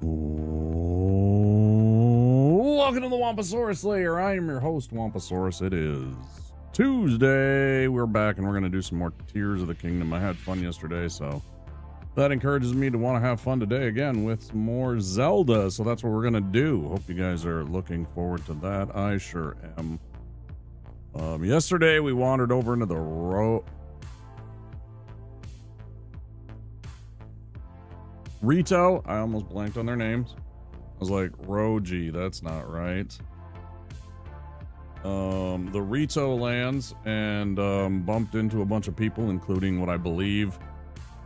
Welcome to the Wampasaurus Slayer. I am your host, Wampasaurus. It is Tuesday. We're back and we're going to do some more Tears of the Kingdom. I had fun yesterday, so that encourages me to want to have fun today again with some more Zelda. So that's what we're going to do. Hope you guys are looking forward to that. I sure am. Yesterday we wandered over into the Rito. I almost blanked on their names. I was like, Roji, that's not right. The Rito lands and bumped into a bunch of people, including what I believe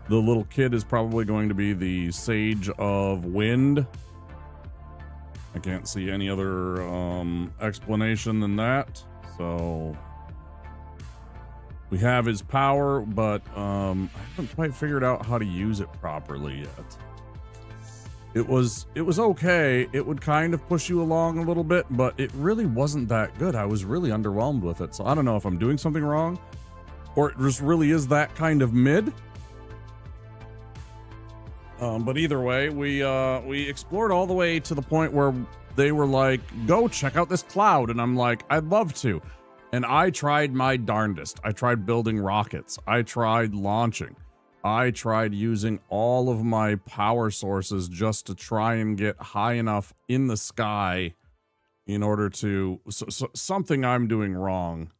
the little kid is probably going to be the Sage of Wind. I can't see any other explanation than that. So we have his power, but I haven't quite figured out how to use it properly yet. It was okay. It would kind of push you along a little bit, but it really wasn't that good. I was really underwhelmed with it. So I don't know if I'm doing something wrong or it just really is that kind of mid. But either way, we explored all the way to the point where they were like, go check out this cloud. And I'm like, I'd love to. And I tried my darndest. I tried building rockets. I tried launching. I tried using all of my power sources just to try and get high enough in the sky in order to, something I'm doing wrong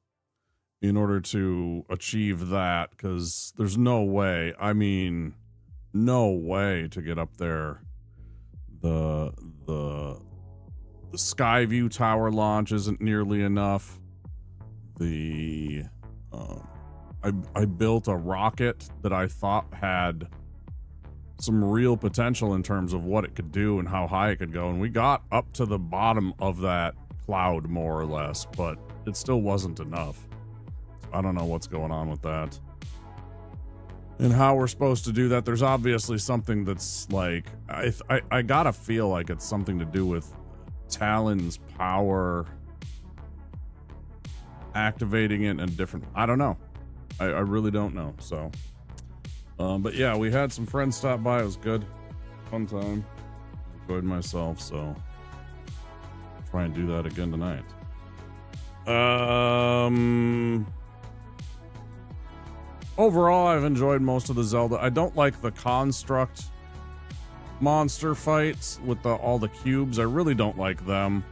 in order to achieve that, because there's no way, I mean, no way to get up there. The Skyview tower launch isn't nearly enough. I built a rocket that I thought had some real potential in terms of what it could do and how high it could go. And we got up to the bottom of that cloud, more or less, but it still wasn't enough. I don't know what's going on with that and how we're supposed to do that. There's obviously something that's like, I gotta feel like it's something to do with Talon's power, activating it in a different, I don't know. I really don't know. So, but yeah, we had some friends stop by. It was good. Fun time. Enjoyed myself. So try and do that again tonight. Overall, I've enjoyed most of the Zelda. I don't like the construct monster fights with all the cubes. I really don't like them.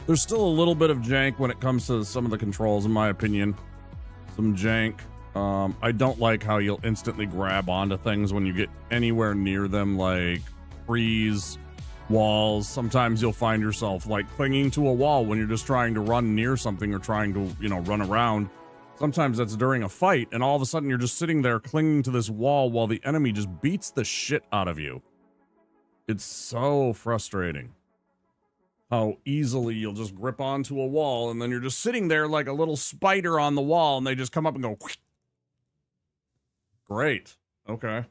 There's still a little bit of jank when it comes to some of the controls, in my opinion. Some jank. I don't like how you'll instantly grab onto things when you get anywhere near them, like trees, walls. Sometimes you'll find yourself like clinging to a wall when you're just trying to run near something or trying to, run around. Sometimes that's during a fight, and all of a sudden you're just sitting there clinging to this wall while the enemy just beats the shit out of you. It's so frustrating how easily you'll just grip onto a wall and then you're just sitting there like a little spider on the wall and they just come up and go, whoosh. Great. Okay.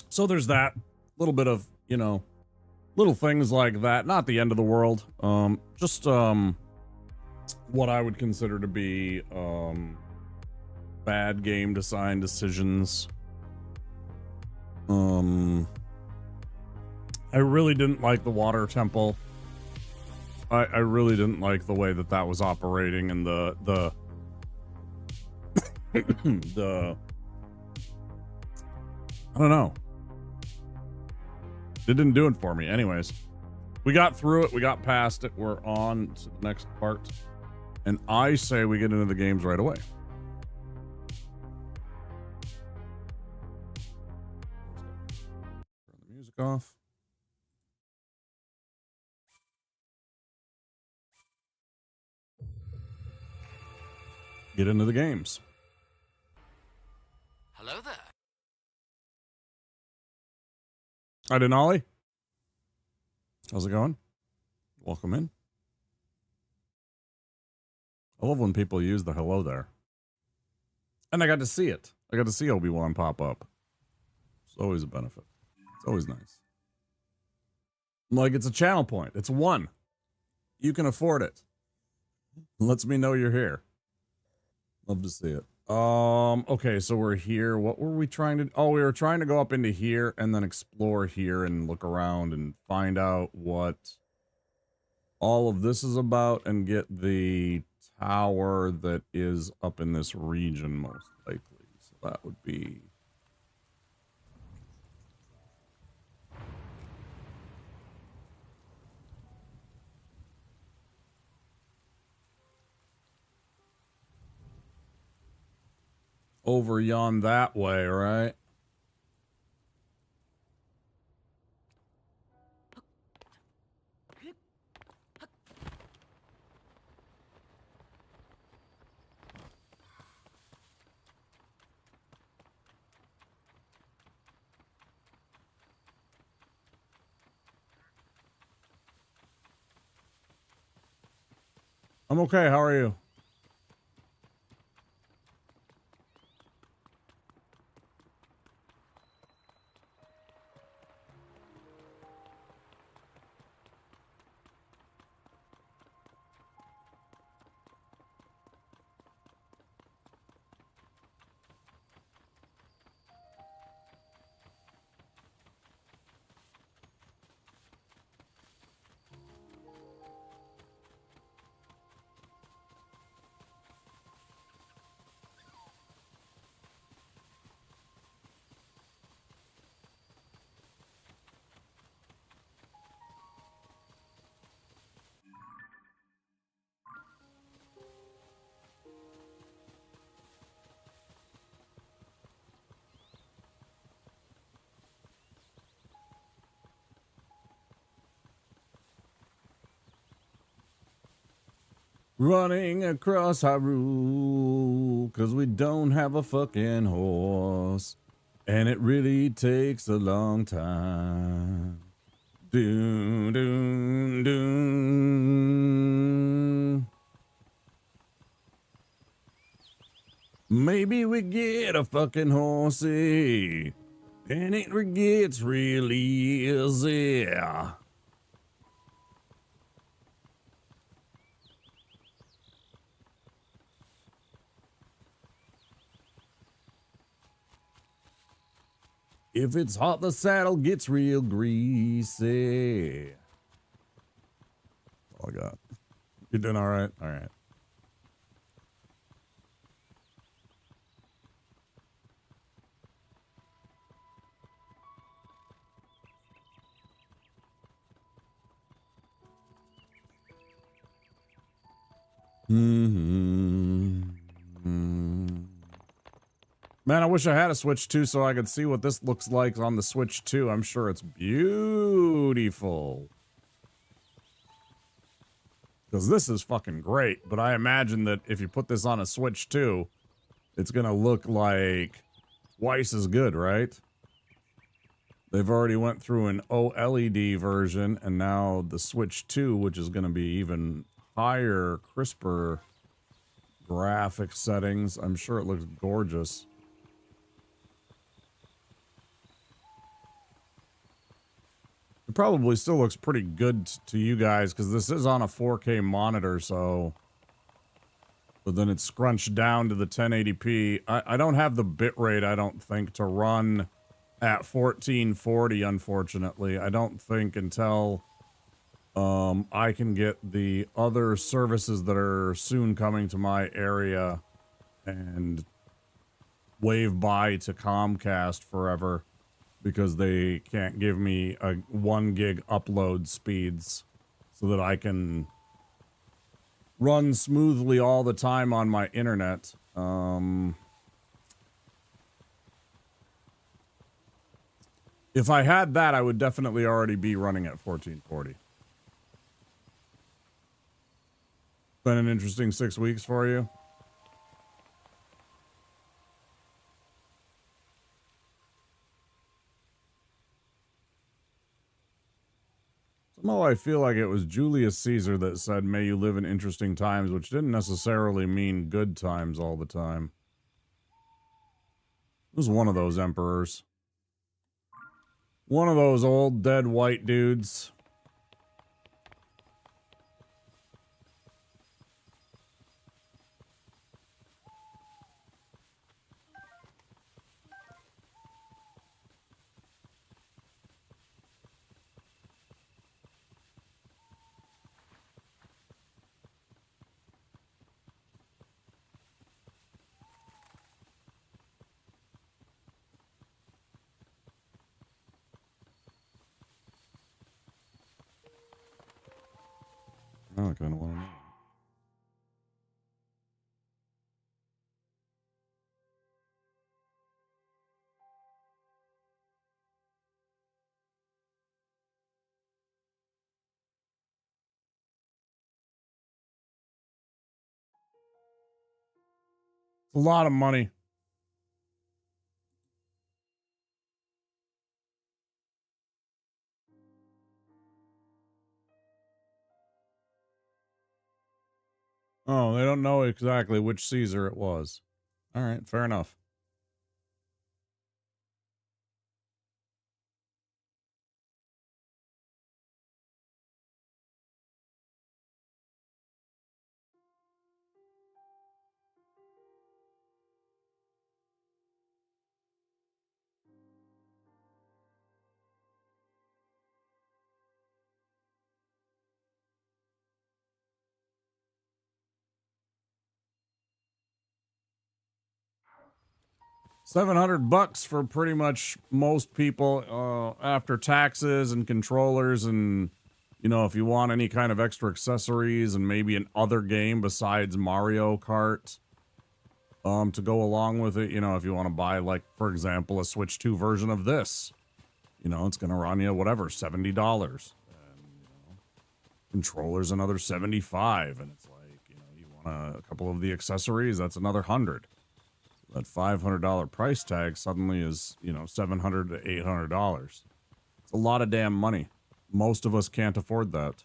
So there's that little bit of, little things like that. Not the end of the world. Just what I would consider to be bad game design decisions. I really didn't like the water temple. I really didn't like the way that was operating, and the I don't know. It didn't do it for me. Anyways, we got through it. We got past it. We're on to the next part. And I say we get into the games right away. Turn the music off. Get into the games. Hello there. Hi, Denali. How's it going? Welcome in. I love when people use the hello there. And I got to see it. I got to see Obi-Wan pop up. It's always a benefit. It's always nice. Like, it's a channel point. It's one. You can afford it. Lets me know you're here. Love to see it. Okay, so we're here. What were we trying to... Oh, we were trying to go up into here and then explore here and look around and find out what all of this is about and get the tower that is up in this region most likely. So that would be... over yon that way, right? I'm okay, how are you? Running across Hyrule, 'cause we don't have a fucking horse. And it really takes a long time. Doon, doon, doon. Maybe we get a fucking horsey. And it gets real easy. If it's hot, the saddle gets real greasy. Oh, God. You're doing all right? All right. Man, I wish I had a Switch 2 so I could see what this looks like on the Switch 2. I'm sure it's beautiful. Because this is fucking great, but I imagine that if you put this on a Switch 2, it's gonna look like twice as good, right? They've already went through an OLED version, and now the Switch 2, which is gonna be even higher, crisper graphic settings. I'm sure it looks gorgeous. It probably still looks pretty good to you guys because this is on a 4K monitor, so... But then it's scrunched down to the 1080p. I don't have the bitrate, I don't think, to run at 1440, unfortunately. I don't think until I can get the other services that are soon coming to my area and wave bye to Comcast forever. Because they can't give me a 1 gig upload speeds so that I can run smoothly all the time on my internet. If I had that, I would definitely already be running at 1440. Been an interesting 6 weeks for you? Somehow I feel like it was Julius Caesar that said, "May you live in interesting times," which didn't necessarily mean good times all the time. It was one of those emperors. One of those old dead white dudes. Now I kind of want to know. It's a lot of money. Oh, they don't know exactly which Caesar it was. All right, fair enough. $700 for pretty much most people after taxes and controllers, and you know, if you want any kind of extra accessories and maybe an other game besides Mario Kart to go along with it. You know, if you want to buy, like, for example, a Switch 2 version of this, you know, it's going to run you whatever, $70. And, you know, controllers another 75, and it's like, you know, you want a couple of the accessories, that's another 100. That $500 price tag suddenly is, you know, $700 to $800. It's a lot of damn money. Most of us can't afford that.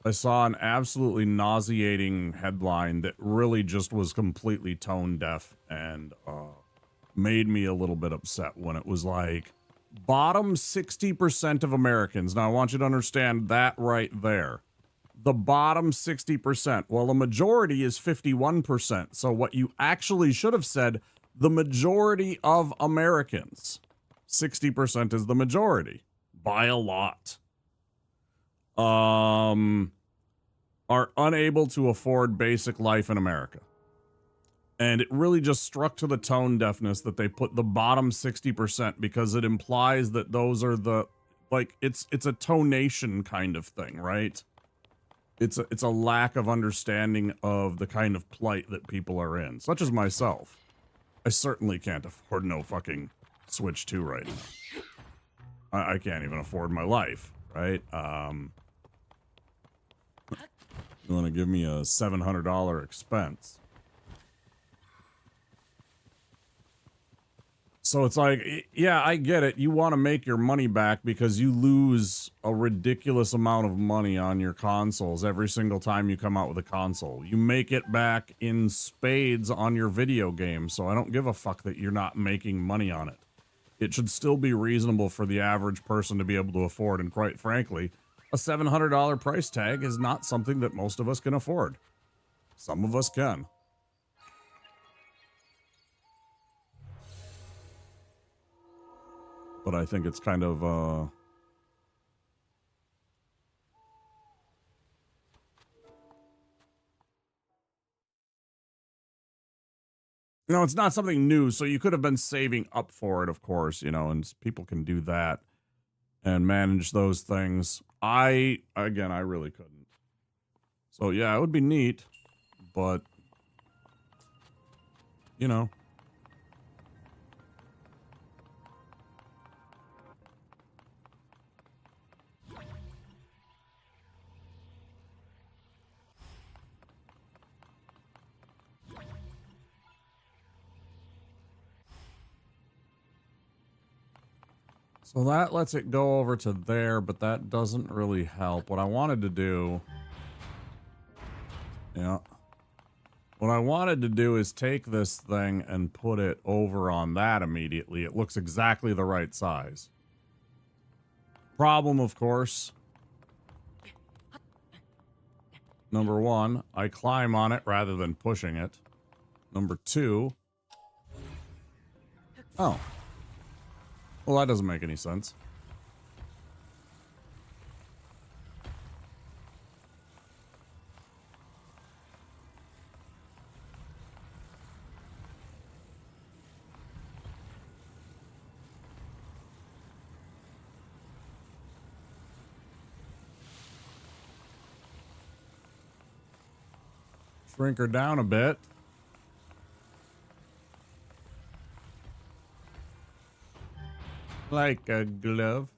I saw an absolutely nauseating headline that really just was completely tone deaf and made me a little bit upset when it was like, bottom 60% of Americans. Now, I want you to understand that right there. The bottom 60%. Well, a majority is 51%. So what you actually should have said, the majority of Americans. 60% is the majority. By a lot. Are unable to afford basic life in America. And it really just struck to the tone deafness that they put the bottom 60% because it implies that those are the, like, it's a tonation kind of thing, right? It's a lack of understanding of the kind of plight that people are in, such as myself. I certainly can't afford no fucking Switch 2 right now. I can't even afford my life, right? You want to give me a $700 expense. So it's like, yeah, I get it. You want to make your money back because you lose a ridiculous amount of money on your consoles every single time you come out with a console. You make it back in spades on your video game, so I don't give a fuck that you're not making money on it. It should still be reasonable for the average person to be able to afford, and quite frankly, a $700 price tag is not something that most of us can afford. Some of us can. But I think it's kind of, no, it's not something new, so you could have been saving up for it, of course, you know, and people can do that and manage those things. Again, I really couldn't. So, yeah, it would be neat, but, you know. So that lets it go over to there, but that doesn't really help. What I wanted to do... Yeah. What I wanted to do is take this thing and put it over on that immediately. It looks exactly the right size. Problem, of course. Number one, I climb on it rather than pushing it. Number two... Oh. Well, that doesn't make any sense. Shrink her down a bit. Like a glove.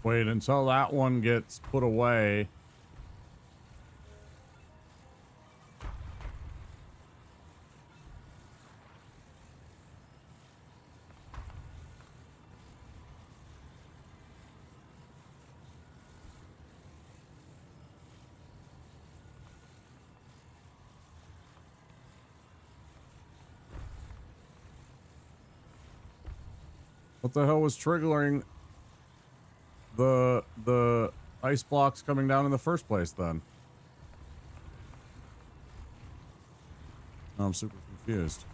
Wait until that one gets put away. What the hell was triggering the ice blocks coming down in the first place then? I'm super confused.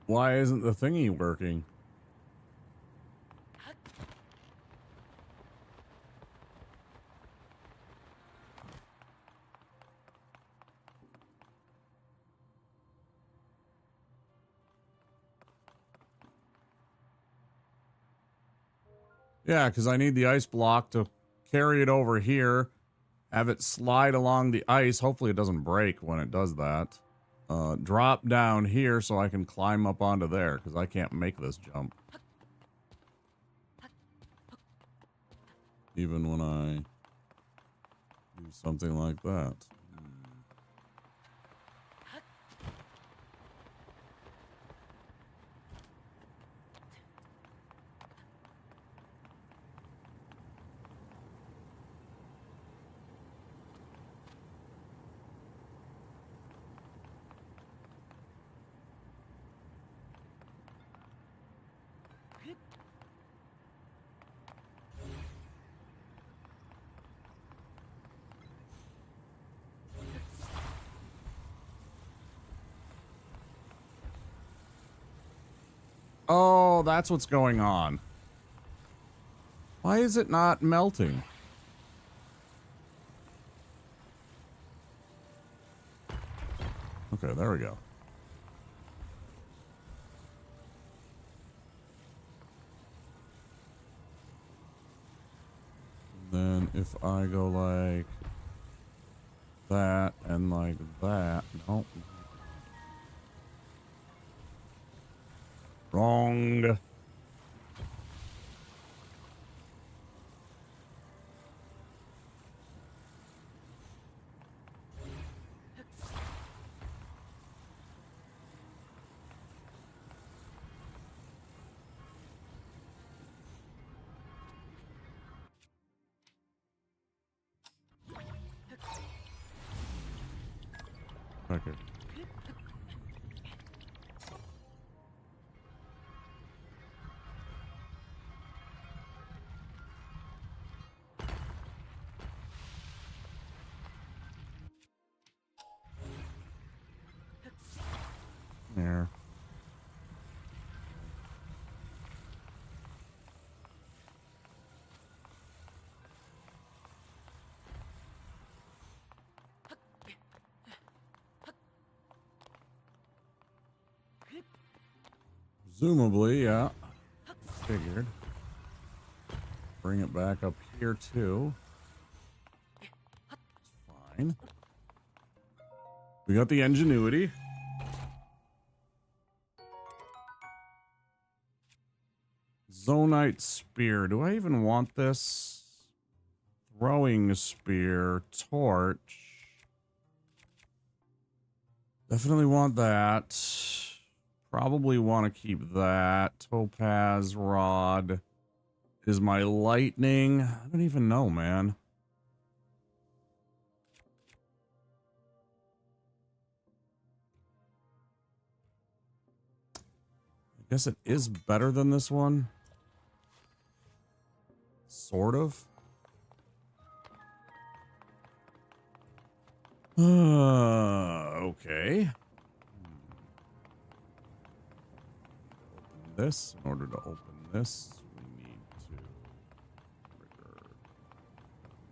Why isn't the thingy working? Yeah, because I need the ice block to carry it over here, have it slide along the ice. Hopefully it doesn't break when it does that. Drop down here so I can climb up onto there, because I can't make this jump. Even when I do something like that. Oh, that's what's going on. Why is it not melting? Okay, there we go. And then if I go like that and like that, no. Wrong. Okay. There. Presumably, yeah. Figured. Bring it back up here too. Fine. We got the ingenuity. Zonite spear. Do I even want this? Throwing spear. Torch. Definitely want that. Probably want to keep that. Topaz rod. Is my lightning? I don't even know, man. I guess it is better than this one. Sort of. Okay. Open this. In order to open this, we need to trigger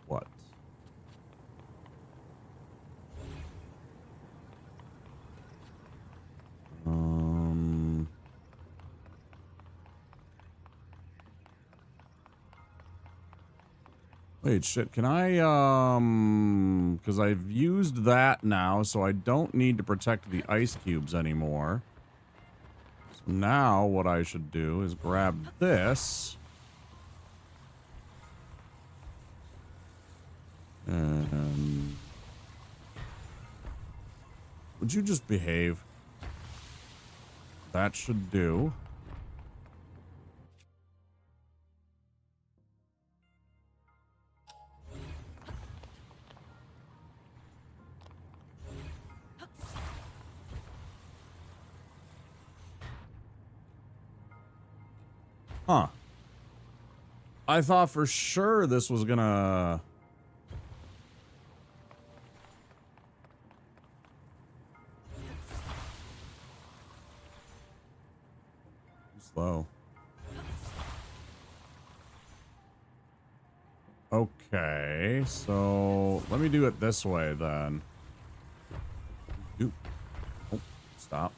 what? Wait, shit, can I, because I've used that now, so I don't need to protect the ice cubes anymore. So now what I should do is grab this. And would you just behave? That should do. Huh. I thought for sure this was gonna... Slow. Okay, so let me do it this way then. Oop. Oh, stop.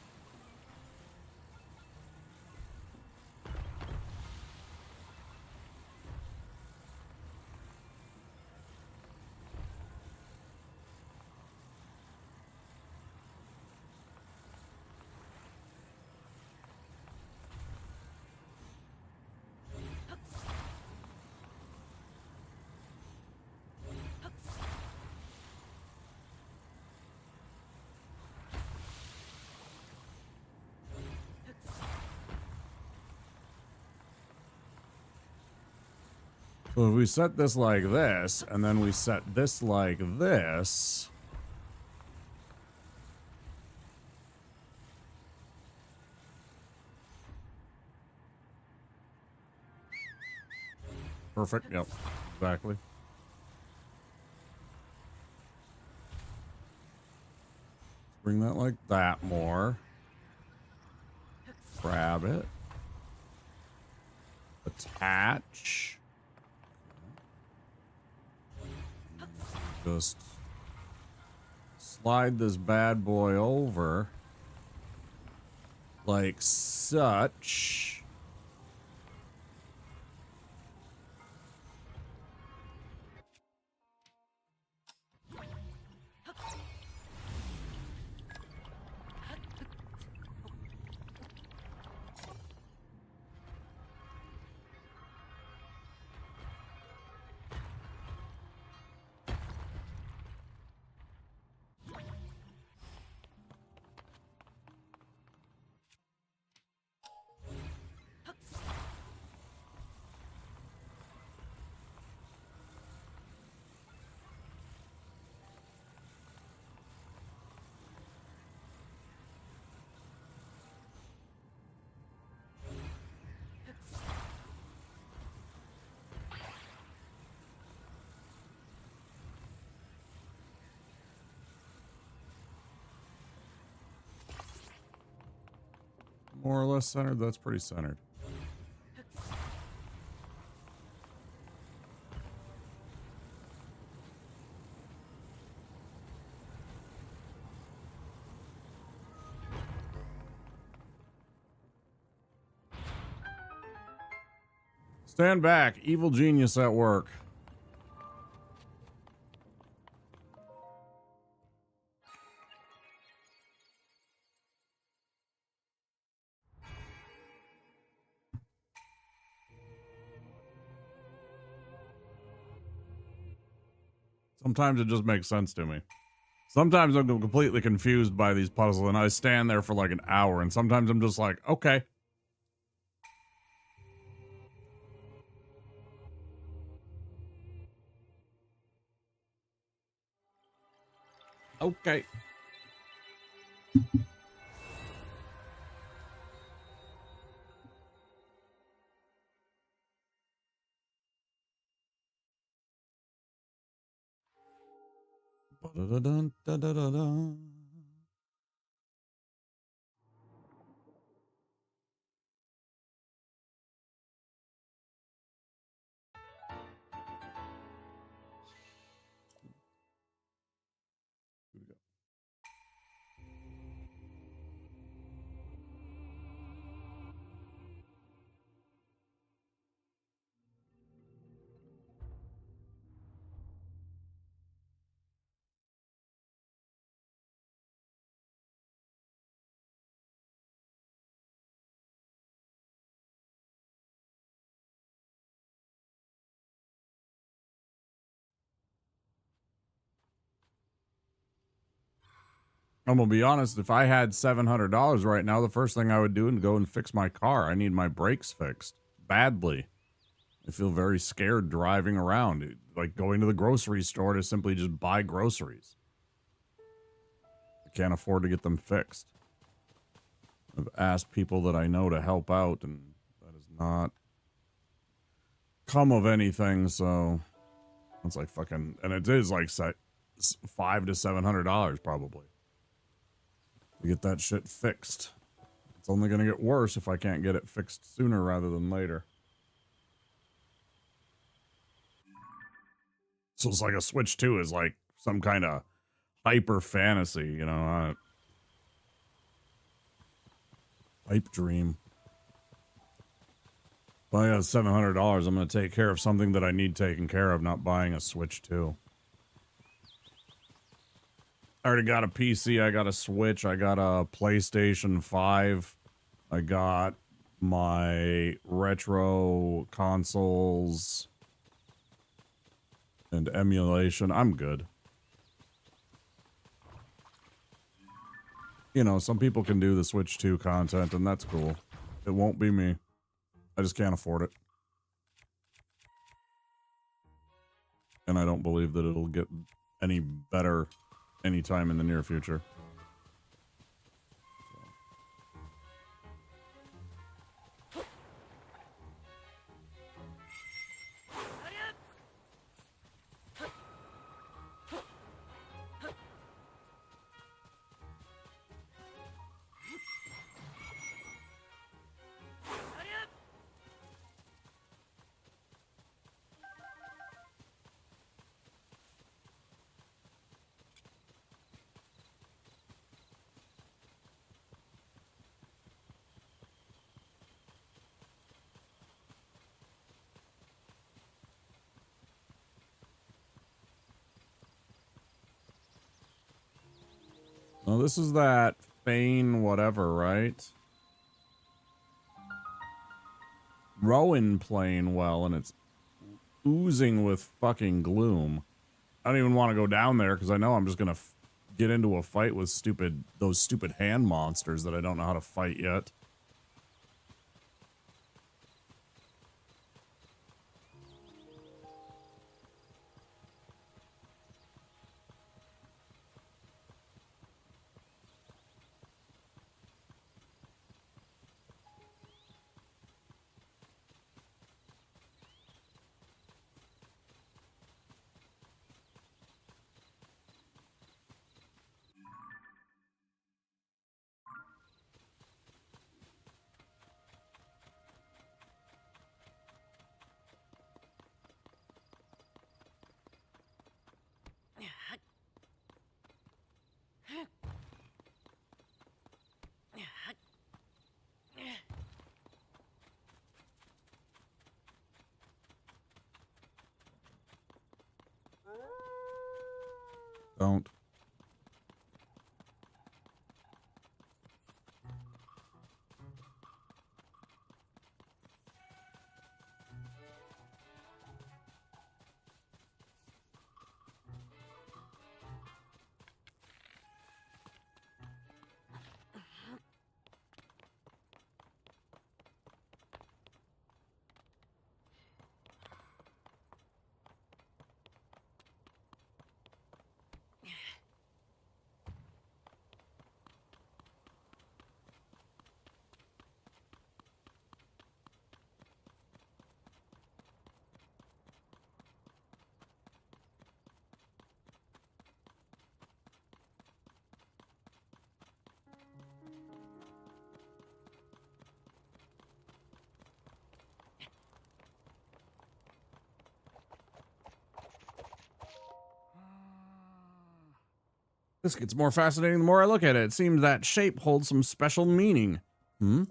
So if we set this like this, and then we set this like this... Perfect, yep, exactly. Bring that like that more. Grab it. Attach. Just slide this bad boy over like such. More or less centered. That's pretty centered. Stand back. Evil genius at work. Sometimes it just makes sense to me. Sometimes I'm completely confused by these puzzles and I stand there for like an hour, and sometimes I'm just like, okay. Okay. Ba-da-da-dun-da-da-da-dun. Here we go. I'm gonna be honest, if I had $700 right now, the first thing I would do is go and fix my car. I need my brakes fixed badly. I feel very scared driving around, like going to the grocery store to simply just buy groceries. I can't afford to get them fixed. I've asked people that I know to help out, and that has not come of anything. So it's like fucking, and it is like $500 to $700 probably to get that shit fixed. It's only gonna get worse if I can't get it fixed sooner rather than later. So it's like a Switch 2 is like some kind of hyper fantasy, you know, pipe dream. If I got $700, I'm going to take care of something that I need taken care of, not buying a Switch 2. I already got a PC, I got a Switch, I got a PlayStation 5, I got my retro consoles and emulation. I'm good. You know, some people can do the Switch 2 content, and that's cool. It won't be me. I just can't afford it. And I don't believe that it'll get any better anytime in the near future. Well, this is that Fane whatever, right? Rowan playing well, and it's oozing with fucking gloom. I don't even want to go down there because I know I'm just gonna get into a fight with those stupid hand monsters that I don't know how to fight yet. Don't. This gets more fascinating the more I look at it. It seems that shape holds some special meaning. Hmm?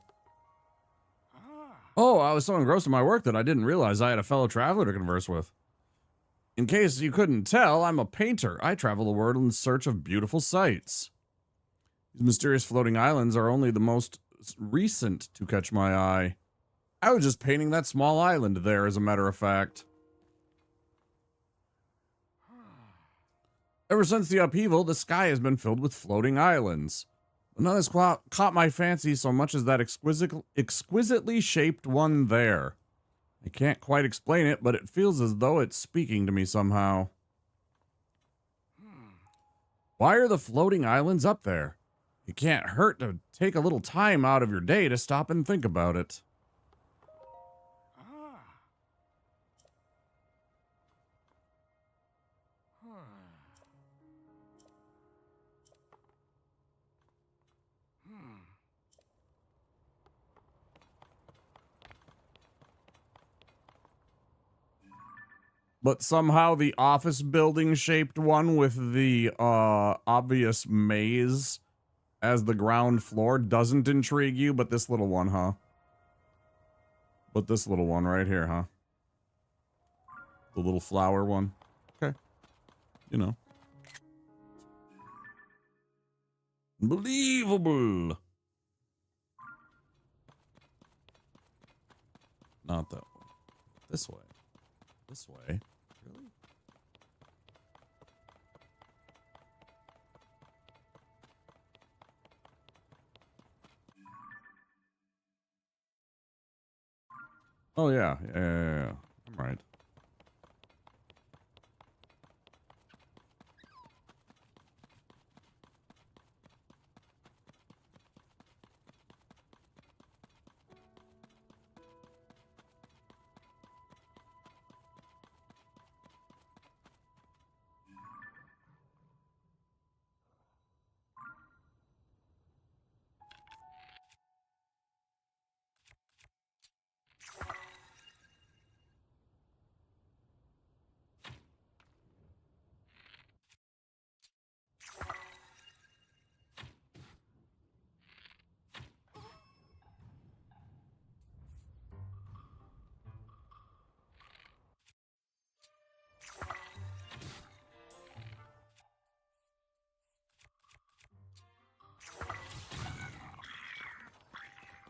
Oh, I was so engrossed in my work that I didn't realize I had a fellow traveler to converse with. In case you couldn't tell, I'm a painter. I travel the world in search of beautiful sights. These mysterious floating islands are only the most recent to catch my eye. I was just painting that small island there, as a matter of fact. Ever since the upheaval, the sky has been filled with floating islands. None has caught my fancy so much as that exquisitely shaped one there. I can't quite explain it, but it feels as though it's speaking to me somehow. Why are the floating islands up there? It can't hurt to take a little time out of your day to stop and think about it. But somehow the office building shaped one with the obvious maze as the ground floor doesn't intrigue you, but this little one, huh? But this little one right here, huh? The little flower one. Okay. You know. Unbelievable. Not that way. This way. This way. Really? Oh, yeah. Yeah. I'm right.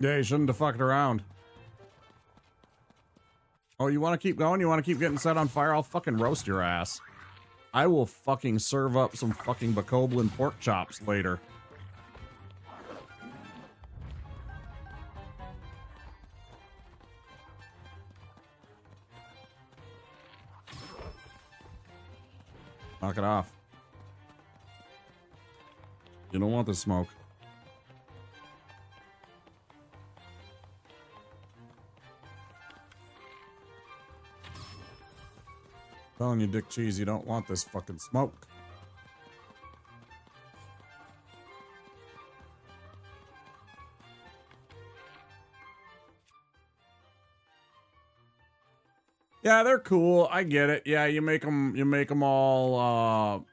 Yeah, you shouldn't have fucked around. Oh, you want to keep going? You want to keep getting set on fire? I'll fucking roast your ass. I will fucking serve up some fucking Bokoblin pork chops later. Knock it off. You don't want the smoke. Telling you, Dick Cheese, you don't want this fucking smoke. Yeah, they're cool. I get it. Yeah, you make them all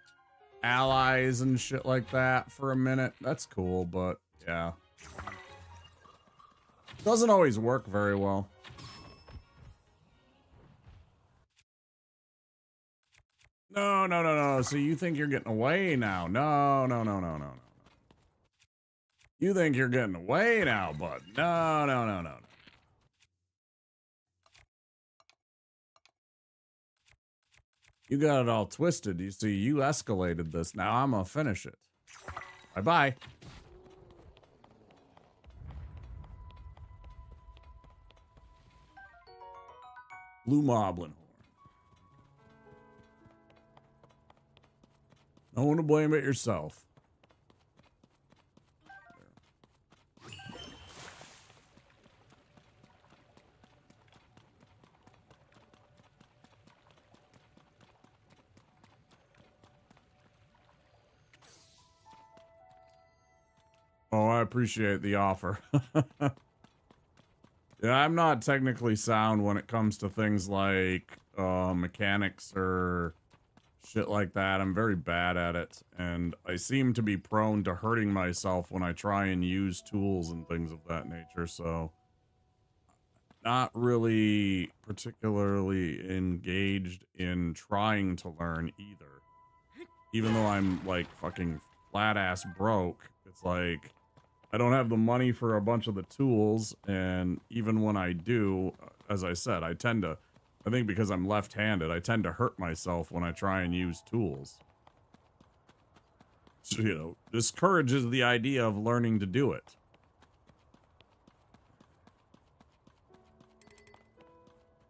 allies and shit like that for a minute. That's cool, but yeah. Doesn't always work very well. No, no, no, no. So you think you're getting away now? No, no, no, no, no, no. You think you're getting away now, bud? No, no, no, no, no. You got it all twisted. You see, you escalated this. Now I'm gonna finish it. Bye-bye. Blue Moblin. No one to blame but yourself. Oh, I appreciate the offer. Yeah, I'm not technically sound when it comes to things like mechanics or shit like that. I'm very bad at it, and I seem to be prone to hurting myself when I try and use tools and things of that nature, so not really particularly engaged in trying to learn either. Even though I'm like fucking flat ass broke, it's like I don't have the money for a bunch of the tools, and even when I do, as I said, I think because I'm left-handed, I tend to hurt myself when I try and use tools. So, you know, discourages the idea of learning to do it.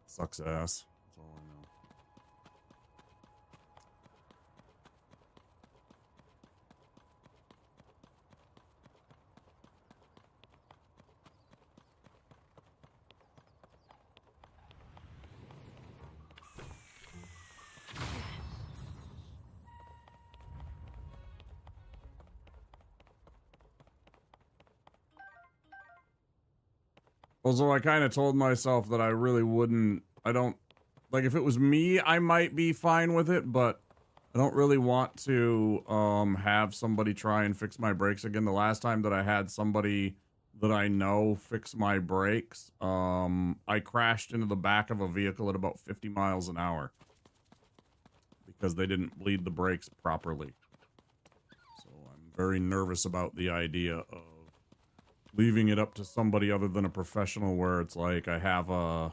Sucks ass. That's all I know. Also, I kind of told myself that I really wouldn't, like if it was me, I might be fine with it, but I don't really want to have somebody try and fix my brakes again. The last time that I had somebody that I know fix my brakes, I crashed into the back of a vehicle at about 50 miles an hour because they didn't bleed the brakes properly. So I'm very nervous about the idea of leaving it up to somebody other than a professional, where it's like I have a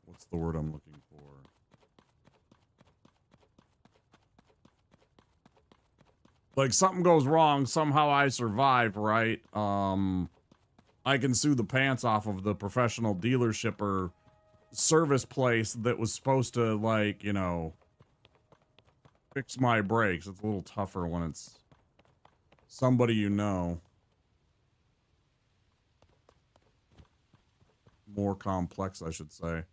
what's the word I'm looking for? Like something goes wrong, somehow I survive, right? I can sue the pants off of the professional dealership or service place that was supposed to, like, you know, fix my brakes. It's a little tougher when it's somebody you know. More complex, I should say.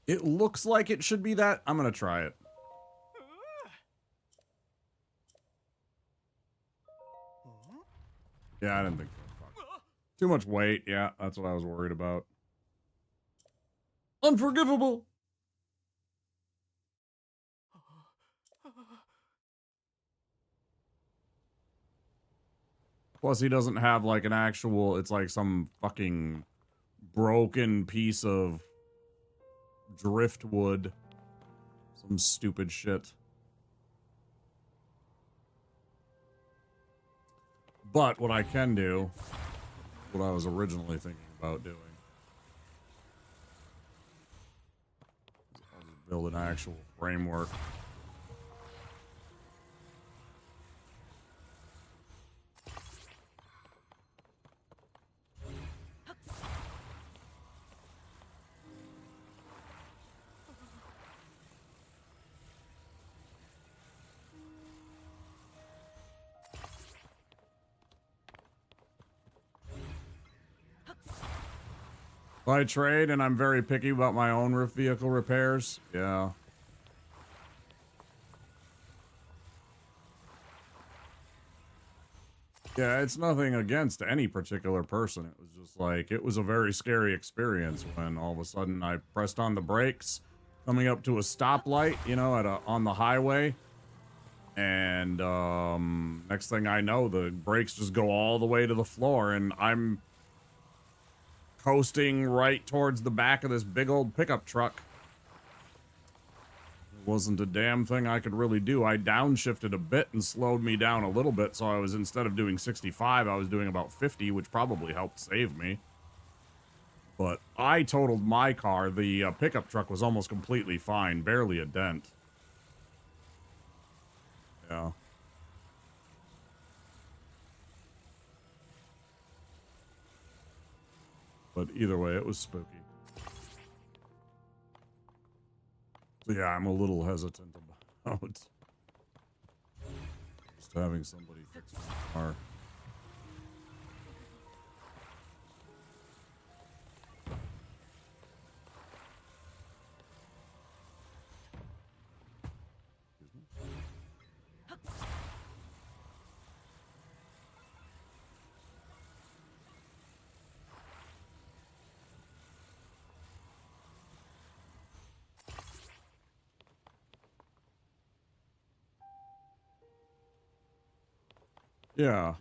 It looks like it should be that. I'm gonna try it. Yeah, I didn't think so. Fuck. Too much weight. Yeah, that's what I was worried about. Unforgivable. Plus, he doesn't have like an actual, it's like some fucking broken piece of driftwood. Some stupid shit. But what I can do, what I was originally thinking about doing, I'll just build an actual framework. By trade, and I'm very picky about my own vehicle repairs. Yeah. Yeah, it's nothing against any particular person. It was just like, it was a very scary experience when all of a sudden I pressed on the brakes coming up to a stoplight, you know, on the highway. And next thing I know, the brakes just go all the way to the floor, and I'm coasting right towards the back of this big old pickup truck. There wasn't a damn thing I could really do. I downshifted a bit and slowed me down a little bit, so I was, instead of doing 65, I was doing about 50, which probably helped save me. But I totaled my car. The pickup truck was almost completely fine, barely a dent. Yeah. But either way, it was spooky. So yeah, I'm a little hesitant about just having somebody fix my car. Yeah.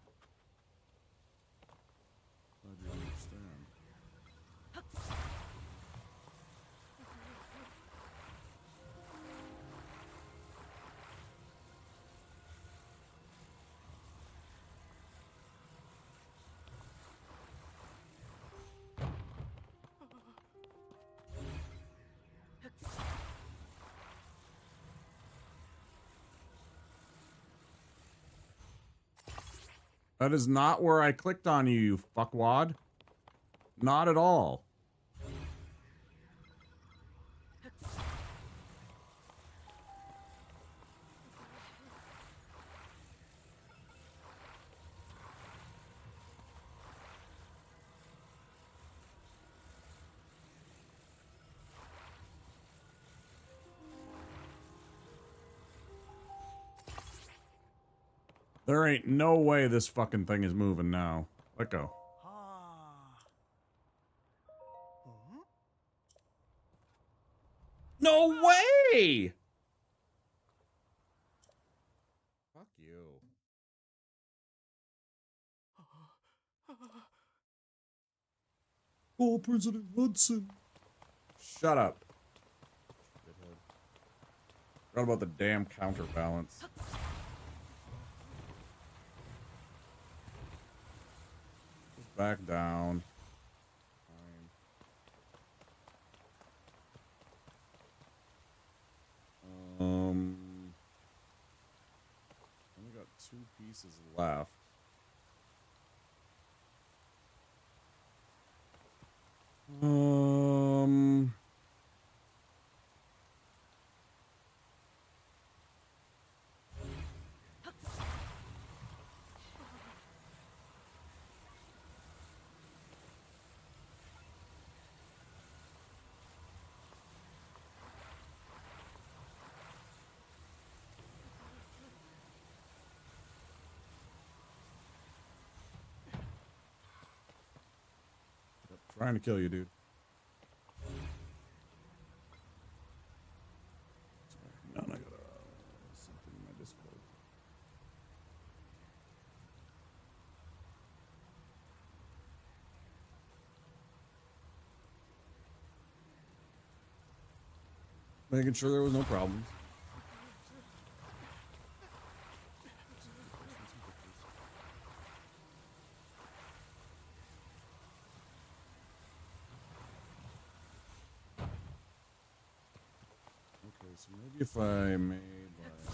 I do understand. That is not where I clicked on you, you fuckwad. Not at all. There ain't no way this fucking thing is moving now. Let go. No way! Fuck you. Oh, President Hudson. Shut up. Forgot about the damn counterbalance. Just back down. Fine. Only got 2 pieces left. Trying to kill you, dude. Sorry, no, I got something in my Discord. Making sure there was no problems. Okay, so maybe if I made like...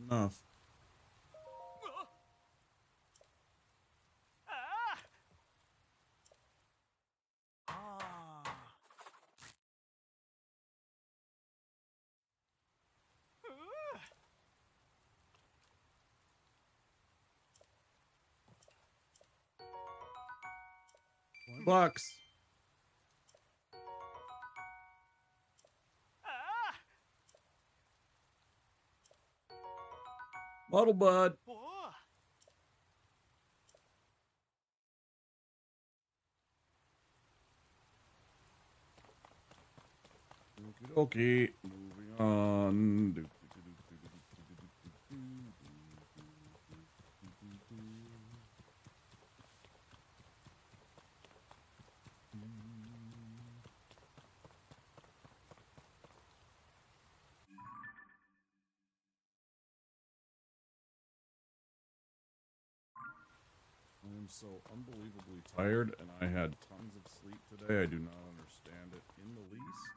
enough. $20. Muddle bud. Okay, moving on. I'm so unbelievably tired, and I had tons of sleep today. I do not understand it in the least.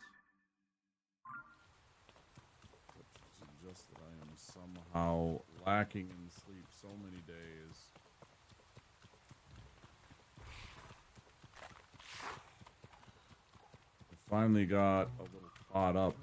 But to suggest that I am somehow lacking in sleep so many days. I finally got a little caught up.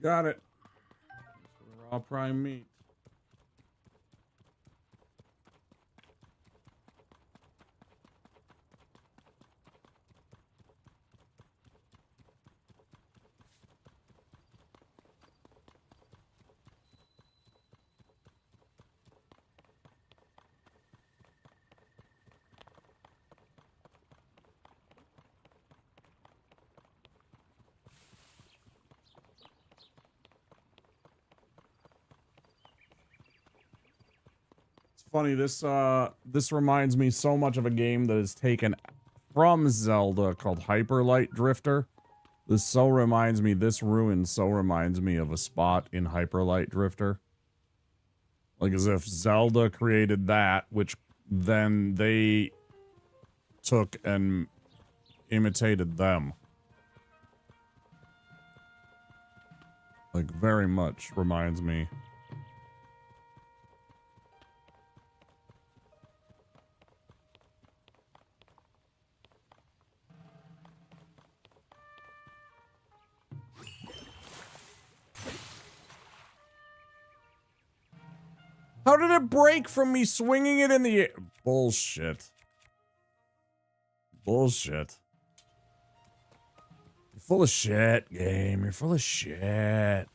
Got it. Raw prime meat. Funny, this reminds me so much of a game that is taken from Zelda called Hyper Light Drifter. This ruin so reminds me of a spot in Hyper Light Drifter. Like as if Zelda created that, which then they took and imitated them. Like very much reminds me. How did it break from me swinging it in the air? Bullshit. Bullshit. You're full of shit, game. You're full of shit.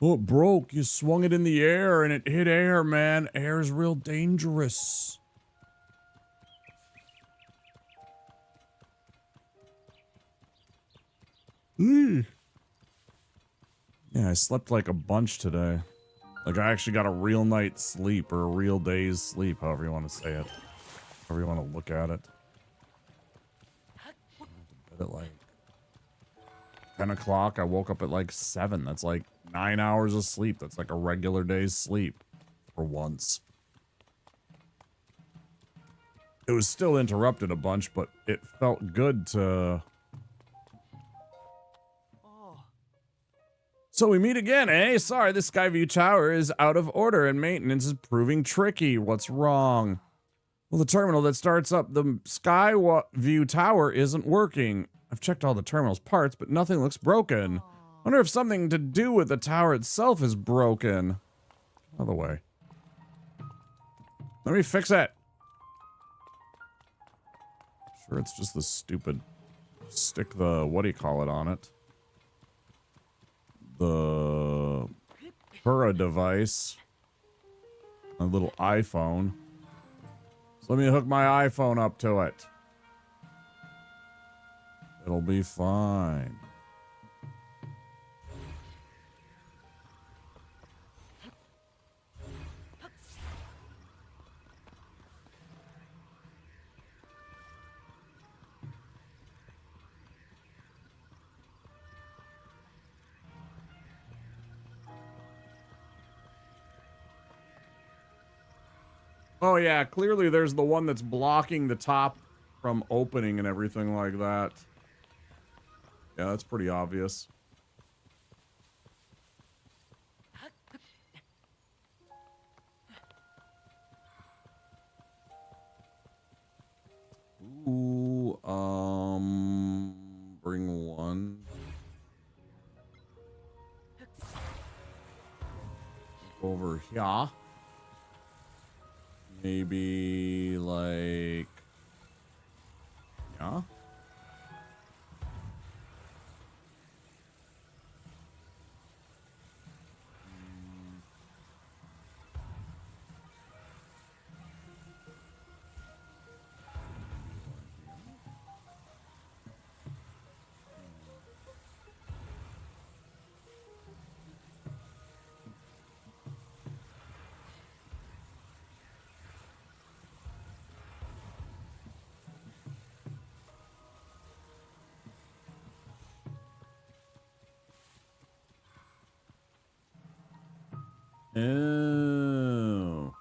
Oh, it broke. You swung it in the air and it hit air, man. Air is real dangerous. Yeah, I slept like a bunch today. Like, I actually got a real night's sleep, or a real day's sleep, however you want to say it. However you want to look at it. I went to bed at like 10 o'clock. I woke up at like 7. That's like 9 hours of sleep. That's like a regular day's sleep. For once. It was still interrupted a bunch, but it felt good to So we meet again, eh? Sorry, the Skyview Tower is out of order and maintenance is proving tricky. What's wrong? Well, the terminal that starts up the Skyview Tower isn't working. I've checked all the terminal's parts, but nothing looks broken. Wonder if something to do with the tower itself is broken. Out of the way. Let me fix it. Sure, it's just the stupid stick the what do you call it on it? The Pura device. A little iPhone. So let me hook my iPhone up to it. It'll be fine. Oh yeah, clearly there's the one that's blocking the top from opening and everything like that. Yeah, that's pretty obvious. Ooh, bring one. Over here. Maybe like, yeah. Oh.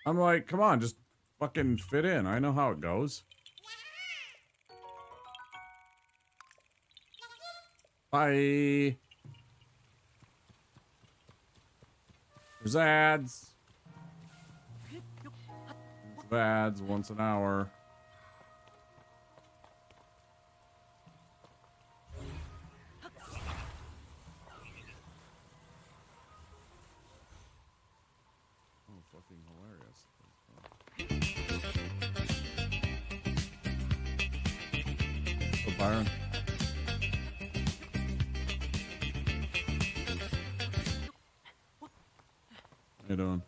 I'm like, come on, just fucking fit in. I know how it goes. Bye. There's ads. There's ads once an hour. Oh, fucking hilarious. Oh, Byron. How you doing?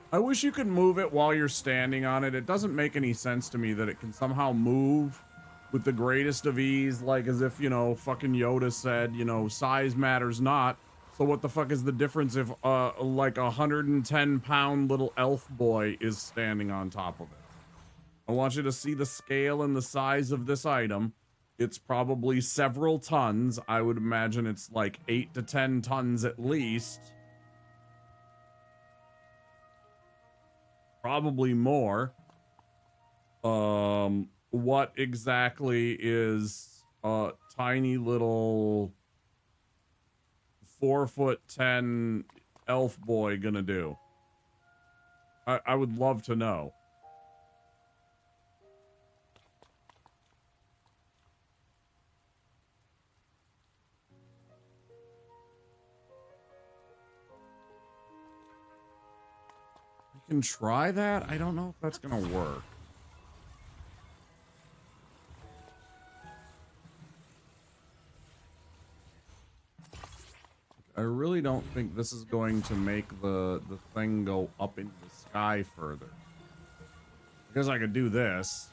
I wish you could move it while you're standing on it. It doesn't make any sense to me that it can somehow move with the greatest of ease, like as if, you know, fucking Yoda said, you know, size matters not. So what the fuck is the difference if, like a 110-pound little elf boy is standing on top of it? I want you to see the scale and the size of this item. It's probably several tons. I would imagine it's like 8 to 10 tons at least. Probably more. What exactly is a tiny little 4'10" elf boy gonna do? I would love to know. can try that. I don't know if that's gonna work. I really don't think this is going to make the thing go up into the sky further. Because I could do this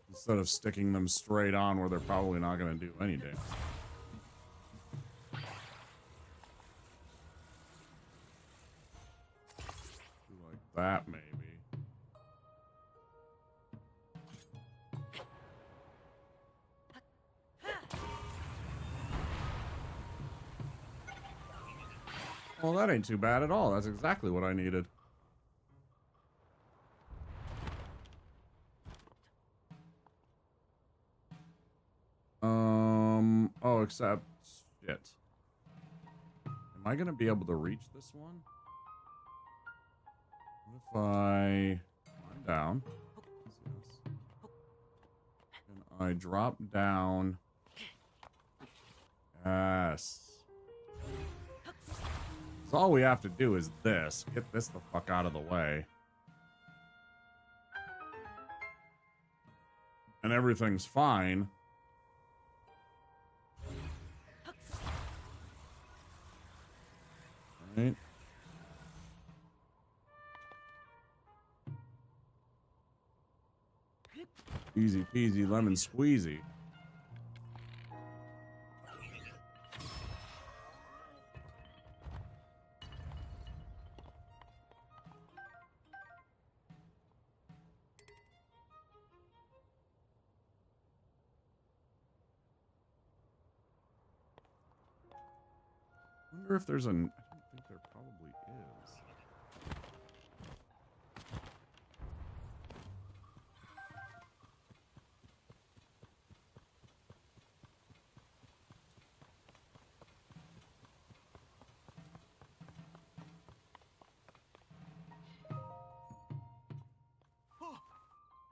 instead of sticking them straight on where they're probably not going to do any damage. Like that, maybe. Well, that ain't too bad at all. That's exactly what I needed. Oh, except shit. Am I gonna be able to reach this one? What if I climb down? Yes. And I drop down. Yes. So all we have to do is this. Get this the fuck out of the way. And everything's fine. Right. Easy peasy lemon squeezy. I wonder if there's an... I don't think there probably is.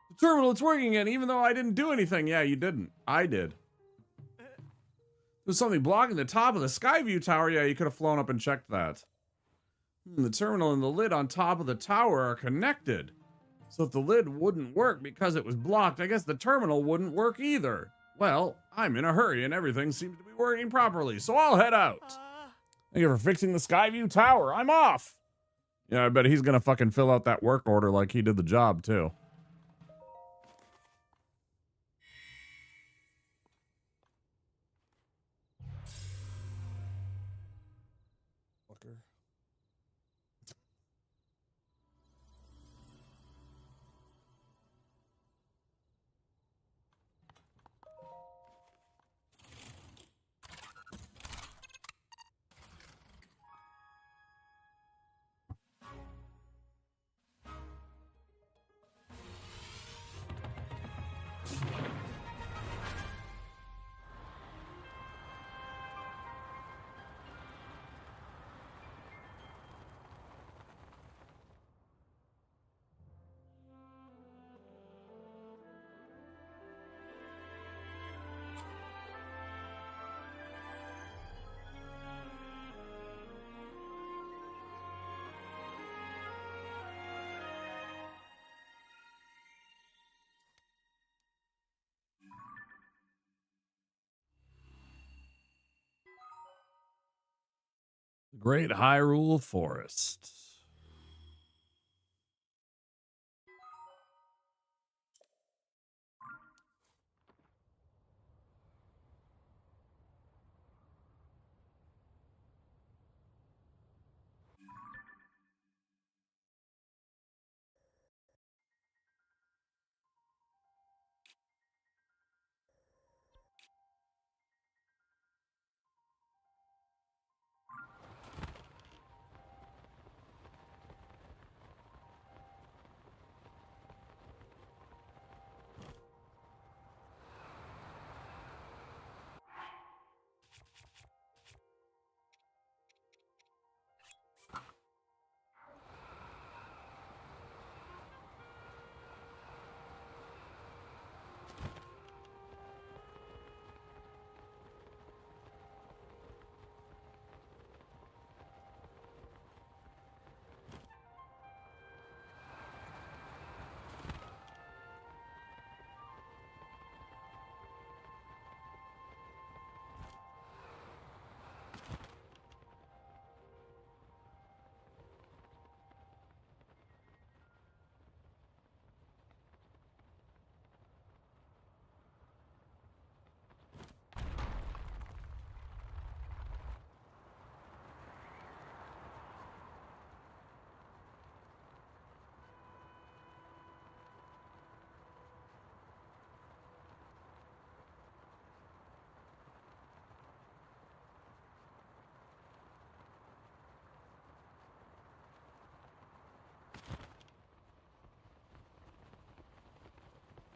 The terminal, it's working again, even though I didn't do anything. Yeah, you didn't. I did. There's something blocking the top of the Skyview tower. Yeah, you could have flown up and checked that. The terminal and the lid on top of the tower are connected. So if the lid wouldn't work because it was blocked, I guess the terminal wouldn't work either. Well, I'm in a hurry and everything seems to be working properly, so I'll head out. Thank you for fixing the Skyview tower. I'm off. Yeah, I bet he's gonna fucking fill out that work order like he did the job, too. Fucker. Great Hyrule Forest.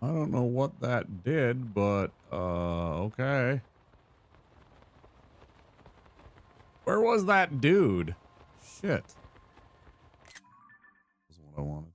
I don't know what that did, but, okay. Where was that dude? Shit. That's what I wanted.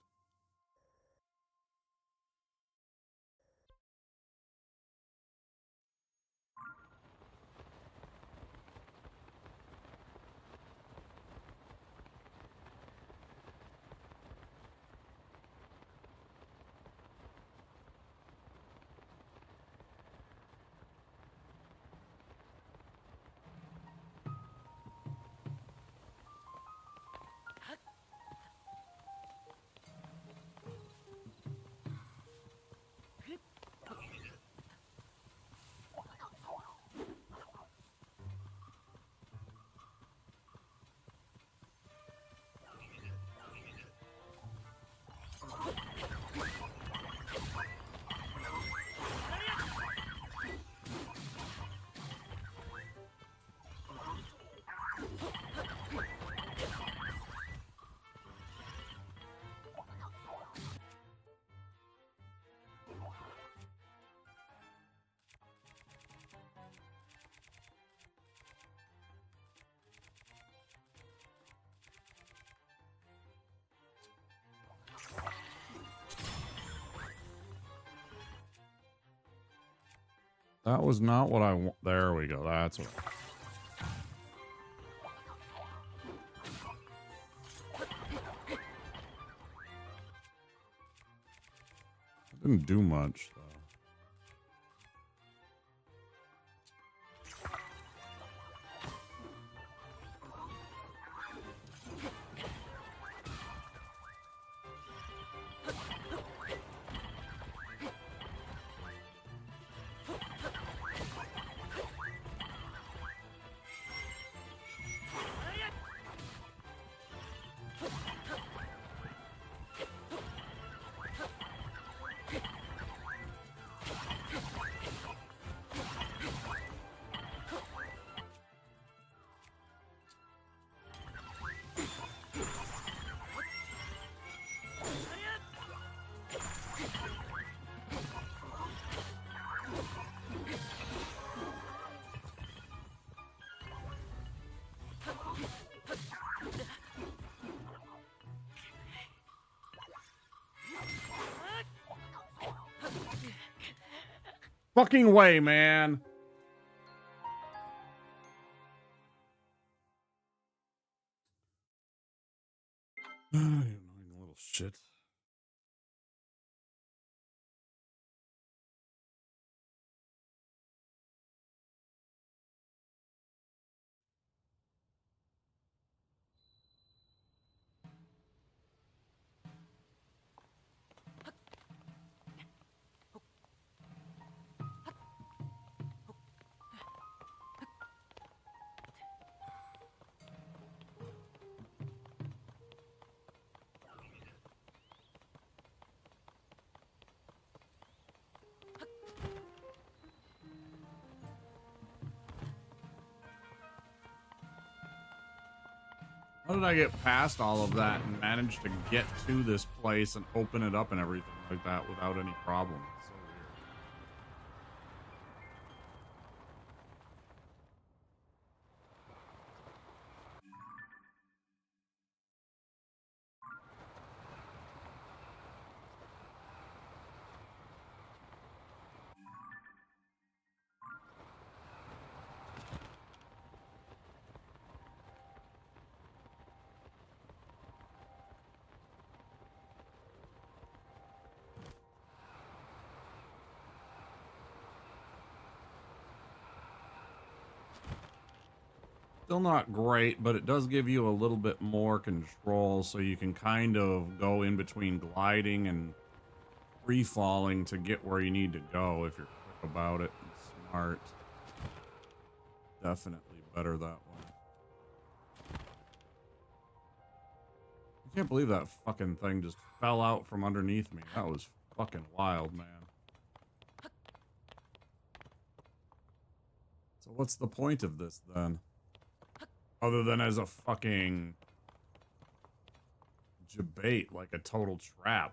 That was not what I want. There we go. That's what. Didn't do much though. Fucking way, man. You annoying little shit. How did I get past all of that and manage to get to this place and open it up and everything like that without any problem? It's so weird. Still not great, but it does give you a little bit more control, so you can kind of go in between gliding and free falling to get where you need to go if you're quick about it and smart. Definitely better that way. I can't believe that fucking thing just fell out from underneath me. That was fucking wild, man. So what's the point of this then? Other than as a fucking debate, like a total trap.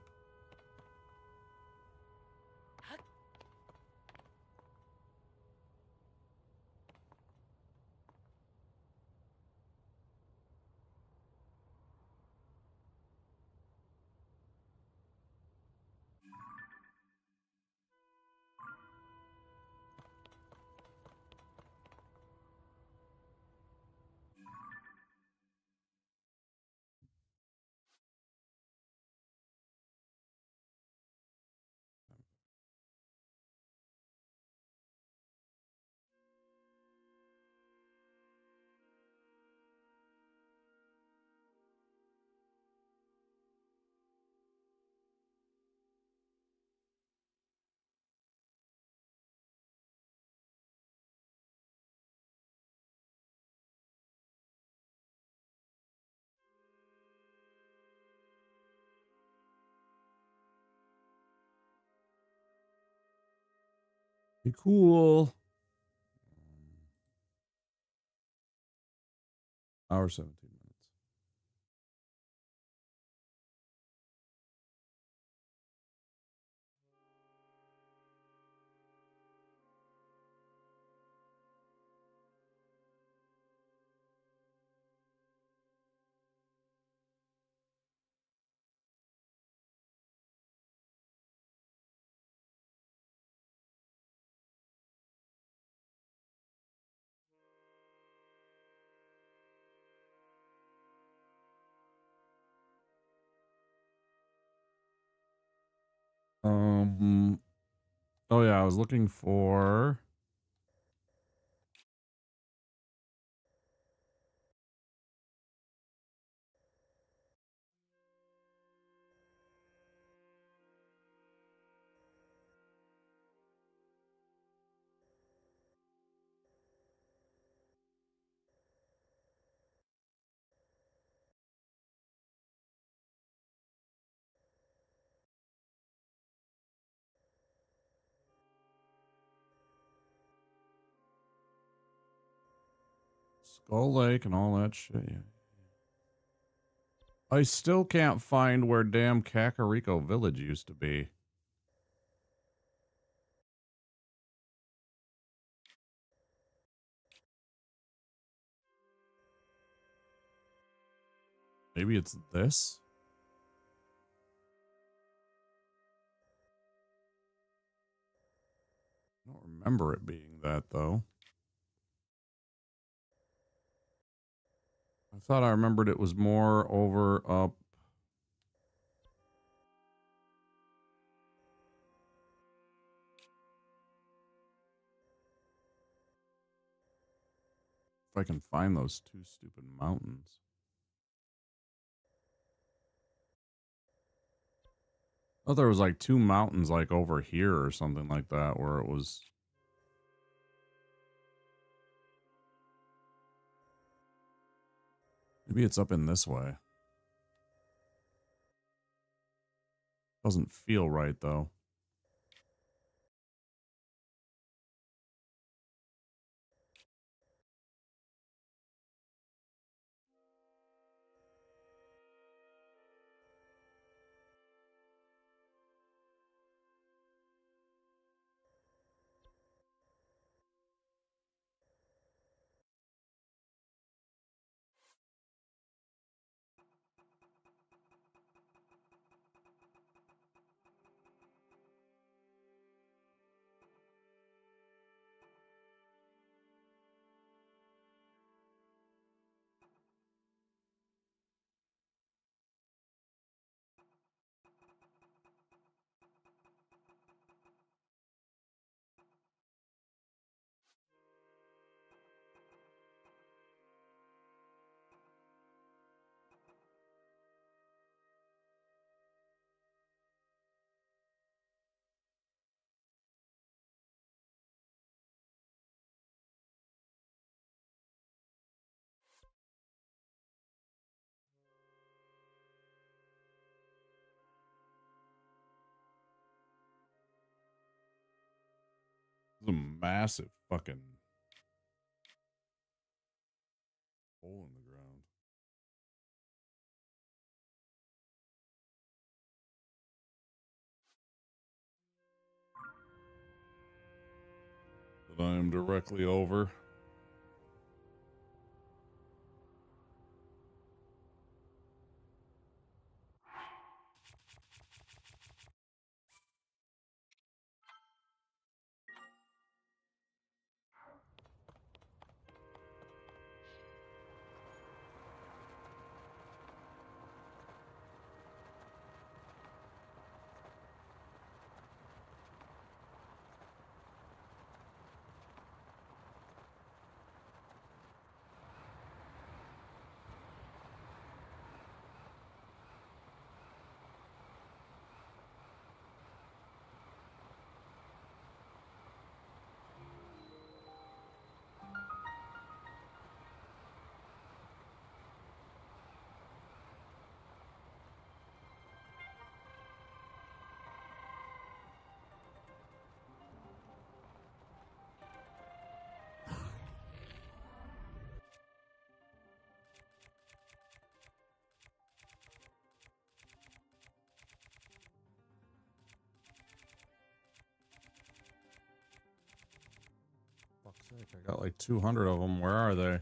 Be cool. Hour 17 minutes. Oh yeah, I was looking for Skull Lake and all that shit. Yeah. I still can't find where damn Kakariko Village used to be. Maybe it's this? I don't remember it being that, though. I thought I remembered it was more over up. If I can find those two stupid mountains. I thought there was like two mountains like over here or something like that where it was. Maybe it's up in this way. Doesn't feel right though. It's a massive fucking hole in the ground. That I am directly over. I got like 200 of them. Where are they?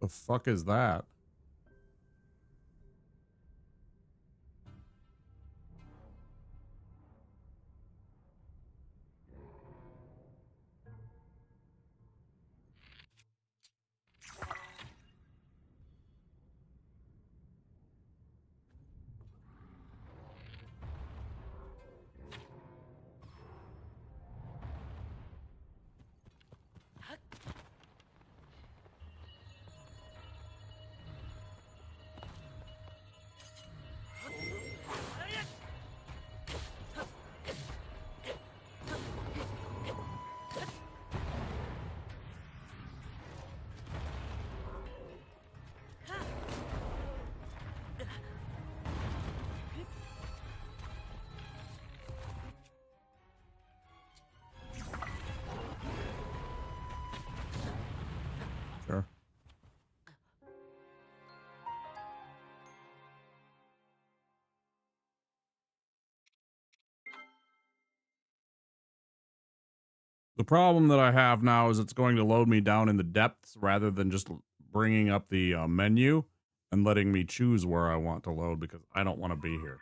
The fuck is that? Sure. The problem that I have now is it's going to load me down in the depths rather than just bringing up the menu and letting me choose where I want to load because I don't want to be here.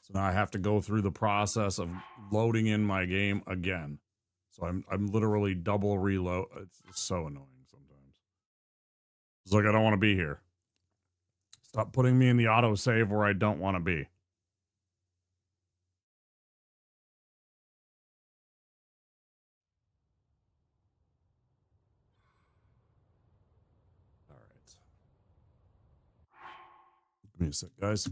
So now I have to go through the process of loading in my game again. So I'm literally double reload. It's so annoying sometimes. It's like I don't want to be here. Stop putting me in the autosave where I don't want to be. All right. Give me a sec, guys.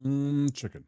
Chicken.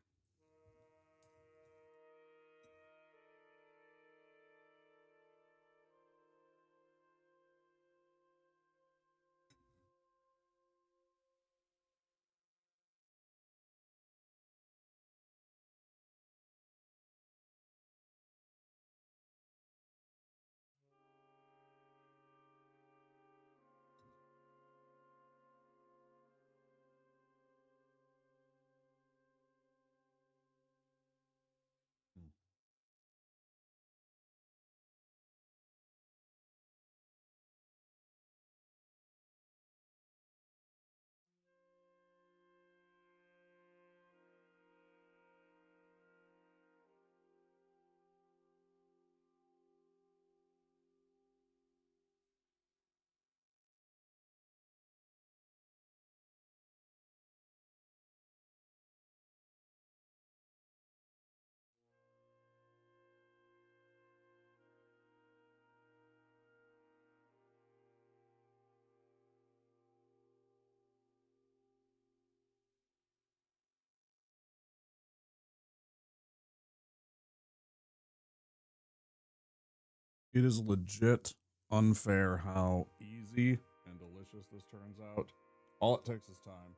It is legit unfair how easy and delicious this turns out. All it takes is time.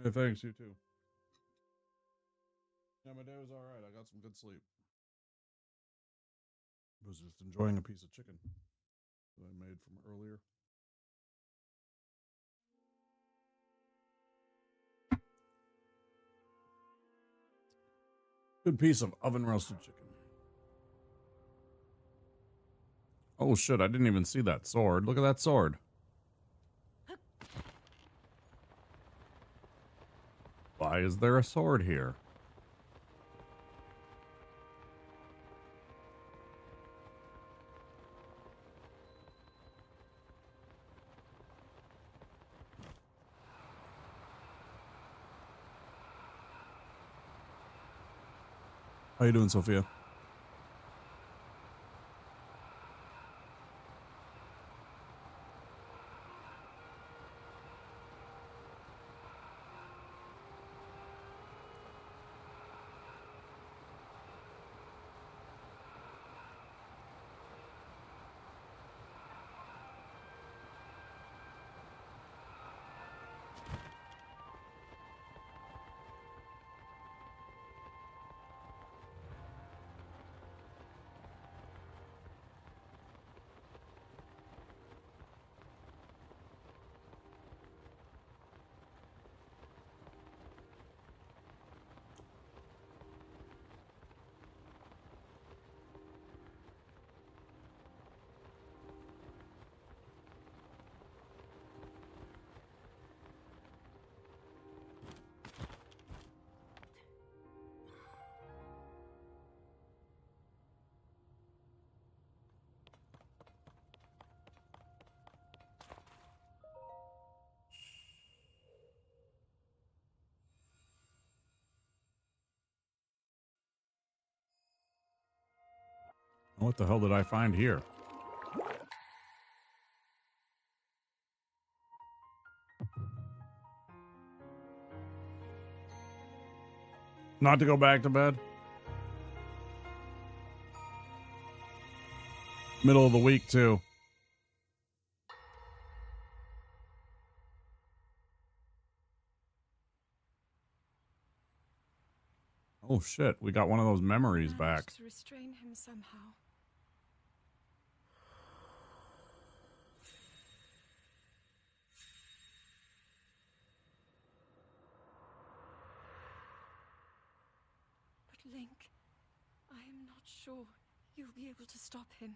Hey, thanks, you too. Yeah, my day was all right. I got some good sleep. I was just enjoying a piece of chicken that I made from earlier. Good piece of oven roasted chicken. Oh shit, I didn't even see that sword. Look at that sword. Why is there a sword here? How you doing, Sophia? What the hell did I find here? Not to go back to bed? Middle of the week, too. Oh shit, we got one of those memories back. To restrain him somehow. sure you'll be able to stop him.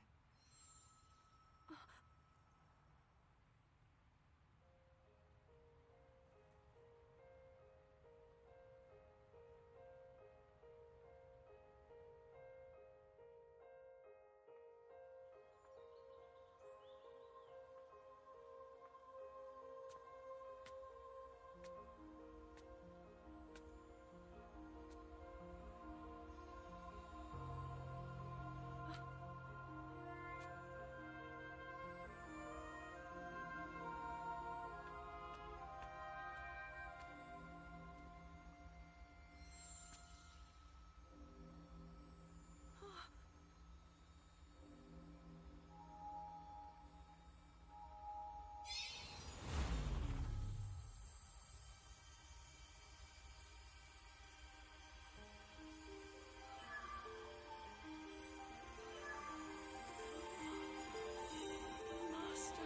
Master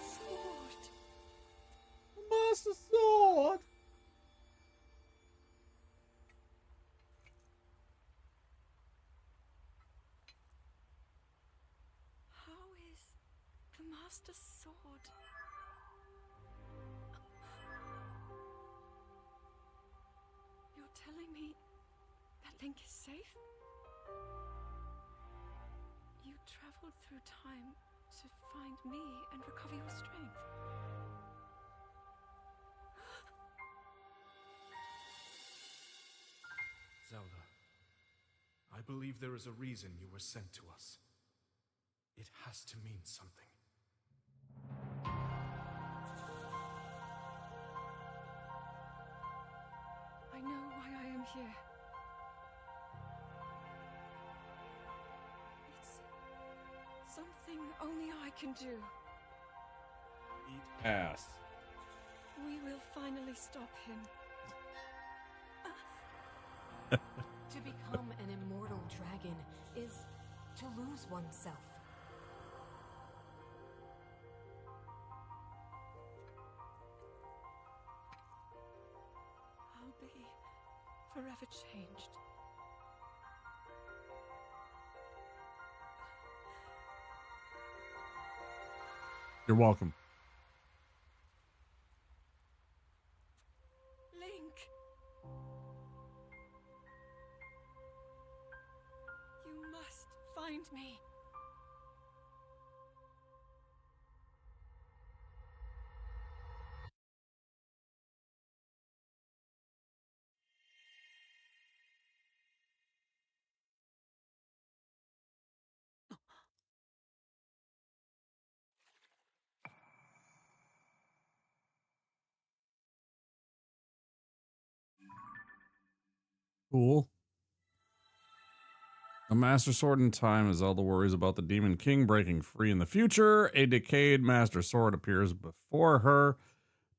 Sword. Master Sword! How is the Master Sword? You're telling me that Link is safe? You traveled through time to find me and recover your strength. Zelda, I believe there is a reason you were sent to us. It has to mean something. I know why I am here. It's something only I can do. Eat ass. We will finally stop him. To become an immortal dragon is to lose oneself. I'll be forever changed. You're welcome. Link! You must find me. Cool. A Master Sword in time as Zelda worries about the Demon King breaking free in the future. A decayed Master Sword appears before her,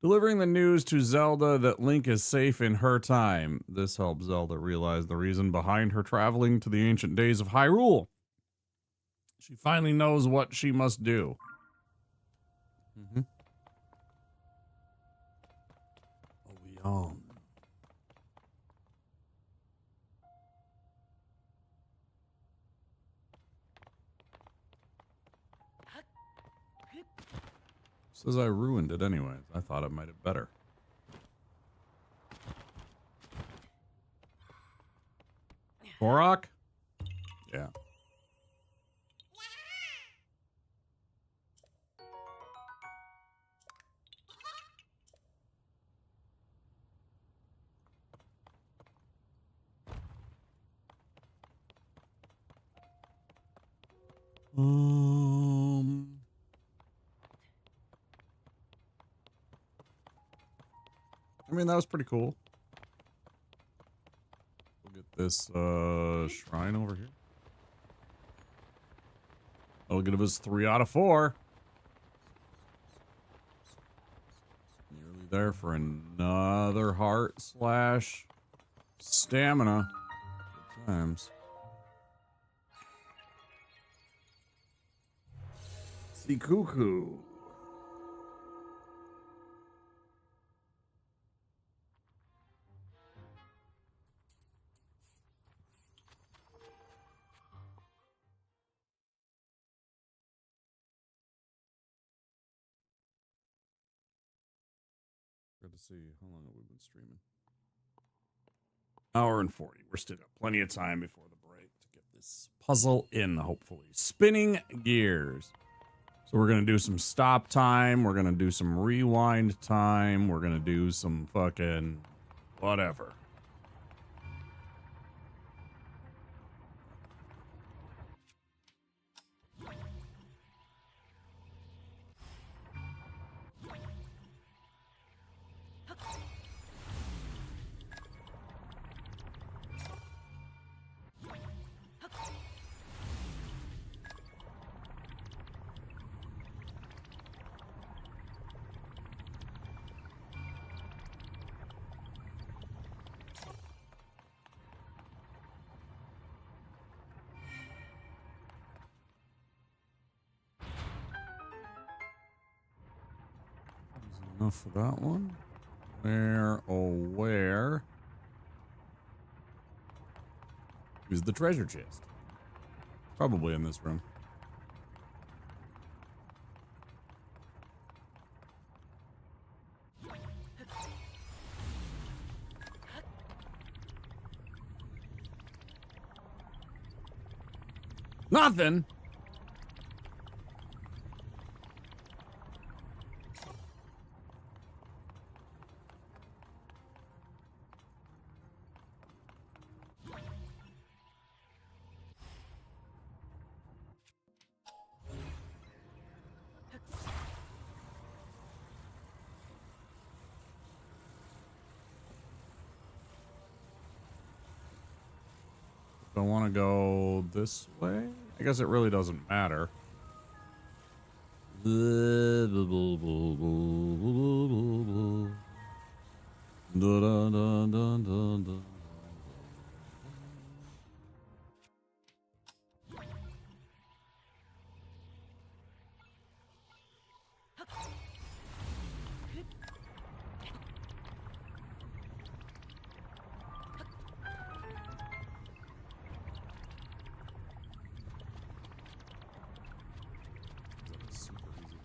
delivering the news to Zelda that Link is safe in her time. This helps Zelda realize the reason behind her traveling to the ancient days of Hyrule. She finally knows what she must do. Oh, we Says I ruined it anyways. I thought it might have better. Korok? Yeah. I mean, that was pretty cool. We'll get this shrine over here. That'll give us 3 out of 4. Nearly there for another heart / stamina. Good times. Sikuku. to see how long have we been streaming. Hour and 40. We're still got plenty of time before the break to get this puzzle in, hopefully. Spinning gears. So we're going to do some stop time. We're going to do some rewind time. We're going to do some fucking whatever. Enough for that one. Where, oh, where is the treasure chest? Probably in this room. Nothing. Don't want to go this way. I guess it really doesn't matter.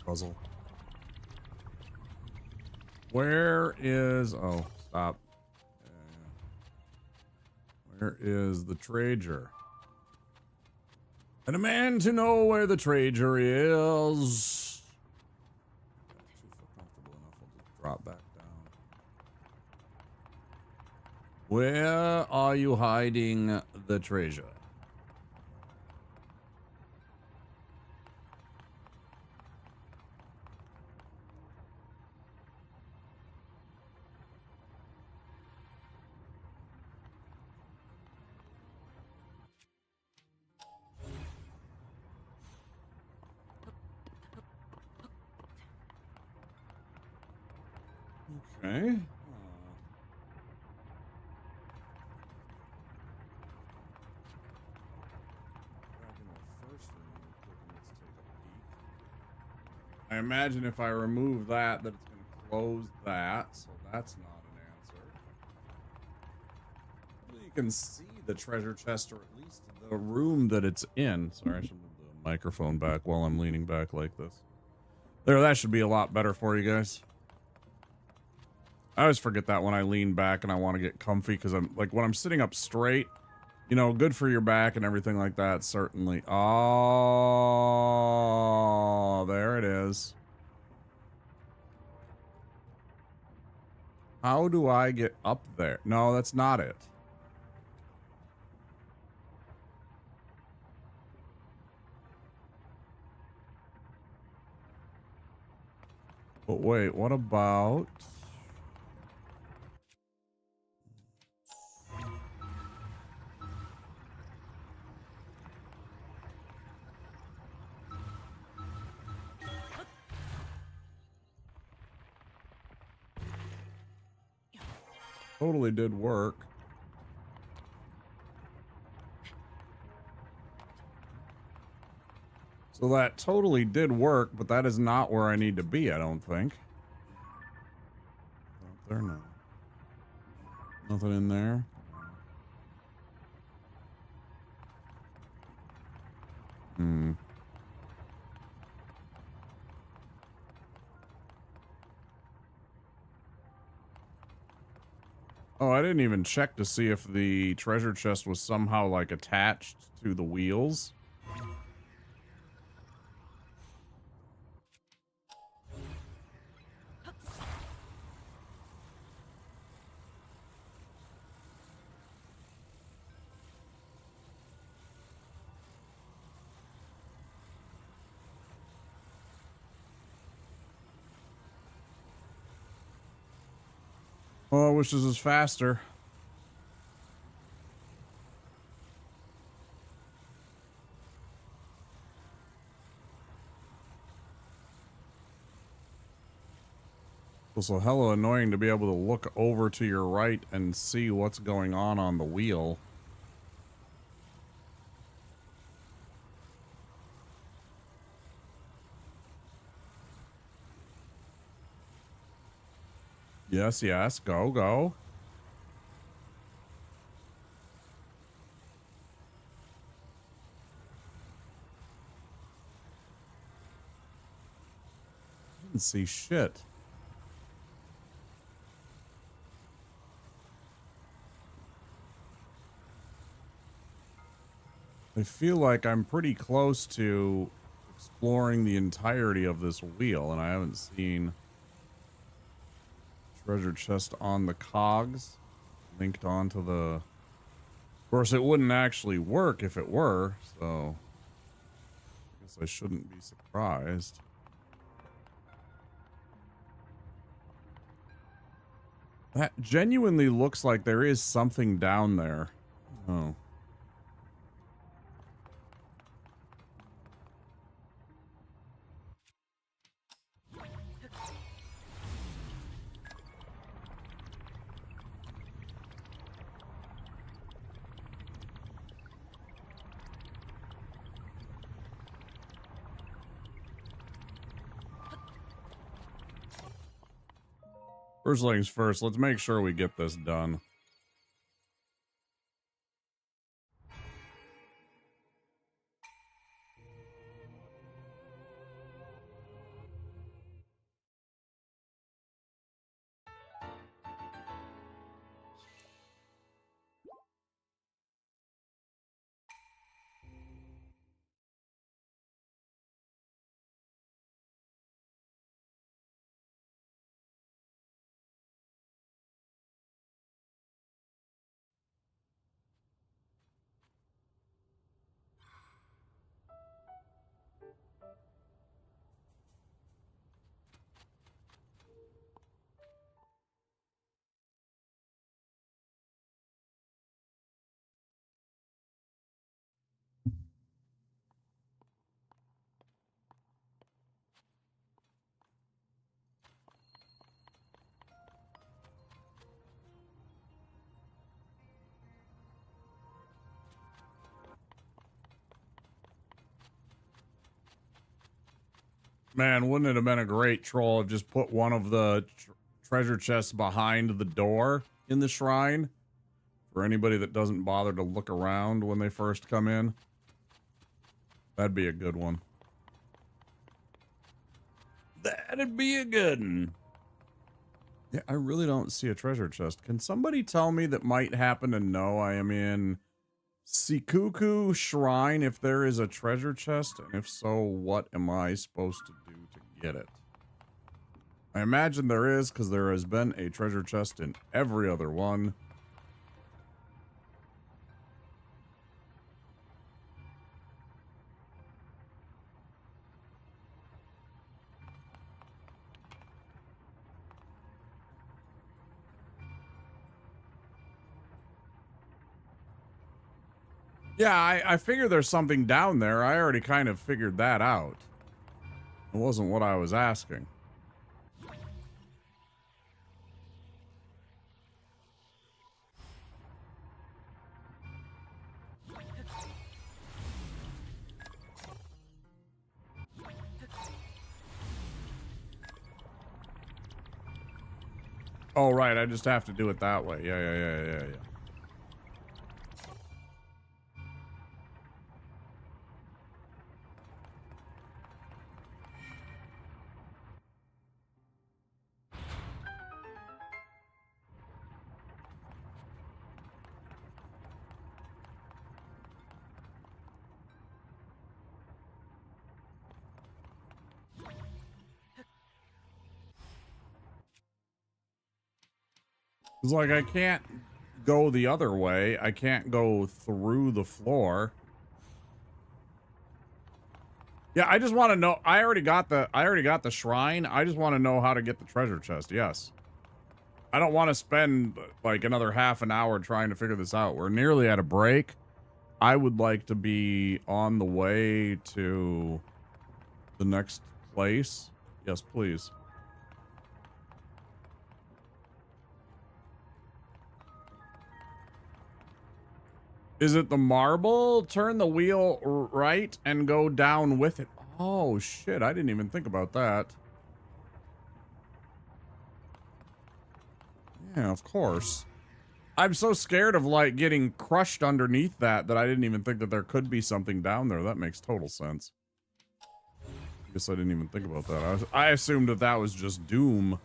Puzzle. Where is... Oh, stop. Where is the treasure? And a man to know where the treasure is. If I feel comfortable enough, I'll just drop back down. Where are you hiding the treasure? Okay. I imagine if I remove that, that it's going to close that, so that's not an answer. You can see the treasure chest, or at least the room that it's in. Sorry, I should move the microphone back while I'm leaning back like this. There, that should be a lot better for you guys. I always forget that when I lean back and I want to get comfy, because I'm like, when I'm sitting up straight, you know, good for your back and everything like that, certainly. Oh, there it is. How do I get up there? No, that's not it. But wait, what about... Totally did work. So that totally did work, but that is not where I need to be, I don't think. Not there, no. Nothing in there. Hmm. Oh, I didn't even check to see if the treasure chest was somehow like attached to the wheels. Oh, I wish this was faster. Also, hella annoying to be able to look over to your right and see what's going on the wheel. Yes, yes, go, go. Didn't see shit. I feel like I'm pretty close to exploring the entirety of this wheel, and I haven't seen treasure chest on the cogs linked onto the... Of course, it wouldn't actually work if it were, so I guess I shouldn't be surprised. That genuinely looks like there is something down there. Oh. First things first, let's make sure we get this done. Man, wouldn't it have been a great troll if just put one of the treasure chests behind the door in the shrine for anybody that doesn't bother to look around when they first come in? That'd be a good one. That'd be a good one. Yeah, I really don't see a treasure chest. Can somebody tell me that might happen to know I am in Sikuku Shrine if there is a treasure chest? And if so, what am I supposed to do to get it? I imagine there is, because there has been a treasure chest in every other one. Yeah, I figure there's something down there. I already kind of figured that out. It wasn't what I was asking. Oh, right. I just have to do it that way. Yeah. It's like I can't go the other way. I can't go through the floor. Yeah, I just want to know. I already got the shrine. I just want to know how to get the treasure chest. Yes. I don't want to spend like another half an hour trying to figure this out. We're nearly at a break. I would like to be on the way to the next place. Yes, please. Is it the marble? Turn the wheel right and go down with it. Oh, shit. I didn't even think about that. Yeah, of course. I'm so scared of, like, getting crushed underneath that I didn't even think that there could be something down there. That makes total sense. I guess I didn't even think about that. I assumed that was just doom.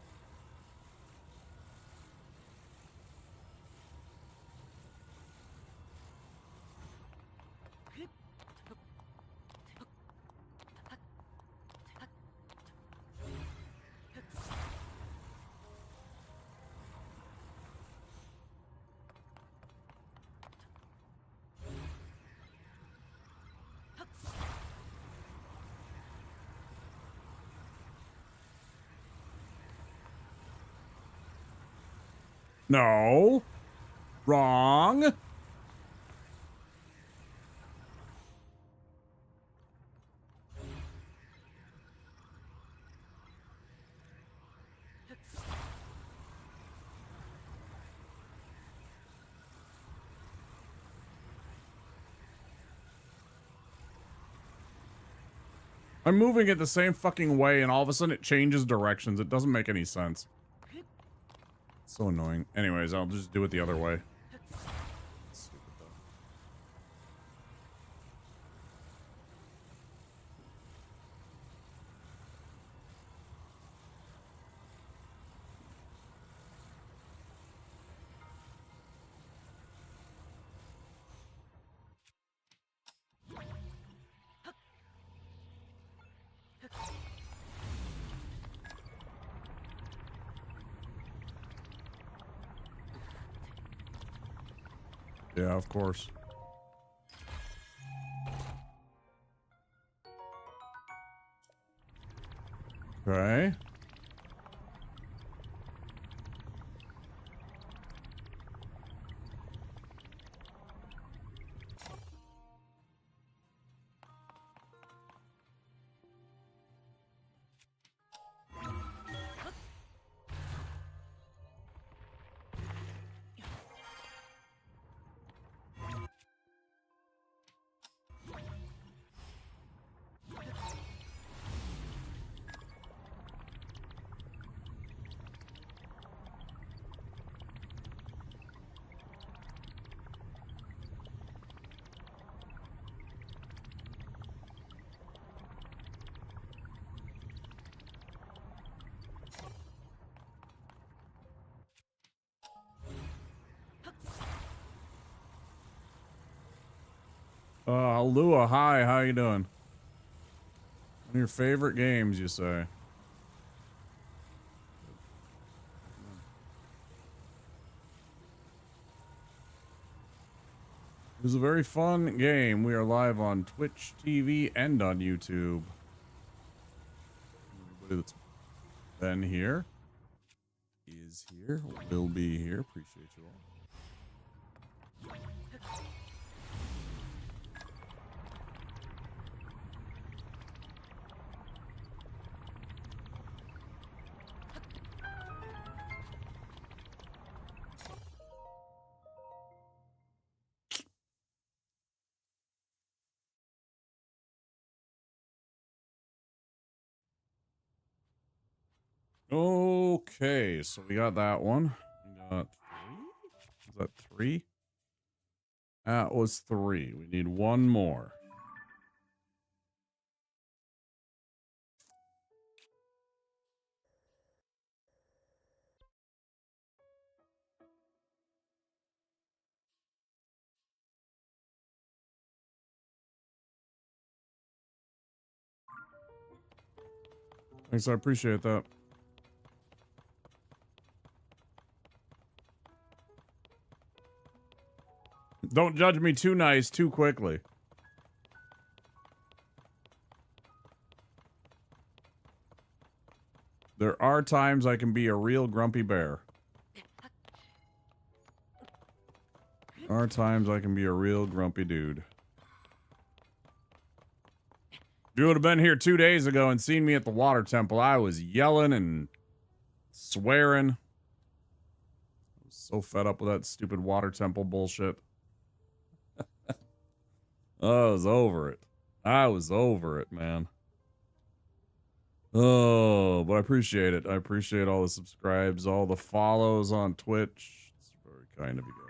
No. Wrong. I'm moving it the same fucking way and all of a sudden it changes directions. It doesn't make any sense. It's so annoying. Anyways, I'll just do it the other way. Stupid though. Yeah, of course. Okay. Lua, hi, how you doing? One of your favorite games, you say? It was a very fun game. We are live on Twitch TV and on YouTube. Everybody that's been here is here, will be here. Appreciate you all. Okay, so we got that one. We got 3? Is that 3? That was 3. We need one more. Thanks, I appreciate that. Don't judge me too nice too quickly. There are times I can be a real grumpy bear. There are times I can be a real grumpy dude. If you would have been here 2 days ago and seen me at the water temple, I was yelling and swearing. I was so fed up with that stupid water temple bullshit. I was over it. I was over it, man. Oh, but I appreciate it. I appreciate all the subscribes, all the follows on Twitch. It's very kind of you guys.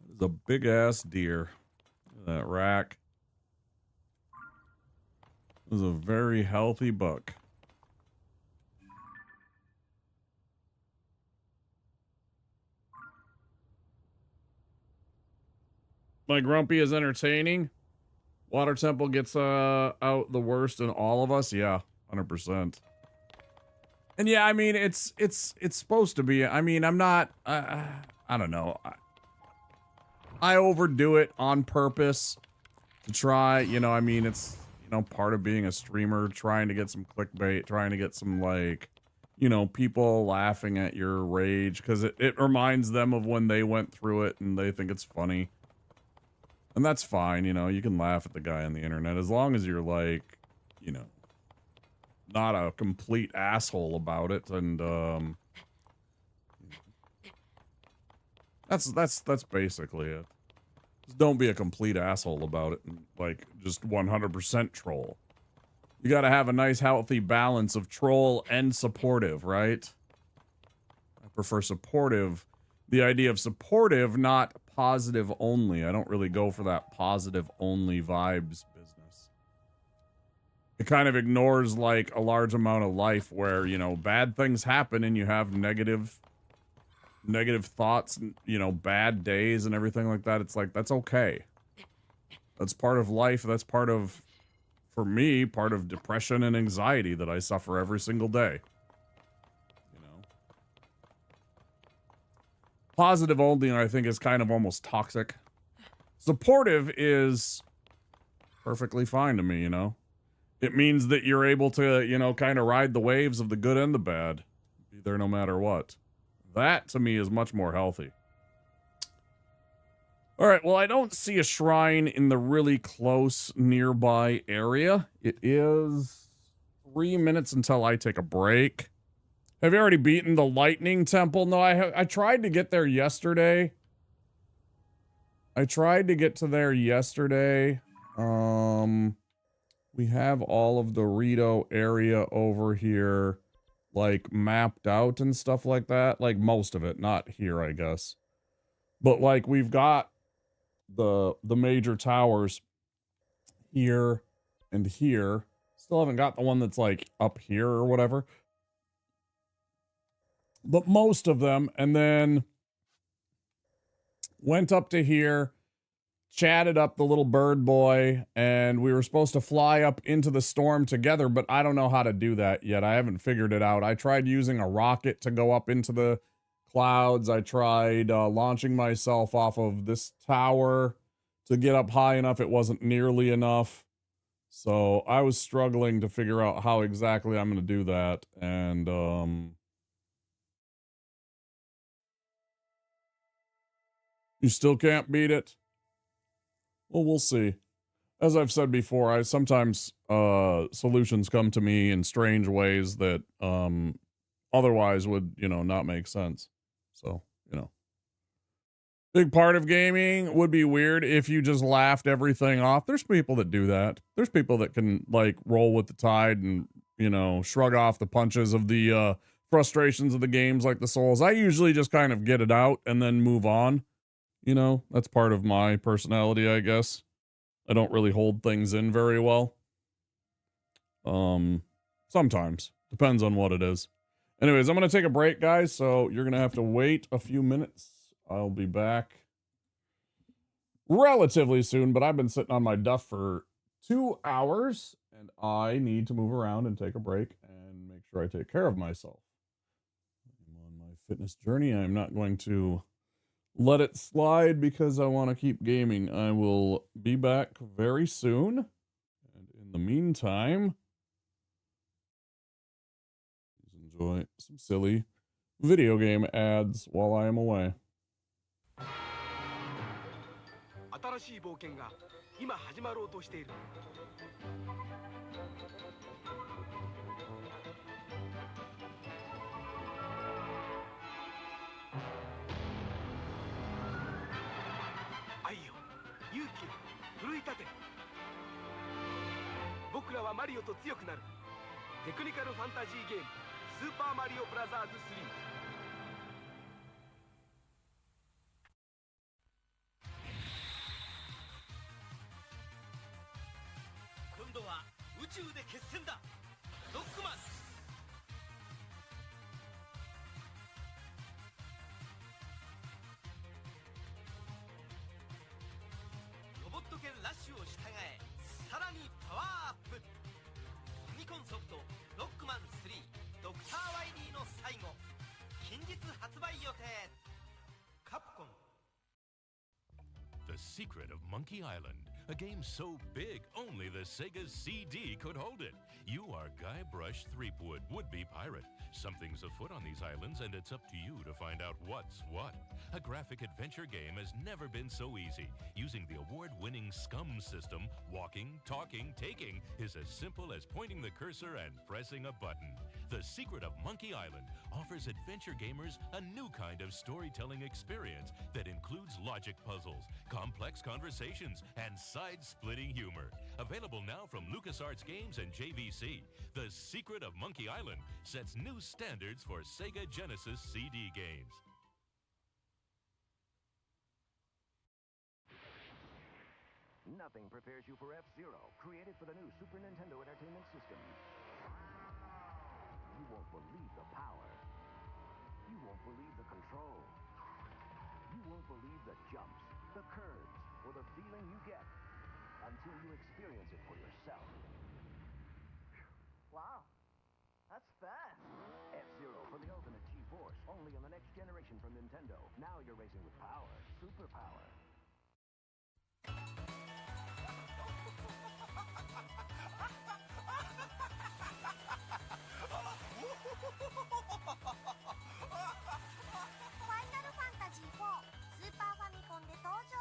That is a big ass deer. Look at that rack. This is a very healthy buck. My grumpy is entertaining. Water temple gets out the worst in all of us. Yeah, 100%. And yeah, I mean it's supposed to be. I mean, I'm not. I don't know. I overdo it on purpose to try. You know, I mean, it's part of being a streamer, trying to get some clickbait, trying to get some people laughing at your rage because it reminds them of when they went through it and they think it's funny. And that's fine, you can laugh at the guy on the internet as long as you're not a complete asshole about it. And, that's basically it. Just don't be a complete asshole about it and just 100% troll. You gotta have a nice healthy balance of troll and supportive, right? I prefer supportive. The idea of supportive, not positive only. I don't really go for that positive only vibes business. It kind of ignores a large amount of life where, bad things happen and you have negative thoughts and, bad days and everything like that. It's that's okay. That's part of life. That's part of, for me, part of depression and anxiety that I suffer every single day. Positive only, I think, is kind of almost toxic. Supportive is perfectly fine to me, It means that you're able to, kind of ride the waves of the good and the bad. Be there no matter what. That, to me, is much more healthy. All right, well, I don't see a shrine in the really close nearby area. It is 3 minutes until I take a break. Have you already beaten the lightning temple? No, I tried to get there yesterday. I tried to get to there yesterday. We have all of the Rito area over here, mapped out and stuff like that. Most of it, not here, I guess. But, we've got the major towers here and here. Still haven't got the one that's, up here or whatever. But most of them, and then went up to here, chatted up the little bird boy, and we were supposed to fly up into the storm together, but I don't know how to do that yet. I haven't figured it out. I tried using a rocket to go up into the clouds. I tried launching myself off of this tower to get up high enough. It wasn't nearly enough. So I was struggling to figure out how exactly I'm going to do that. And, you still can't beat it? Well, we'll see. As I've said before, I sometimes solutions come to me in strange ways that otherwise would, not make sense. So, big part of gaming would be weird if you just laughed everything off. There's people that do that. There's people that can roll with the tide and, shrug off the punches of the frustrations of the games like the Souls. I usually just kind of get it out and then move on. That's part of my personality, I guess. I don't really hold things in very well. Sometimes. Depends on what it is. Anyways, I'm going to take a break, guys, so you're going to have to wait a few minutes. I'll be back relatively soon, but I've been sitting on my duff for 2 hours, and I need to move around and take a break and make sure I take care of myself. Fitness Journey. I'm not going to let it slide because I want to keep gaming. I will be back very soon. And in the meantime, please enjoy some silly video game ads while I am away. 新しい冒険が今始まろうとしている。愛よ、勇気を奮い立て。僕らはマリオと強くなる。テクニカルファンタジーゲームスーパーマリオブラザーズ3。今度は宇宙で決戦だ。ロックマン。ロボット犬ラッシュを従え、さらにパワーアップ。ファミコンソフトロックマン3ドクターワイリーの最後、近日発売予定。カプコン。 The Secret of Monkey Island, a game so big only the Sega's CD could hold it. You are Guybrush Threepwood, would-be pirate. Something's afoot on these islands, and it's up to you to find out what's what. A graphic adventure game has never been so easy. Using the award-winning SCUM system, walking, talking, taking is as simple as pointing the cursor and pressing a button. The Secret of Monkey Island offers adventure gamers a new kind of storytelling experience that includes logic puzzles, complex conversations, and side-splitting humor. Available now from LucasArts Games and JVC, The Secret of Monkey Island sets new standards for Sega Genesis CD games. Nothing prepares you for F-Zero, created for the new Super Nintendo Entertainment System. You won't believe the power. You won't believe the control. You won't believe the jumps, the curves, or the feeling you get until you experience it for yourself. Wow, that's fast. F-Zero for the ultimate G-Force, only on the next generation from Nintendo. Now you're racing with power, superpower. Final Fantasy 4スーパーファミコンで登場。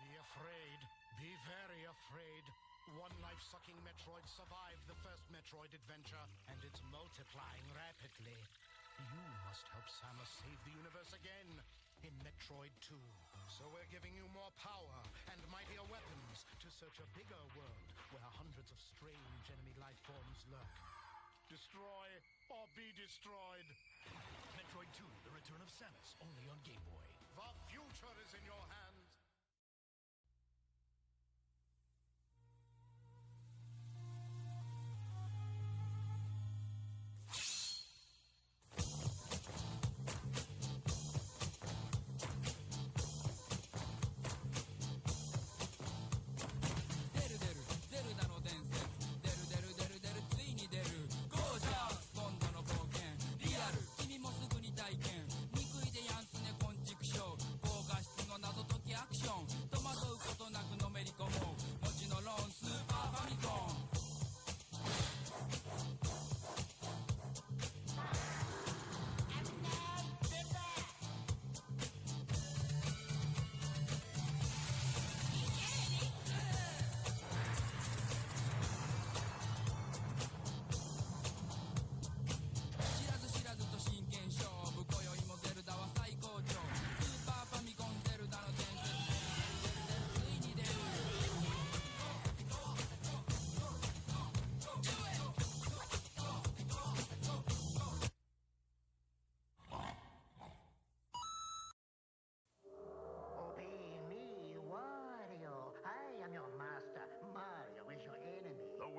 Be afraid. Be very afraid. One life-sucking Metroid survived the first Metroid adventure, and it's multiplying rapidly. You must help Samus save the universe again in Metroid 2. So we're giving you more power and mightier weapons to search a bigger world where hundreds of strange enemy life forms lurk. Destroy or be destroyed. Metroid 2, The Return of Samus, only on Game Boy. The future is in your hands.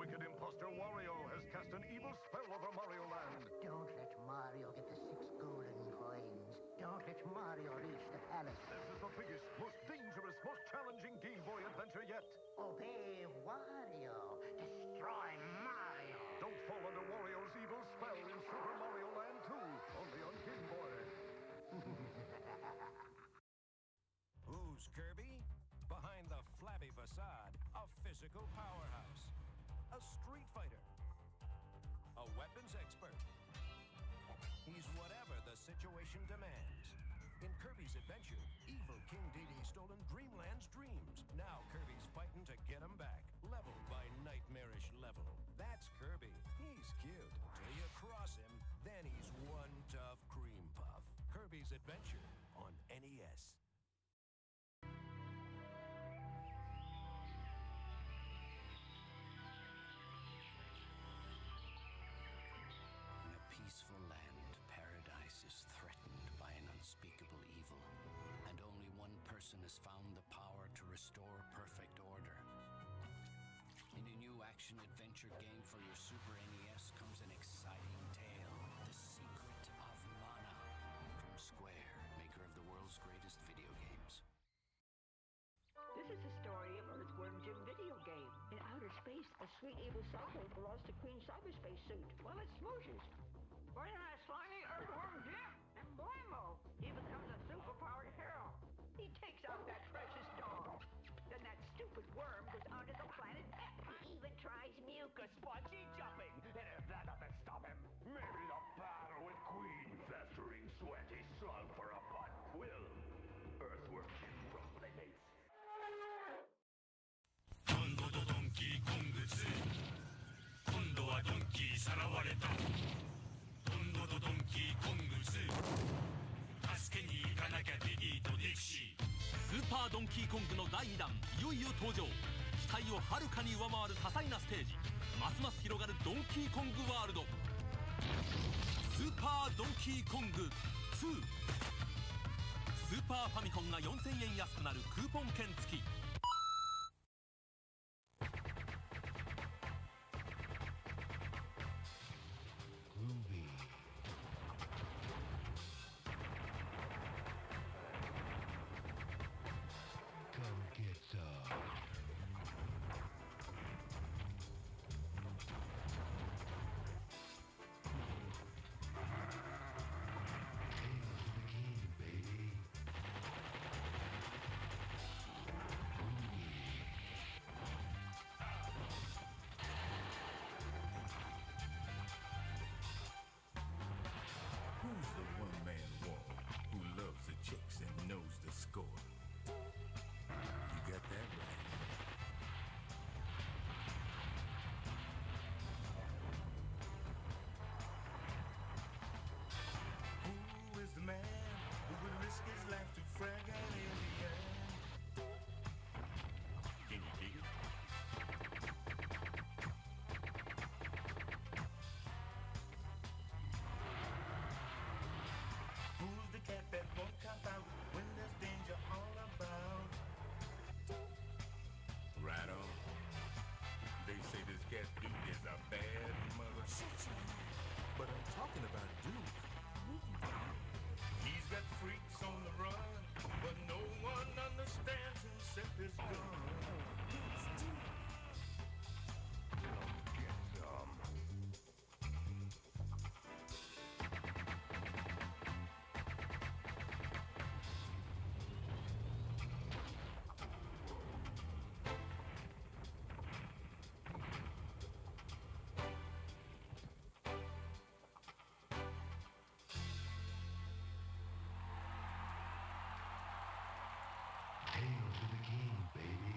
wicked imposter Wario has cast an evil spell over Mario Land. Don't let Mario get the 6 golden coins. Don't let Mario reach the palace. This is the biggest, most dangerous, most challenging Game Boy adventure yet. Obey Wario. Destroy Mario. Don't fall under Wario's evil spell in Super Mario Land 2. Who's Kirby? Behind the flabby facade, a physical powerhouse. A street fighter. A weapons expert. He's whatever the situation demands. In Kirby's Adventure, evil King Dedede's stolen Dreamland's dreams. Now Kirby's fighting to get them back, level by nightmarish level. That's Kirby. He's cute. Till you cross him, then he's one tough cream puff. Kirby's Adventure on NES. In a peaceful land, paradise is threatened by an unspeakable evil, and only one person has found the power to restore perfect order. In a new action-adventure game for your Super NES comes an exciting tale, The Secret of Mana, from Square, maker of the world's greatest video games. This is the story of Earthworm Jim video game. In outer space, a sweet evil cyborg belongs to Queen Cyberspace suit. Well, it smooshes. Right on that slimy Earthworm Jim, and blammo, he becomes a superpowered hero. He takes out that precious dog. Then that stupid worm goes onto the planet X. He even tries mucus spongy jumping. And if that doesn't stop him, maybe the battle with Queen festering sweaty slug for a butt will. Earthworm Jim from Playmates. 今度とドンキーコング2今度はドンキーさらわれた今度とドンキーコング2助けに行かなきゃディディとディクシースーパードンキーコングの第2弾いよいよ登場期待をはるかに上回る多彩なステージますます広がるドンキーコングワールドスーパードンキーコング2スーパーファミコンが4000円安くなるクーポン券付きWho's the one-man wall who loves the chicks and knows the score? You got that right. Who is the man who would risk his life to frag an alien? Can you dig it? Who's the cat that won't cop out when there's danger all about? Right on. They say this cat Duke is a bad mother. But I'm talking about Duke. He's got freaks on the run, but no one understands him except his gun. Get some. Hail to the king, baby.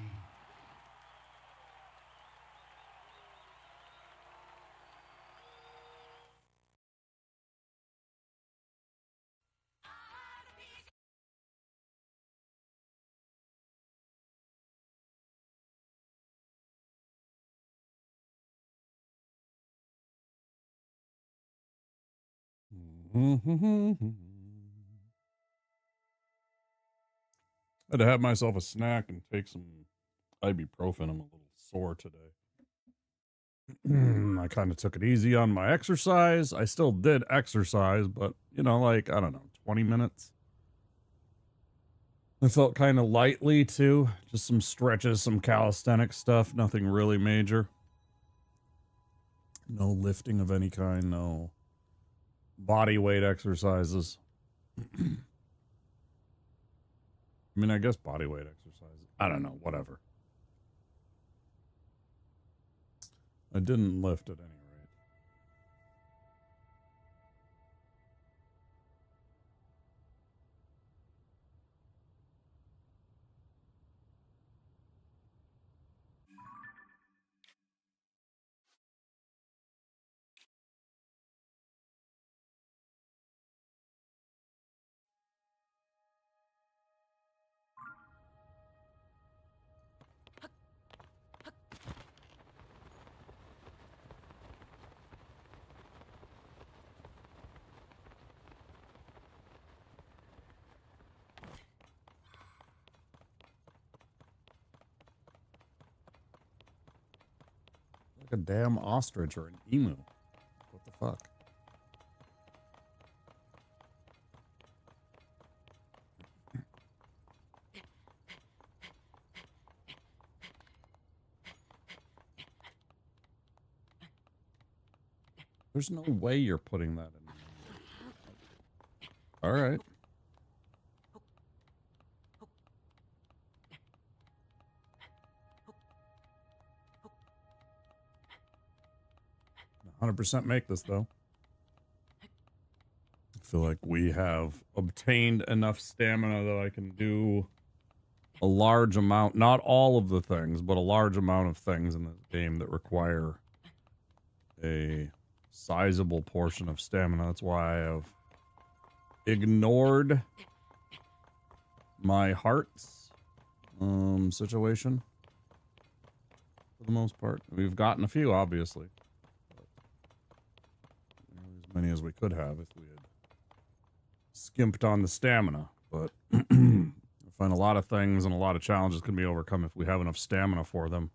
Had to have myself a snack and take some ibuprofen. I'm a little sore today. I kind of took it easy on my exercise. I still did exercise, but, you know, like, I don't know, 20 minutes. I felt kind of lightly, too. Just some stretches, some calisthenic stuff. Nothing really major. No lifting of any kind. No body weight exercises. I mean, I guess body weight exercise. I don't know. Whatever. I didn't lift at any rate. Like a damn ostrich or an emu. What the fuck? There's no way you're putting that in. All right. %100% make this though. I feel like we have obtained enough stamina that I can do a large amount, not all of the things, but a large amount of things in this game that require a sizable portion of stamina. That's why I have ignored my hearts situation for the most part. We've gotten a few, obviously. As many as we could have if we had skimped on the stamina, but I find a lot of things and a lot of challenges can be overcome if we have enough stamina for them.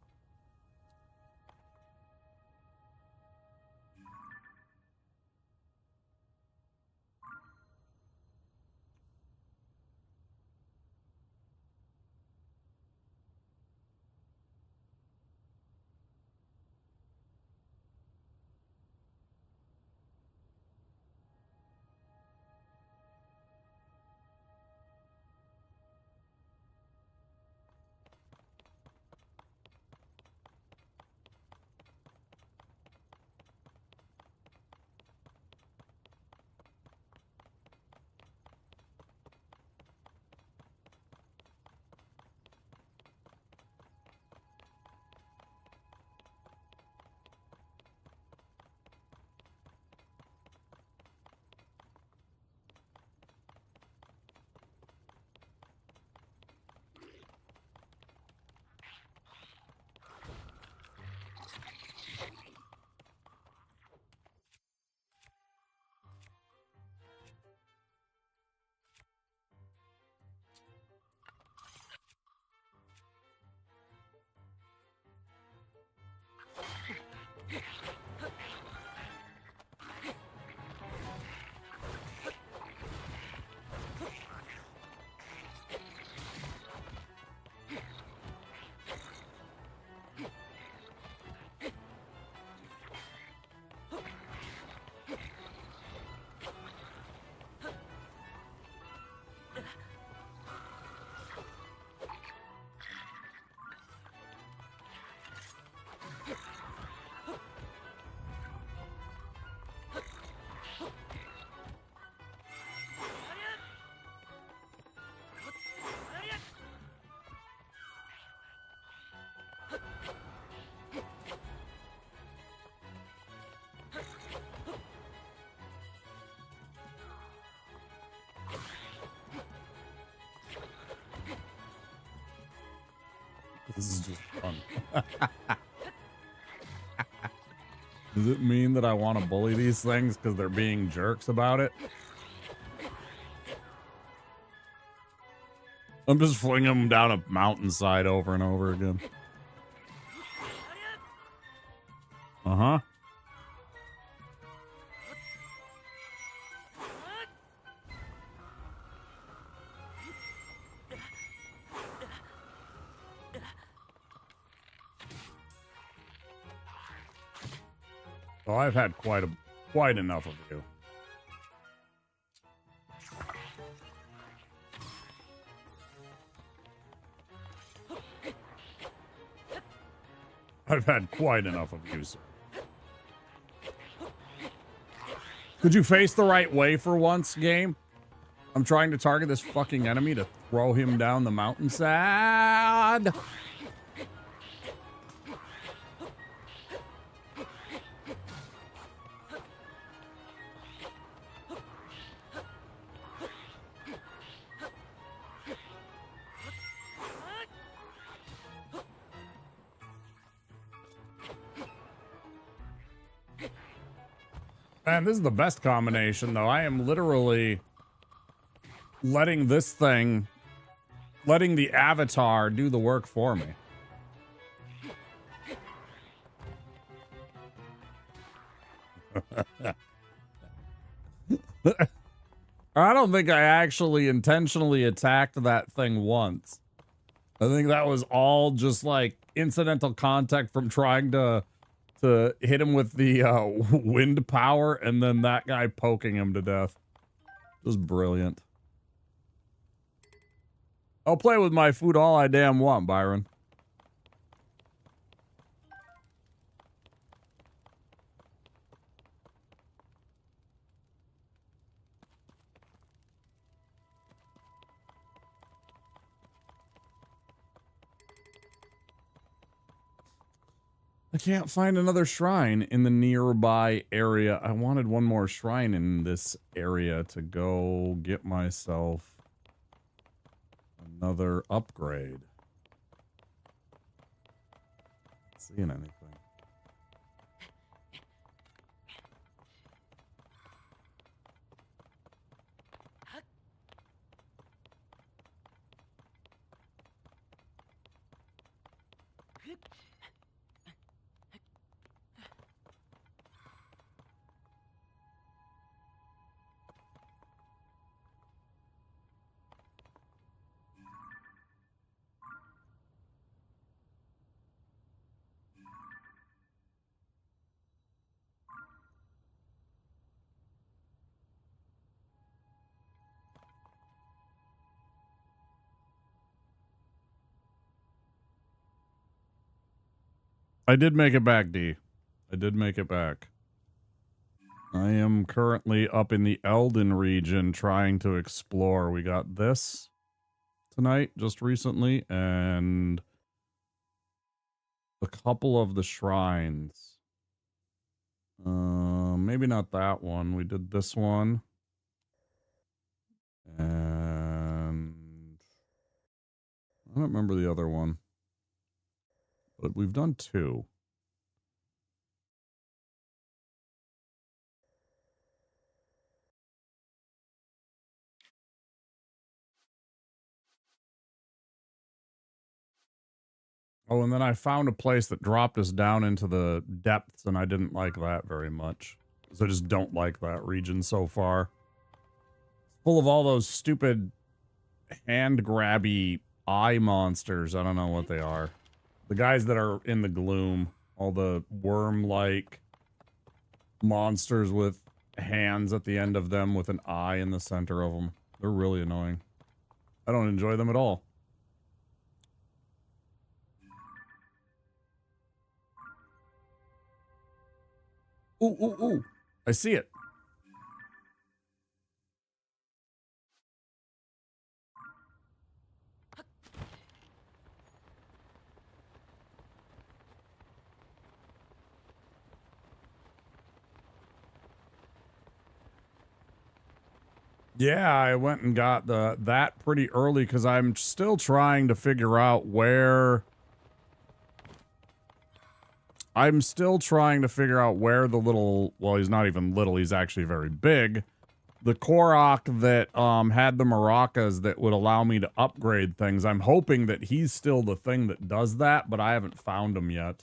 This is just fun. Does it mean that I want to bully these things because they're being jerks about it? I'm just flinging them down a mountainside over and over again. Uh-huh. Oh, I've had quite enough of you. I've had quite enough of you, sir. Could you face the right way for once, game? I'm trying to target this fucking enemy to throw him down the mountainside. Man, this is the best combination, though. I am literally letting the avatar do the work for me. I don't think I actually intentionally attacked that thing once. I think that was all just like incidental contact from trying to hit him with the wind power, and then that guy poking him to death. Just brilliant. I'll play with my food all I damn want, Byron. I can't find another shrine in the nearby area. I wanted one more shrine in this area to go get myself another upgrade. Not seeing anything. I did make it back, D. I did make it back. I am currently up in the Elden region trying to explore. We got this tonight, just recently, and a couple of the shrines. Maybe not that one. We did this one. And I don't remember the other one. But we've done two. Oh, and then I found a place that dropped us down into the depths, and I didn't like that very much. Because I just don't like that region so far. It's full of all those stupid hand-grabby eye monsters. I don't know what they are. The guys that are in the gloom. All the worm-like monsters with hands at the end of them with an eye in the center of them. They're really annoying. I don't enjoy them at all. Ooh, ooh, ooh. I see it. Yeah, I went and got that pretty early because I'm still trying to figure out where... I'm still trying to figure out where the little... Well, he's not even little. He's actually very big. The Korok that had the maracas that would allow me to upgrade things. I'm hoping that he's still the thing that does that, but I haven't found him yet.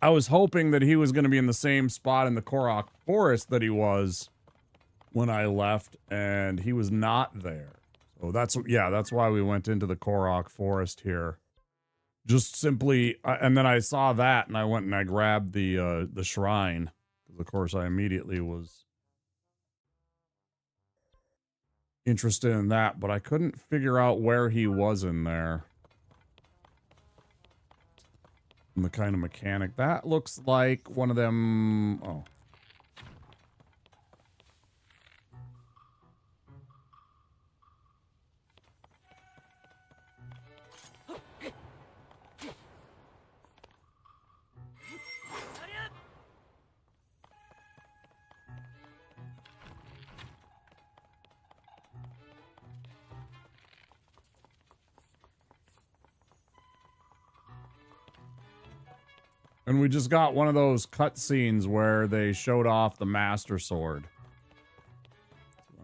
I was hoping that he was going to be in the same spot in the Korok forest that he was when I left, and he was not there. So that's why we went into the Korok forest here. Just simply, and then I saw that, and I went and I grabbed the shrine. Because of course I immediately was interested in that, but I couldn't figure out where he was in there. The kind of mechanic. That looks like one of them. Oh. And we just got one of those cutscenes where they showed off the Master Sword.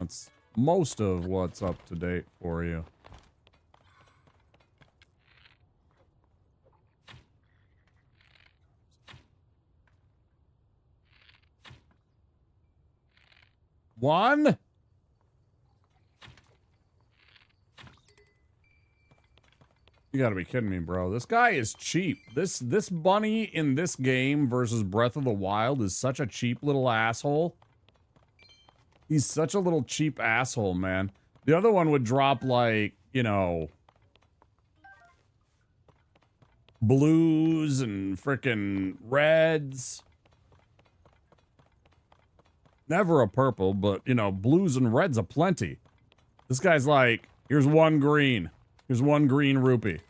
That's most of what's up to date for you. One? You gotta be kidding me, bro. This guy is cheap. This bunny in this game versus Breath of the Wild is such a cheap little asshole. He's such a little cheap asshole, man. The other one would drop like, you know, blues and frickin' reds. Never a purple, but, you know, blues and reds aplenty. This guy's like, here's one green. Here's one green rupee.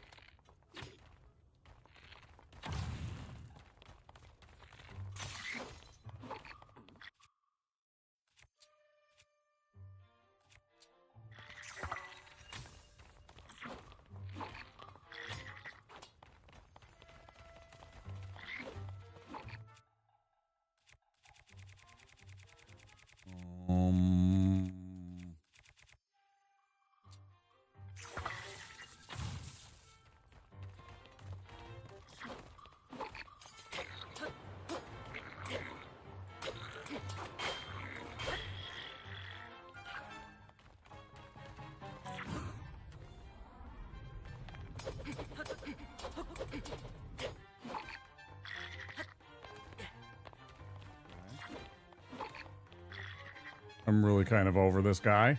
I'm really kind of over this guy.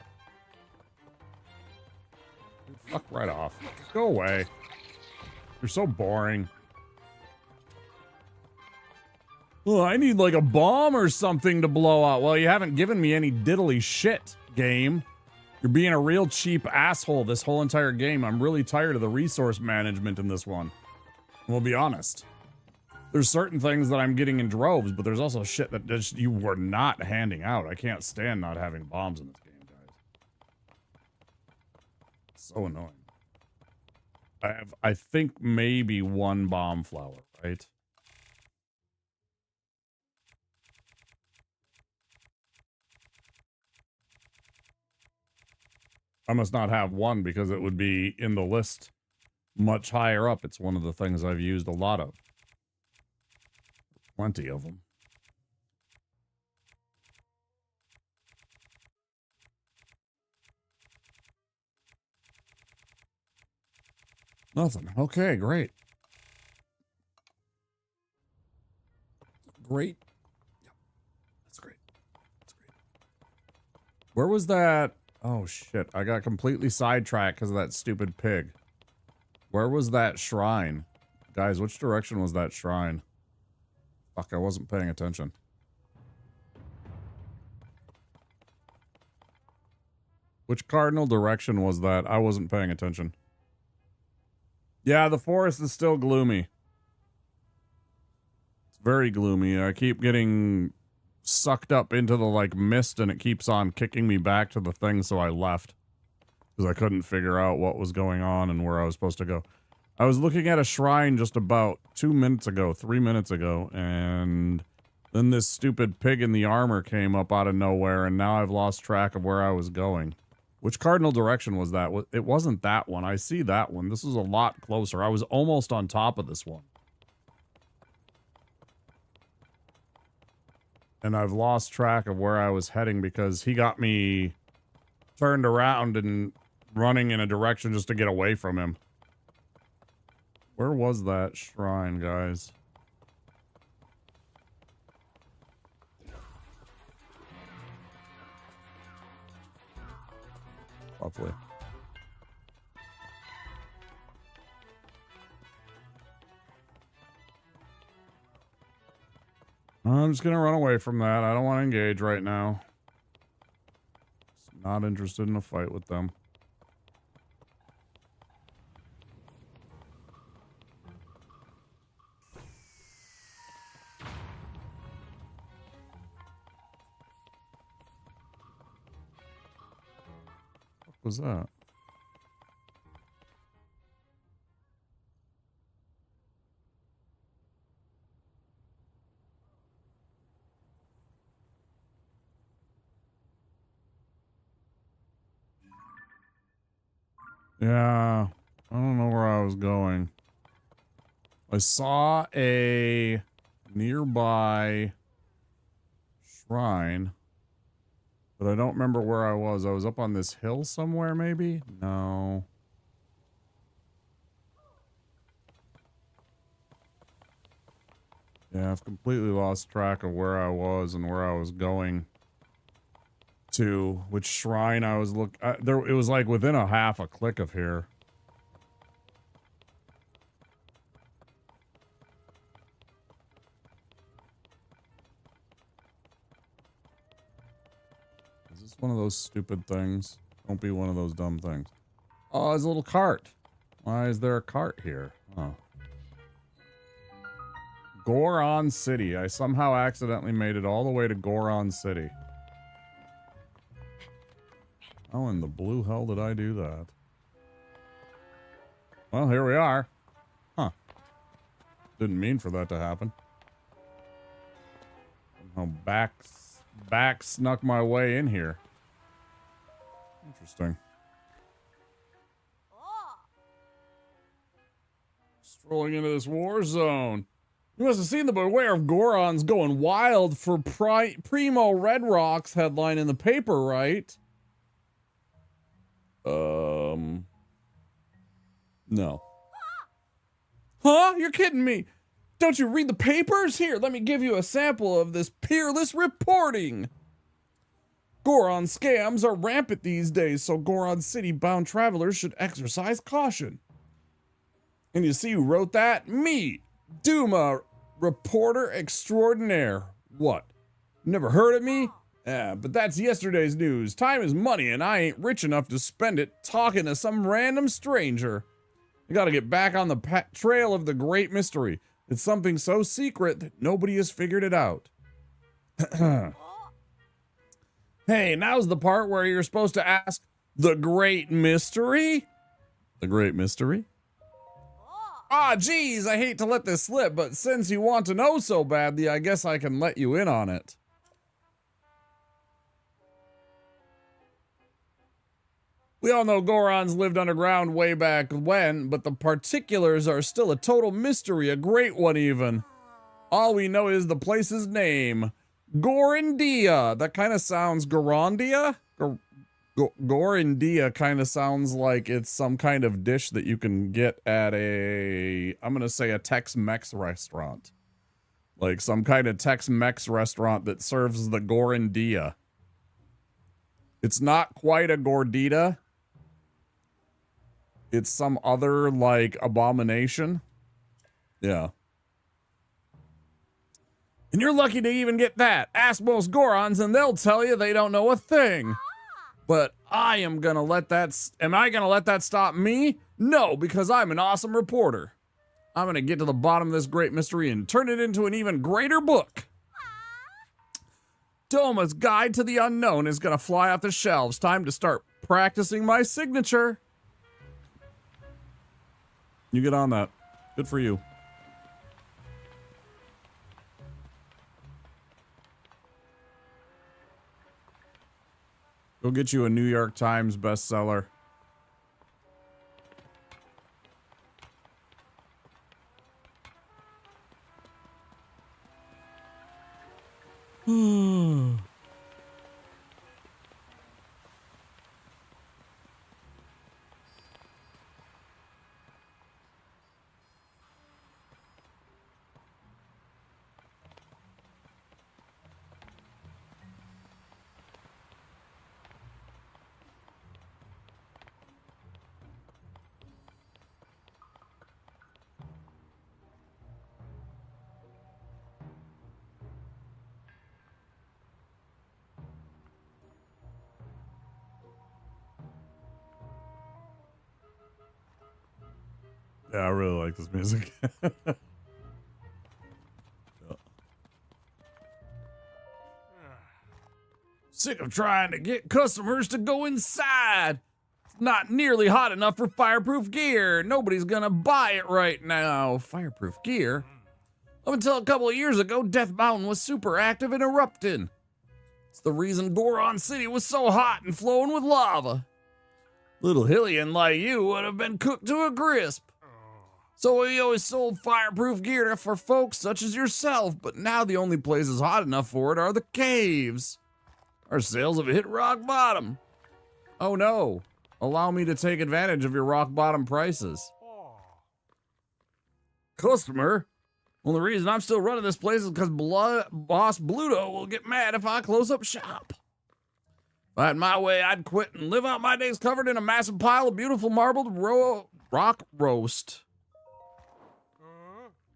Fuck right off. Just go away. You're so boring. Oh, I need like a bomb or something to blow out. Well, you haven't given me any diddly shit, game. You're being a real cheap asshole this whole entire game. I'm really tired of the resource management in this one. We'll be honest. There's certain things that I'm getting in droves, but there's also shit that just you were not handing out. I can't stand not having bombs in this game, guys. It's so annoying. I think maybe one bomb flower, right? I must not have one because it would be in the list much higher up. It's one of the things I've used a lot of. Plenty of them. Nothing. Okay, great. Great. Yep. That's great. That's great. Where was that? Oh, shit. I got completely sidetracked because of that stupid pig. Where was that shrine? Guys, which direction was that shrine? Fuck, I wasn't paying attention. Which cardinal direction was that? I wasn't paying attention. Yeah, the forest is still gloomy. It's very gloomy. I keep getting sucked up into the, like, mist, and it keeps on kicking me back to the thing, so I left. Because I couldn't figure out what was going on and where I was supposed to go. I was looking at a shrine just about 3 minutes ago, and then this stupid pig in the armor came up out of nowhere, and now I've lost track of where I was going. Which cardinal direction was that? It wasn't that one. I see that one. This is a lot closer. I was almost on top of this one. And I've lost track of where I was heading because he got me turned around and running in a direction just to get away from him. Where was that shrine, guys? Lovely. I'm just gonna run away from that. I don't want to engage right now. Just not interested in a fight with them. What was that? Yeah, I don't know where I was going. I saw a nearby shrine, but I don't remember where I was. I was up on this hill somewhere, maybe? No. Yeah, I've completely lost track of where I was and where I was going to, which shrine I was there. It was like within a half a click of here. Is this one of those stupid things? Don't be one of those dumb things. Oh, there's a little cart. Why is there a cart here? Oh. Goron City. I somehow accidentally made it all the way to Goron City. How in the blue hell did I do that? Well, here we are. Huh. Didn't mean for that to happen. Somehow back snuck my way in here. Interesting. Strolling into this war zone. You must have seen the Beware of Gorons going wild for Primo Red Rocks headline in the paper, right? No. Huh? You're kidding me. Don't you read the papers? Here, let me give you a sample of this peerless reporting. Goron scams are rampant these days, so Goron City-bound travelers should exercise caution. And you see who wrote that? Me, Duma, reporter extraordinaire. What? Never heard of me? But that's yesterday's news. Time is money, and I ain't rich enough to spend it talking to some random stranger. I gotta get back on the trail of the great mystery. It's something so secret that nobody has figured it out. Hey, now's the part where you're supposed to ask the great mystery? The great mystery? Ah, geez, I hate to let this slip, but since you want to know so badly, I guess I can let you in on it. We all know Gorons lived underground way back when, but the particulars are still a total mystery, a great one even. All we know is the place's name. Gorandia. That kind of sounds Gorandia? Gorandia kind of sounds like it's some kind of dish that you can get at I'm going to say a Tex-Mex restaurant. Like some kind of Tex-Mex restaurant that serves the Gorandia. It's not quite a gordita. It's some other, like, abomination. Yeah. And you're lucky to even get that. Ask most Gorons and they'll tell you they don't know a thing. But I am gonna let that... Am I gonna let that stop me? No, because I'm an awesome reporter. I'm gonna get to the bottom of this great mystery and turn it into an even greater book. Doma's Guide to the Unknown is gonna fly off the shelves. Time to start practicing my signature. You get on that. Good for you. Go get you a New York Times bestseller. Yeah, I really like this music. Sick of trying to get customers to go inside. It's not nearly hot enough for fireproof gear. Nobody's gonna buy it right now. Fireproof gear? Up until a couple of years ago, Death Mountain was super active and erupting. It's the reason Goron City was so hot and flowing with lava. Little Hylian like you would have been cooked to a crisp. So we always sold fireproof gear for folks such as yourself, but now the only places hot enough for it are the caves. Our sales have hit rock bottom. Oh no. Allow me to take advantage of your rock bottom prices. Customer? Well, the reason I'm still running this place is because Boss Bluto will get mad if I close up shop. If I had my way, I'd quit and live out my days covered in a massive pile of beautiful marbled rock roast.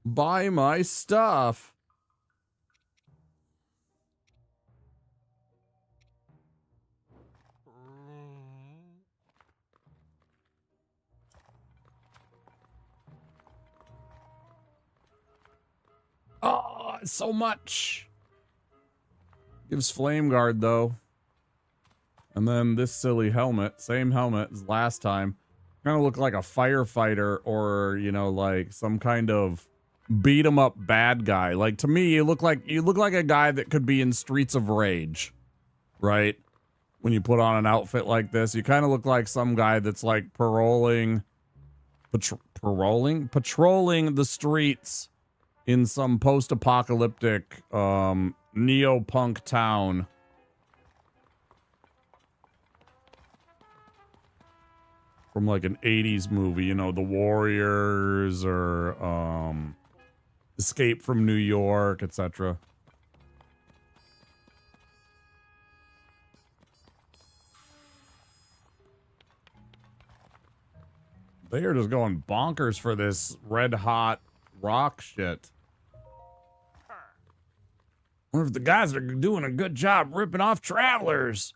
Buy my stuff. Oh, it's so much. Gives Flame Guard, though. And then this silly helmet, same helmet as last time. Kind of look like a firefighter or, you know, like some kind of beat 'em up bad guy. Like, to me, you look like a guy that could be in Streets of Rage, right? When you put on an outfit like this, you kind of look like some guy that's like patrolling the streets in some post-apocalyptic neo-punk town. From like an 80s movie, you know, The Warriors or Escape from New York, etc. They are just going bonkers for this red hot rock shit. Wonder if the guys are doing a good job ripping off travelers.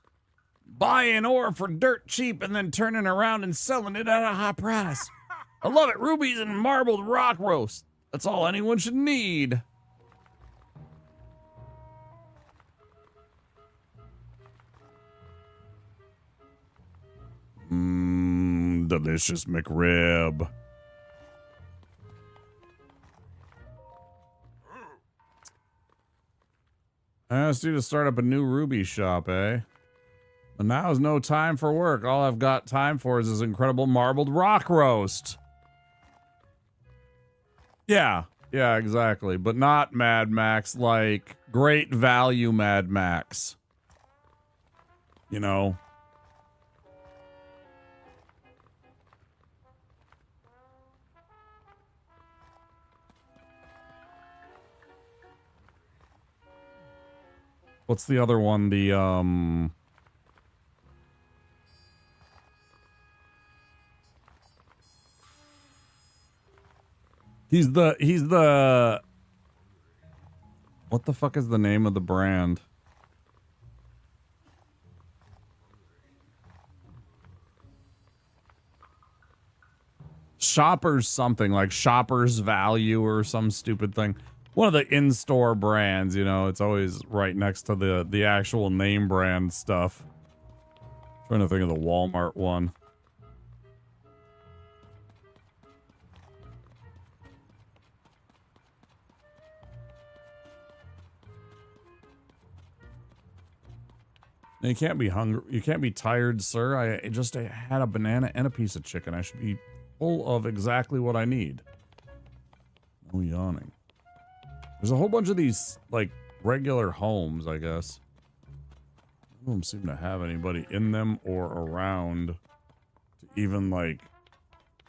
Buying ore for dirt cheap and then turning around and selling it at a high price. I love it. Rubies and marbled rock roast. That's all anyone should need. Delicious McRib. I asked you to start up a new Ruby shop, eh? And now is no time for work. All I've got time for is this incredible marbled rock roast. Yeah, exactly. But not Mad Max, like great value Mad Max. You know? What's the other one? He's the what the fuck is the name of the brand? Shoppers something, like Shoppers Value or some stupid thing. One of the in-store brands, you know, it's always right next to the actual name brand stuff. Trying to think of the Walmart one. You can't be hungry. You can't be tired, sir. I just had a banana and a piece of chicken. I should be full of exactly what I need. No yawning. There's a whole bunch of these, like, regular homes, I guess. None of them seem to have anybody in them or around to even, like,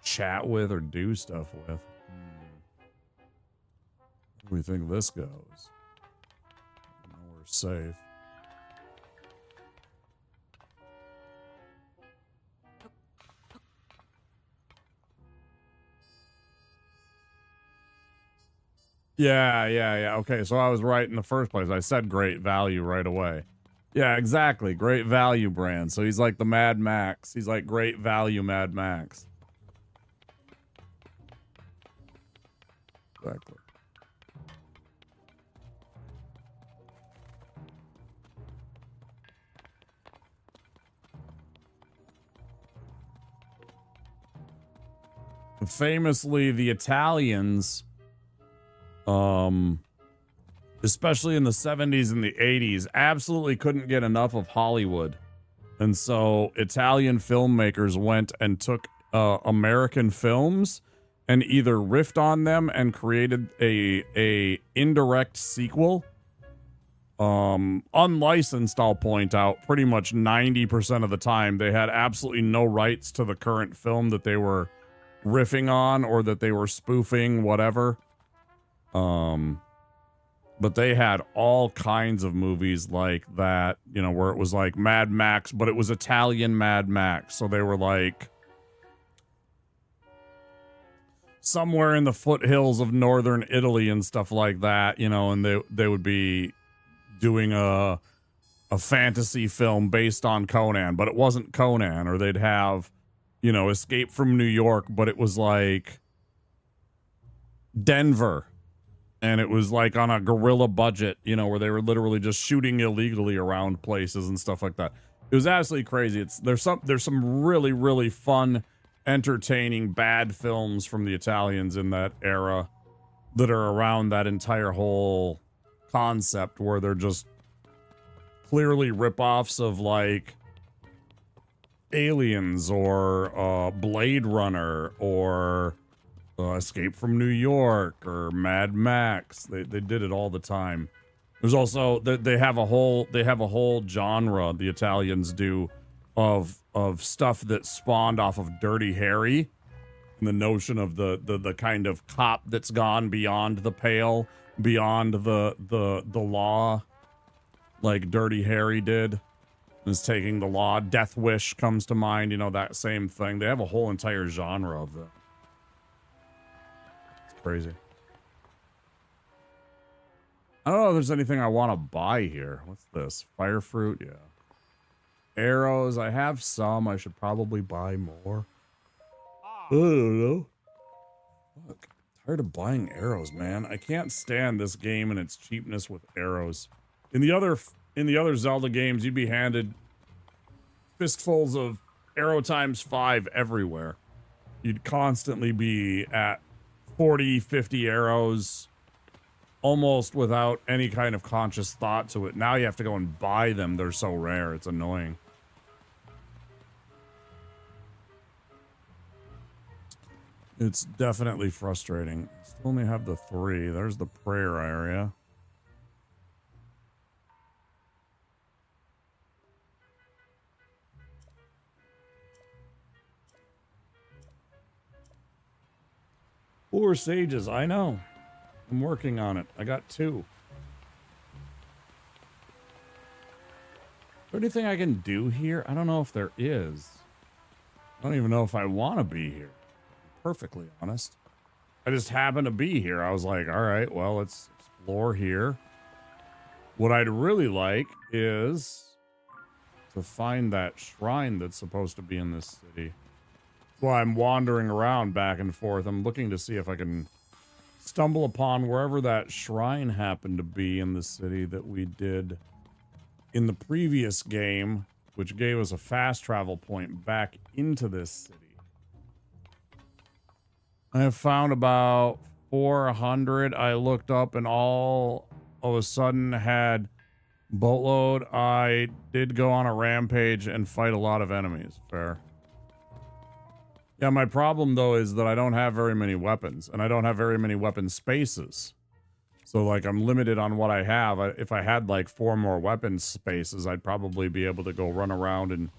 chat with or do stuff with. Where do we think this goes? We're safe. Yeah. Okay, so I was right in the first place. I said great value right away. Yeah, exactly. Great value brand. So he's like the Mad Max. He's like great value Mad Max. Exactly. Famously, the Italians, especially in the 70s and the 80s, absolutely couldn't get enough of Hollywood. And so Italian filmmakers went and took American films and either riffed on them and created a indirect sequel. Unlicensed, I'll point out, pretty much 90% of the time, they had absolutely no rights to the current film that they were riffing on or that they were spoofing, whatever. But they had all kinds of movies like that, you know, where it was like Mad Max, but it was Italian Mad Max. So they were like somewhere in the foothills of northern Italy and stuff like that, you know, and they would be doing a fantasy film based on Conan, but it wasn't Conan. Or they'd have, you know, Escape from New York, but it was like Denver. And it was like on a guerrilla budget, you know, where they were literally just shooting illegally around places and stuff like that. It was absolutely crazy. There's some really, really fun, entertaining, bad films from the Italians in that era that are around that entire whole concept, where they're just clearly ripoffs of like Aliens or Blade Runner or Escape from New York or Mad Max. They did it all the time. There's also they have a whole genre, the Italians do, of stuff that spawned off of Dirty Harry, and the notion of the kind of cop that's gone beyond the pale, beyond the law, like Dirty Harry did, is taking the law. Death Wish comes to mind, you know, that same thing. They have a whole entire genre of that. Crazy. I don't know if there's anything I want to buy here. What's this? Fire fruit? Yeah. Arrows. I have some. I should probably buy more. I don't know. Look, tired of buying arrows, man. I can't stand this game and its cheapness with arrows. In the other Zelda games, you'd be handed fistfuls of arrow times 5 everywhere. You'd constantly be at 40, 50 arrows almost without any kind of conscious thought to it. Now you have to go and buy them. They're so rare. It's annoying. It's definitely frustrating. Still only have the 3. There's the prayer area. Four sages, I know. I'm working on it. I got 2. Is there anything I can do here? I don't know if there is. I don't even know if I want to be here. Perfectly honest. I just happen to be here. I was like, all right, well, let's explore here. What I'd really like is to find that shrine that's supposed to be in this city. While I'm wandering around back and forth, I'm looking to see if I can stumble upon wherever that shrine happened to be in the city that we did in the previous game, which gave us a fast travel point back into this city. I have found about 400. I looked up and all of a sudden had boatload. I did go on a rampage and fight a lot of enemies. Fair. Yeah, my problem, though, is that I don't have very many weapons, and I don't have very many weapon spaces. So, like, I'm limited on what I have. If I had, like, 4 more weapon spaces, I'd probably be able to go run around and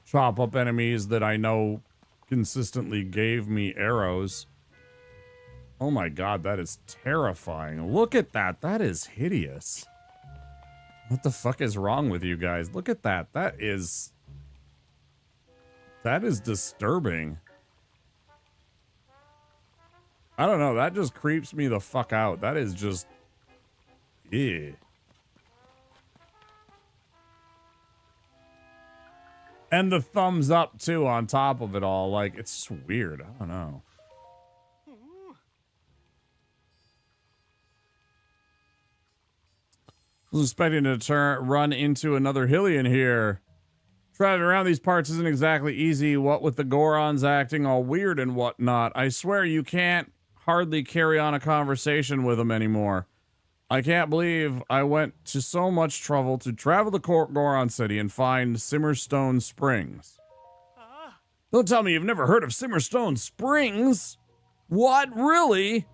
chop up enemies that I know consistently gave me arrows. Oh my god, that is terrifying. Look at that. That is hideous. What the fuck is wrong with you guys? Look at that. That is disturbing. I don't know. That just creeps me the fuck out. That is just... yeah. And the thumbs up, too, on top of it all. Like, it's just weird. I don't know. Was expecting to run into another Hylian here. Driving around these parts isn't exactly easy, what with the Gorons acting all weird and whatnot. I swear you can't hardly carry on a conversation with them anymore. I can't believe I went to so much trouble to travel to Goron City and find Simmerstone Springs. Don't tell me you've never heard of Simmerstone Springs! What, really?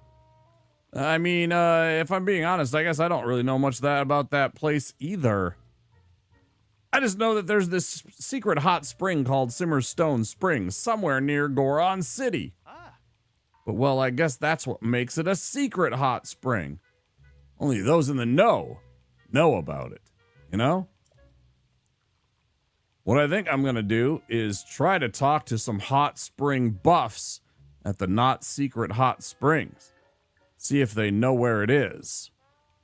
I mean, if I'm being honest, I guess I don't really know much about that place either. I just know that there's this secret hot spring called Simmerstone Springs somewhere near Goron City. But well, I guess that's what makes it a secret hot spring. Only those in the know about it, you know? What I think I'm gonna do is try to talk to some hot spring buffs at the not secret hot springs. See if they know where it is.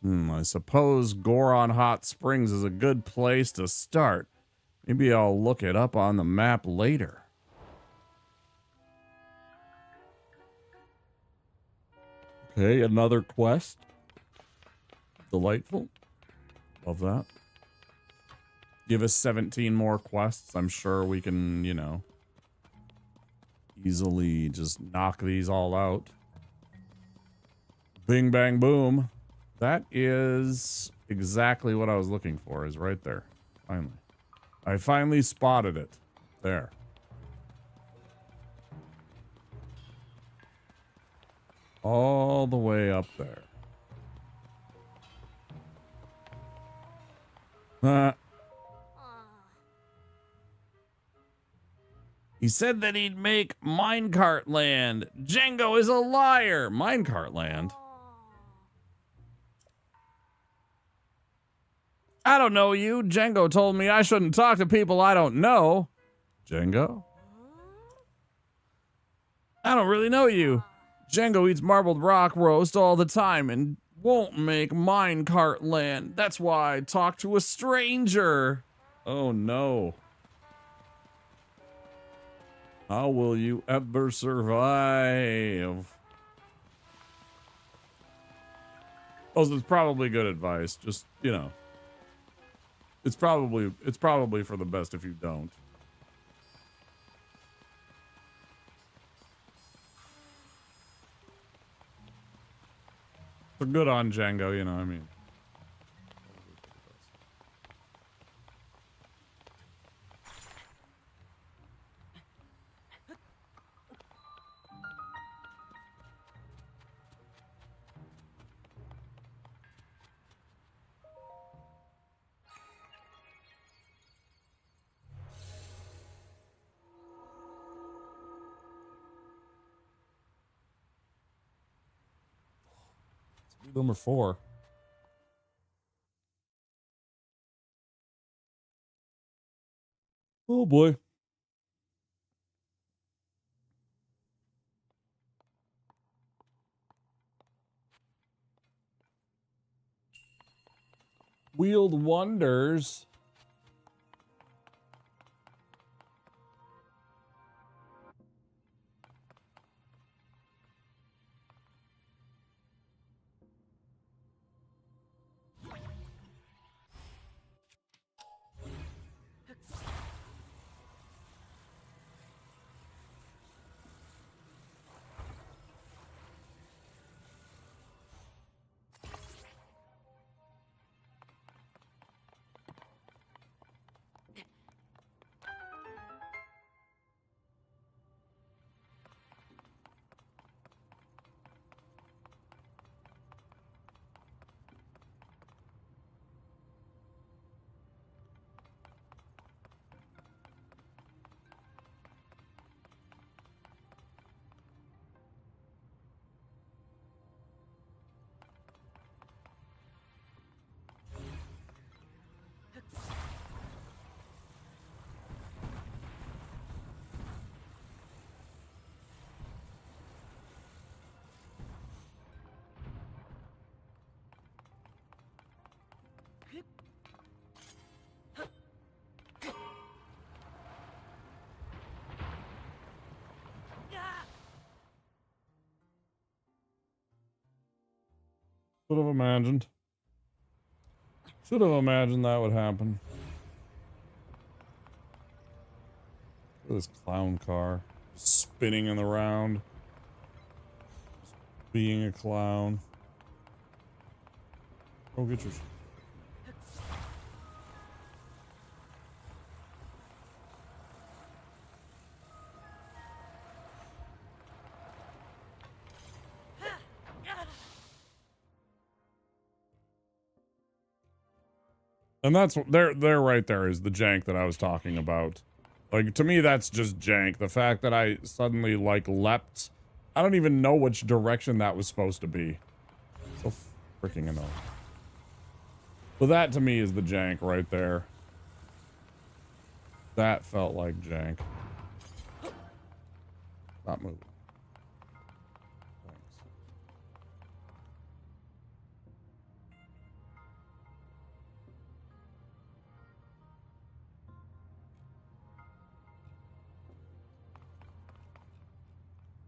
I suppose Goron Hot Springs is a good place to start. Maybe I'll look it up on the map later. Okay, another quest. Delightful. Love that. Give us 17 more quests. I'm sure we can, you know, easily just knock these all out. Bing, bang, boom. That is exactly what I was looking for, is right there. Finally. I finally spotted it. There. All the way up there. He said that he'd make Minecart Land. Django is a liar. Minecart Land? I don't know you. Django told me I shouldn't talk to people I don't know. Django? I don't really know you. Django eats marbled rock roast all the time and won't make Minecart Land. That's why I talk to a stranger. Oh no. How will you ever survive? Oh, that's probably good advice. Just, you know. It's probably for the best if you don't. So good on Django, you know what I mean. Number 4. Oh boy. Wield wonders. Could have imagined. Should have imagined that would happen. Look at this clown car. Spinning in the round. Being a clown. Oh, get your... And that's there right there is the jank that I was talking about. Like, to me, that's just jank. The fact that I suddenly, like, leapt. I don't even know which direction that was supposed to be. So freaking annoying. So that, to me, is the jank right there. That felt like jank. Not moving.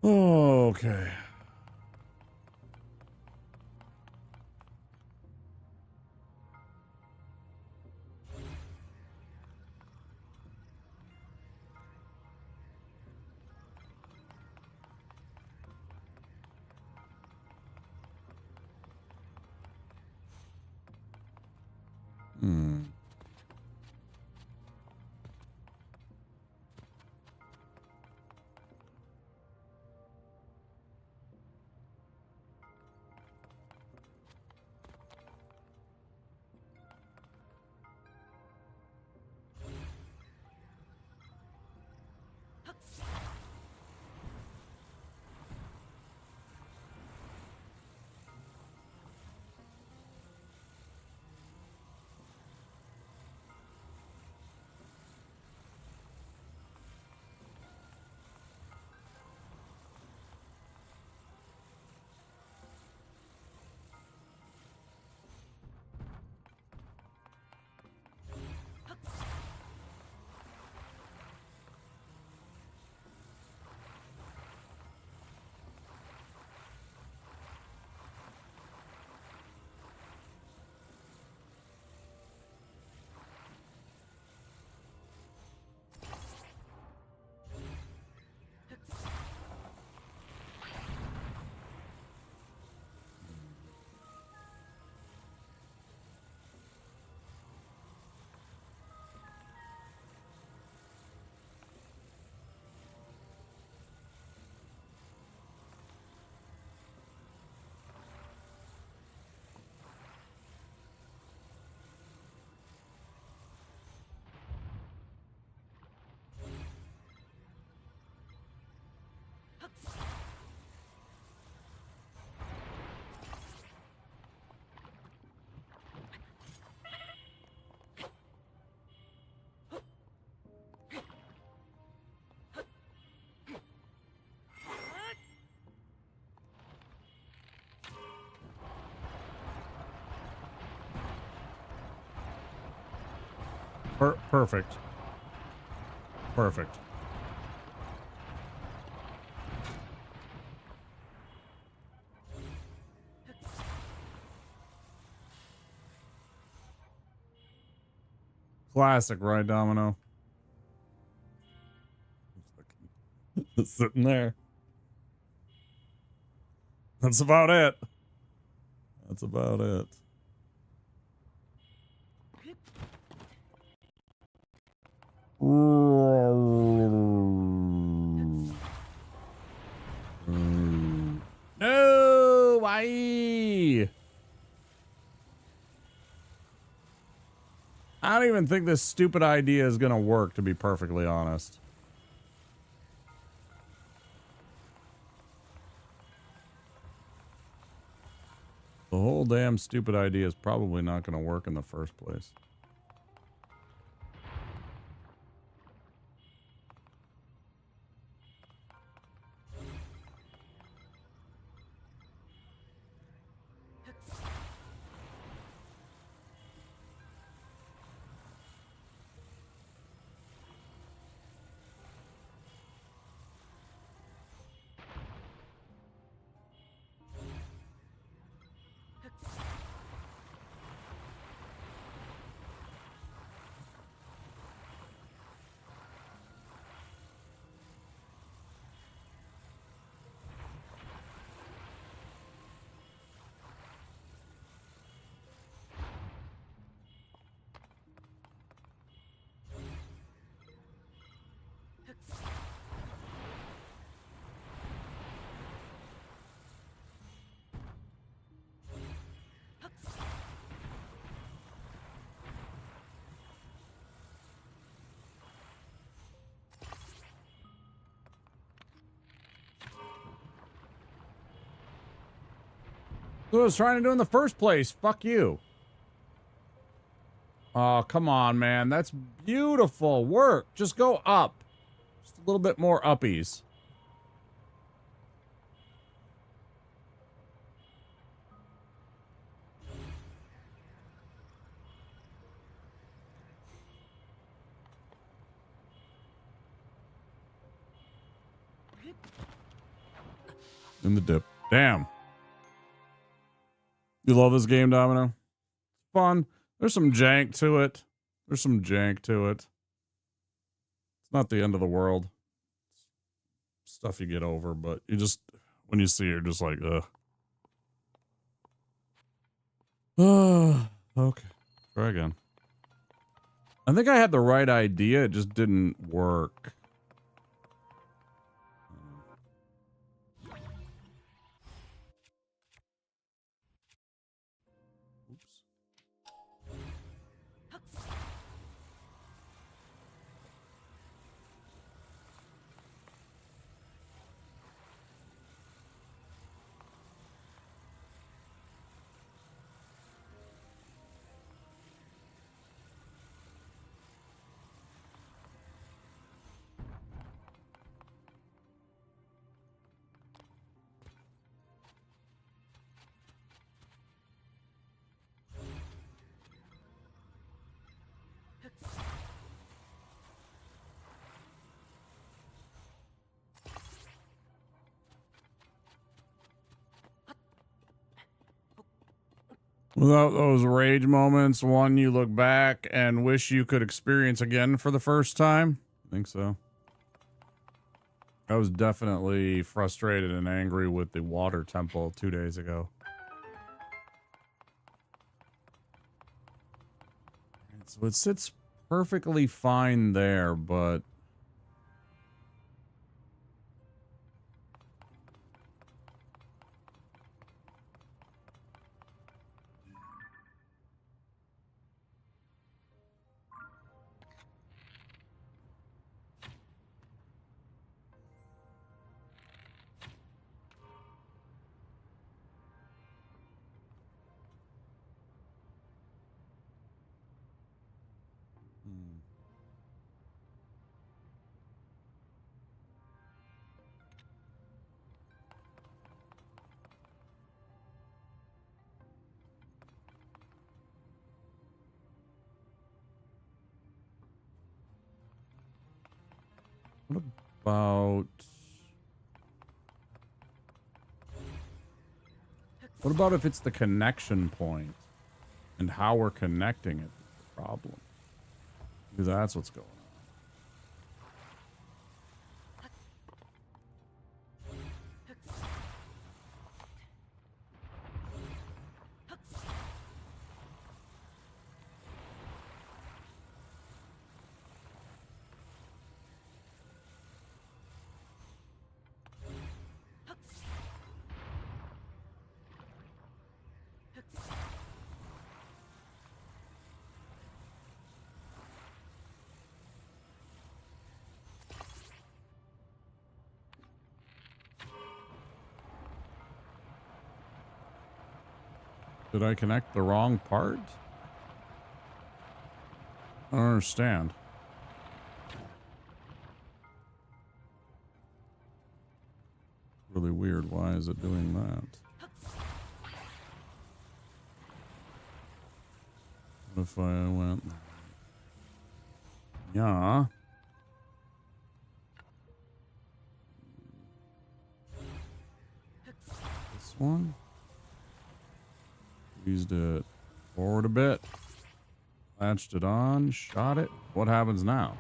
Okay. Hmm. Perfect. Perfect. Classic, right, Domino? Sitting there. That's about it. That's about it. No, why? I don't even think this stupid idea is gonna work, to be perfectly honest. The whole damn stupid idea is probably not gonna work in the first place. what I was trying to do in the first place. Fuck you. Oh, come on, man. That's beautiful work. Just go up. Just a little bit more uppies. In the dip. Damn. You love this game, Domino? Fun. There's some jank to it. There's some jank to it. It's not the end of the world. It's stuff you get over, but you just, when you see it, you're just like, ugh. Okay. Try again. I think I had the right idea. It just didn't work. Without those rage moments, one you look back and wish you could experience again for the first time? I think so. I was definitely frustrated and angry with the water temple 2 days ago. So it sits perfectly fine there, but... What about... What about if it's the connection point and how we're connecting it is the problem? Because that's what's going on. Did I connect the wrong part? I don't understand. Really weird. Why is it doing that? What if I went... Yeah. This one? Squeezed it forward a bit. Latched it on. Shot it. What happens now?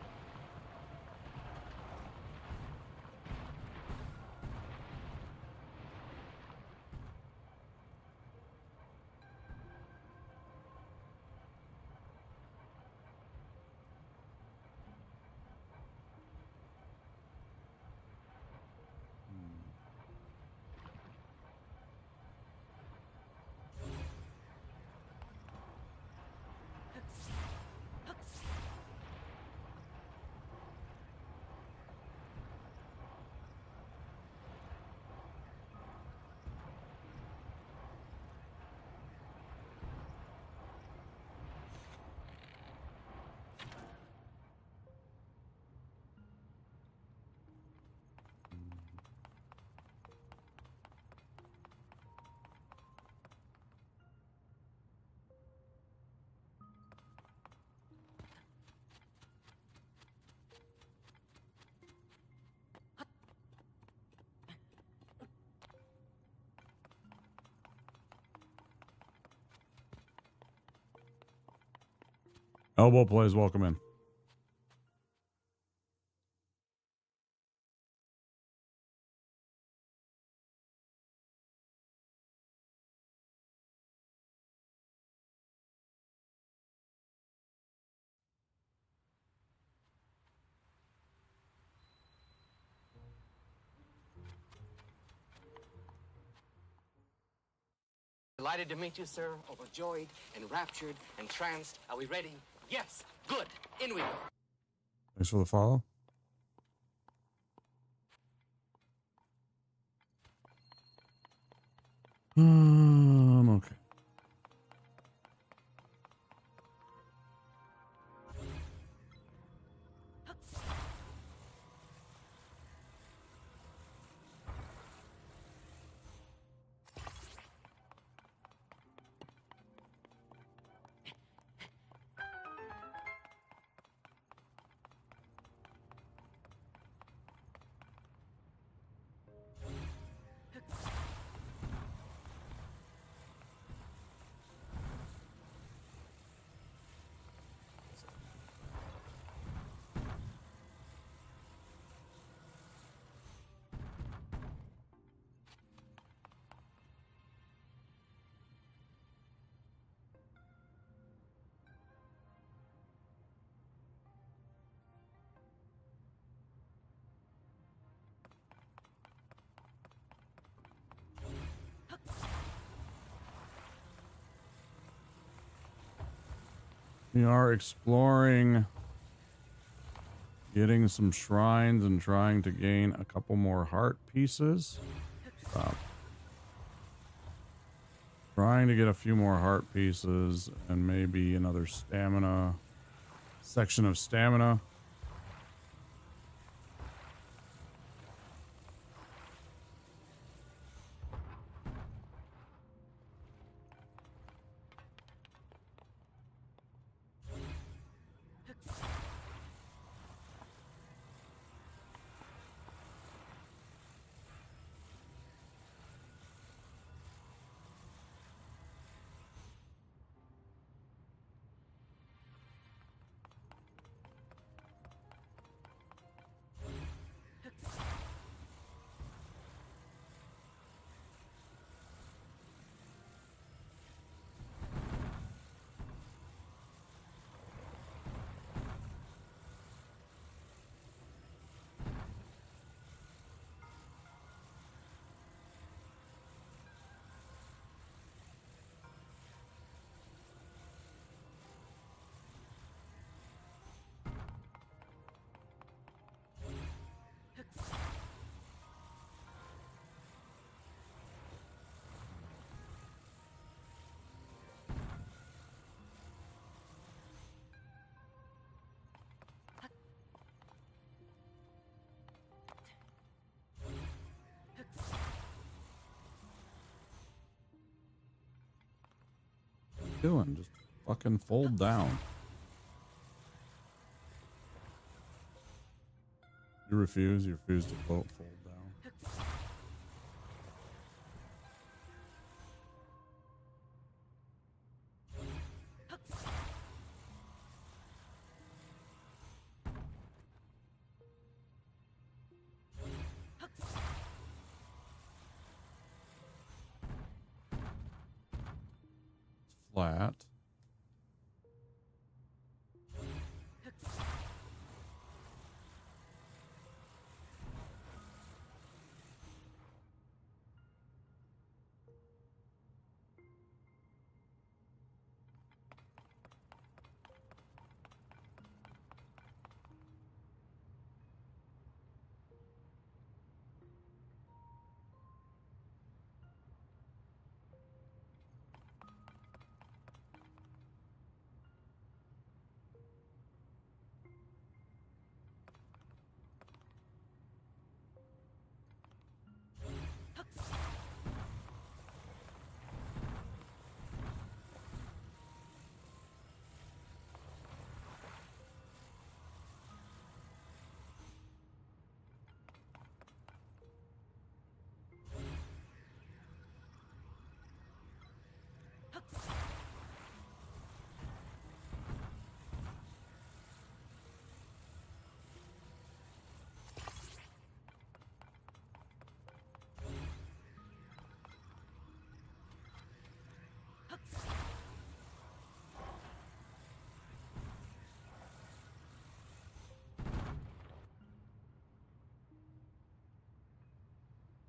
Elbow plays, welcome in. Delighted to meet you, sir. Overjoyed, enraptured, entranced. Are we ready? Yes. Good. In we go. Thanks for the follow. Okay. We are exploring, getting some shrines and trying to gain a couple more heart pieces. Trying to get a few more heart pieces and maybe another stamina, section of stamina. Doing? Just fucking fold down. You refuse to fold down. Flat.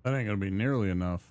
That ain't gonna be nearly enough.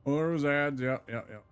Well, there was ads. Yep, yep, yep.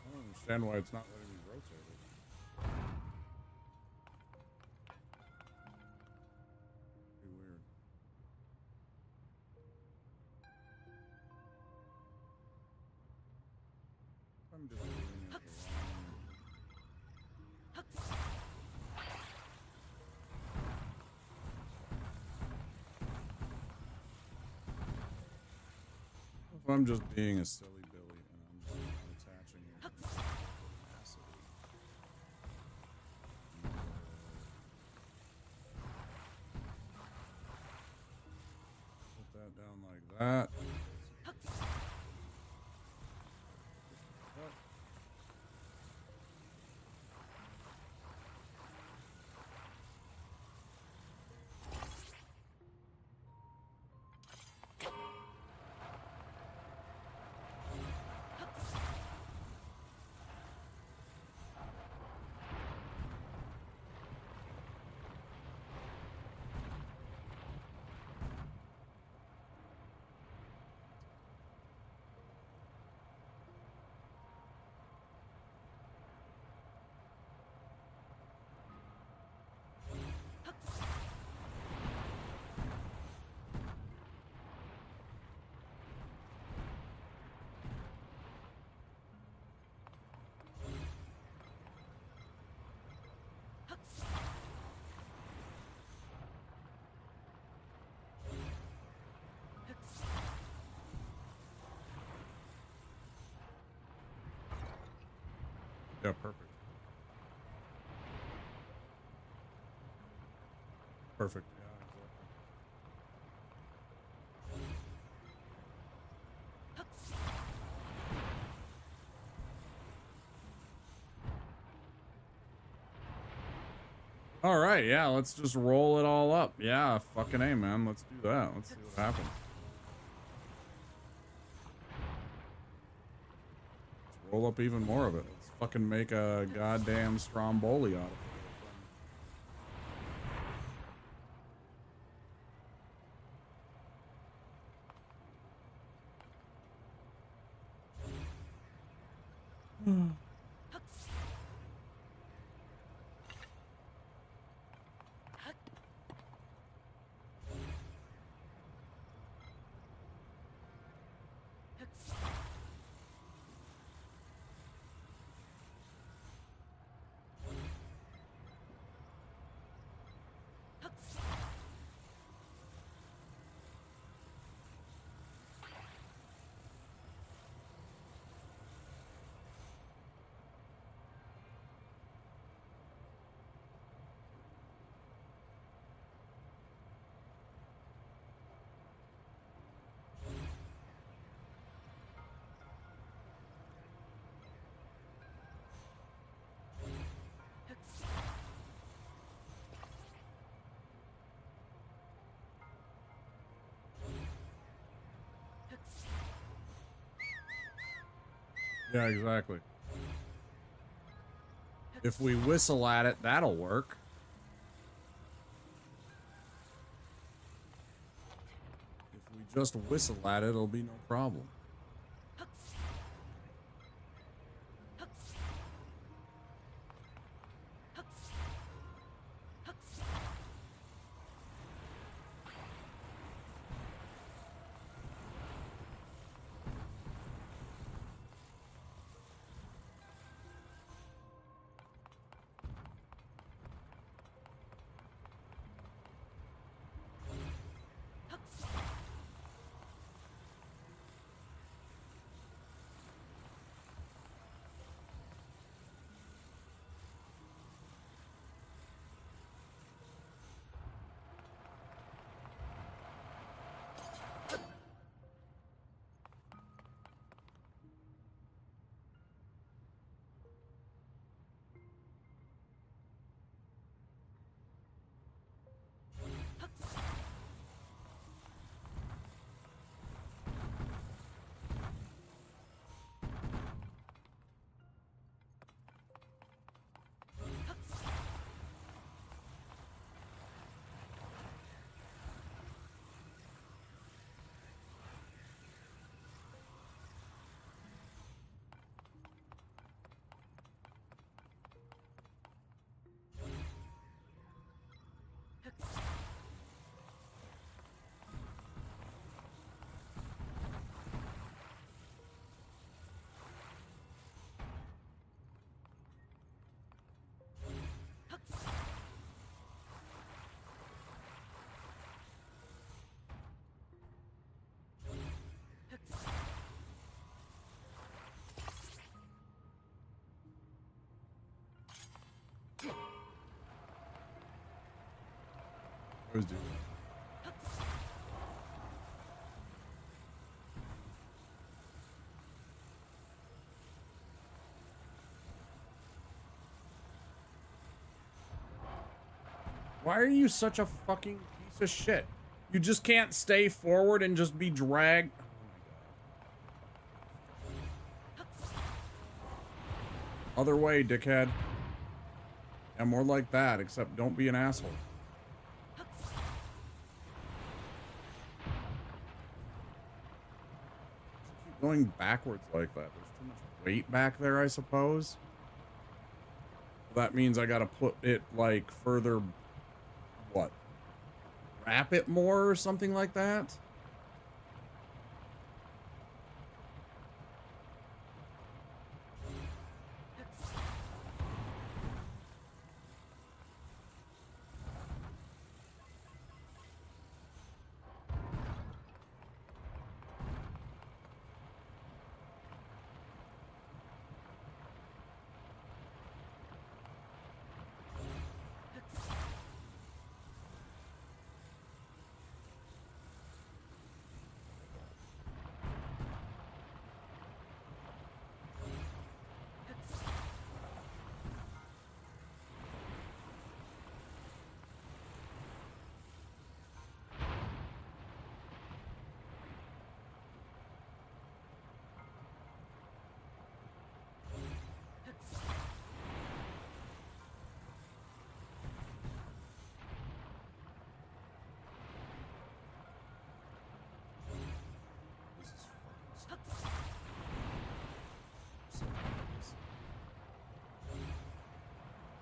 I don't understand why it's not letting me rotate it. Pretty weird. I'm just doing it the wrong. If I'm just being a silly Billy and I'm just not attaching it in capacity. Put that down like that. Yeah, perfect. Perfect. Yeah, exactly. All right, yeah, let's just roll it all up. Yeah, fucking A, man. Let's do that. Let's see what happens. Let's roll up even more of it. Let's fucking make a goddamn Stromboli out of it. Yeah, exactly. If we whistle at it, that'll work. If we just whistle at it, it'll be no problem. Always do that. Why are you such a fucking piece of shit? You just can't stay forward and just be dragged. Other way, dickhead. Yeah, more like that, except don't be an asshole. Keep going backwards like that. There's too much weight back there, I suppose. That means I gotta put it like further. What? Wrap it more or something like that?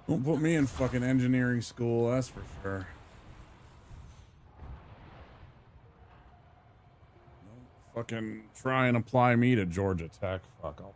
Don't put me in fucking engineering school, that's for sure. Don't fucking try and apply me to Georgia Tech. Fuck off.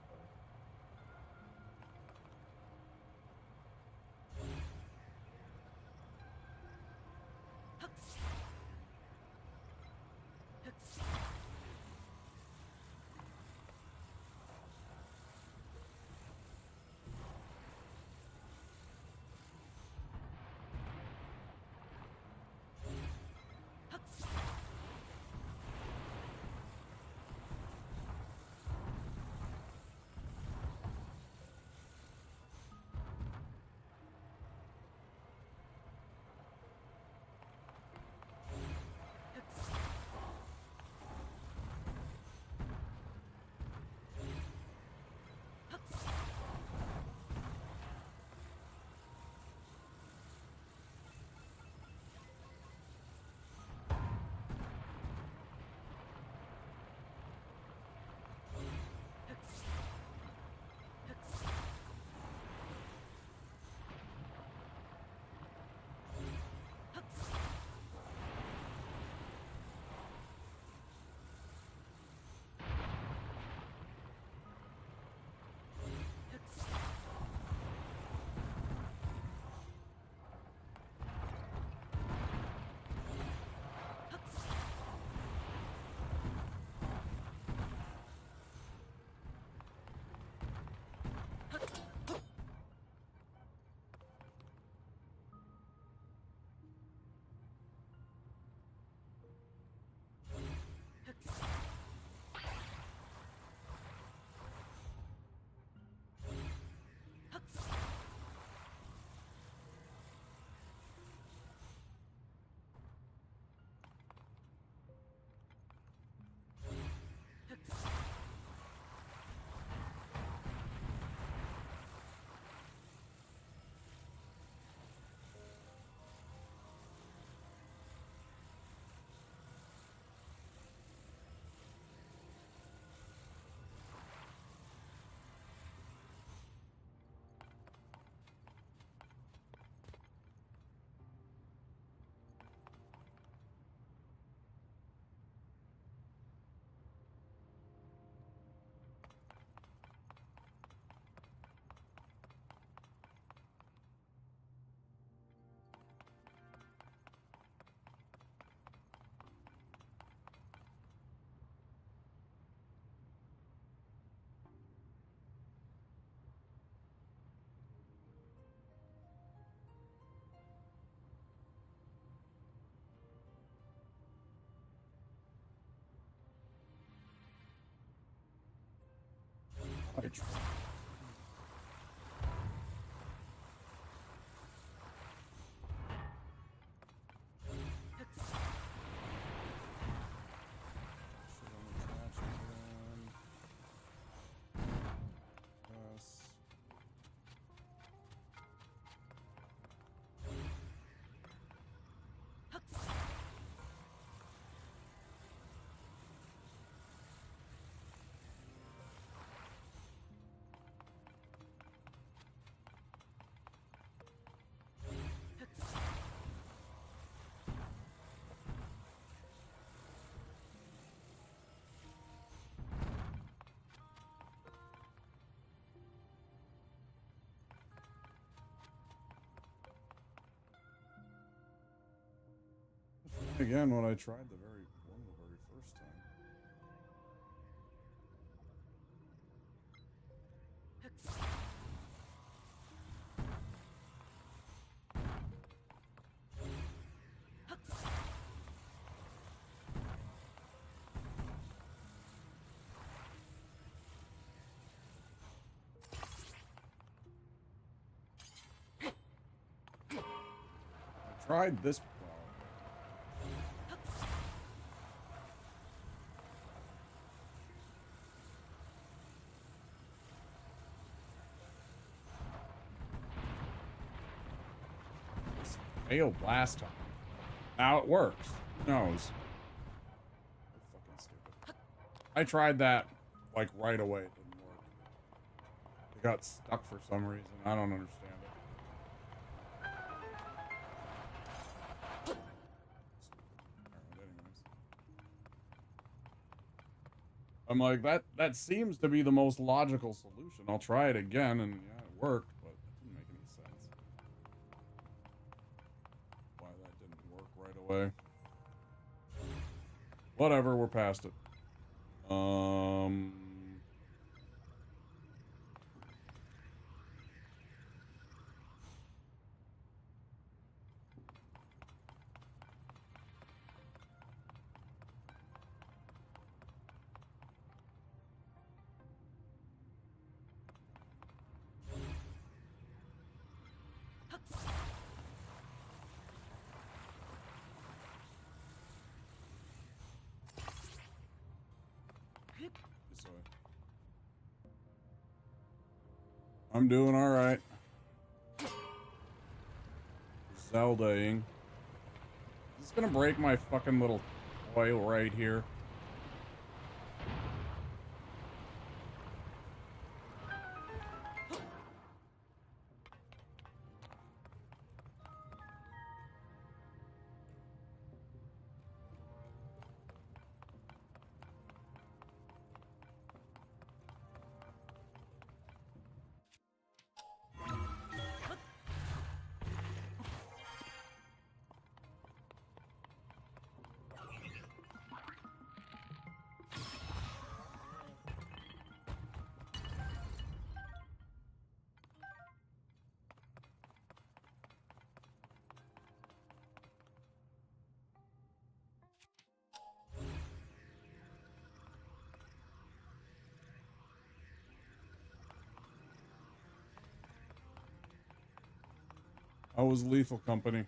I tried. Again, what I tried the very first time. I tried this. Failed last time. Now it works. Who knows? Fucking stupid. I tried that like right away. It didn't work. It got stuck for some reason. I don't understand it. Anyways. I'm like, that seems to be the most logical solution. I'll try it again, and yeah, it worked, but it didn't make any sense. Why that didn't work right away. Whatever, we're past it. This way. I'm doing all right. Zeldaing. This is gonna break my fucking little toy right here. How was Lethal Company?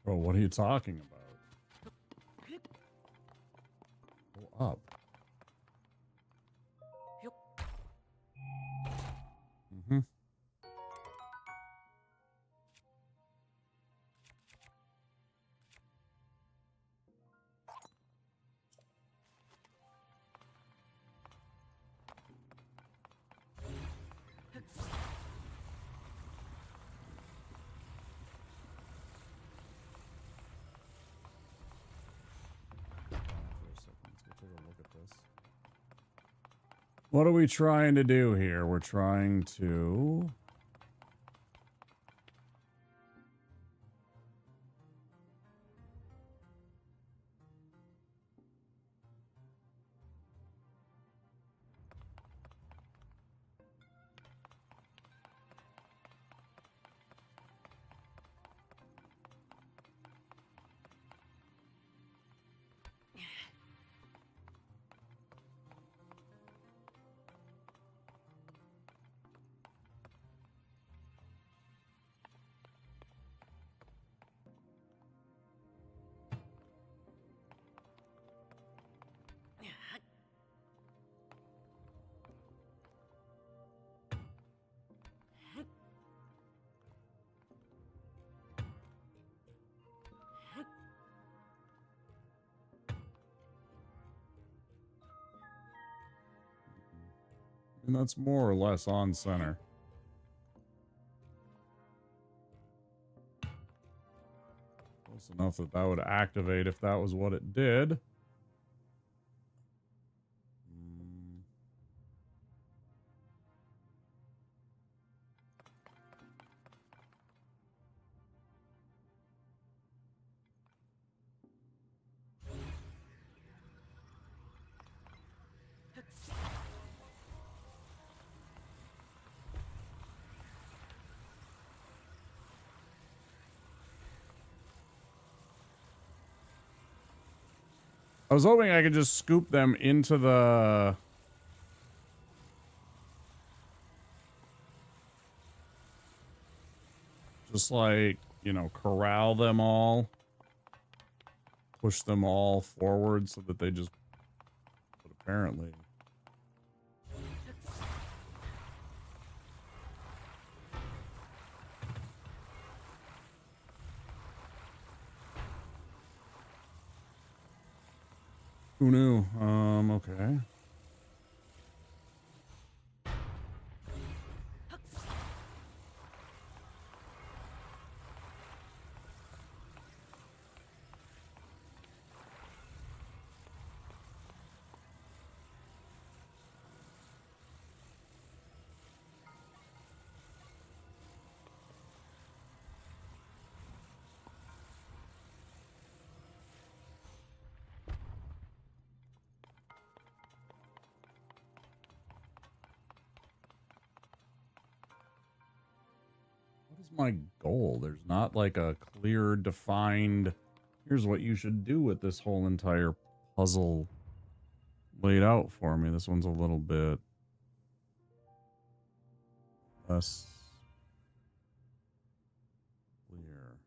Bro, what are you talking about? Go up. Mm-hmm. What are we trying to do here? We're trying to... And that's more or less on center. Close enough that that would activate if that was what it did. I was hoping I could just scoop them into the... Just like, you know, corral them all. Push them all forward so that they just... But apparently... Who knew? Okay. My goal. There's not like a clear defined here's what you should do with this whole entire puzzle laid out for me. This one's a little bit less clear.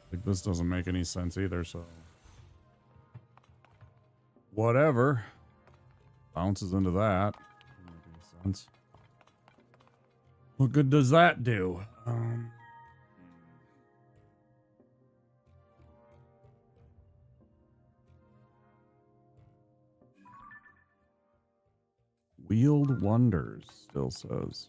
Like, this doesn't make any sense either, so... Whatever. Bounces into that. Doesn't make any sense. What good does that do? Wheeled Wonders still says.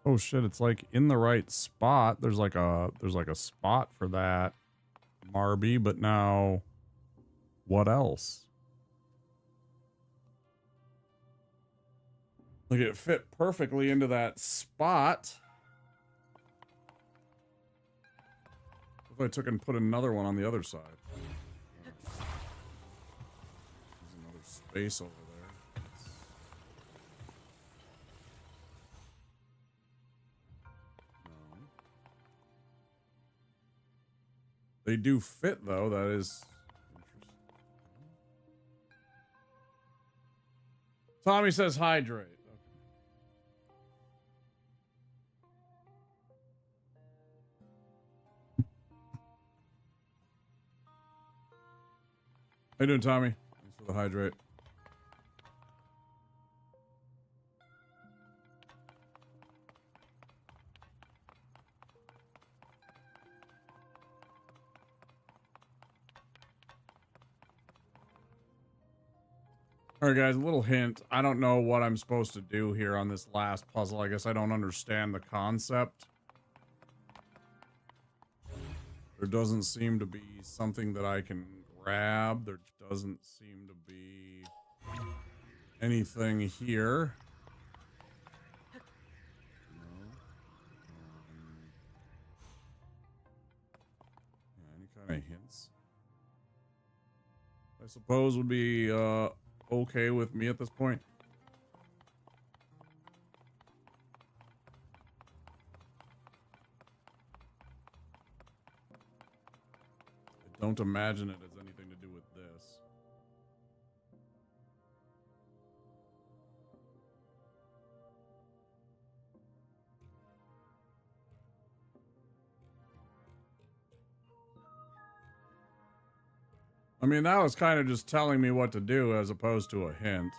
Oh shit, it's like in the right spot. There's like a spot for that Marby, but now what else? Like it fit perfectly into that spot. If I took and put another one on the other side. There's another space over there. They do fit, though. That is interesting. Tommy says hydrate. How you doing, Tommy? Thanks for the hydrate. All right, guys, a little hint. I don't know what I'm supposed to do here on this last puzzle. I guess I don't understand the concept. There doesn't seem to be something that I can grab. There doesn't seem to be anything here. No. Yeah, any kind of hints? I suppose would be okay with me at this point. I don't imagine it has anything to do with this. I mean, that was kind of just telling me what to do as opposed to a hint.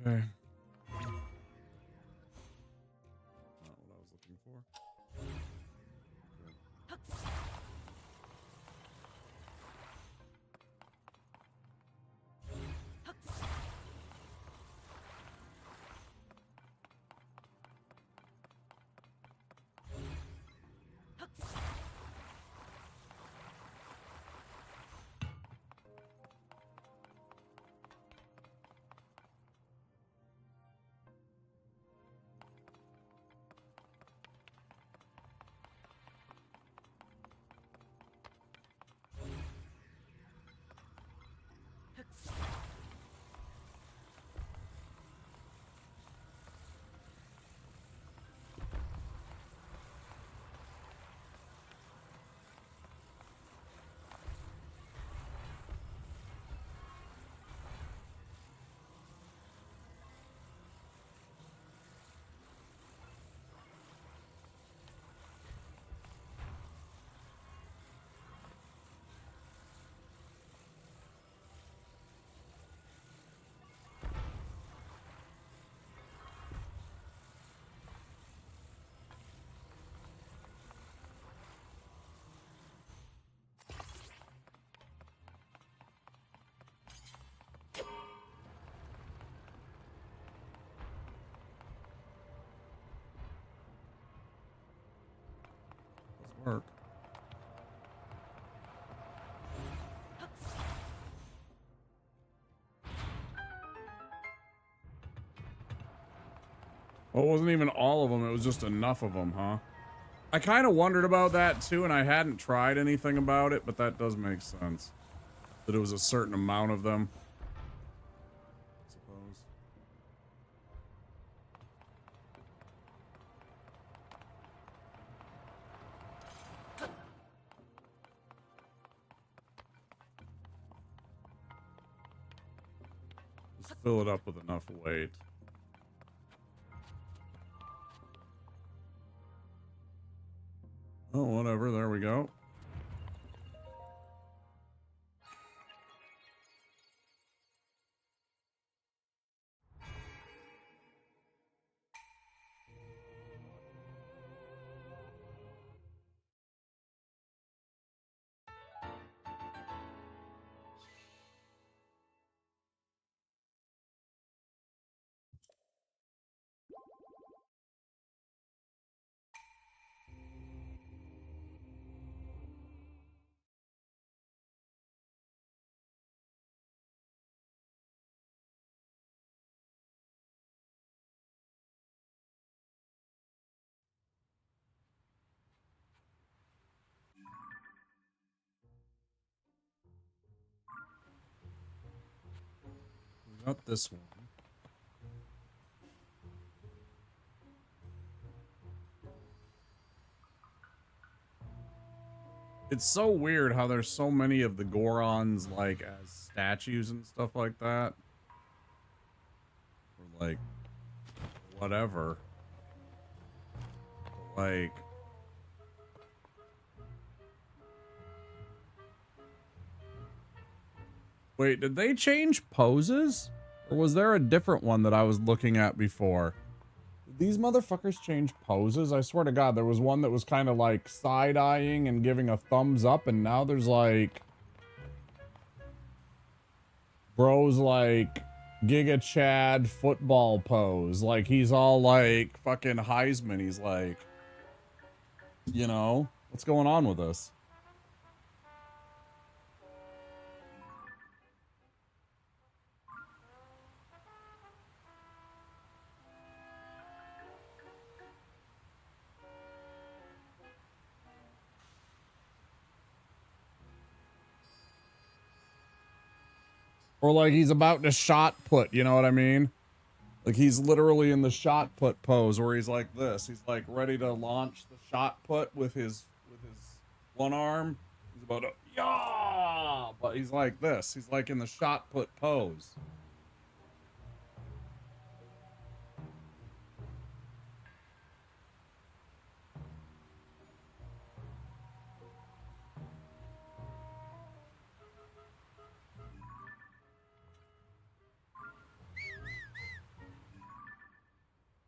Okay. Not what I was looking for. work. Well, it wasn't even all of them. It was just enough of them, huh? I kind of wondered about that too, and I hadn't tried anything about it, but that does make sense. That it was a certain amount of them. I suppose. Just fill it up with enough weight. Oh, whatever. There we go. We got this one. It's so weird how there's so many of the Gorons, like, as statues and stuff like that. Or, like, whatever. Like... Wait, did they change poses? Or was there a different one that I was looking at before? Did these motherfuckers change poses? I swear to God, there was one that was kind of like side-eyeing and giving a thumbs up, and now there's like... Bro's like Giga Chad football pose. Like he's all like fucking Heisman. He's like, you know, what's going on with this? Or like he's about to shot put, you know what I mean? Like he's literally in the shot put pose where he's like this. He's like ready to launch the shot put with his one arm. He's about to, yeah, but he's like this. He's like in the shot put pose.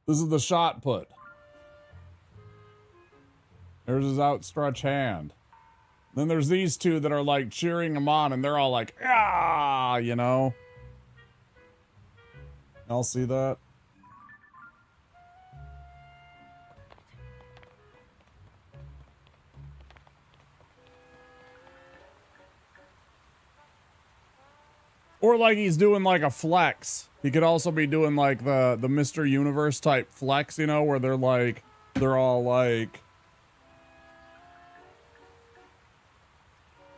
This is the shot put. There's his outstretched hand. Then there's these two that are like cheering him on and they're all like, ah, you know? Y'all see that? Or like he's doing like a flex. He could also be doing like the Mr. Universe type flex, you know, where they're like, they're all like,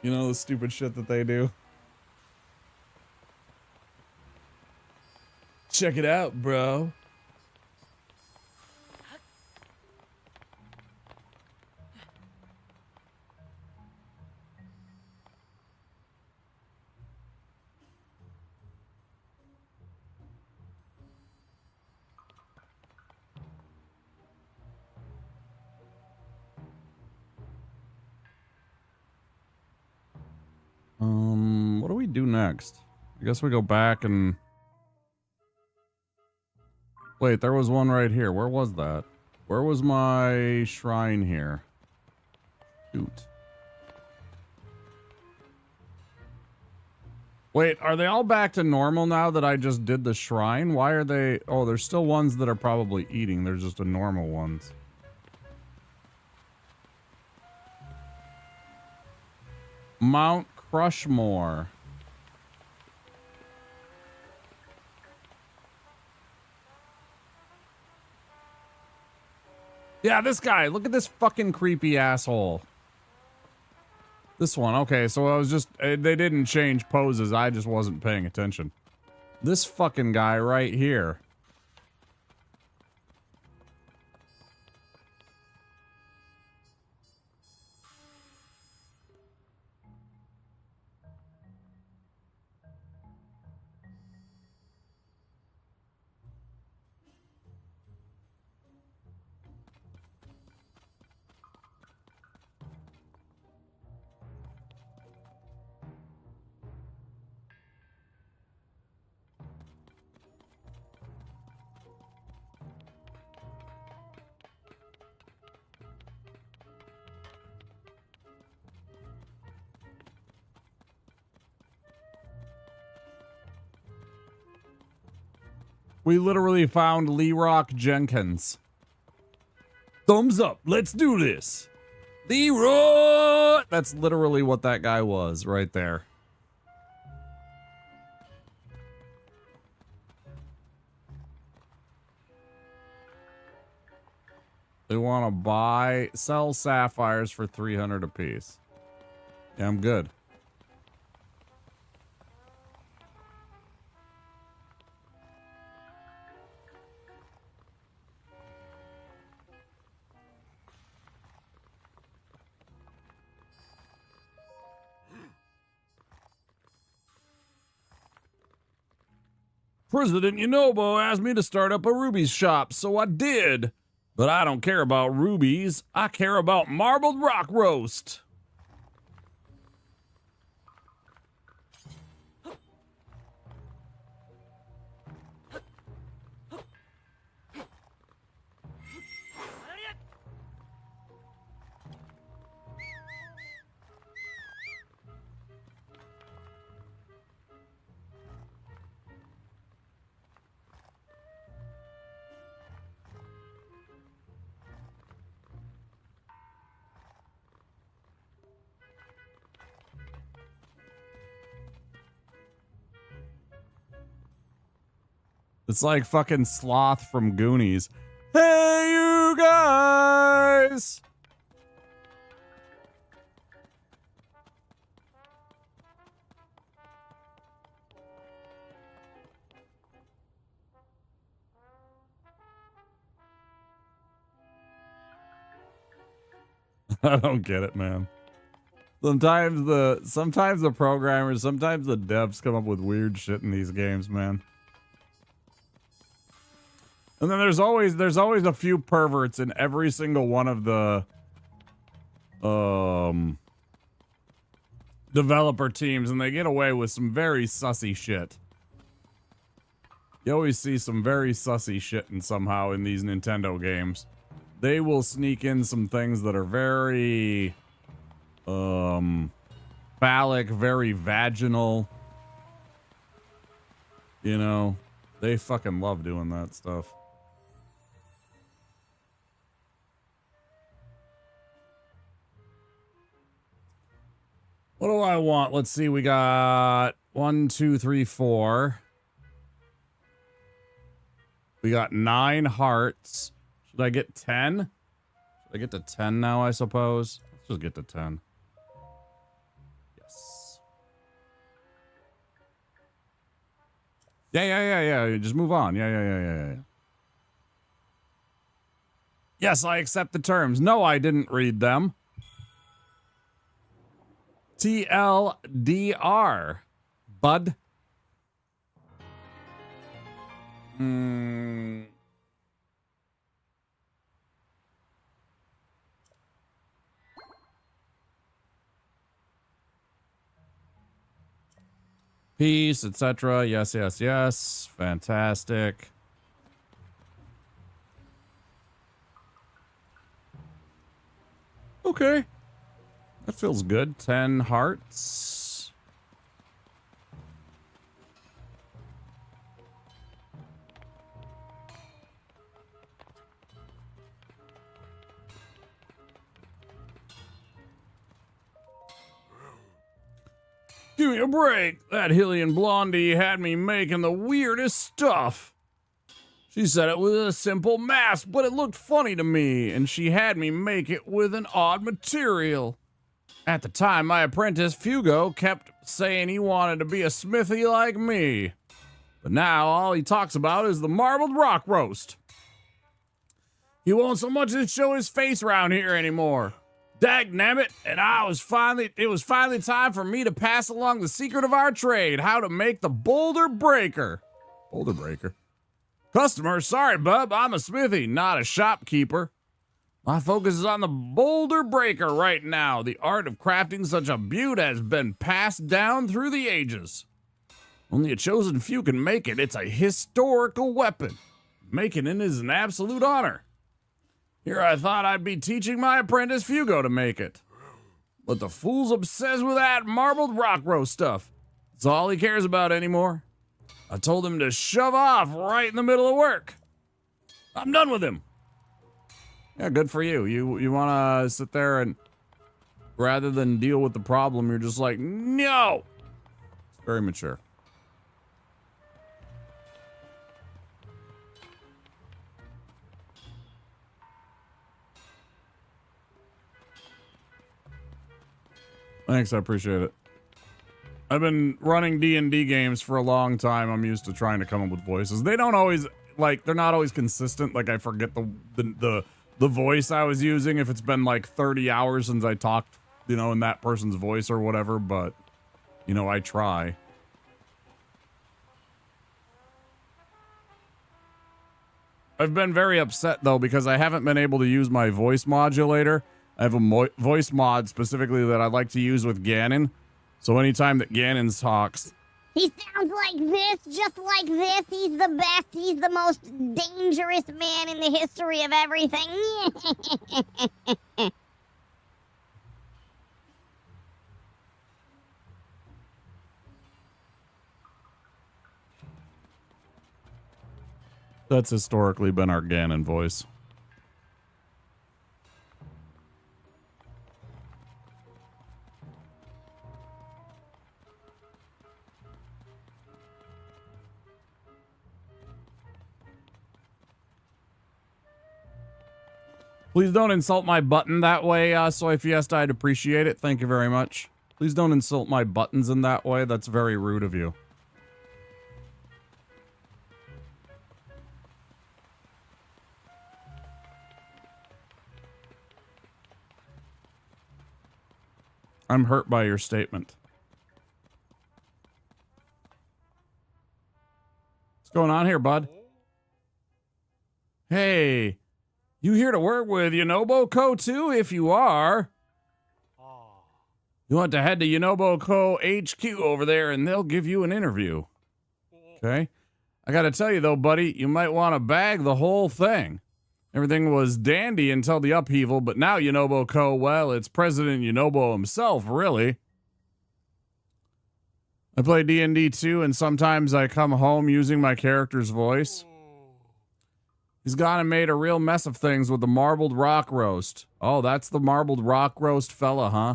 you know, the stupid shit that they do. Check it out, bro. What do we do next? I guess we go back and... Wait, there was one right here. Where was that? Where was my shrine here? Shoot. Wait, are they all back to normal now that I just did the shrine? Why are they... Oh, there's still ones that are probably eating. They're just the normal ones. Mount Crushmore. Yeah, this guy. Look at this fucking creepy asshole. This one. Okay, so I was just... they didn't change poses. I just wasn't paying attention. This fucking guy right here. We literally found Lerock Jenkins. Thumbs up. Let's do this. Leroy! That's literally what that guy was right there. They want to sell sapphires for 300 apiece. Yeah, I'm good. President Yunobo asked me to start up a rubies shop, so I did. But I don't care about rubies. I care about marbled rock roast. It's like fucking Sloth from Goonies. Hey, you guys! I don't get it, man. Sometimes the programmers, sometimes the devs come up with weird shit in these games, man. And then there's always a few perverts in every single one of the developer teams, and they get away with some very sussy shit. You always see some very sussy shit somehow in these Nintendo games. They will sneak in some things that are very phallic, very vaginal. You know, they fucking love doing that stuff. What do I want? Let's see. We got 1, 2, 3, 4. We got 9 hearts. Should I get 10? Should I get to 10 now, I suppose? Let's just get to 10. Yes. Yeah. Just move on. Yeah. Yes, I accept the terms. No, I didn't read them. TLDR, bud. Peace, etc. Yes. Fantastic. Okay. That feels good. 10 hearts. Give me a break. That Hylian blondie had me making the weirdest stuff. She said it was a simple mask, but it looked funny to me, and she had me make it with an odd material. At the time, my apprentice, Fugo, kept saying he wanted to be a smithy like me. But now, all he talks about is the marbled rock roast. He won't so much as show his face around here anymore. Dagnabbit, and it was finally time for me to pass along the secret of our trade, how to make the boulder breaker. Boulder breaker? Customer, sorry, bub, I'm a smithy, not a shopkeeper. My focus is on the boulder breaker right now. The art of crafting such a beaut has been passed down through the ages. Only a chosen few can make it. It's a historical weapon. Making it is an absolute honor. Here I thought I'd be teaching my apprentice Fugo to make it. But the fool's obsessed with that marbled rock roast stuff. It's all he cares about anymore. I told him to shove off right in the middle of work. I'm done with him. Yeah, good for you. You want to sit there and rather than deal with the problem, you're just like, no. It's very mature. Thanks, I appreciate it. I've been running D&D games for a long time. I'm used to trying to come up with voices. They don't always, like, they're not always consistent. Like, I forget the voice I was using if it's been, like, 30 hours since I talked, you know, in that person's voice or whatever. But, you know, I try. I've been very upset, though, because I haven't been able to use my voice modulator. I have a voice mod specifically that I like to use with Ganon. So anytime that Ganon talks... He sounds like this, just like this. He's the best. He's the most dangerous man in the history of everything. That's historically been our Ganon voice. Please don't insult my button that way, Soy Fiesta. I'd appreciate it. Thank you very much. Please don't insult my buttons in that way. That's very rude of you. I'm hurt by your statement. What's going on here, bud? Hey, you here to work with Yunobo Co. too? If you are, you want to head to Yunobo Co. HQ over there and they'll give you an interview. Okay? I gotta tell you though, buddy, you might want to bag the whole thing. Everything was dandy until the upheaval, but now Yunobo Co., well, it's President Yunobo himself, really. I play D&D too, and sometimes I come home using my character's voice. He's gone and made a real mess of things with the marbled rock roast. Oh, that's the marbled rock roast fella, huh?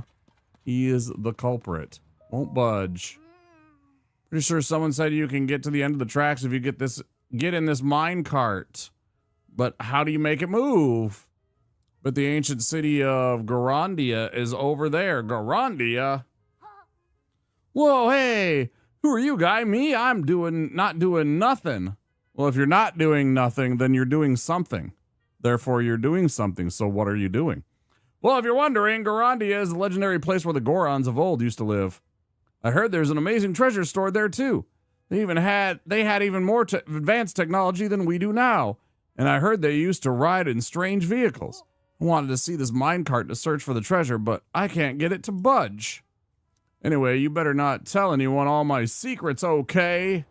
He is the culprit. Won't budge. Pretty sure someone said you can get to the end of the tracks if you get in this mine cart. But how do you make it move? But the ancient city of Garandia is over there. Garandia? Whoa, hey! Who are you, guy? Me? I'm not doing nothing. Well, if you're not doing nothing, then you're doing something. Therefore, you're doing something. So what are you doing? Well, if you're wondering, Garandia is the legendary place where the Gorons of old used to live. I heard there's an amazing treasure stored there, too. They had even more advanced technology than we do now. And I heard they used to ride in strange vehicles. I wanted to see this minecart to search for the treasure, but I can't get it to budge. Anyway, you better not tell anyone all my secrets, okay?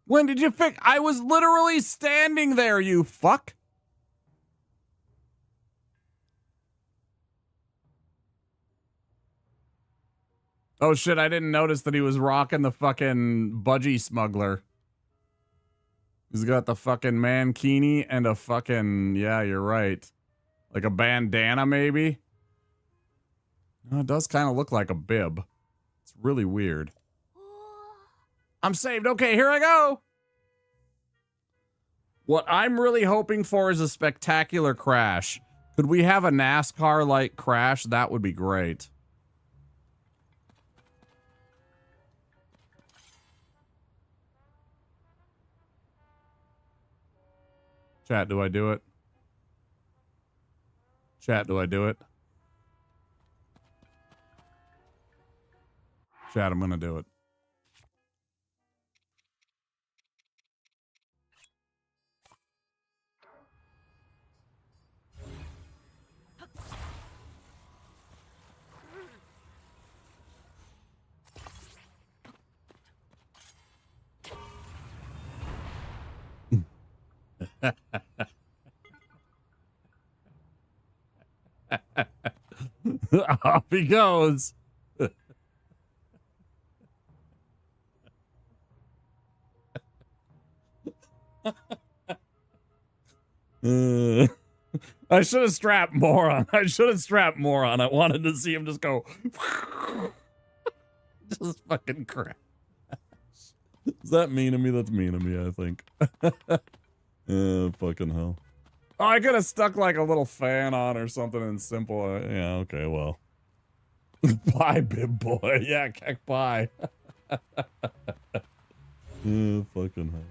When did you fix? I was literally standing there, you fuck. Oh shit, I didn't notice that he was rocking the fucking budgie smuggler. He's got the fucking mankini and a fucking, yeah, you're right. Like a bandana, maybe? No, it does kind of look like a bib. It's really weird. I'm saved. Okay, here I go. What I'm really hoping for is a spectacular crash. Could we have a NASCAR-like crash? That would be great. Chat, do I do it? Chat, do I do it? Chat, I'm gonna do it. Off he goes. I should have strapped more on. I should have strapped more on. I wanted to see him just go. Just fucking crap. Is that mean of me? That's mean of me, I think. Fucking hell. Oh, I could have stuck like a little fan on or something and simple. Yeah, okay, well. Bye, bib boy. Yeah, keck bye. Fucking hell.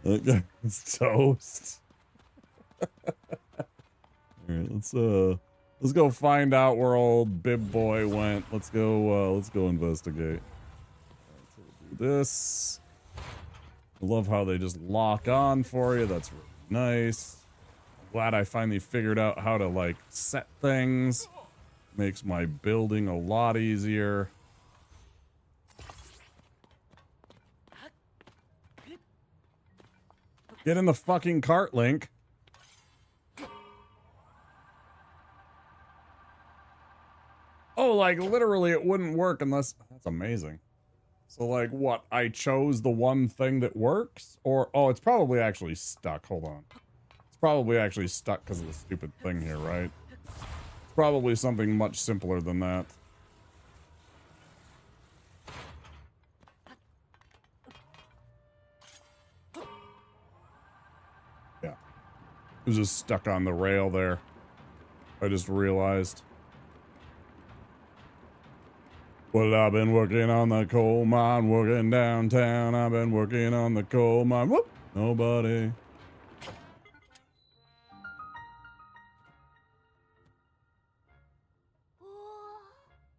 Okay, it's toast. Alright, let's go find out where old bib boy went. Let's go investigate. Alright, so we'll do this. I love how they just lock on for you. That's really nice. I'm glad I finally figured out how to like set things. Makes my building a lot easier. Get in the fucking cart, Link. Oh, like literally it wouldn't work unless... That's amazing. So like what? I chose the one thing that works? Or... Oh, it's probably actually stuck. Hold on. It's probably actually stuck because of the stupid thing here, right? It's probably something much simpler than that. Yeah. It was just stuck on the rail there. I just realized. Well, I've been working on the coal mine, working downtown. I've been working on the coal mine. Whoop! Nobody.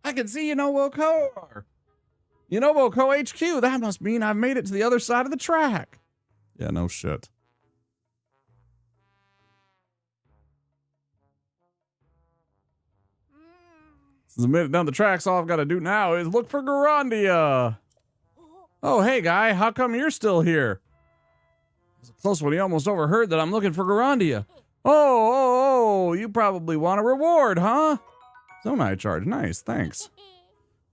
I can see Unoboko. Unoboko HQ. That must mean I've made it to the other side of the track. Yeah, no shit. Since I made it down the track, so all I've got to do now is look for Garandia. Oh, hey, guy. How come you're still here? It was close when he almost overheard that I'm looking for Garandia. Oh, you probably want a reward, huh? Zonai charge. Nice, thanks.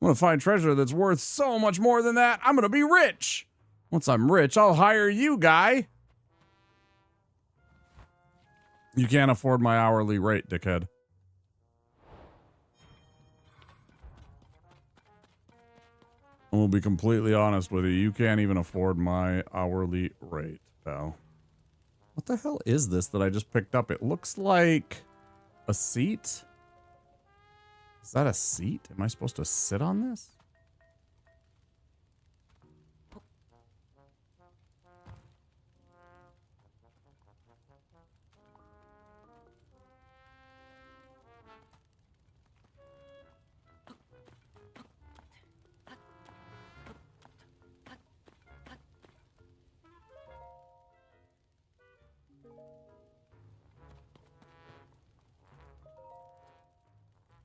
I'm gonna find treasure that's worth so much more than that. I'm gonna be rich. Once I'm rich, I'll hire you, guy. You can't afford my hourly rate, dickhead. I'm gonna be completely honest with you. You can't even afford my hourly rate, pal. What the hell is this that I just picked up? It looks like a seat. Is that a seat? Am I supposed to sit on this?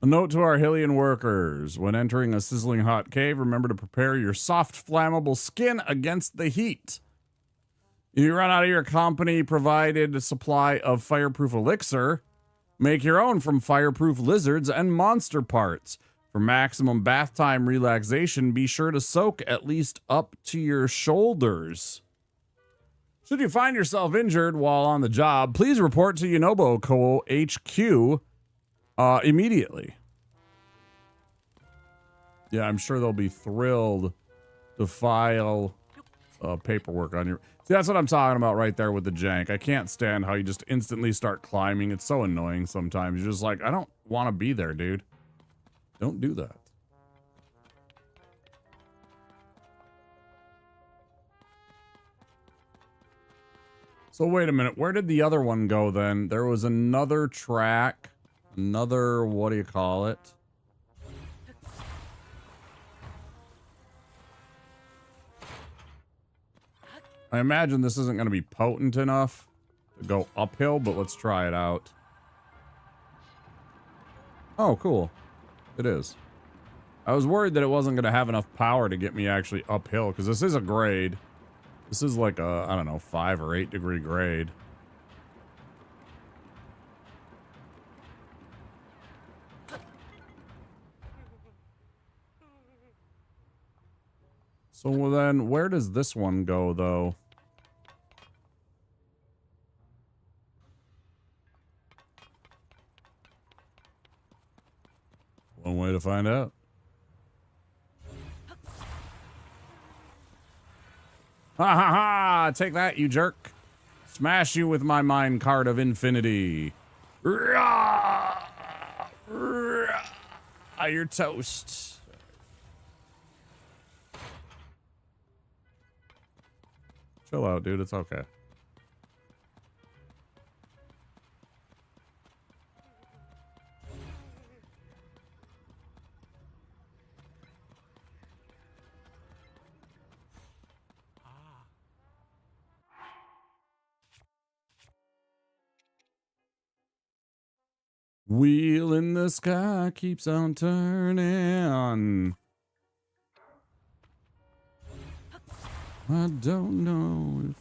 A note to our Hylian workers. When entering a sizzling hot cave, remember to prepare your soft, flammable skin against the heat. If you run out of your company-provided supply of fireproof elixir, make your own from fireproof lizards and monster parts. For maximum bath time relaxation, be sure to soak at least up to your shoulders. Should you find yourself injured while on the job, please report to Yunobo Co. HQ immediately. Yeah, I'm sure they'll be thrilled to file paperwork on your... See, that's what I'm talking about right there with the jank. I can't stand how you just instantly start climbing. It's so annoying sometimes. You're just like, I don't want to be there, dude. Don't do that. So wait a minute. Where did the other one go then? There was another track. Another, what do you call it? I imagine this isn't going to be potent enough to go uphill, but let's try it out. Oh, cool. It is. I was worried that it wasn't going to have enough power to get me actually uphill, because this is a grade. This is like a, I don't know, 5 or 8 degree grade. So then, where does this one go, though? One way to find out. Ha ha ha! Take that, you jerk. Smash you with my mine card of infinity. Rah! Rah! You're toast. Chill out, dude. It's okay. Wheel in the sky keeps on turning. I don't know if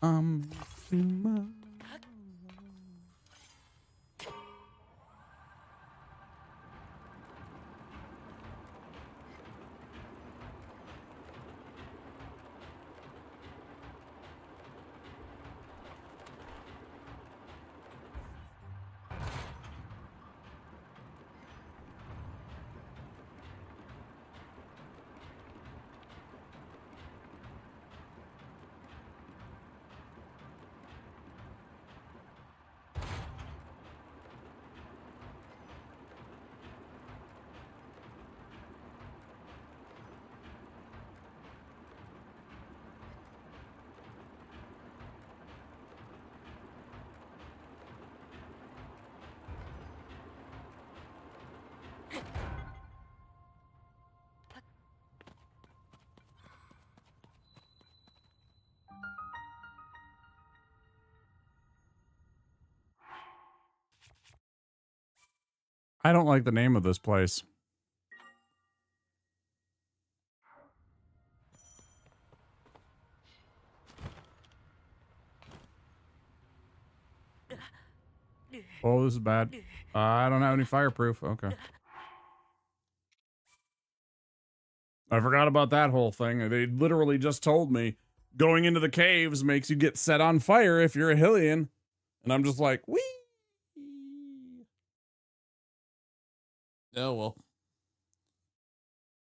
I'm human. I don't like the name of this place. Oh, this is bad. I don't have any fireproof. Okay. I forgot about that whole thing. They literally just told me going into the caves makes you get set on fire if you're a Hylian. And I'm just like, whee! Oh, well.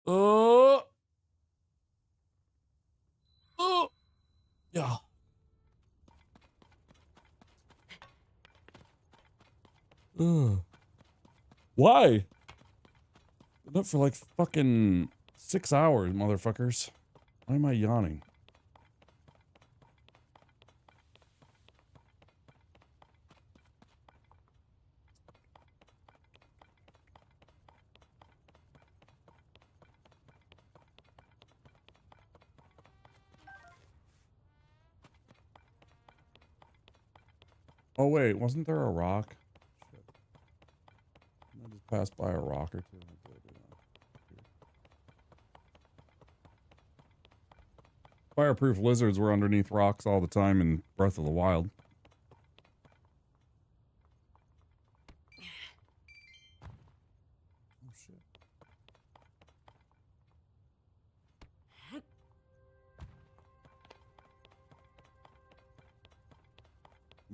Oh! Oh! Yeah. Why? Been up for like fucking 6 hours, motherfuckers. Why am I yawning? Oh wait, wasn't there a rock? Shit. I just passed by a rock or two. Fireproof lizards were underneath rocks all the time in Breath of the Wild.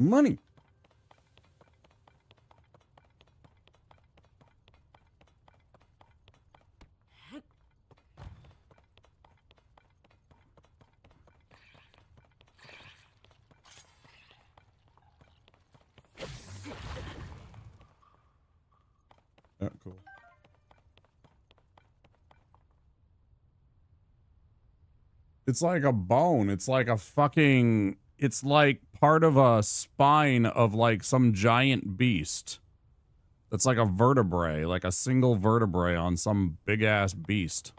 Money. Yeah, cool. It's like a bone. It's like a fucking... It's like part of a spine of like some giant beast. That's like a vertebrae, like a single vertebrae on some big ass beast.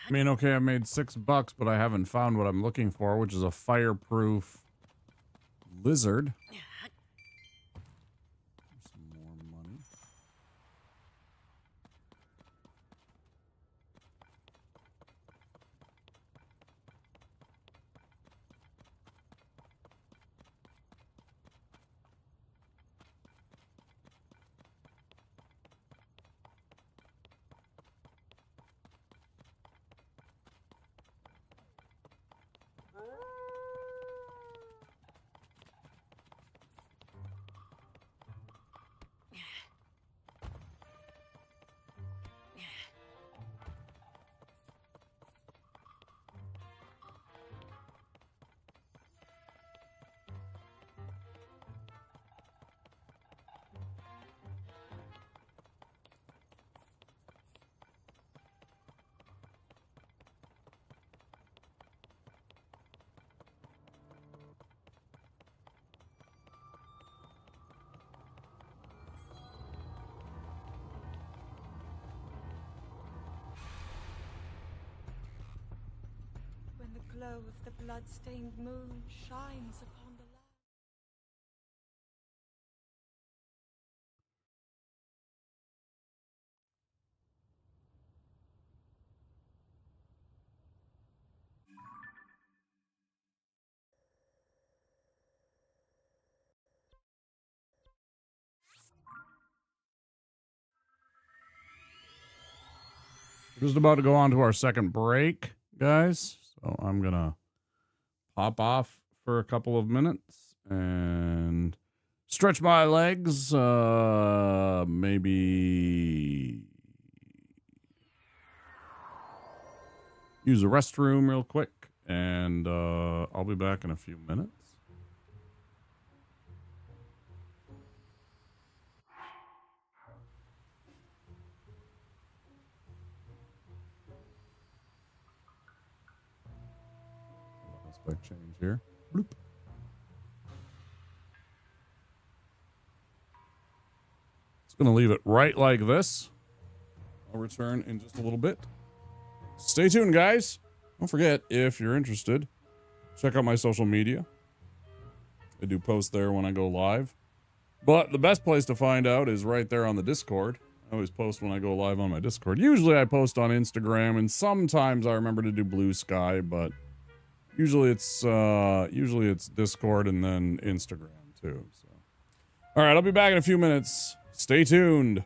I mean, okay, I made $6, but I haven't found what I'm looking for, which is a fireproof lizard. Some more money. When the glow of the blood-stained moon shines upon the land. We're just about to go on to our second break, guys. So I'm gonna pop off for a couple of minutes and stretch my legs. Maybe use the restroom real quick, and I'll be back in a few minutes. Spec change here. Bloop. It's going to leave it right like this. I'll return in just a little bit. Stay tuned, guys. Don't forget, if you're interested, check out my social media. I do post there when I go live. But the best place to find out is right there on the Discord. I always post when I go live on my Discord. Usually I post on Instagram, and sometimes I remember to do Blue Sky, but usually it's Discord and then Instagram too. So, all right, I'll be back in a few minutes. Stay tuned.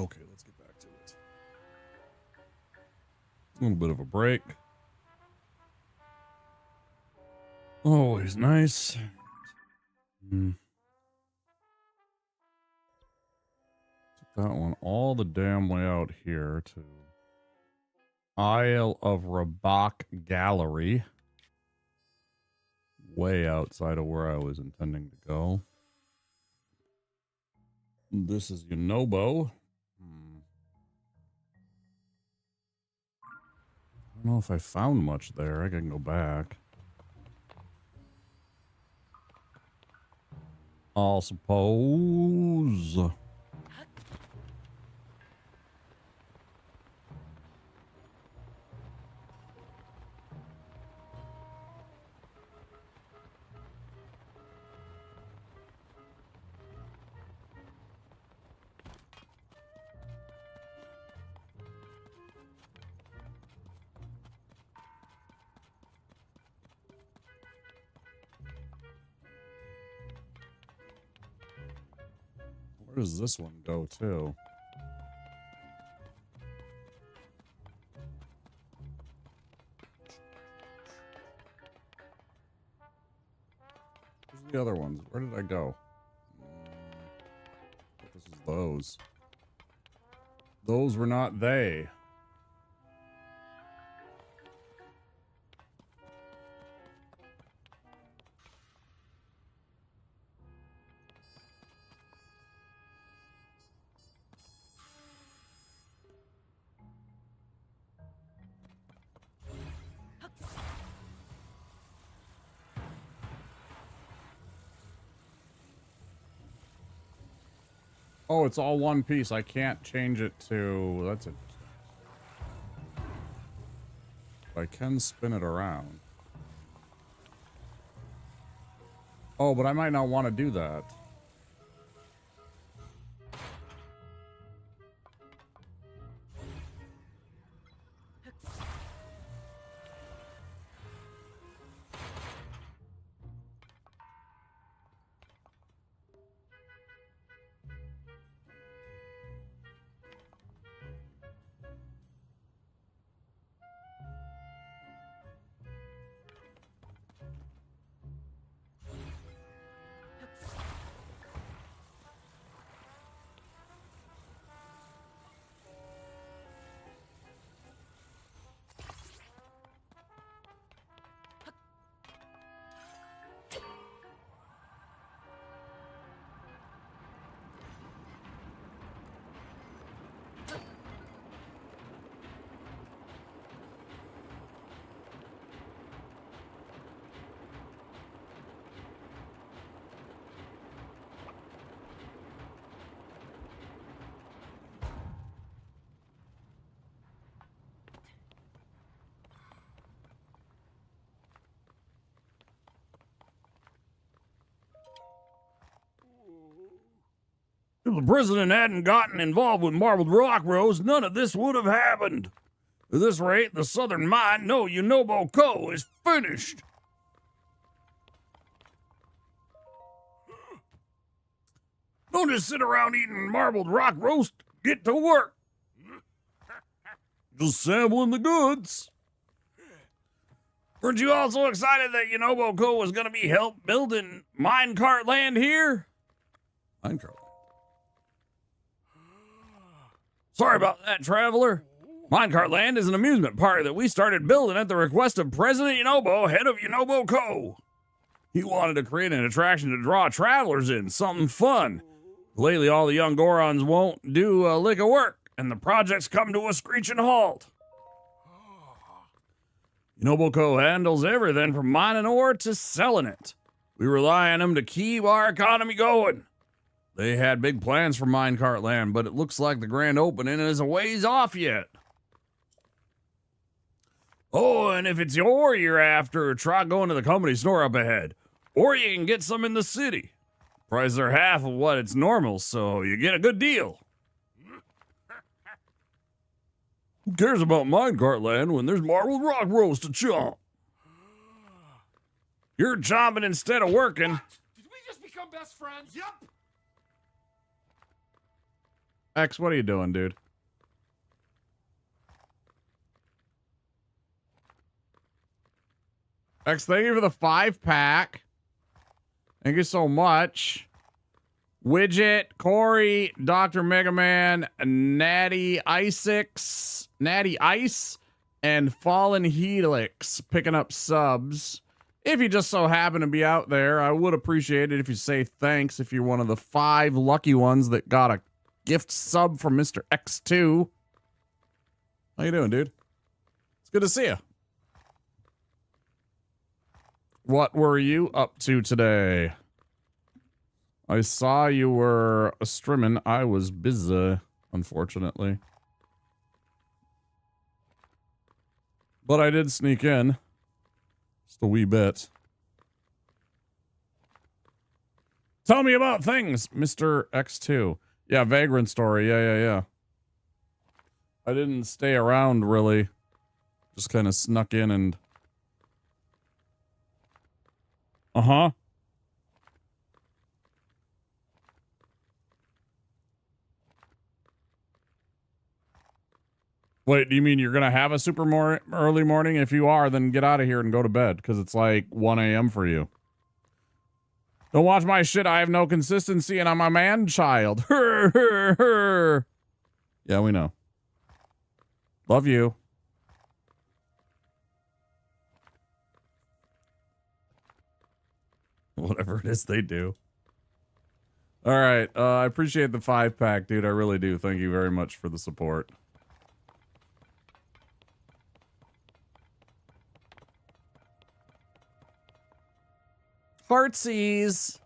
Okay, let's get back to it. A little bit of a break. Always nice. Took that one all the damn way out here to Isle of Rabak Gallery. Way outside of where I was intending to go. This is Yunobo. I don't know if I found much there. I can go back. I'll suppose. Where does this one go to? Where's the other ones? Where did I go? This is those. Those were not they. Oh, it's all one piece. I can't change it to... That's it. I can spin it around. Oh, but I might not want to do that. If the president hadn't gotten involved with Marbled Rock Rose, none of this would have happened. At this rate, the Southern Mine, no Yunobo Co., is finished. Don't just sit around eating marbled rock roast. Get to work. Just sampling the goods. Weren't you also excited that Yunobo Co. was going to be help building minecart land here? Minecart. Sorry about that, traveler. Minecart Land is an amusement park that we started building at the request of President Yunobo, head of Yunobo Co. He wanted to create an attraction to draw travelers in, something fun. Lately, all the young Gorons won't do a lick of work, and the project's come to a screeching halt. Yunobo Co. handles everything from mining ore to selling it. We rely on them to keep our economy going. They had big plans for Minecart Land, but it looks like the grand opening is a ways off yet. Oh, and if it's ore you're after, try going to the company store up ahead. Or you can get some in the city. Prices are half of what it's normal, so you get a good deal. Who cares about Minecart Land when there's marbled rock roast to chomp? You're chomping instead of working. What? Did we just become best friends? Yup. X, what are you doing, dude? X, thank you for the 5-pack. Thank you so much. Widget, Corey, Dr. Mega Man, Natty Ice, and Fallen Helix picking up subs. If you just so happen to be out there, I would appreciate it if you say thanks if you're one of the 5 lucky ones that got a gift sub from Mr. X2. How you doing, dude? It's good to see you. What were you up to today? I saw you were streaming. I was busy, unfortunately. But I did sneak in. Just a wee bit. Tell me about things, Mr. X2. Yeah, Vagrant Story. Yeah. I didn't stay around, really. Just kind of snuck in and... Uh-huh. Wait, do you mean you're going to have a super early morning? If you are, then get out of here and go to bed, because it's like 1 a.m. for you. Don't watch my shit. I have no consistency, and I'm a man-child. Yeah, we know. Love you. Whatever it is they do. All right. I appreciate the 5-pack, dude. I really do. Thank you very much for the support. Heartsies.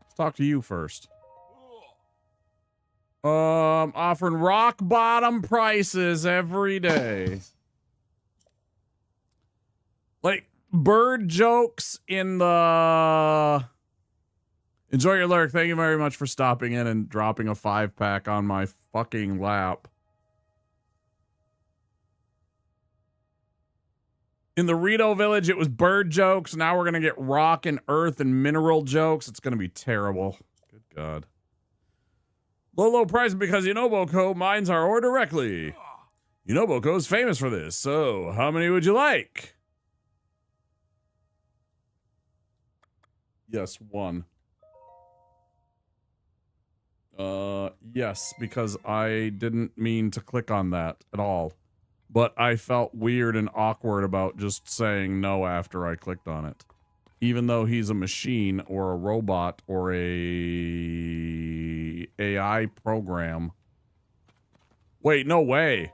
Let's talk to you first. Offering rock bottom prices every day. Like bird jokes in the... Enjoy your lurk. Thank you very much for stopping in and dropping a 5-pack on my fucking lap. In the Rito Village, it was bird jokes. Now we're going to get rock and earth and mineral jokes. It's going to be terrible. Good God. Low price because Unoboko mines our ore directly. Unoboko is famous for this. So, how many would you like? Yes, 1. Yes, because I didn't mean to click on that at all. But I felt weird and awkward about just saying no after I clicked on it. Even though he's a machine or a robot or a AI program. Wait, no way.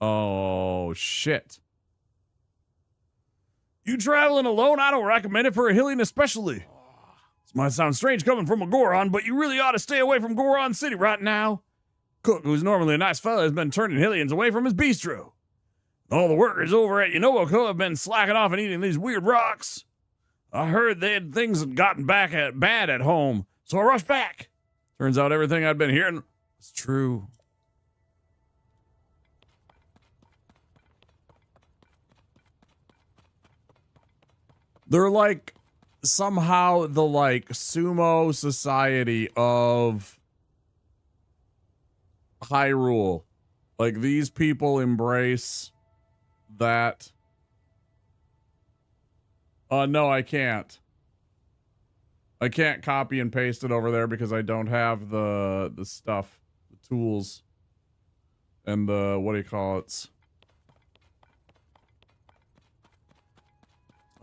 Oh, shit. You traveling alone? I don't recommend it for a Hylian especially. This might sound strange coming from a Goron, but you really ought to stay away from Goron City right now. Cook, who's normally a nice fella, has been turning Hylians away from his bistro. All the workers over at Unoboko have been slacking off and eating these weird rocks. I heard things had gotten bad at home, so I rushed back. Turns out everything I'd been hearing was true. They're like somehow the like sumo society of Hyrule. Like these people embrace that. No, I can't. I can't copy and paste it over there because I don't have the stuff, the tools, and the, what do you call it?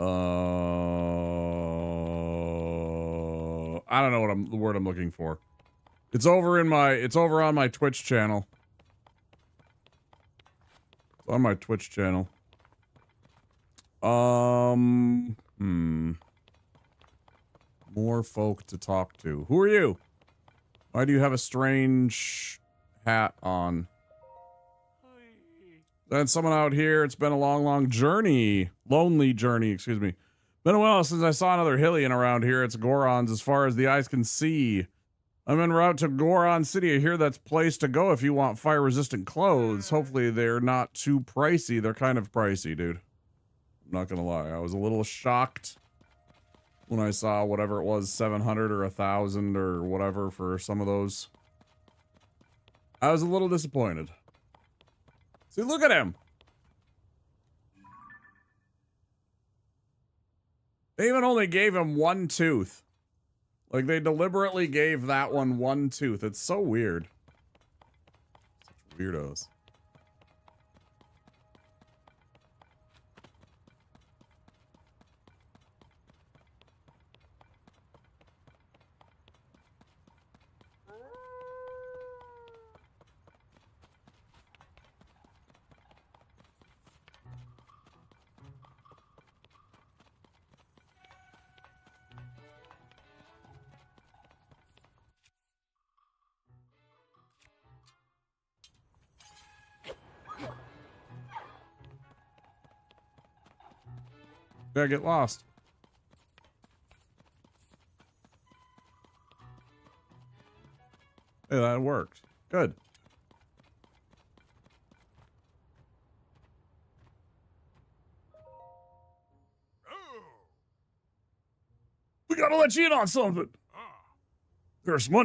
I don't know what the word I'm looking for. It's over on my Twitch channel. It's on my Twitch channel. More folk to talk to. Who are you? Why do you have a strange hat on? Then someone out here. It's been a long journey. Lonely journey, excuse me. Been a while since I saw another Hylian around here. It's Gorons as far as the eyes can see. I'm en route to Goron City. I hear that's place to go if you want fire-resistant clothes. Hopefully they're not too pricey. They're kind of pricey, dude. I'm not gonna lie. I was a little shocked when I saw whatever it was, 700 or 1,000 or whatever for some of those. I was a little disappointed. See, look at him. They even only gave him one tooth. Like, they deliberately gave that one tooth. It's so weird. Such weirdos. Did I get lost? Hey, that worked. Good. We gotta let you in on something. There's some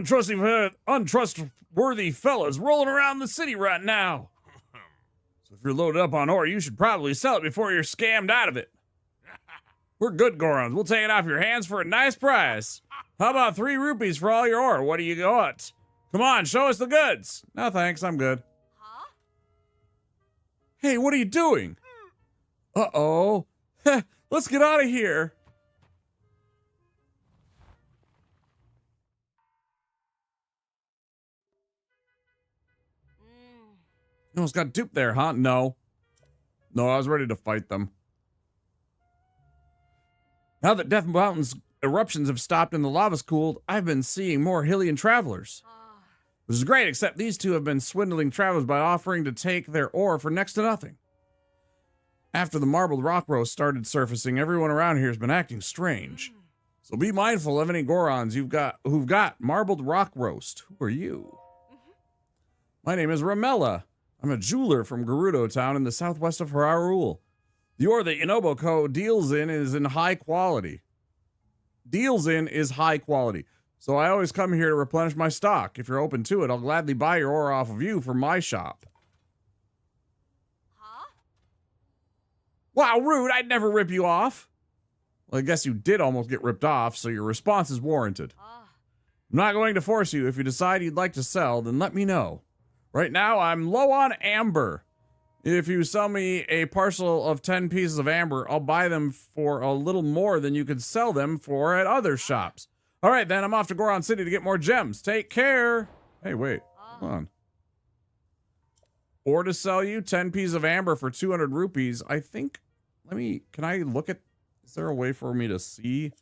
untrustworthy fellas rolling around the city right now. So if you're loaded up on ore, you should probably sell it before you're scammed out of it. We're good Gorons. We'll take it off your hands for a nice price. How about 3 rupees for all your ore? What do you got? Come on, show us the goods. No, thanks. I'm good. Huh? Hey, what are you doing? Uh-oh. Let's get out of here. You almost got duped there, huh? No. No, I was ready to fight them. Now that Death Mountain's eruptions have stopped and the lava's cooled, I've been seeing more Hylian travelers. This is great, except these two have been swindling travelers by offering to take their ore for next to nothing. After the marbled rock roast started surfacing, everyone around here has been acting strange. So be mindful of any Gorons who've got marbled rock roast. Who are you? My name is Ramella. I'm a jeweler from Gerudo Town in the southwest of Hyrule. The ore that Inobo Co. deals in is in high quality. Is high quality. So I always come here to replenish my stock. If you're open to it, I'll gladly buy your ore off of you from my shop. Huh? Wow, rude. I'd never rip you off. Well, I guess you did almost get ripped off, so your response is warranted. I'm not going to force you. If you decide you'd like to sell, then let me know. Right now, I'm low on amber. If you sell me a parcel of 10 pieces of amber, I'll buy them for a little more than you could sell them for at other shops. All right, then, I'm off to Goron City to get more gems. Take care. Hey, wait. Hold on. Or to sell you 10 pieces of amber for 200 rupees. I think, can I look at, is there a way for me to see?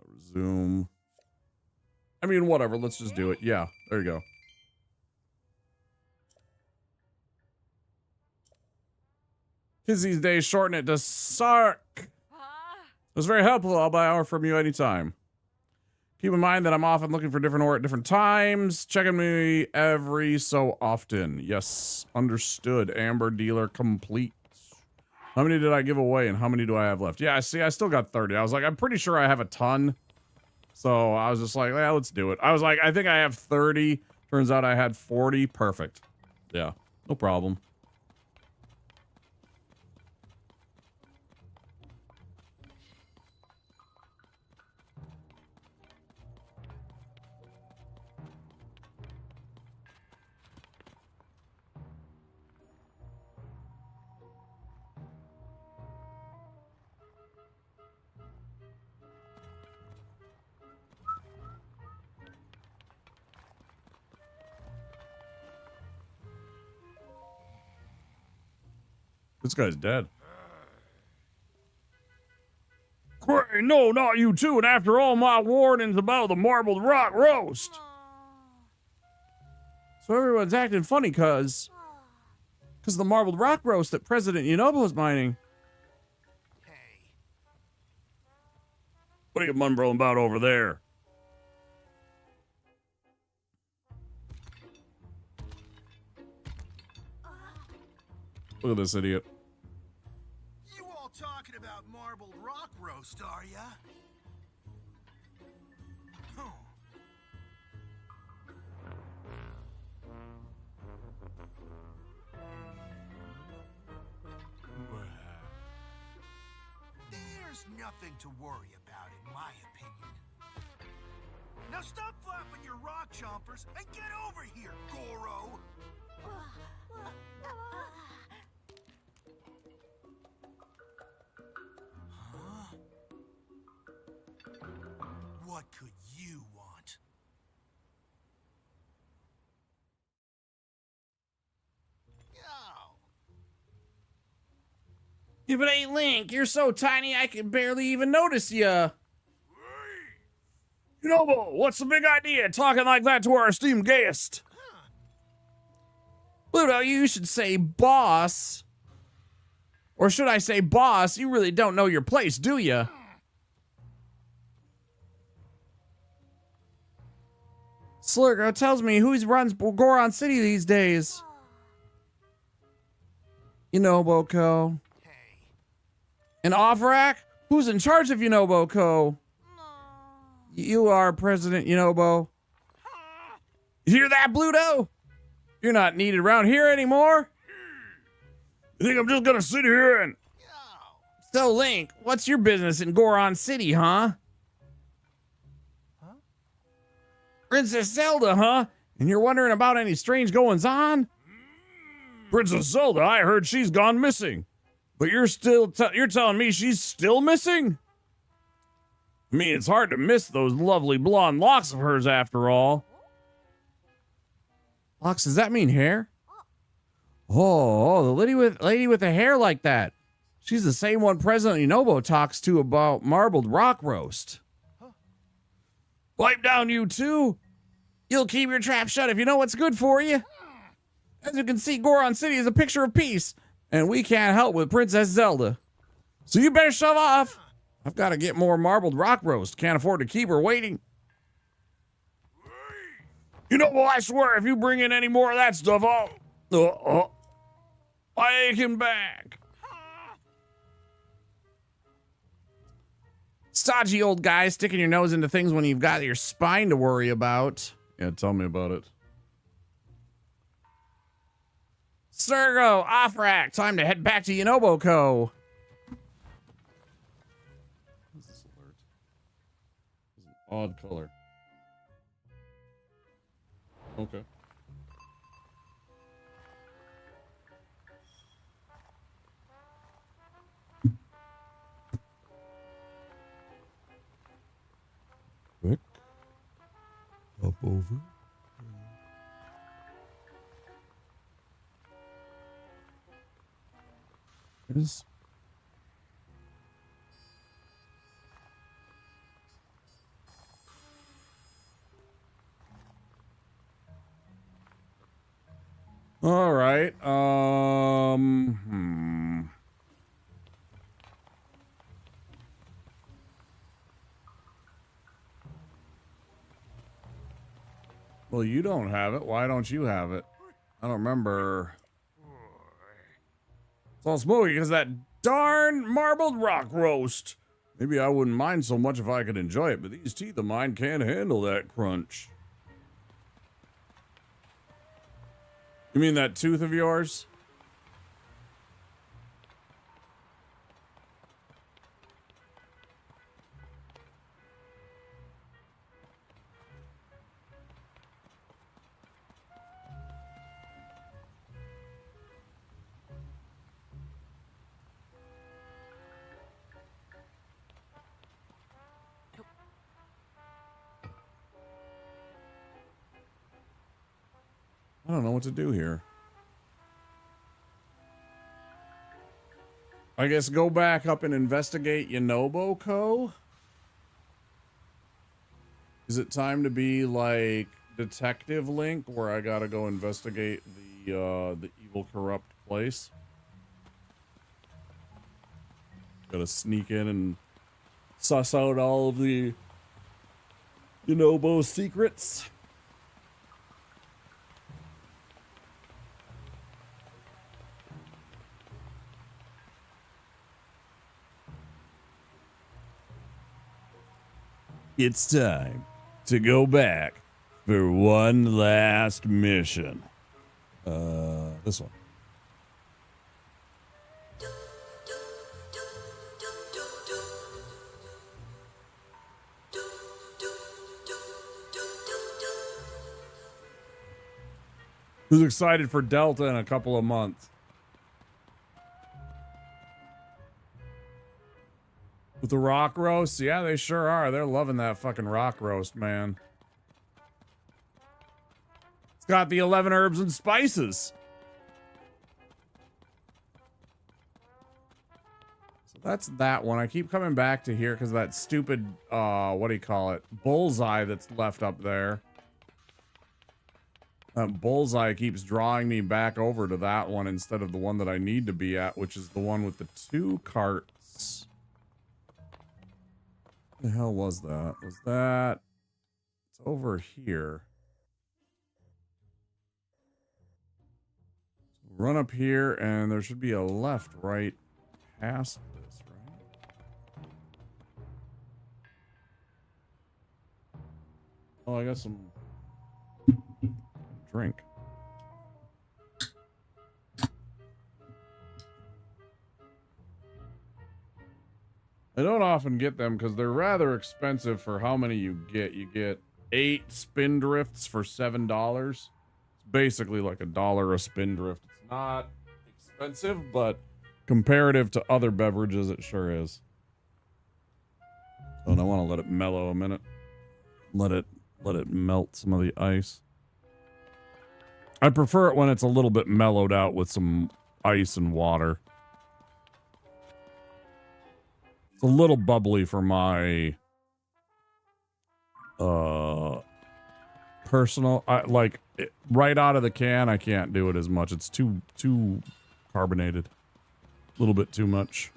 Resume. I mean, whatever. Let's just do it. Yeah, there you go. Kids these days shorten it to Sark. It was very helpful. I'll buy ore from you anytime. Keep in mind that I'm often looking for different ore at different times. Checking me every so often. Yes, understood. Amber dealer complete. How many did I give away and how many do I have left? Yeah, see, I still got 30. I was like, I'm pretty sure I have a ton. So I was just like, yeah, let's do it. I was like, I think I have 30. Turns out I had 40. Perfect. Yeah, no problem. This guy's dead. No, not you too. And after all my warnings about the marbled rock roast. So everyone's acting funny because the marbled rock roast that President Inobo is mining. What are you mumbling about over there? Look at this idiot. You all talking about marbled rock roast, are ya? There's nothing to worry about, in my opinion. Now stop flapping your rock chompers and get over here, Goro! Huh? What could you want? If it ain't Link, you're so tiny I can barely even notice ya. Yunobo, what's the big idea talking like that to our esteemed guest? Pluto, you should say boss. Or should I say boss? You really don't know your place, do ya? Slurgo tells me who runs Goron City these days. Yunoboko. And Offrak? Who's in charge of Yunoboko? You are President Yunobo. You hear that, Bluto? You're not needed around here anymore. You think I'm just gonna sit here and... So, Link, what's your business in Goron City, huh? Princess Zelda, huh? And you're wondering about any strange goings-on? Princess Zelda, I heard she's gone missing. But you're telling me she's still missing? I mean, it's hard to miss those lovely blonde locks of hers after all. Locks, does that mean hair? Oh, the lady with the hair like that. She's the same one President Yunobo talks to about marbled rock roast. Wipe down, you two. You'll keep your trap shut if you know what's good for you. As you can see, Goron City is a picture of peace, and we can't help with Princess Zelda. So you better shove off. I've got to get more marbled rock roast. Can't afford to keep her waiting. You know, well, I swear, if you bring in any more of that stuff, I'll take him back. Stodgy old guy sticking your nose into things when you've got your spine to worry about. Yeah, tell me about it. Sergo, Offrak, time to head back to Yunoboko. What's this alert? It's an odd color. Okay. Quick. Up over. Is all right. Well, you don't have it. Why don't you have it? I don't remember. It's all smoky because that darn marbled rock roast. Maybe I wouldn't mind so much if I could enjoy it, but these teeth of mine can't handle that crunch. You mean that tooth of yours? I don't know what to do here. I guess go back up and investigate Yunoboko? Is it time to be like Detective Link, where I gotta go investigate the evil corrupt place? Gotta sneak in and suss out all of the Yunobo secrets. It's time to go back for one last mission. This one. Who's excited for Delta in a couple of months? With the rock roast? Yeah, they sure are. They're loving that fucking rock roast, man. It's got the 11 herbs and spices. So that's that one. I keep coming back to here because that stupid, what do you call it? Bullseye that's left up there. That bullseye keeps drawing me back over to that one instead of the one that I need to be at, which is the one with the 2 carts. What the hell was that? Was that... It's over here. Run up here, and there should be a left right past this, right? Oh, I got some... drink. I don't often get them because they're rather expensive for how many you get. You get 8 spindrifts for $7. It's basically like $1 a spindrift. It's not expensive, but comparative to other beverages, it sure is. Oh, and I want to let it mellow a minute. Let it melt some of the ice. I prefer it when it's a little bit mellowed out with some ice and water. It's a little bubbly for my personal. Right out of the can, I can't do it as much. It's too carbonated. A little bit too much.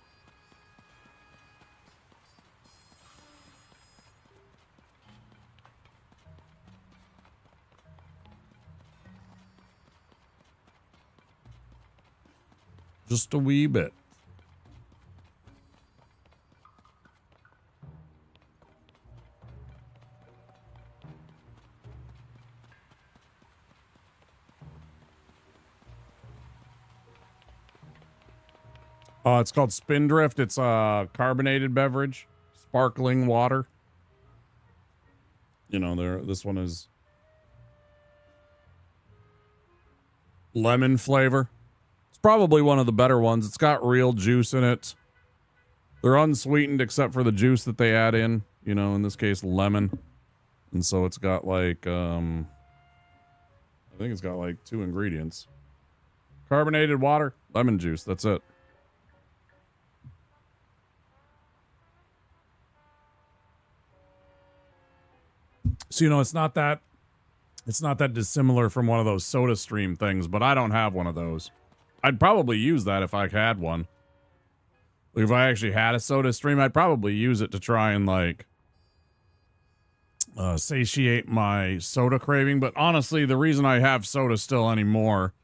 Just a wee bit. It's called Spindrift. It's a carbonated beverage, sparkling water. You know, this one is lemon flavor. It's probably one of the better ones. It's got real juice in it. They're unsweetened except for the juice that they add in, you know, in this case, lemon. And so it's got like, I think it's got like 2 ingredients. Carbonated water, lemon juice. That's it. So, you know, it's not that dissimilar from one of those Soda Stream things, but I don't have one of those. I'd probably use that if I had one. If I actually had a Soda Stream, I'd probably use it to try and like satiate my soda craving. But honestly, the reason I have soda still anymore,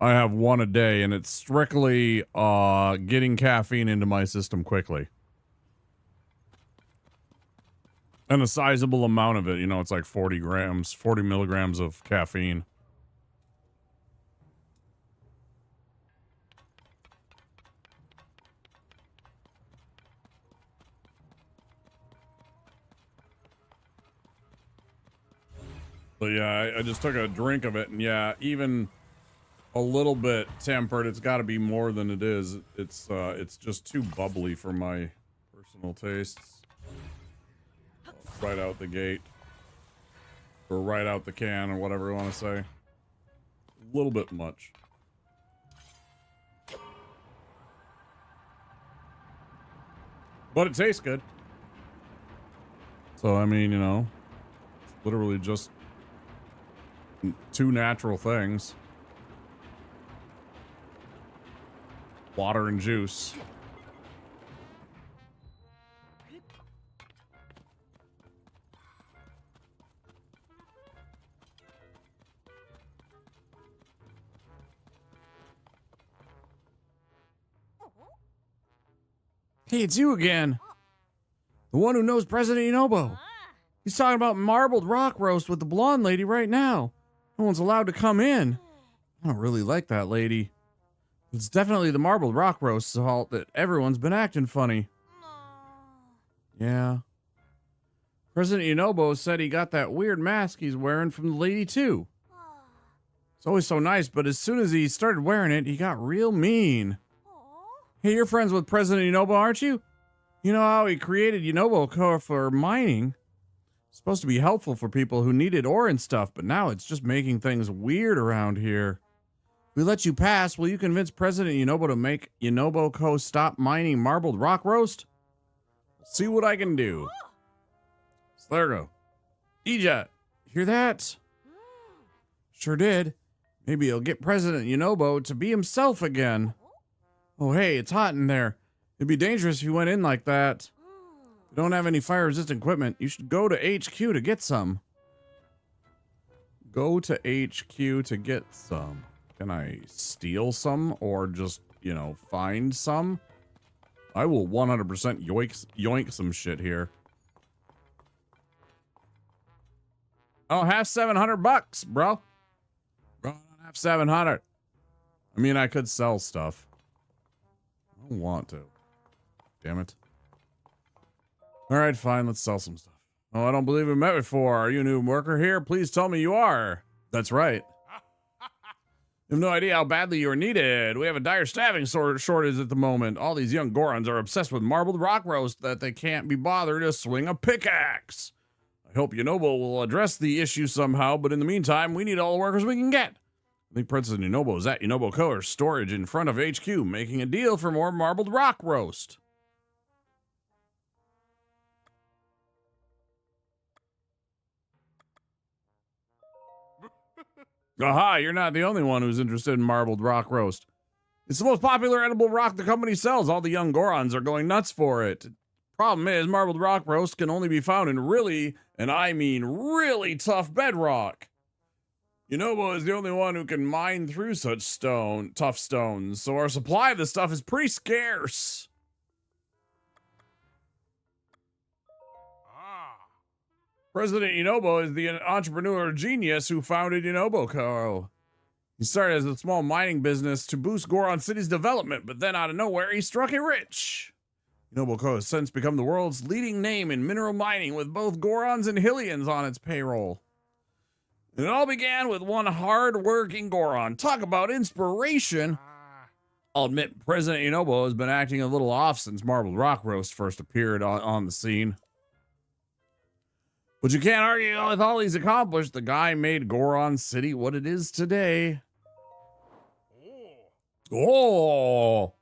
I have one a day, and it's strictly getting caffeine into my system quickly. And a sizable amount of it, you know, it's like 40 milligrams of caffeine. But yeah, I just took a drink of it, and yeah, even a little bit tempered, it's got to be more than it is. It's just too bubbly for my personal tastes. Right out the gate, or right out the can, or whatever you want to say. A little bit much. But it tastes good. So, I mean, you know, it's literally just 2 natural things. Water and juice. Hey, it's you again. The one who knows President Inobo. He's talking about marbled rock roast with the blonde lady right now. No one's allowed to come in. I don't really like that lady. It's definitely the marbled rock roast's fault that everyone's been acting funny. Yeah. President Yunobo said he got that weird mask he's wearing from the lady too. It's always so nice, but as soon as he started wearing it, he got real mean. Hey, you're friends with President Yunobo, aren't you? You know how he created Yunobo Co. for mining? It's supposed to be helpful for people who needed ore and stuff, but now it's just making things weird around here. If we let you pass, will you convince President Yunobo to make Yunobo Co. stop mining marbled rock roast? See what I can do. So there we go. Ejat, hear that? Sure did. Maybe he'll get President Yunobo to be himself again. Oh, hey, it's hot in there. It'd be dangerous if you went in like that. If you don't have any fire-resistant equipment, you should go to HQ to get some. Go to HQ to get some. Can I steal some or just, you know, find some? I will 100% yoink some shit here. Oh, have $700, bro. Bro, I don't have 700. I mean, I could sell stuff. I don't want to. Damn it. All right, fine. Let's sell some stuff. Oh, I don't believe we met before. Are you a new worker here? Please tell me you are. That's right. You have no idea how badly you're needed. We have a dire staffing shortage at the moment. All these young Gorons are obsessed with marbled rock roast that they can't be bothered to swing a pickaxe. I hope Yunobo will address the issue somehow, but in the meantime, we need all the workers we can get. I think President Yunobo is at Yunobo Co. storage in front of HQ, making a deal for more marbled rock roast. Aha, you're not the only one who's interested in marbled rock roast. It's the most popular edible rock the company sells. All the young Gorons are going nuts for it. Problem is, marbled rock roast can only be found in really, and I mean really tough bedrock. Yunobo is the only one who can mine through such tough stones, so our supply of this stuff is pretty scarce. President Yunobo is the entrepreneur genius who founded Yunobo Co. He started as a small mining business to boost Goron City's development, but then out of nowhere, he struck it rich. Yunobo Co. has since become the world's leading name in mineral mining, with both Gorons and Hylians on its payroll. It all began with one hard-working Goron. Talk about inspiration. I'll admit, President Yunobo has been acting a little off since Marbled Rock Roast first appeared on the scene. But you can't argue with all he's accomplished. The guy made Goron City what it is today. Oh!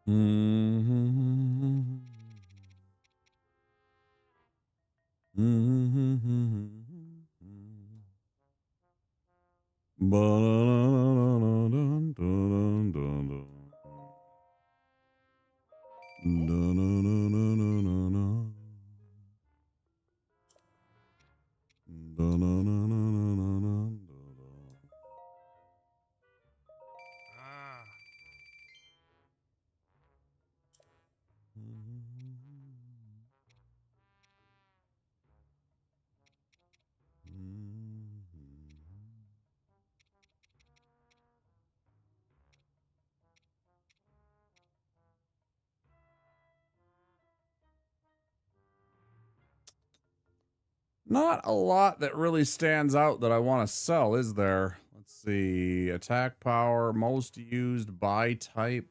Mm-hmm. Mm-hmm. Not a lot that really stands out that I want to sell, is there? Let's see. Attack power, most used by type.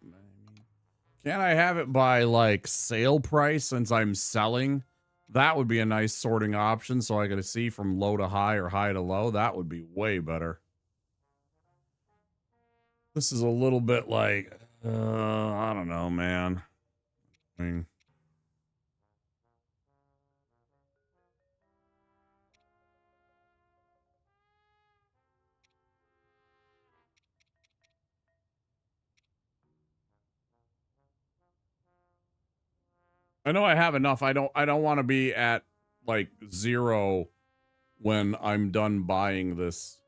Can't I have it by like sale price since I'm selling? That would be a nice sorting option so I could see from low to high or high to low. That would be way better. This is a little bit like, I don't know, man. I mean, I know I have enough. I don't want to be at like 0 when I'm done buying this.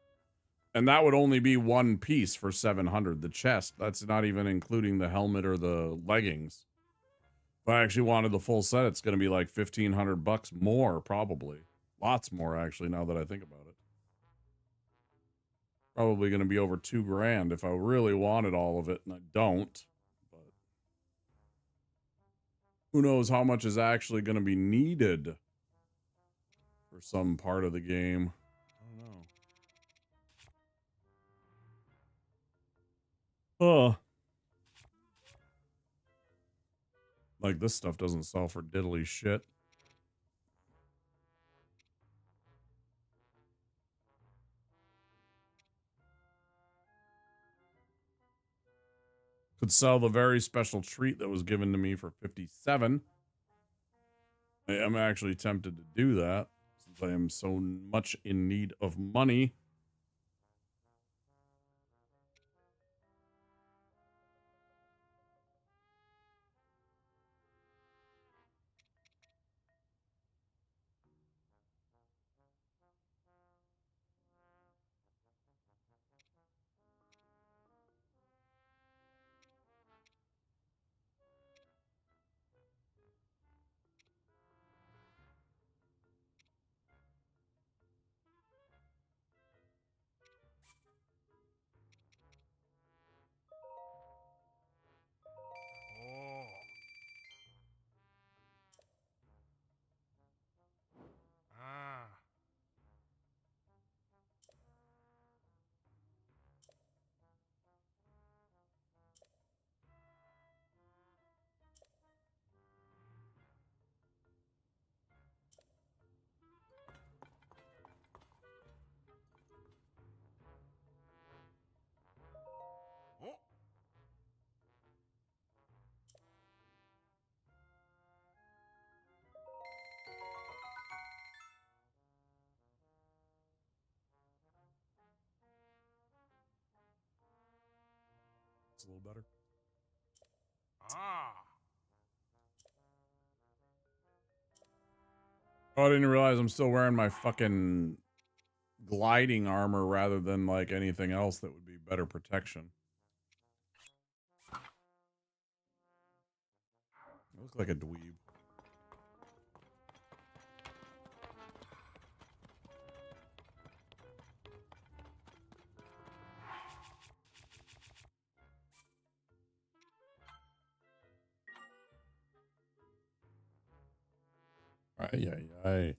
And that would only be one piece for 700. The chest. That's not even including the helmet or the leggings. If I actually wanted the full set, it's going to be like 1,500 bucks more, probably. Lots more, actually, now that I think about it. Probably going to be over 2 grand if I really wanted all of it, and I don't. But who knows how much is actually going to be needed for some part of the game. I don't know. Oh. Like, this stuff doesn't sell for diddly shit. Could sell the very special treat that was given to me for 57. I am actually tempted to do that since I am so much in need of money. It's a little better. Oh, I didn't realize I'm still wearing my fucking gliding armor rather than like anything else that would be better protection. I look like a dweeb. Ay, ay, ay.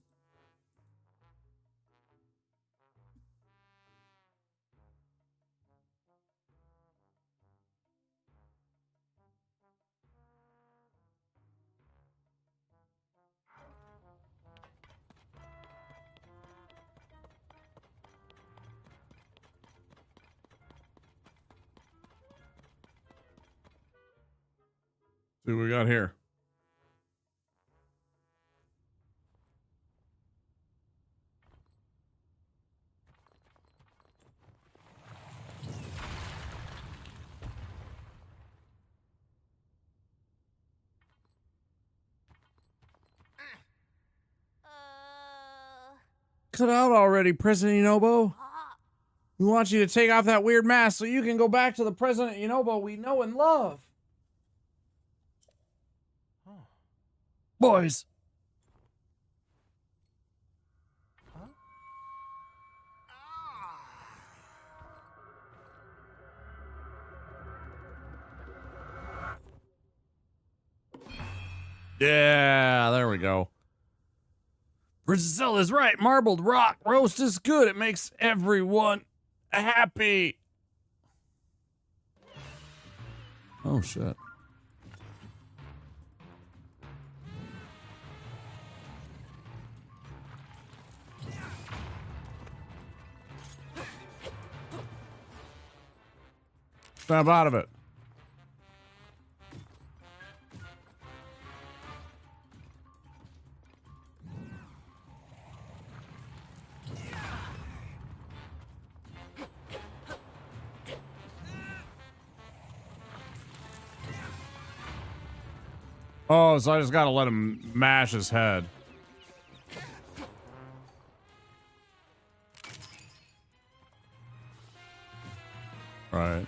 See what we got here. Cut out already, President Inobo. We want you to take off that weird mask so you can go back to the President Inobo we know and love. Boys. Yeah, there we go. Princess Zelda's right. Marbled rock roast is good. It makes everyone happy. Oh, shit. Snap out of it. Oh, so I just gotta let him mash his head. Right.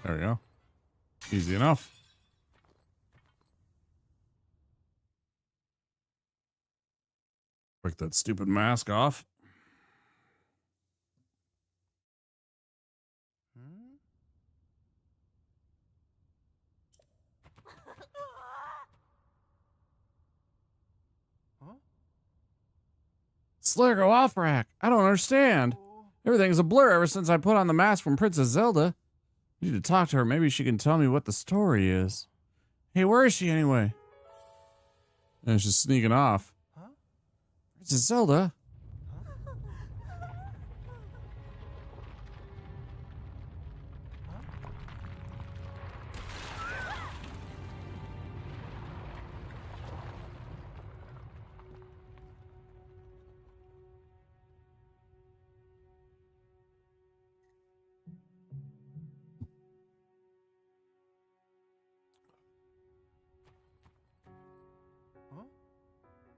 There we go. Easy enough. Break that stupid mask off. Slayer go off rack. I don't understand. Everything's a blur ever since I put on the mask from Princess Zelda. I need to talk to her. Maybe she can tell me what the story is. Hey, where is she anyway? And she's sneaking off. Princess Zelda?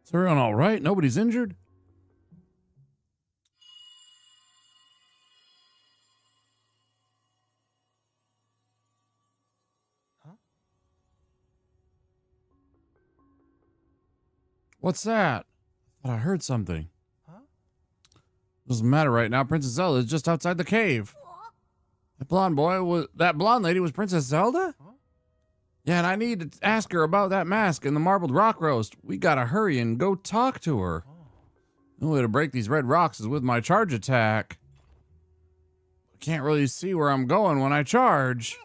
Is everyone all right? Nobody's injured? What's that? I thought I heard something. Doesn't matter right now. Princess Zelda is just outside the cave. That blonde lady was Princess Zelda? Yeah, and I need to ask her about that mask and the marbled rock roast. We gotta hurry and go talk to her. The only way to break these red rocks is with my charge attack. I can't really see where I'm going when I charge.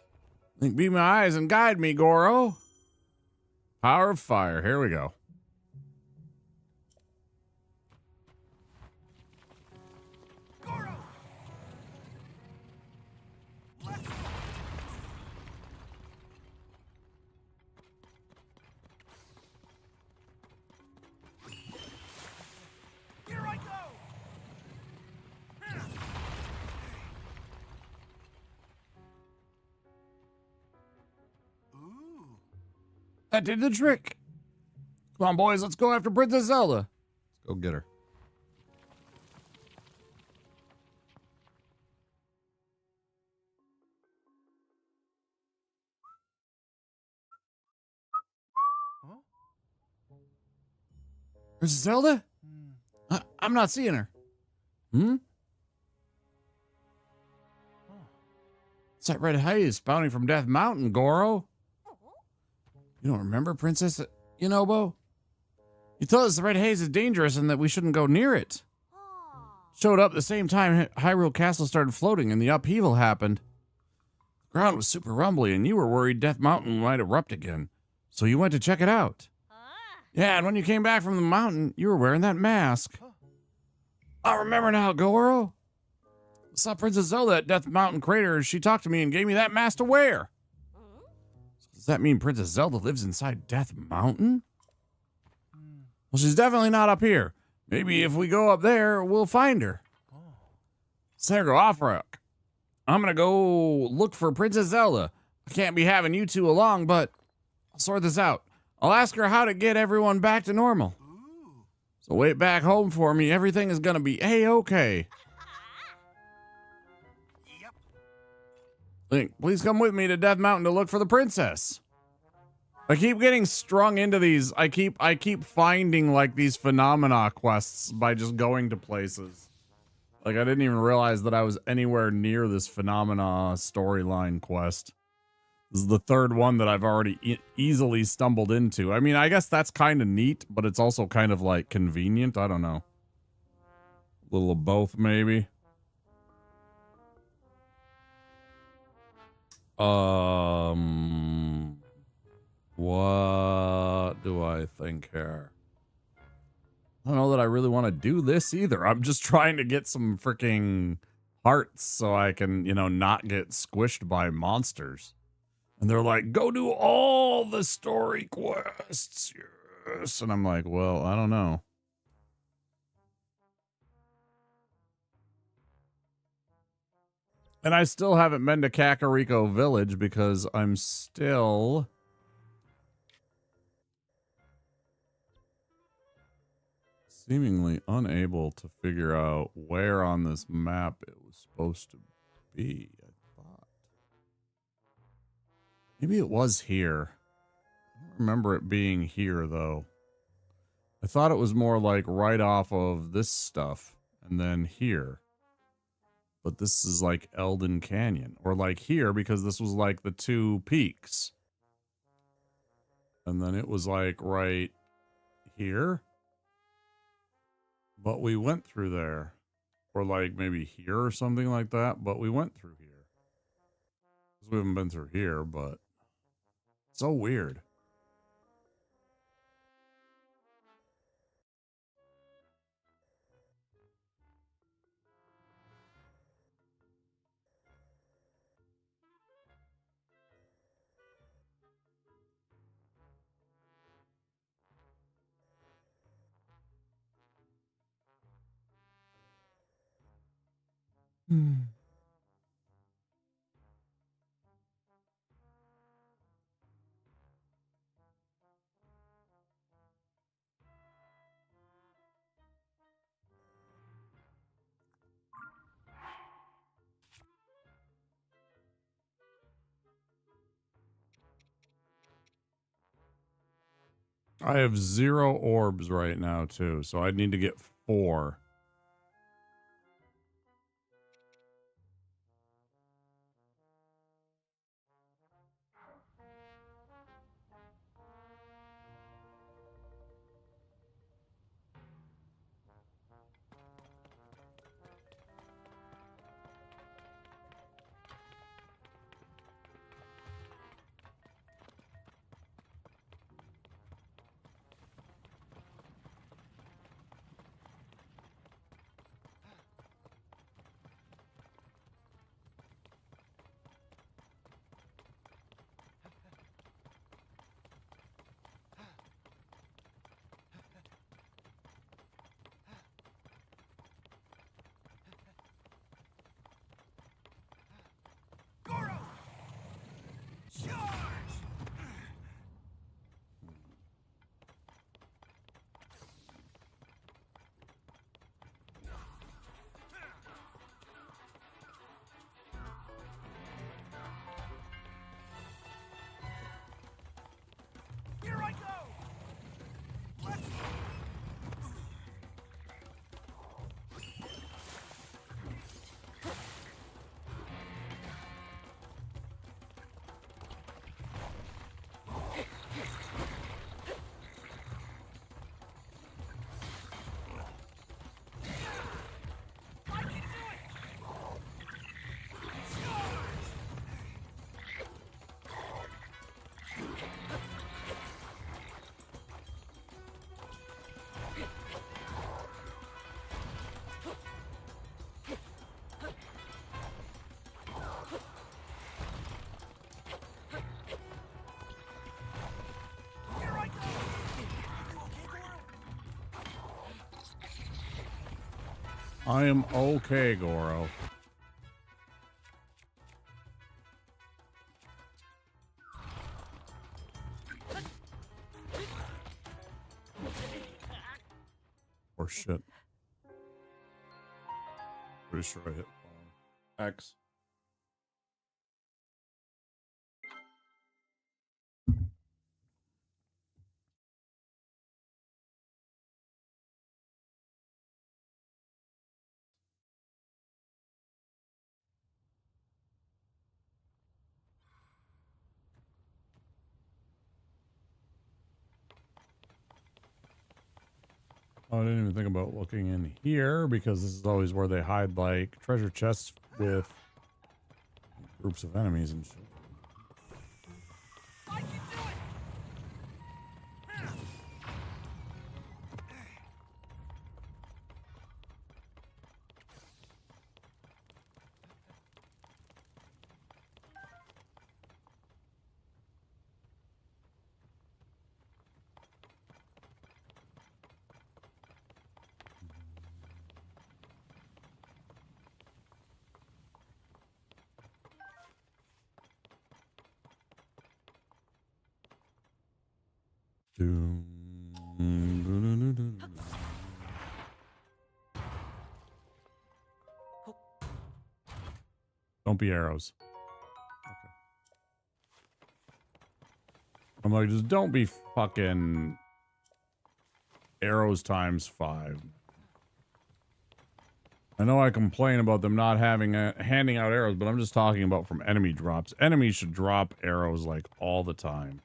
Think be my eyes and guide me, Goro. Power of fire. Here we go. That did the trick. Come on, boys, let's go after Princess Zelda. Let's go get her. Princess Zelda? I'm not seeing her. It's that red haze spouting from Death Mountain, Goro. You don't remember, Princess Yunobo? You told us the red haze is dangerous and that we shouldn't go near it. Showed up the same time Hyrule Castle started floating and the upheaval happened. The ground was super rumbly and you were worried Death Mountain might erupt again. So you went to check it out. Yeah, and when you came back from the mountain, you were wearing that mask. I remember now, Goro. I saw Princess Zelda at Death Mountain Crater and she talked to me and gave me that mask to wear. Does that mean Princess Zelda lives inside Death Mountain? Well, she's definitely not up here. Maybe if we go up there, we'll find her. Slayer go off rock. I'm gonna go look for Princess Zelda. I can't be having you two along, but I'll sort this out. I'll ask her how to get everyone back to normal. So wait back home for me. Everything is gonna be A-okay. Link, please come with me to Death Mountain to look for the princess. I keep getting strung into these. I keep finding like these phenomena quests by just going to places. Like I didn't even realize that I was anywhere near this phenomena storyline quest. This is the third one that I've already easily stumbled into. I mean, I guess that's kind of neat, but it's also kind of like convenient. I don't know. A little of both, maybe. What do I think here? I don't know that I really want to do this either. I'm just trying to get some freaking hearts so I can, you know, not get squished by monsters. And they're like, go do all the story quests. Yes. And I'm like, well, I don't know. And I still haven't been to Kakariko Village because I'm still seemingly unable to figure out where on this map it was supposed to be. I thought maybe it was here. I don't remember it being here though. I thought it was more like right off of this stuff and then here. But this is like Eldon Canyon, or like here because this was like the two peaks. And then it was like right here. But we went through there. Or like maybe here or something like that. But we went through here. We haven't been through here, but so weird. I have 0 orbs right now too, so I need to get 4. Here I go! Let's go! I am okay, Goro. Or shit. Pretty sure I hit X. Oh, I didn't even think about looking in here because this is always where they hide like treasure chests with groups of enemies and shit. Don't be arrows. Okay. I'm like, just don't be fucking arrows times 5. I know I complain about them not having handing out arrows, but I'm just talking about from enemy drops. Enemies should drop arrows like all the time.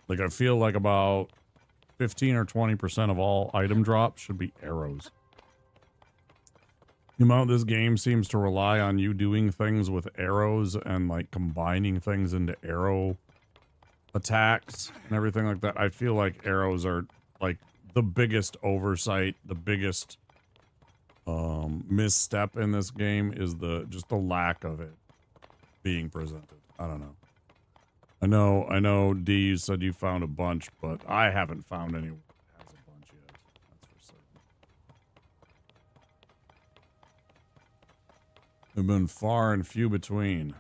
Like I feel like about 15 or 20% of all item drops should be arrows. The amount this game seems to rely on you doing things with arrows and like combining things into arrow attacks and everything like that. I feel like arrows are like the biggest oversight, the biggest misstep in this game is just the lack of it being presented. I don't know. I know D, you said you found a bunch, but I haven't found anyone that has a bunch yet. That's for certain. They've been far and few between.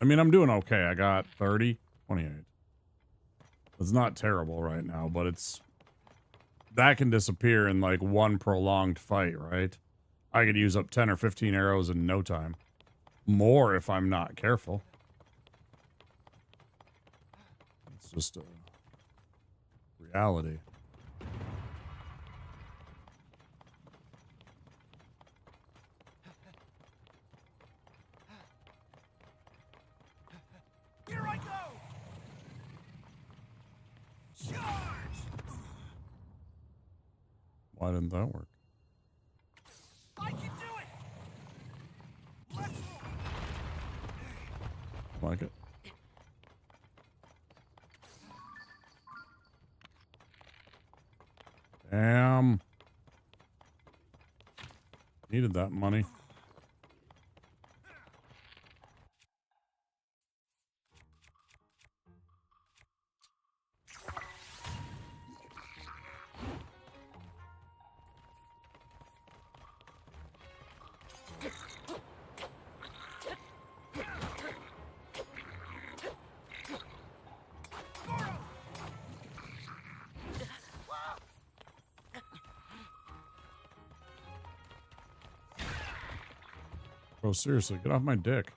I mean, I'm doing okay. I got 30, 28. It's not terrible right now, but that can disappear in like one prolonged fight, right? I could use up 10 or 15 arrows in no time. More if I'm not careful. It's just a reality. Here I go! Charge! Why didn't that work? I can do it! Let's Like it? Damn. Needed that money. Bro, seriously, get off my dick.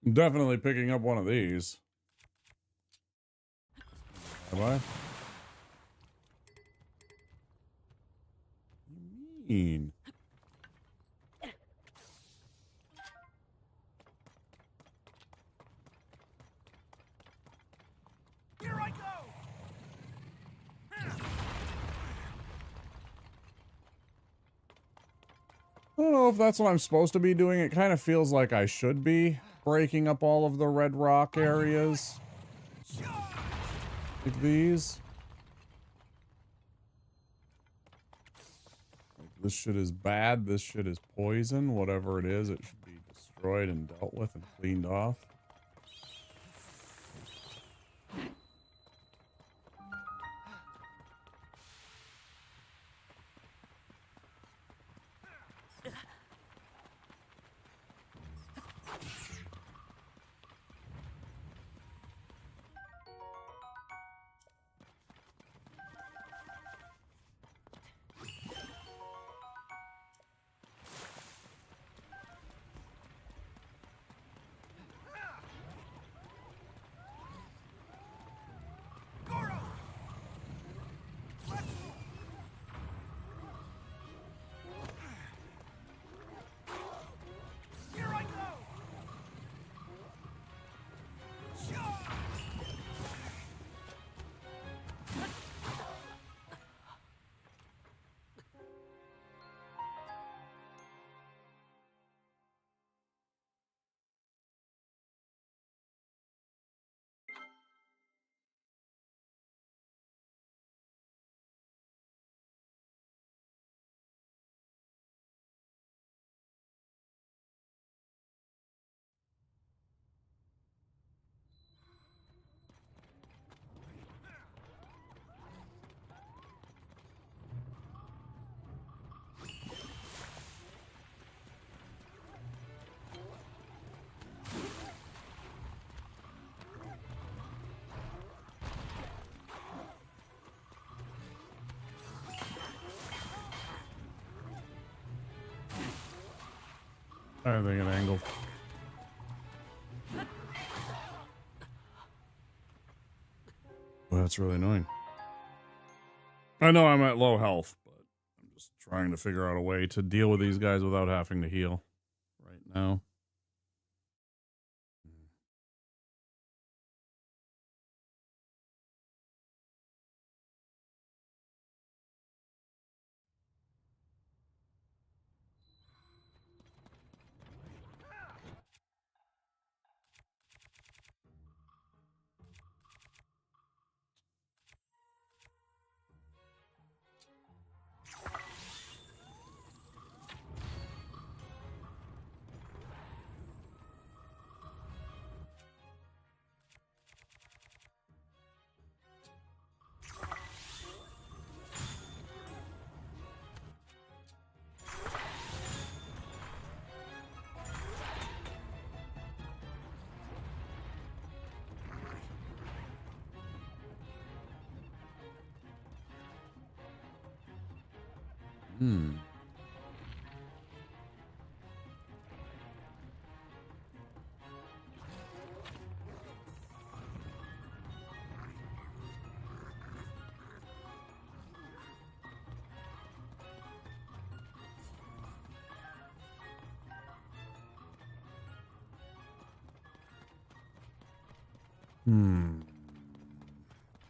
I'm definitely picking up one of these. Have I? What do you mean? Here I go! I don't know if that's what I'm supposed to be doing. It kind of feels like I should be breaking up all of the red rock areas. Like these. Like this shit is bad. This shit is poison. Whatever it is, it should be destroyed and dealt with and cleaned off. I think it angled. Well, that's really annoying. I know I'm at low health, but I'm just trying to figure out a way to deal with these guys without having to heal right now. Hmm.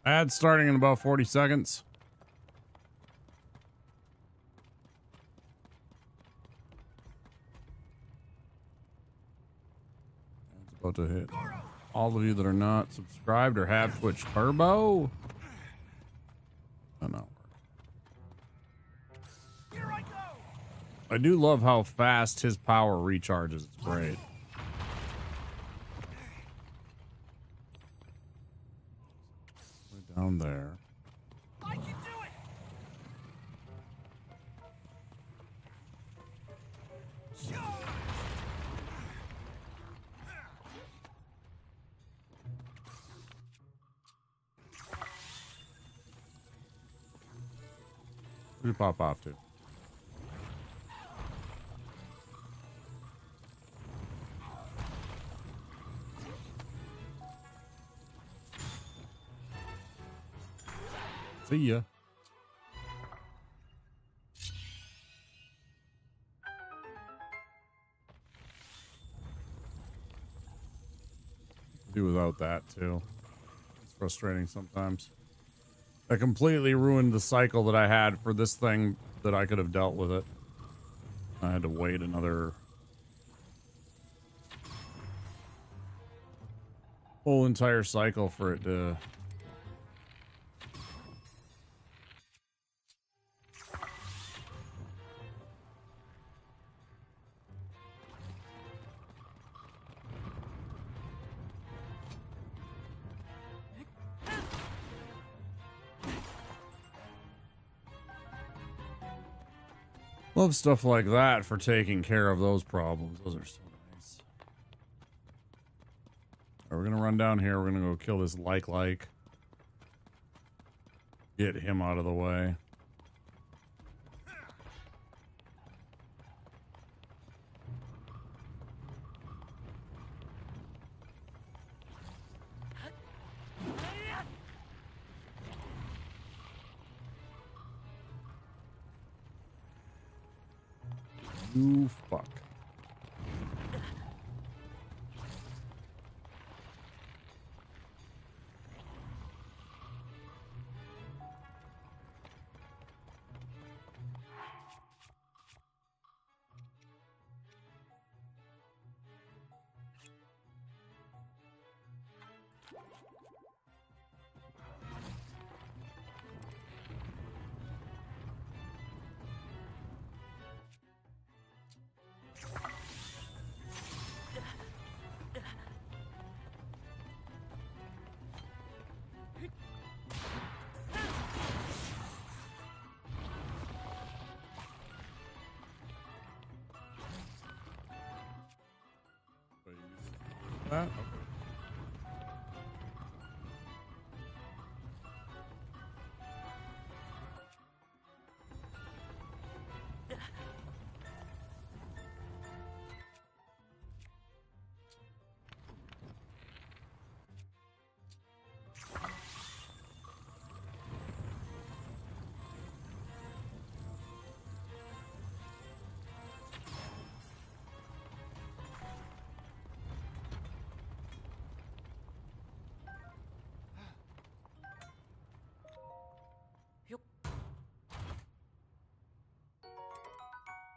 Ad starting in about 40 seconds. It's about to hit. All of you that are not subscribed or have Twitch Turbo. Oh, no. I do love how fast his power recharges. It's great. Right down there. I can do it. Who you pop off to? See ya. Do without that too. It's frustrating sometimes. I completely ruined the cycle that I had for this thing that I could have dealt with it. I had to wait another whole entire cycle for it to... Love stuff like that for taking care of those problems. Those are so nice. Right, we're gonna run down here. We're gonna go kill this like. Get him out of the way. You fuck.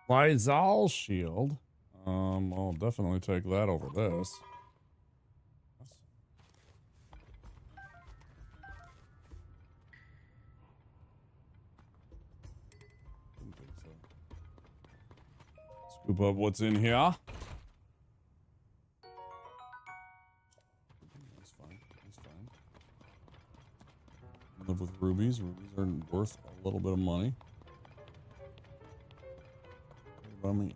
Lysol shield. I'll definitely take that over this. Didn't think so. Scoop up what's in here. That's fine. That's fine. Live with rubies. Rubies are worth a little bit of money. What about me?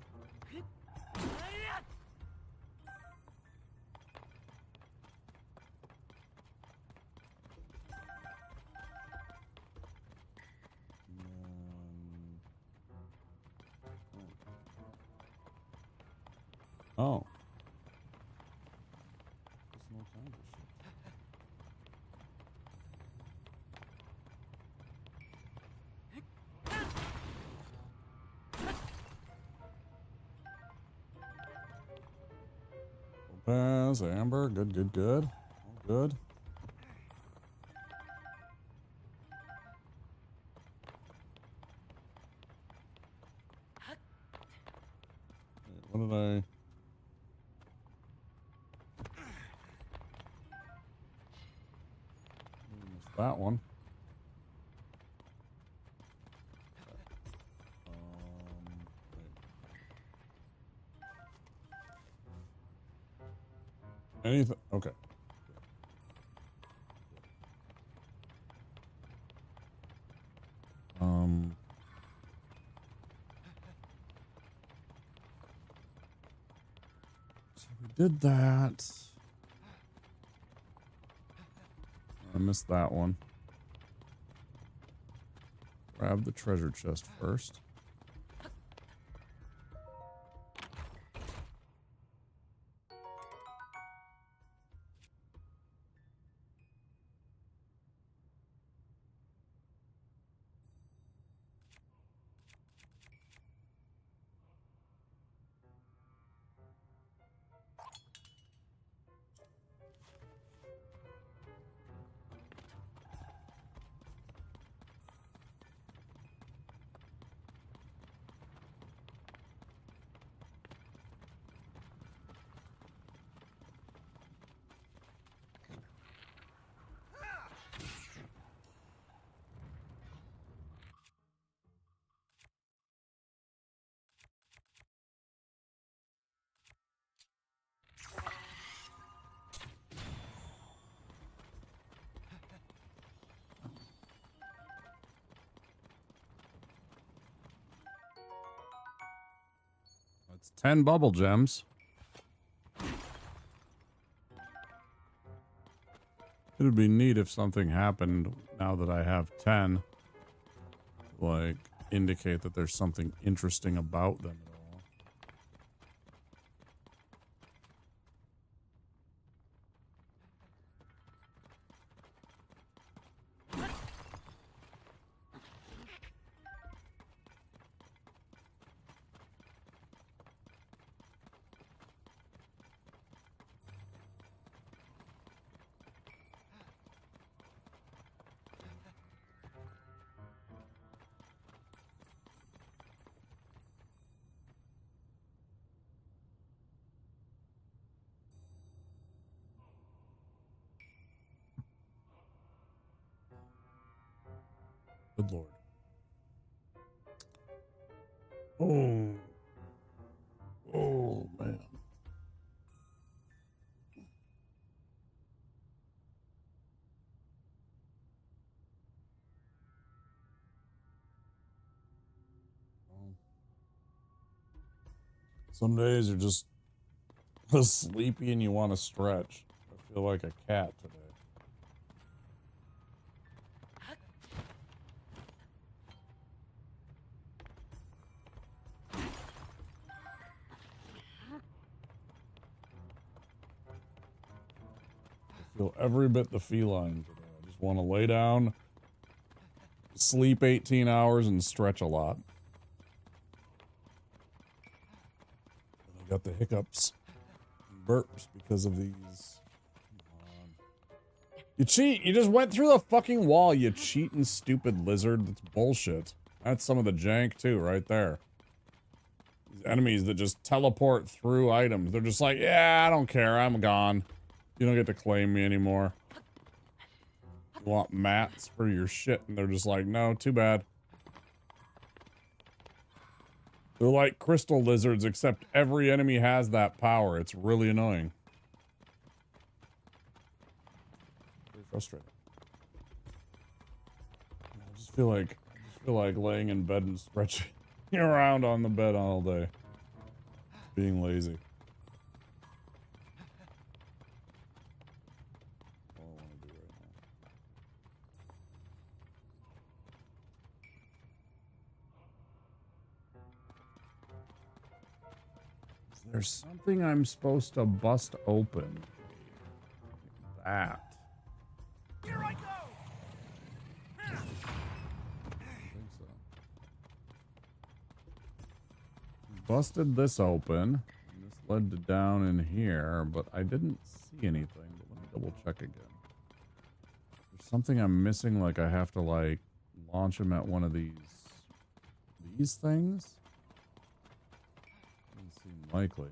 Oh. There's no kind of shit. Pass, amber, good, good, good. All good. Wait, what did I... Missed that one. Anything? Okay. So we did that. I missed that one. Grab the treasure chest first. That's 10 bubble gems. It would be neat if something happened now that I have 10. Like, indicate that there's something interesting about them at all. Good lord. Oh. Oh, man. Some days you're just sleepy and you want to stretch. I feel like a cat today. I feel every bit the feline today. I just want to lay down, sleep 18 hours, and stretch a lot. And I got the hiccups and burps because of these. You cheat! You just went through the fucking wall, you cheating stupid lizard. That's bullshit. That's some of the jank too, right there. enemies that just teleport through items. They're just like, yeah, I don't care. I'm gone. You don't get to claim me anymore. You want mats for your shit. And they're just like, no, too bad. They're like crystal lizards, except every enemy has that power. It's really annoying. Very frustrating. I just feel like laying in bed and stretching around on the bed all day. Just being lazy. All I want to do right now. Is there something I'm supposed to bust open? That. Here I go. I think so. Busted this open. And this led to down in here, but I didn't see anything. But let me double check again. There's something I'm missing, like I have to like launch him at one of these things? Doesn't seem likely.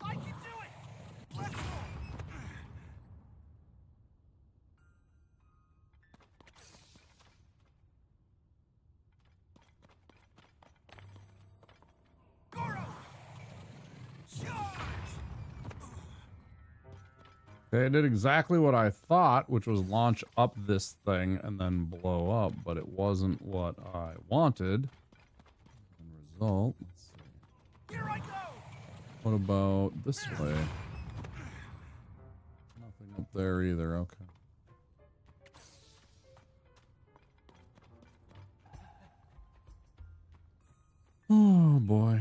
I can do it. Let's go. Goro. Charge. Okay, it did exactly what I thought, which was launch up this thing and then blow up, but it wasn't what I wanted. Result, let's see. Here I go. What about this way? Nothing up there either, okay. Oh boy.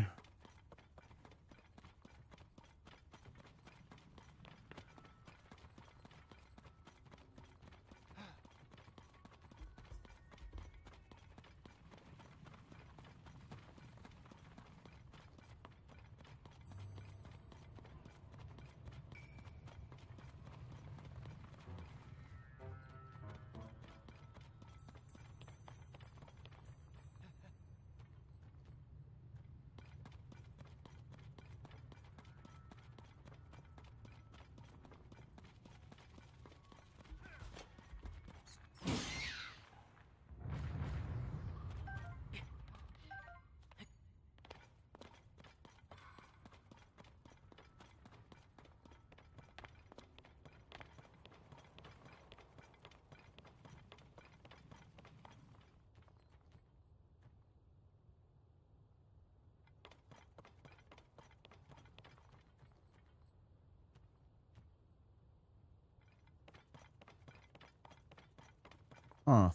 Huh.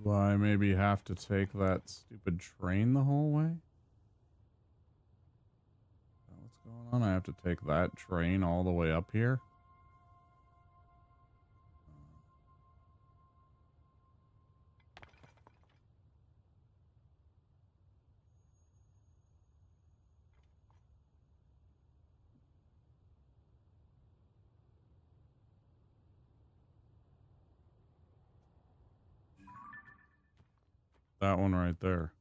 Do I maybe have to take that stupid train the whole way? Is that what's going on? I have to take that train all the way up here? That one right there.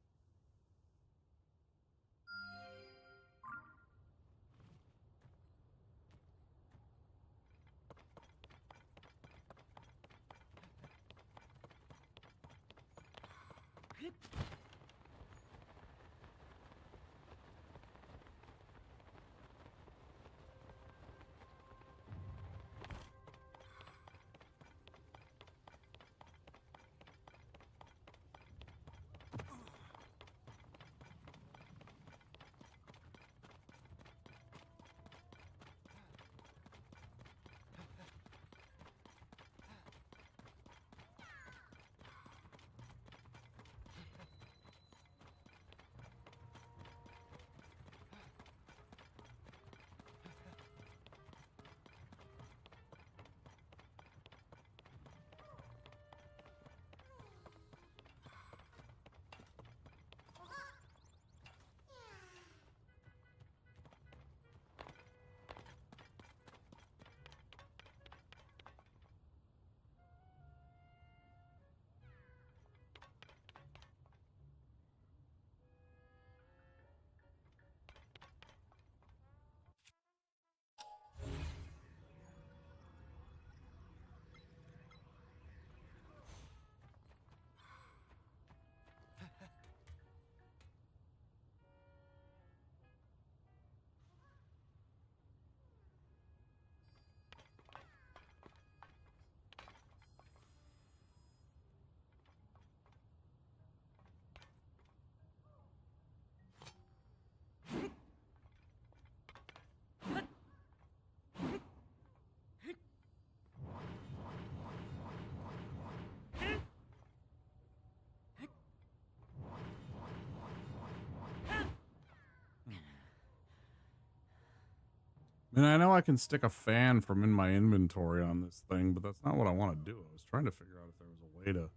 I mean, I know I can stick a fan from in my inventory on this thing, but that's not what I want to do. I was trying to figure out if there was a way to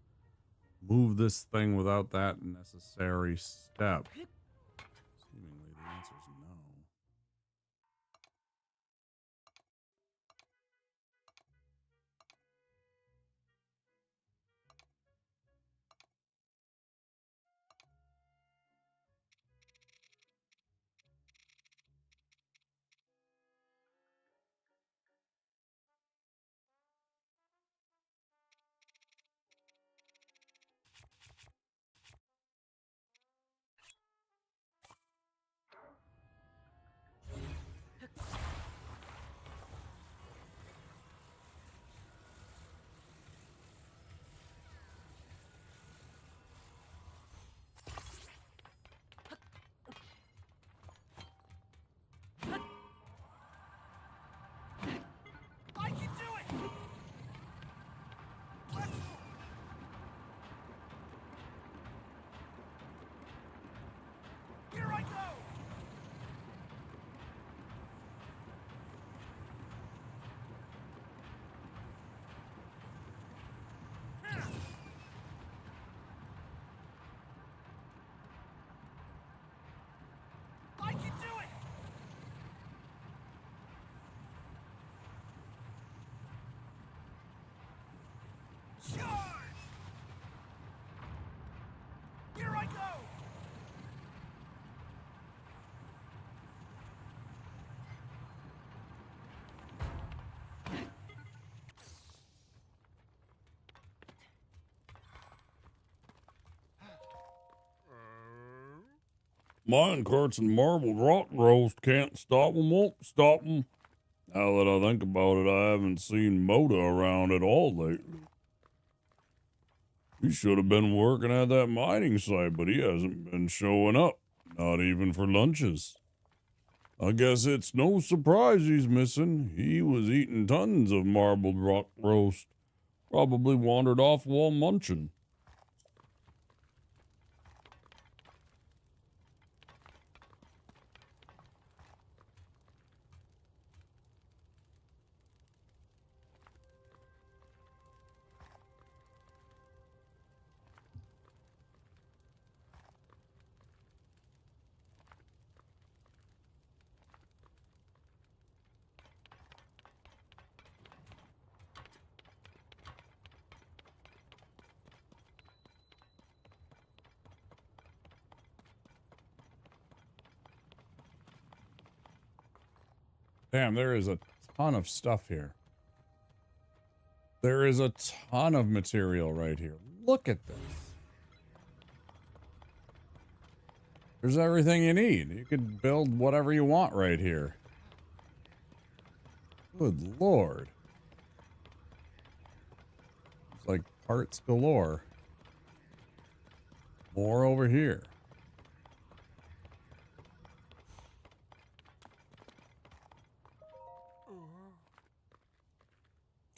move this thing without that necessary step. Seemingly the answer is no. I can do it! Let's... Here I go! I can do it! Charge! Here I go! Mine carts and marbled rock roast can't stop 'em, won't stop 'em. Now that I think about it, I haven't seen Moda around at all lately. He should have been working at that mining site, but he hasn't been showing up, not even for lunches. I guess it's no surprise he's missing. He was eating tons of marbled rock roast. Probably wandered off while munching. Damn, there is a ton of stuff here. There is a ton of material right here. Look at this. There's everything you need. You could build whatever you want right here. Good lord. It's like parts galore. More over here.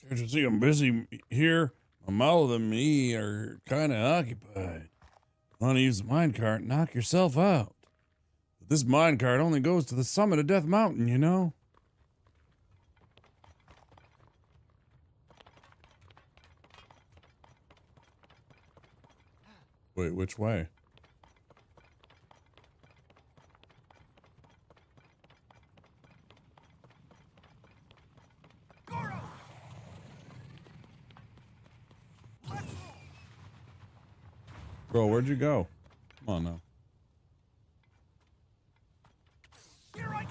Can't you see I'm busy here? My mouth and me are kind of occupied. Want to use the minecart, knock yourself out. But this minecart only goes to the summit of Death Mountain, you know? Wait, which way? Bro, where'd you go? Come on now. Here I go!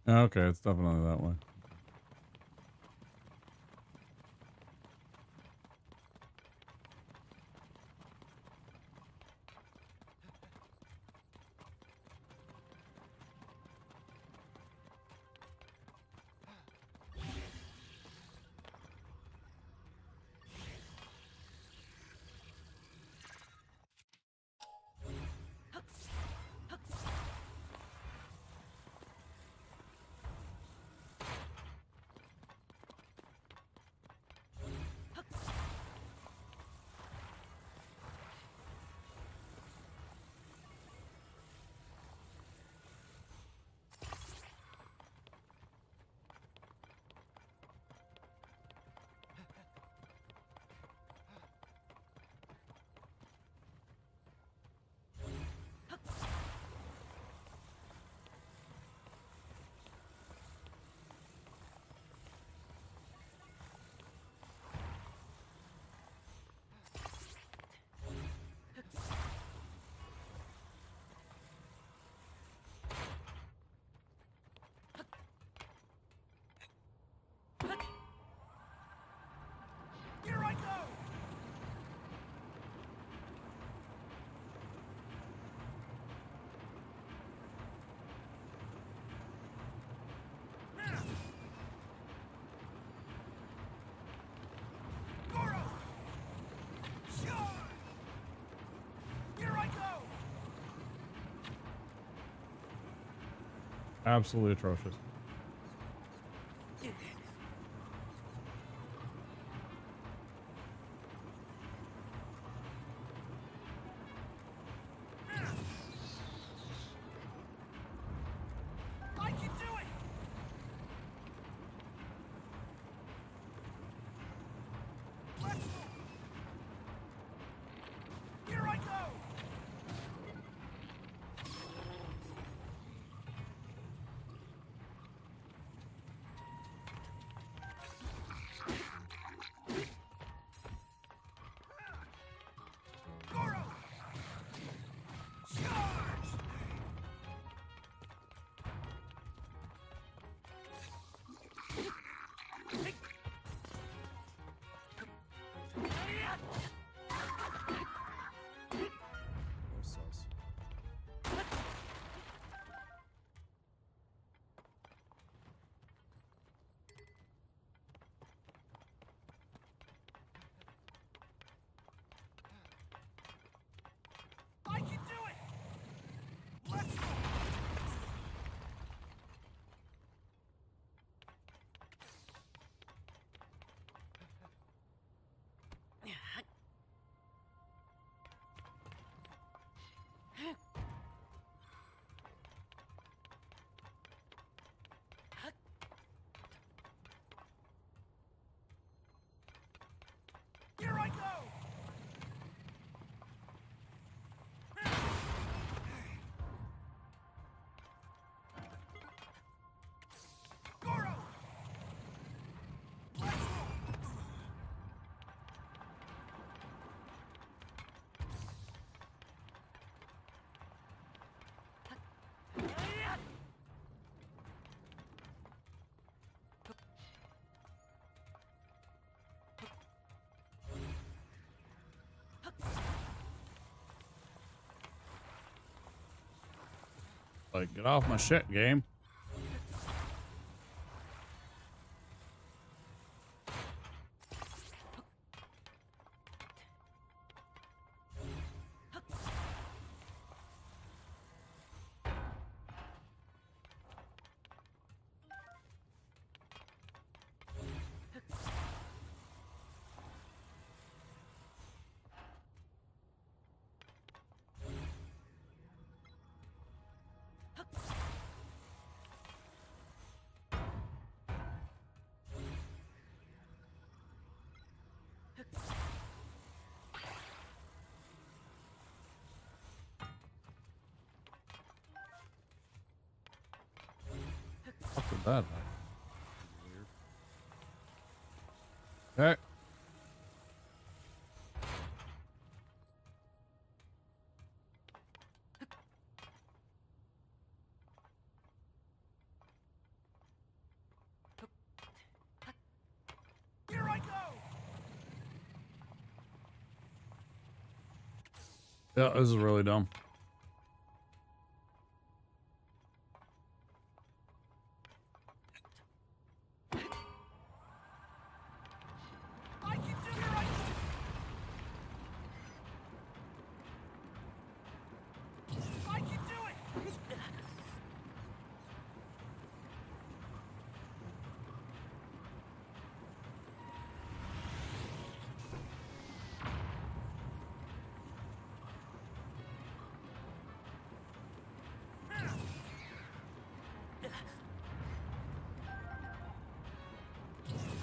Okay, it's definitely that way. Here I go! Goro! Sure! Here I go! Absolutely atrocious. I can do it! Let's go! Here I go! Goro! Charge! I can do it! Let's go! Here I go! Goro! Let's go! Like, get off my shit, game. What did that happen? Weird. Okay. Yeah, this is really dumb.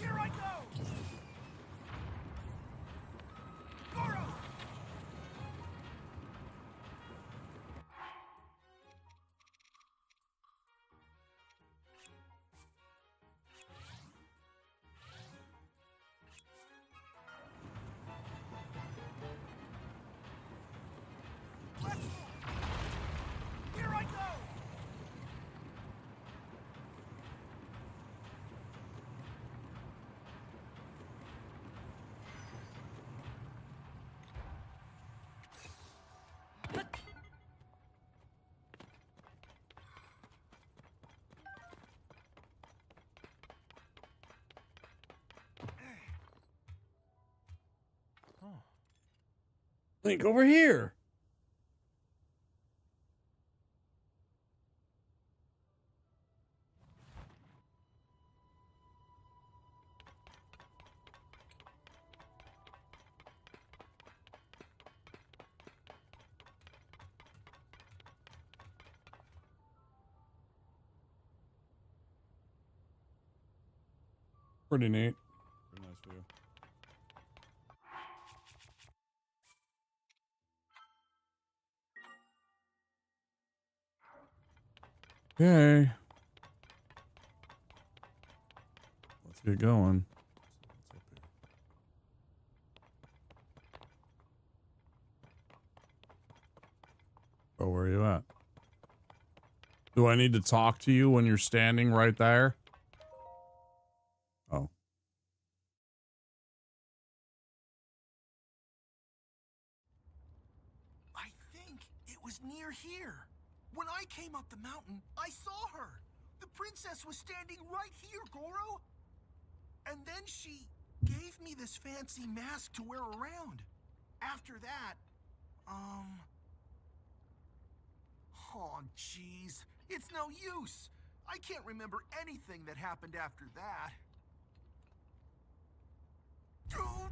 Here I go! Goro! Here I go! Link over here. Pretty neat. Pretty nice view. Okay. Let's get going. Oh, where are you at? Do I need to talk to you when you're standing right there? Oh. I think it was near here. When I came up the mountain, I saw her. The princess was standing right here, Goro. And then she gave me this fancy mask to wear around. After that, oh, jeez. It's no use. I can't remember anything that happened after that. Huh?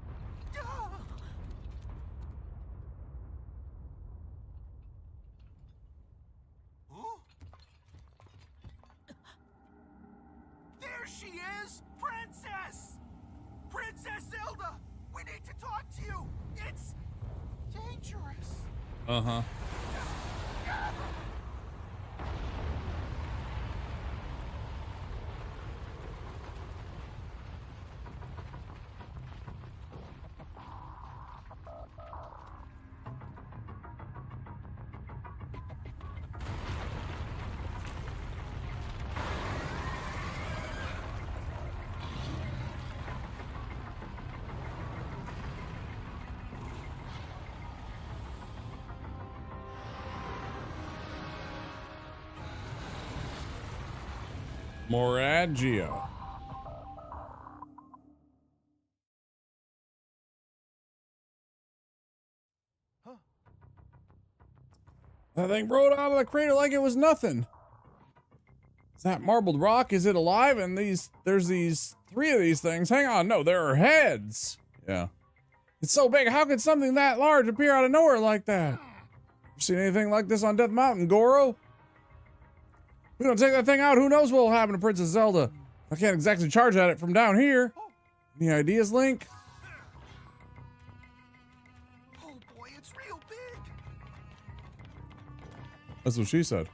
There she is! Princess! Princess Zelda! We need to talk to you! It's dangerous! Uh-huh. Moragio. That thing rode out of the crater like it was nothing. Is that marbled rock? Is it alive? And there's these 3 of these things. Hang on, no, there are heads. Yeah. It's so big, how could something that large appear out of nowhere like that? Seen anything like this on Death Mountain, Goro? If we don't take that thing out, who knows what will happen to Princess Zelda? I can't exactly charge at it from down here. Any ideas, Link? Oh boy, it's real big! That's what she said.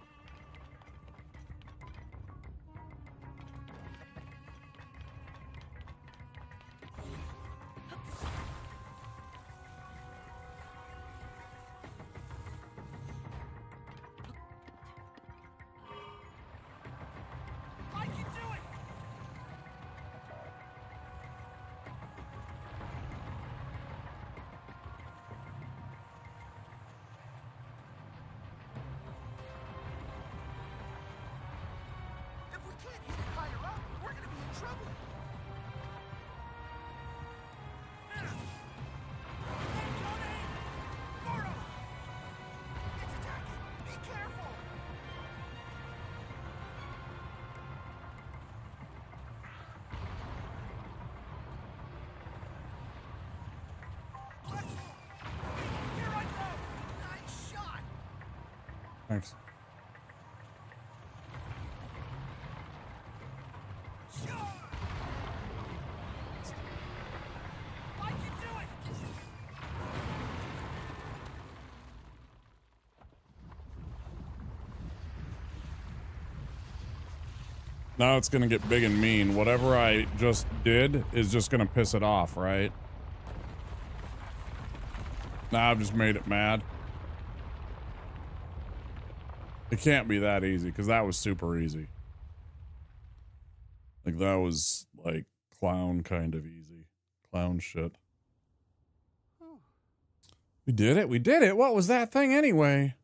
I can do it! Thanks. Now it's gonna get big and mean. Whatever I just did is just gonna piss it off, right? Now I've just made it mad. It can't be that easy, because that was super easy. Like, that was, like, clown kind of easy. Clown shit. We did it! We did it! What was that thing anyway?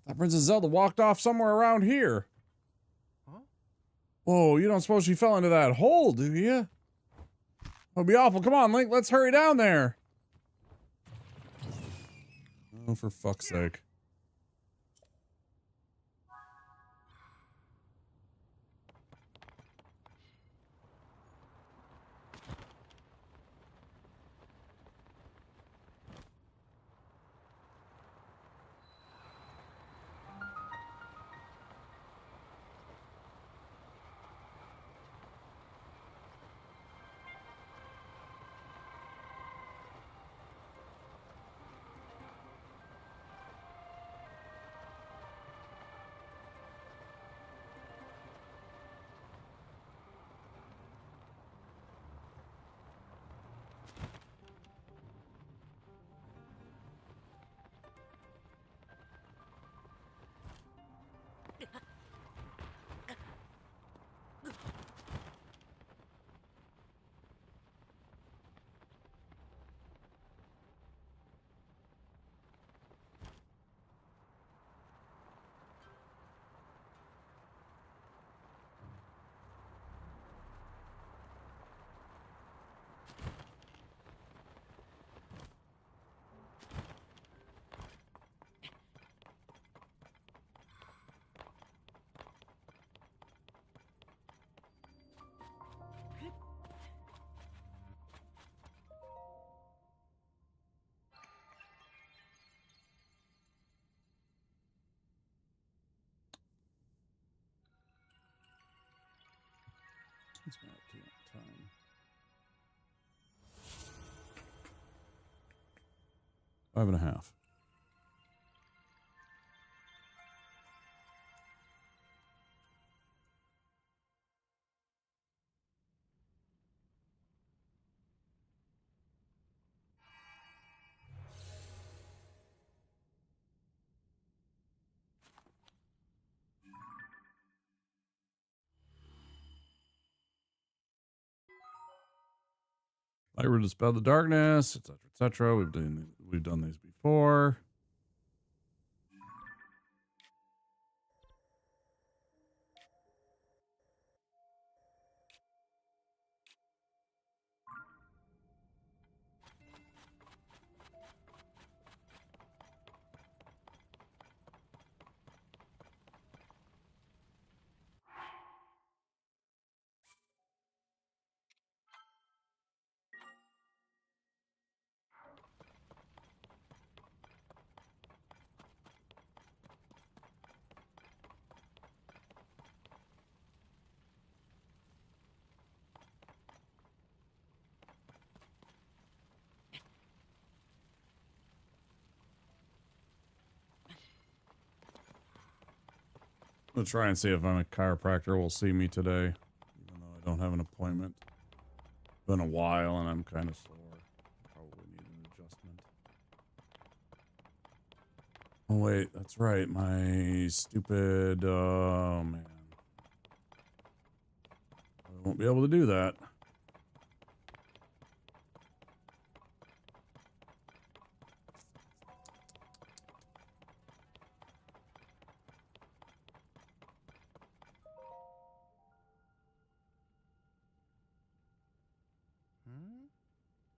That Princess Zelda walked off somewhere around here. Huh? Whoa, you don't suppose she fell into that hole, do you? That'd be awful. Come on, Link, let's hurry down there. Oh, for fuck's sake. It's not too much time. 5.5. I will dispel the darkness, etc., etc. We've done these before. I'm gonna try and see if my chiropractor will see me today, even though I don't have an appointment. Been a while and I'm kind of sore. Probably need an adjustment. Oh wait, that's right. My stupid, oh man. I won't be able to do that.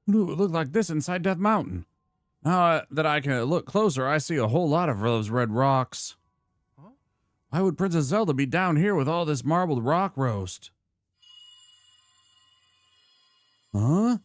Ooh, it looked like this inside Death Mountain. Now that I can look closer, I see a whole lot of those red rocks. Huh? Why would Princess Zelda be down here with all this marbled rock roast? Huh?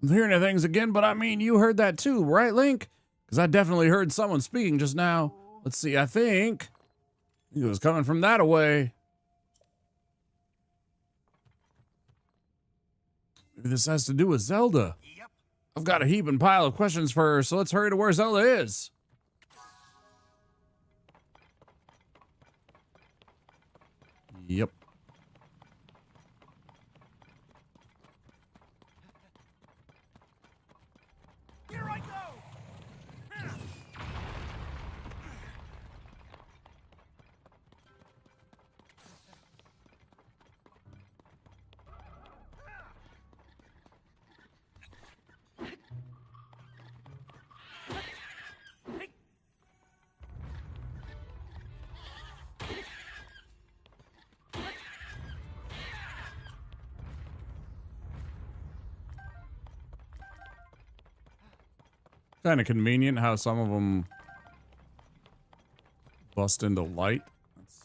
I'm hearing things again, but I mean, you heard that too, right, Link? Because I definitely heard someone speaking just now. Let's see, I think it was coming from that away. Maybe this has to do with Zelda. Yep. I've got a heaping pile of questions for her, so let's hurry to where Zelda is. Yep. Here I go! Kind of convenient how some of them bust into light. That's,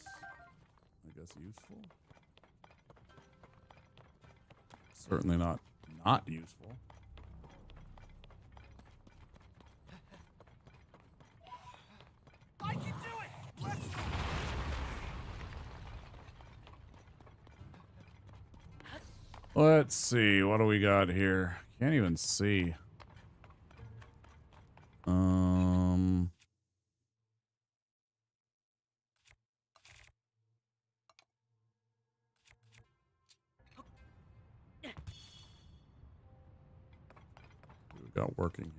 I guess, useful. Certainly not useful. I can do it! Let's... Let's see. What do we got here? Can't even see. What we got working here?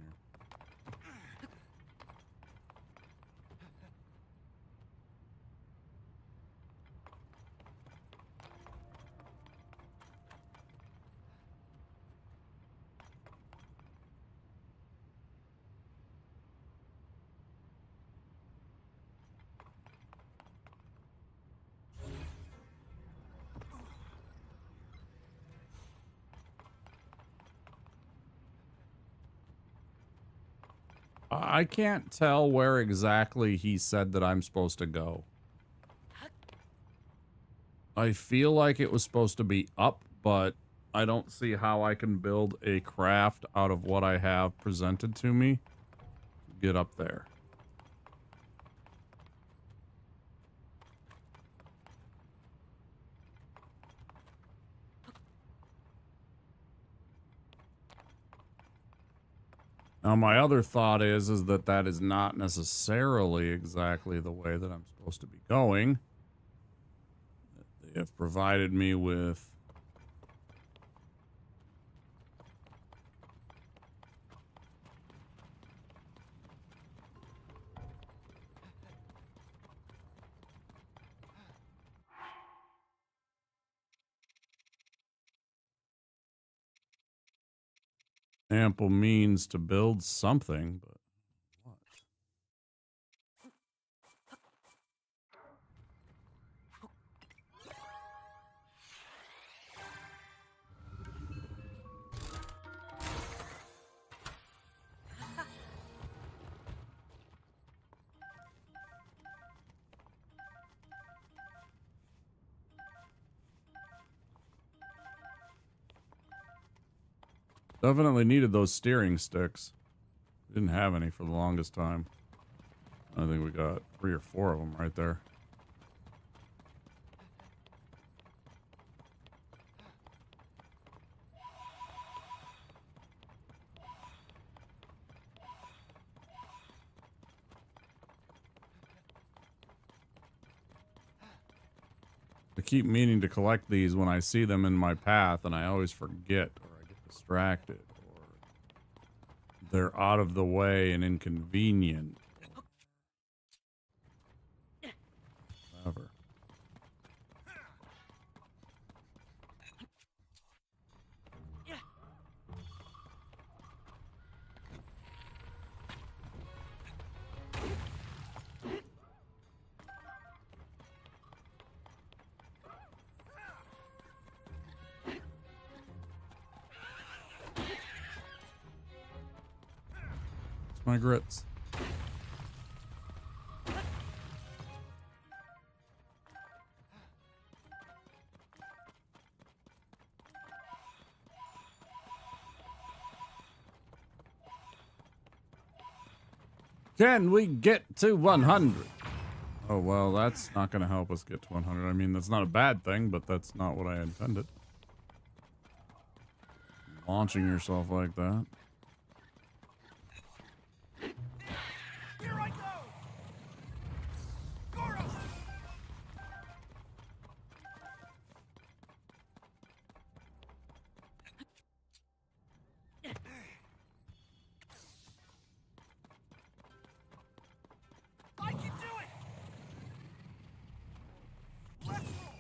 I can't tell where exactly he said that I'm supposed to go. I feel like it was supposed to be up, but I don't see how I can build a craft out of what I have presented to me to get up there. Now, my other thought is that that is not necessarily exactly the way that I'm supposed to be going. They have provided me with ample means to build something, but what? Definitely needed those steering sticks. Didn't have any for the longest time. I think we got 3 or 4 of them right there. I keep meaning to collect these when I see them in my path, and I always forget, or I get distracted, or they're out of the way and inconvenient. Whatever. My grits. Can we get to 100? Oh, well, that's not going to help us get to 100. I mean, that's not a bad thing, but that's not what I intended. Launching yourself like that. Here I go! Goro! I can do it! Let's roll!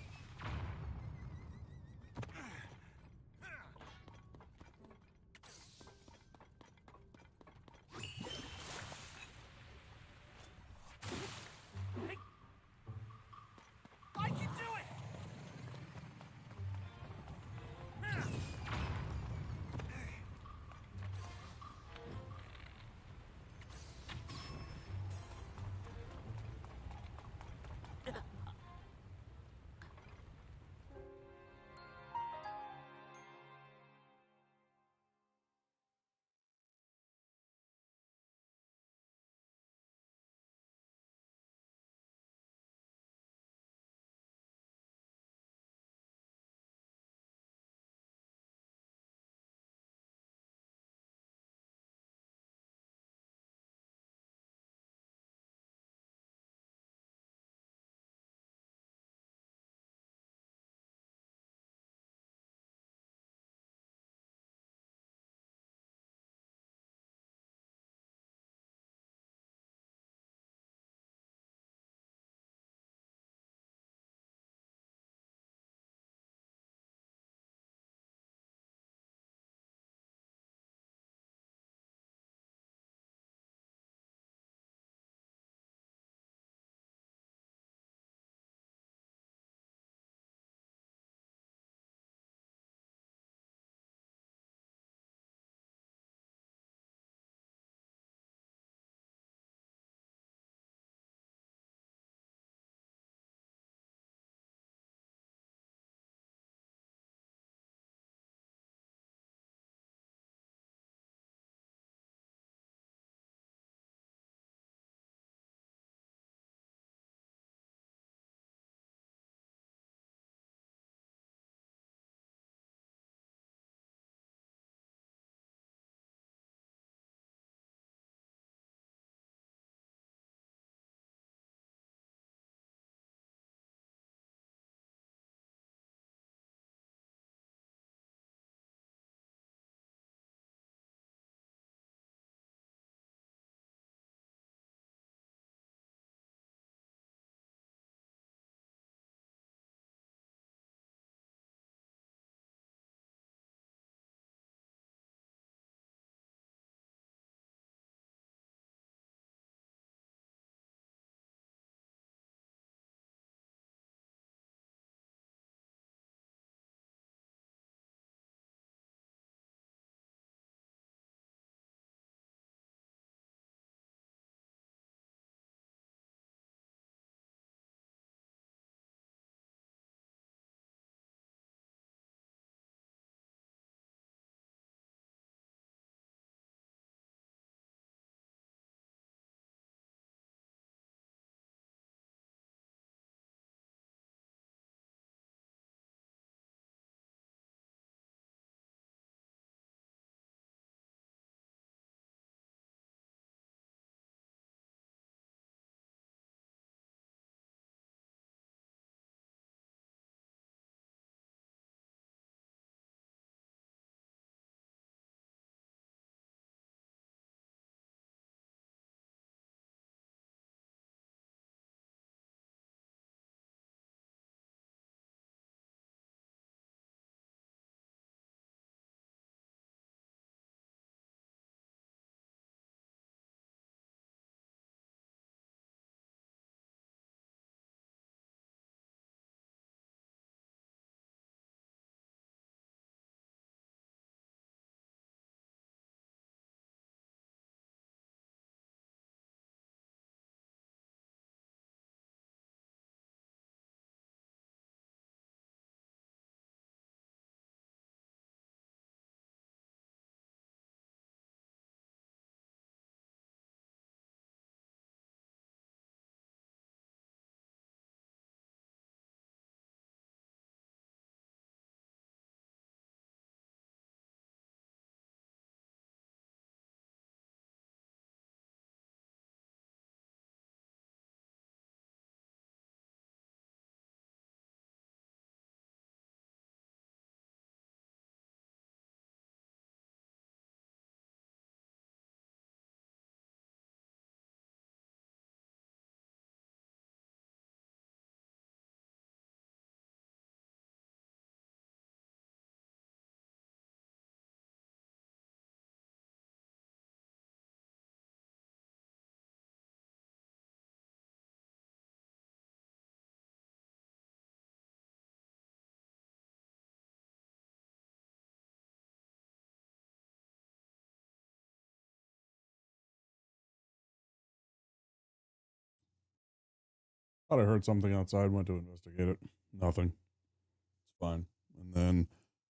Thought I heard something outside, went to investigate it. Nothing. It's fine. And then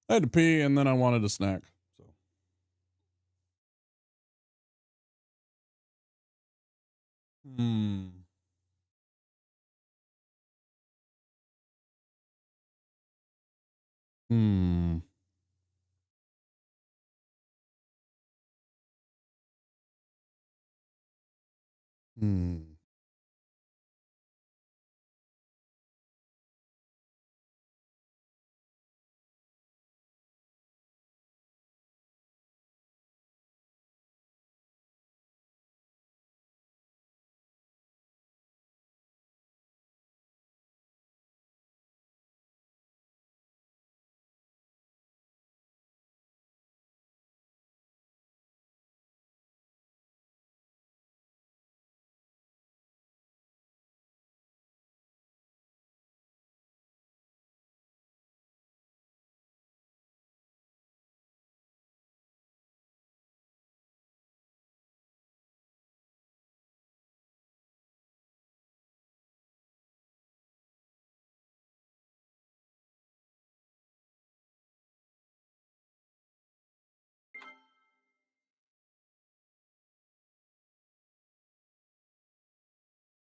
I had to pee, and then I wanted a snack. So. Hmm. Hmm. Hmm.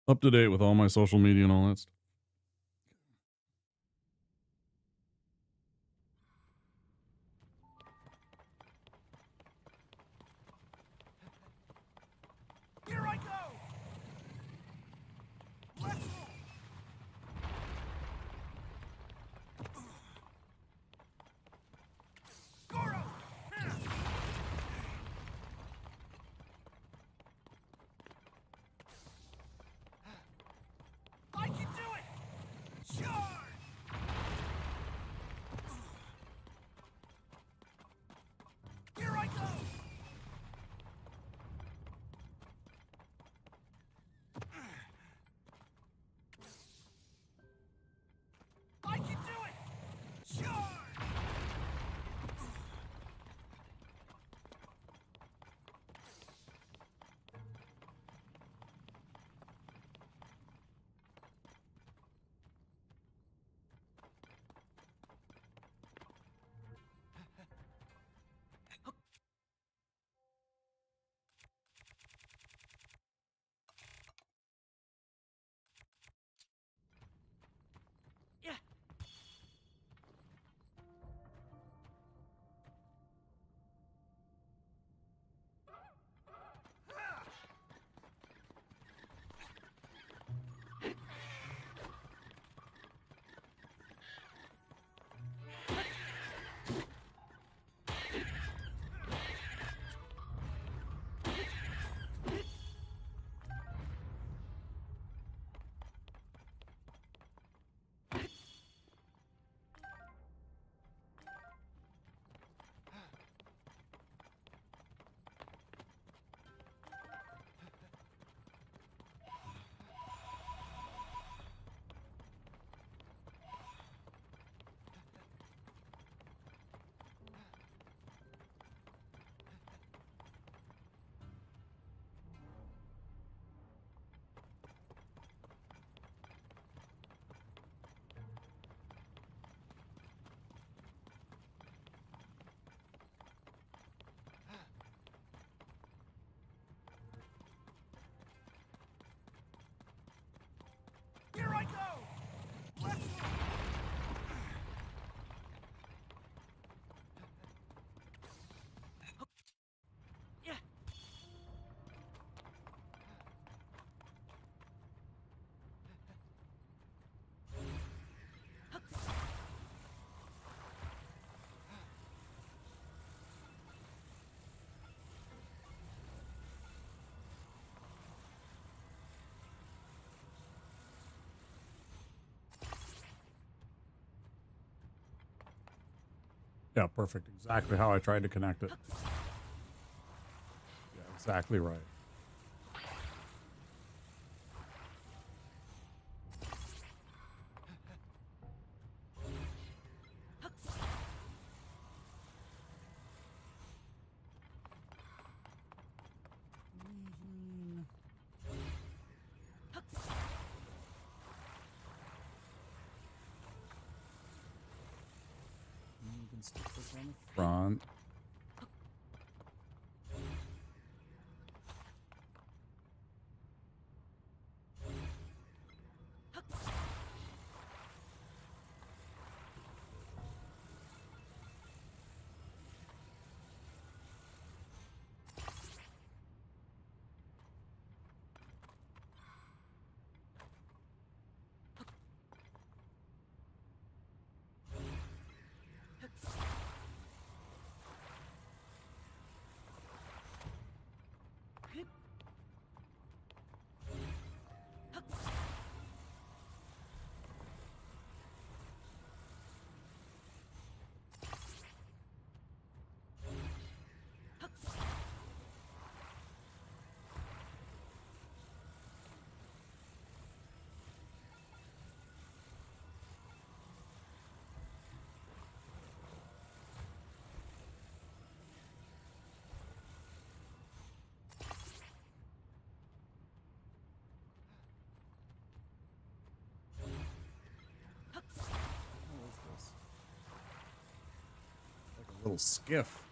Up to date with all my social media and all that stuff. Here I go! Let's roll! Goro! I can do it! Charge! Here I go! I can do it! Charge! Here I go! Let's go! Yeah, perfect. Exactly how I tried to connect it. Yeah, exactly right. Stick this on the front. Little skiff.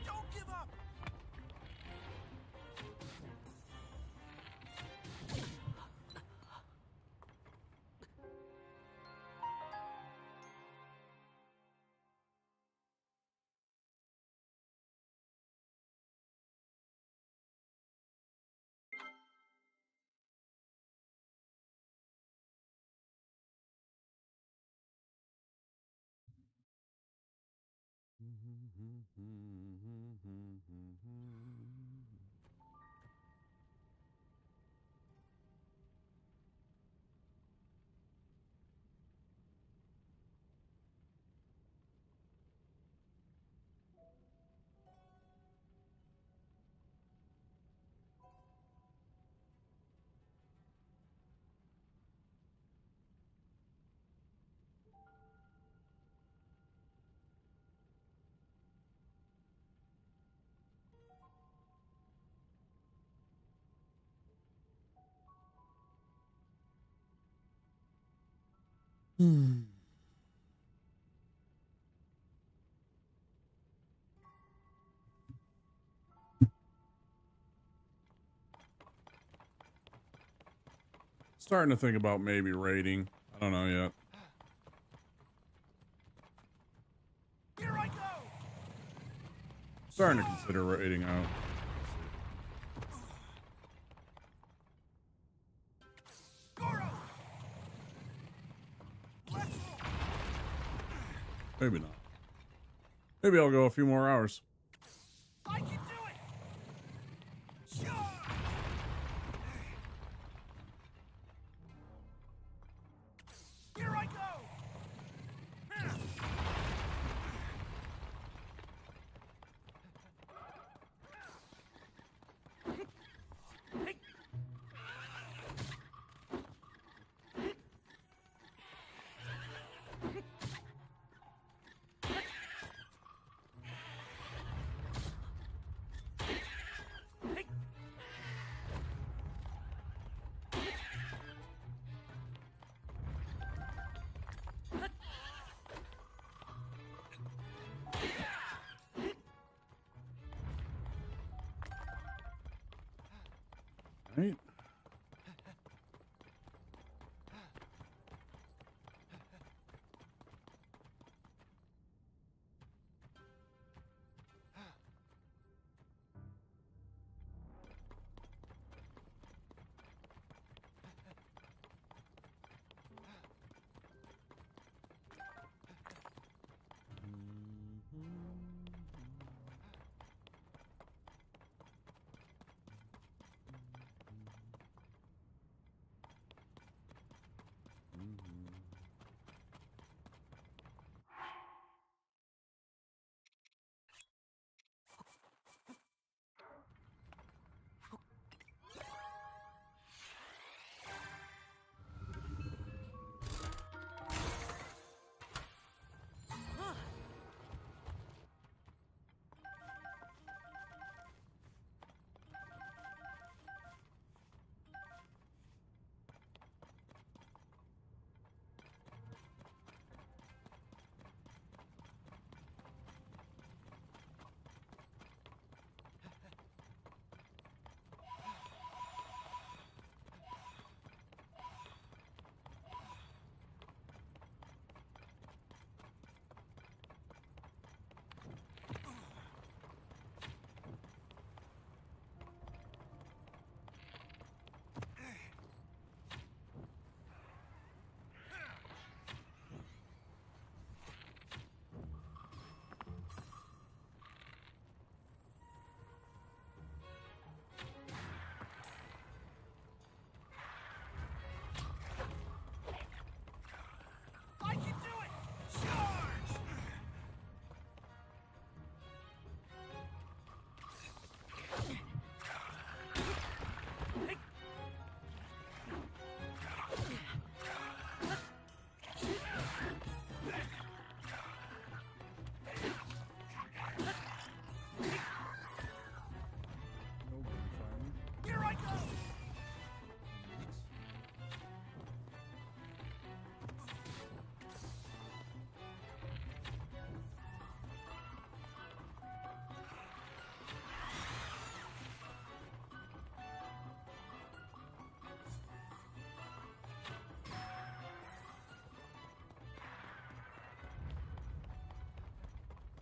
Don't give up! Starting to think about maybe raiding. I don't know yet. Here I go! Starting to consider raiding out. Maybe not. Maybe I'll go a few more hours. I can do it! Sure! Here I go!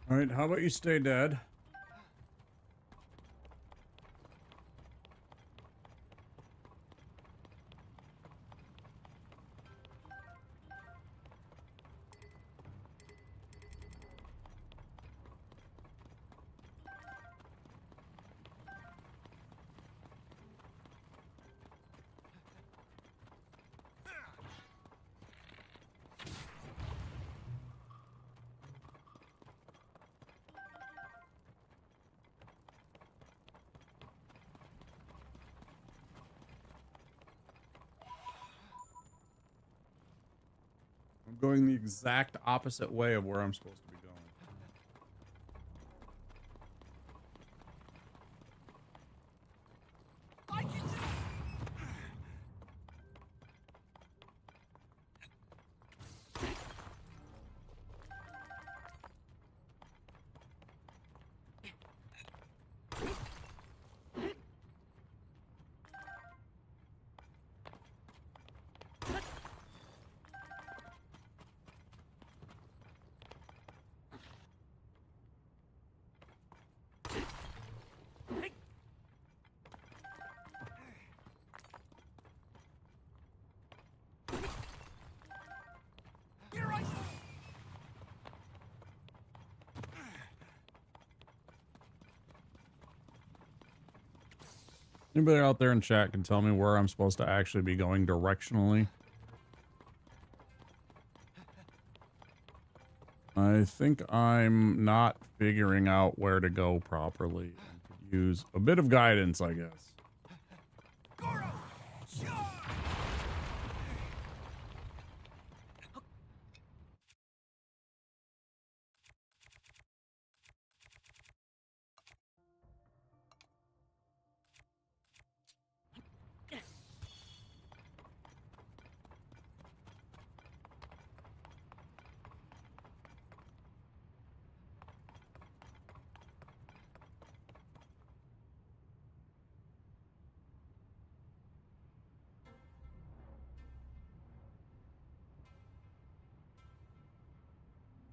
All right, how about you stay dead? I'm going the exact opposite way of where I'm supposed to be going. Anybody out there in chat can tell me where I'm supposed to actually be going directionally? I think I'm not figuring out where to go properly and could use a bit of guidance, I guess.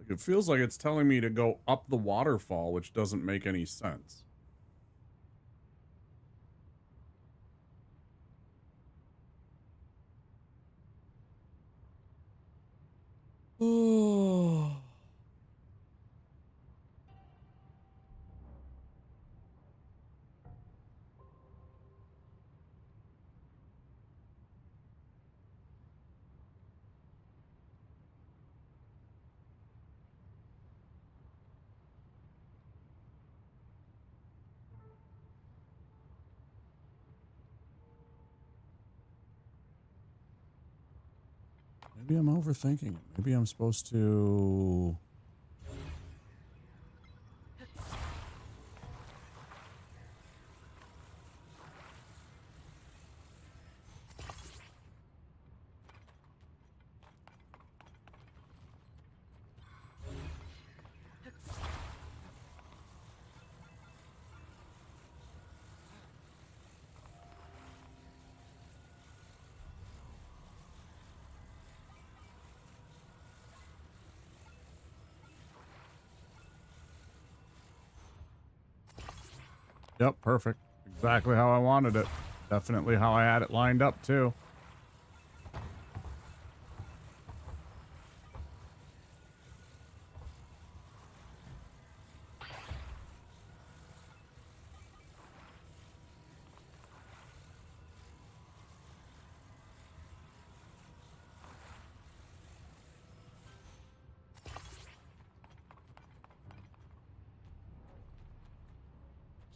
It feels like it's telling me to go up the waterfall, which doesn't make any sense. Oh. Maybe I'm overthinking it. Maybe I'm supposed to... Yep, perfect. Exactly how I wanted it. Definitely how I had it lined up, too.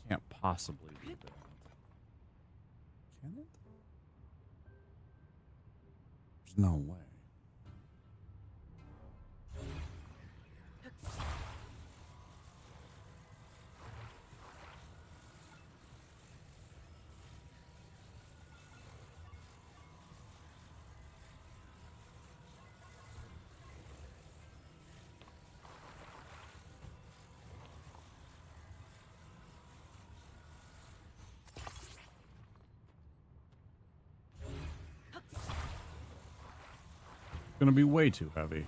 Can't possibly do that. Can it? There's no way. It's gonna be way too heavy.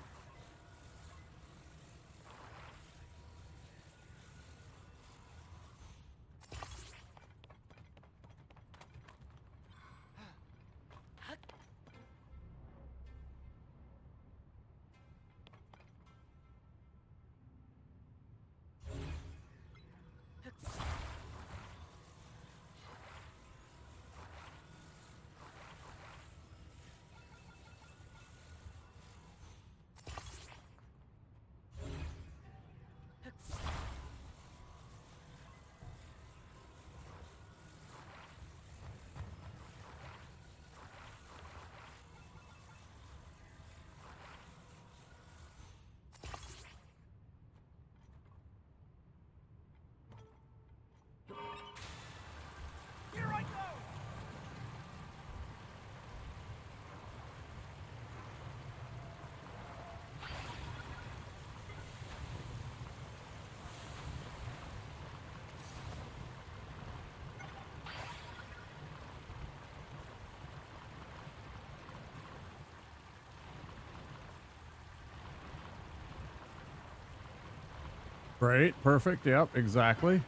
Great, perfect, yep, exactly.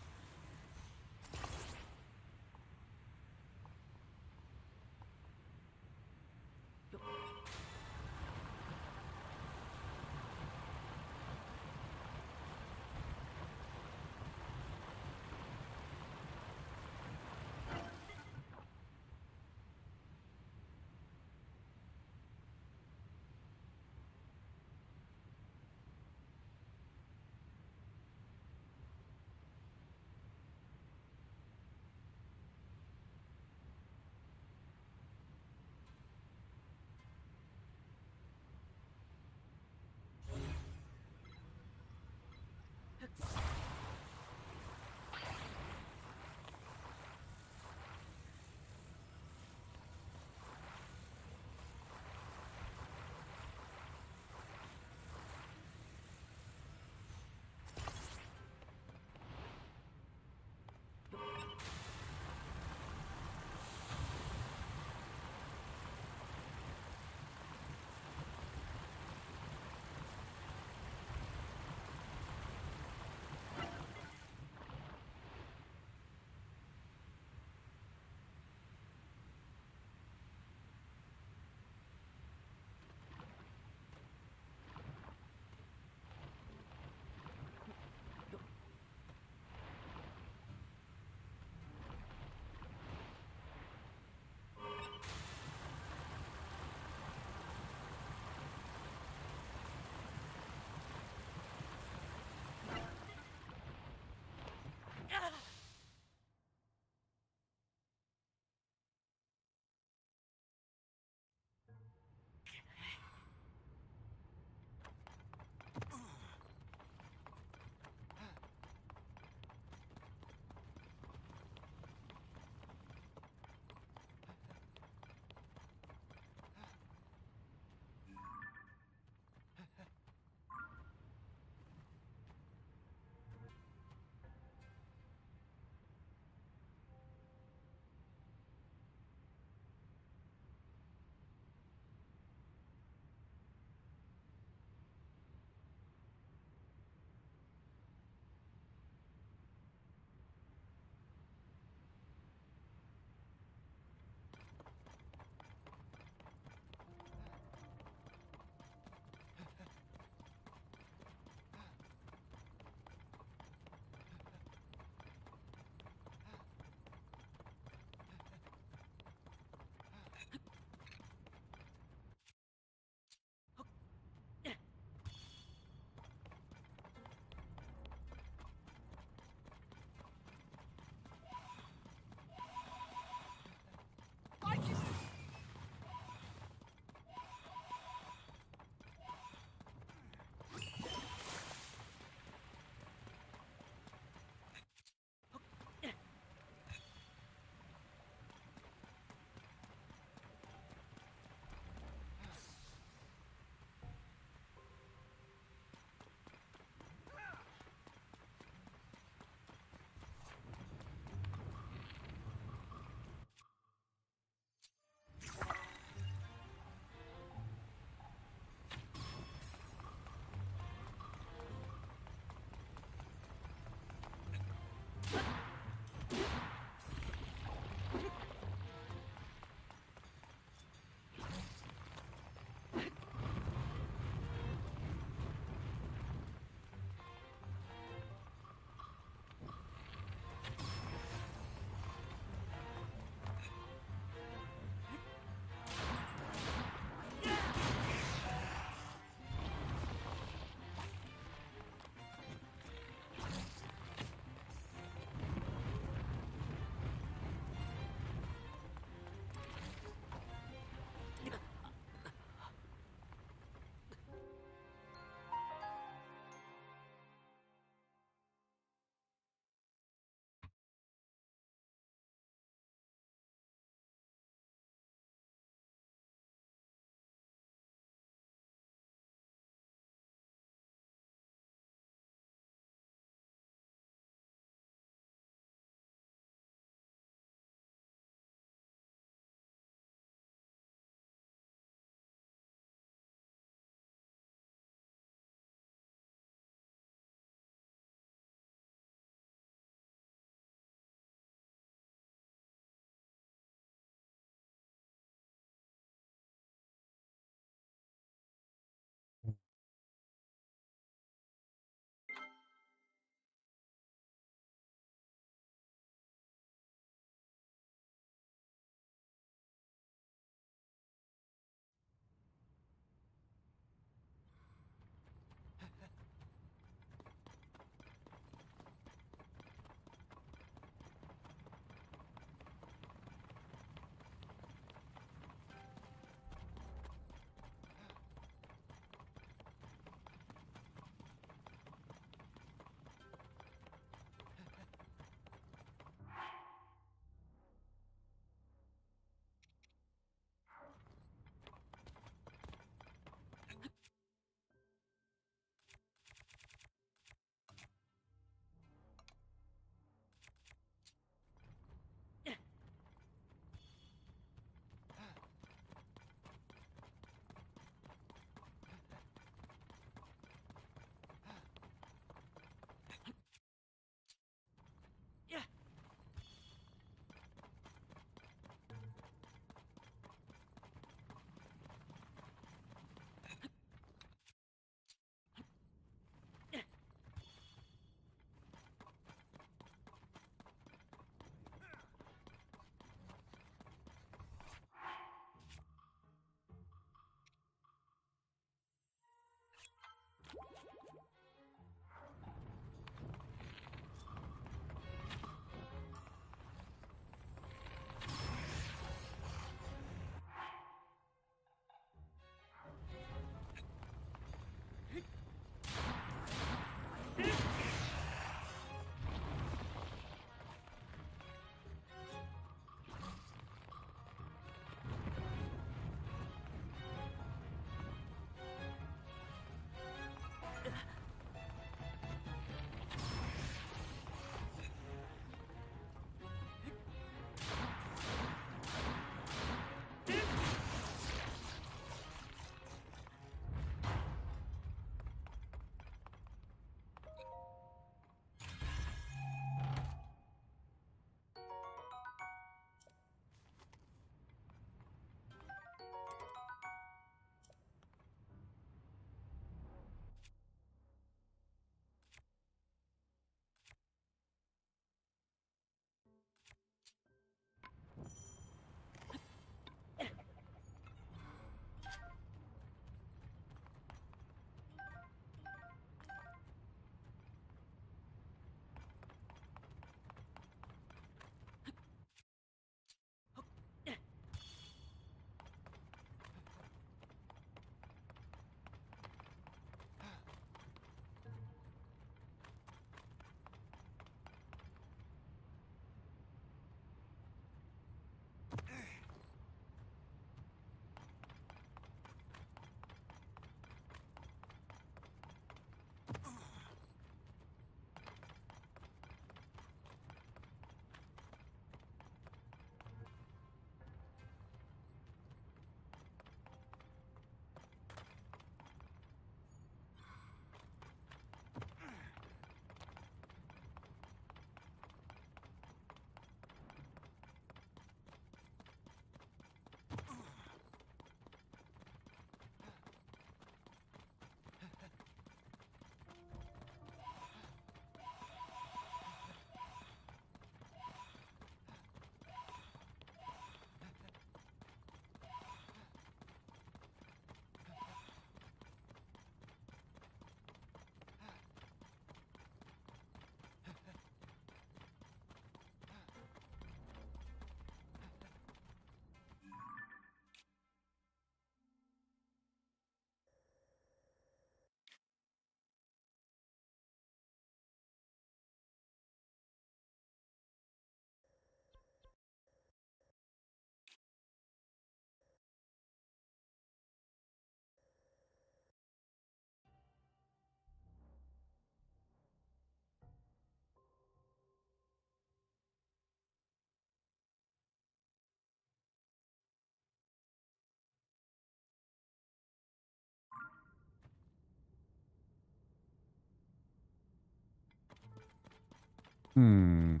Here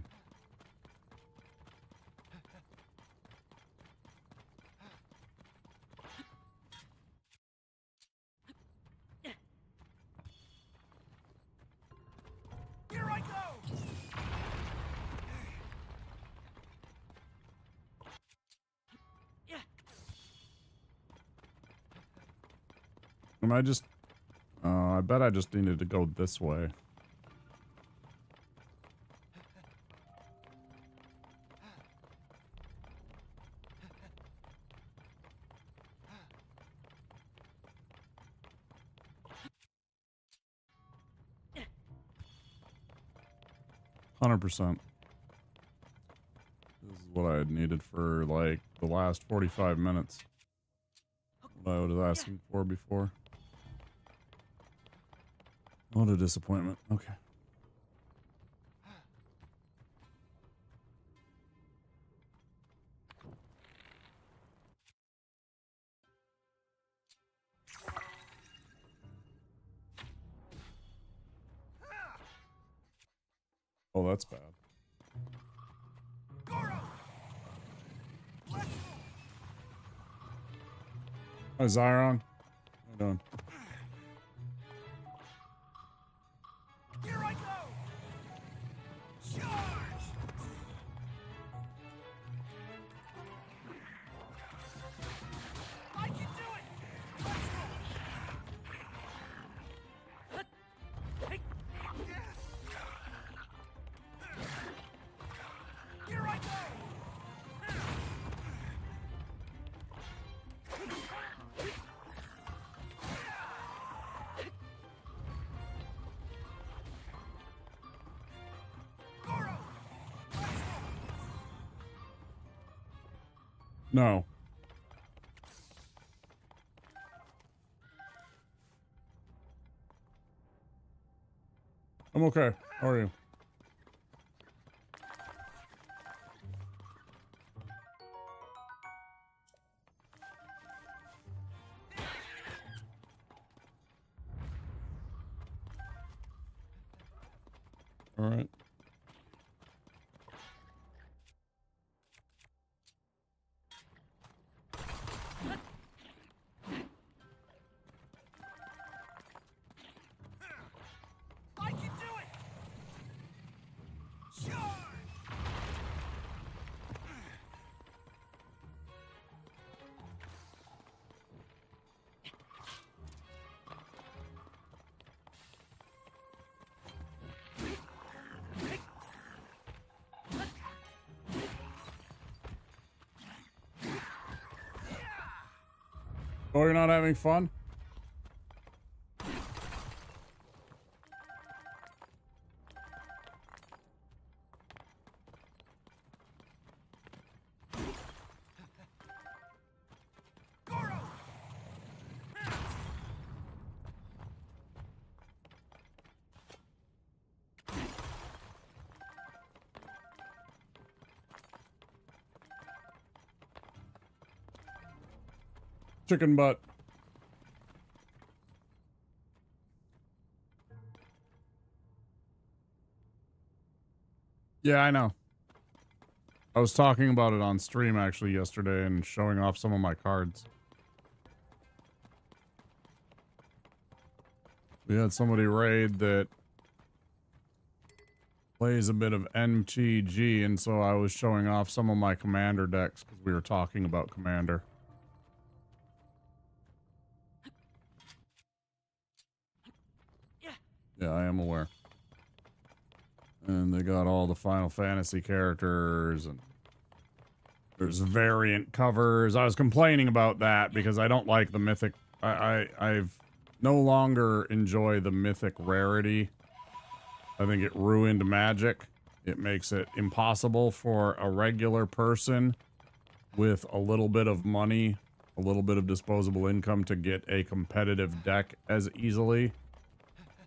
I go! Am I just... I bet I just needed to go this way. $100%. This is what I had needed for, like, the last 45 minutes. What I was asking for before. What a disappointment. Okay. Oh, that's bad. Hi, Zyron. How you doing? Here I go! Charge! I can do it! Let's go! Here I go! No. I'm okay. How are you? All right. I can do it! Charge! Oh, you're not having fun? Chicken butt. Yeah, I know. I was talking about it on stream actually yesterday and showing off some of my cards. We had somebody raid that plays a bit of MTG, and so I was showing off some of my commander decks because we were talking about commander. Yeah, I am aware. And they got all the Final Fantasy characters, and there's variant covers. I was complaining about that because I don't like the mythic. I've no longer enjoy the mythic rarity. I think it ruined Magic. It makes it impossible for a regular person with a little bit of money, a little bit of disposable income to get a competitive deck as easily.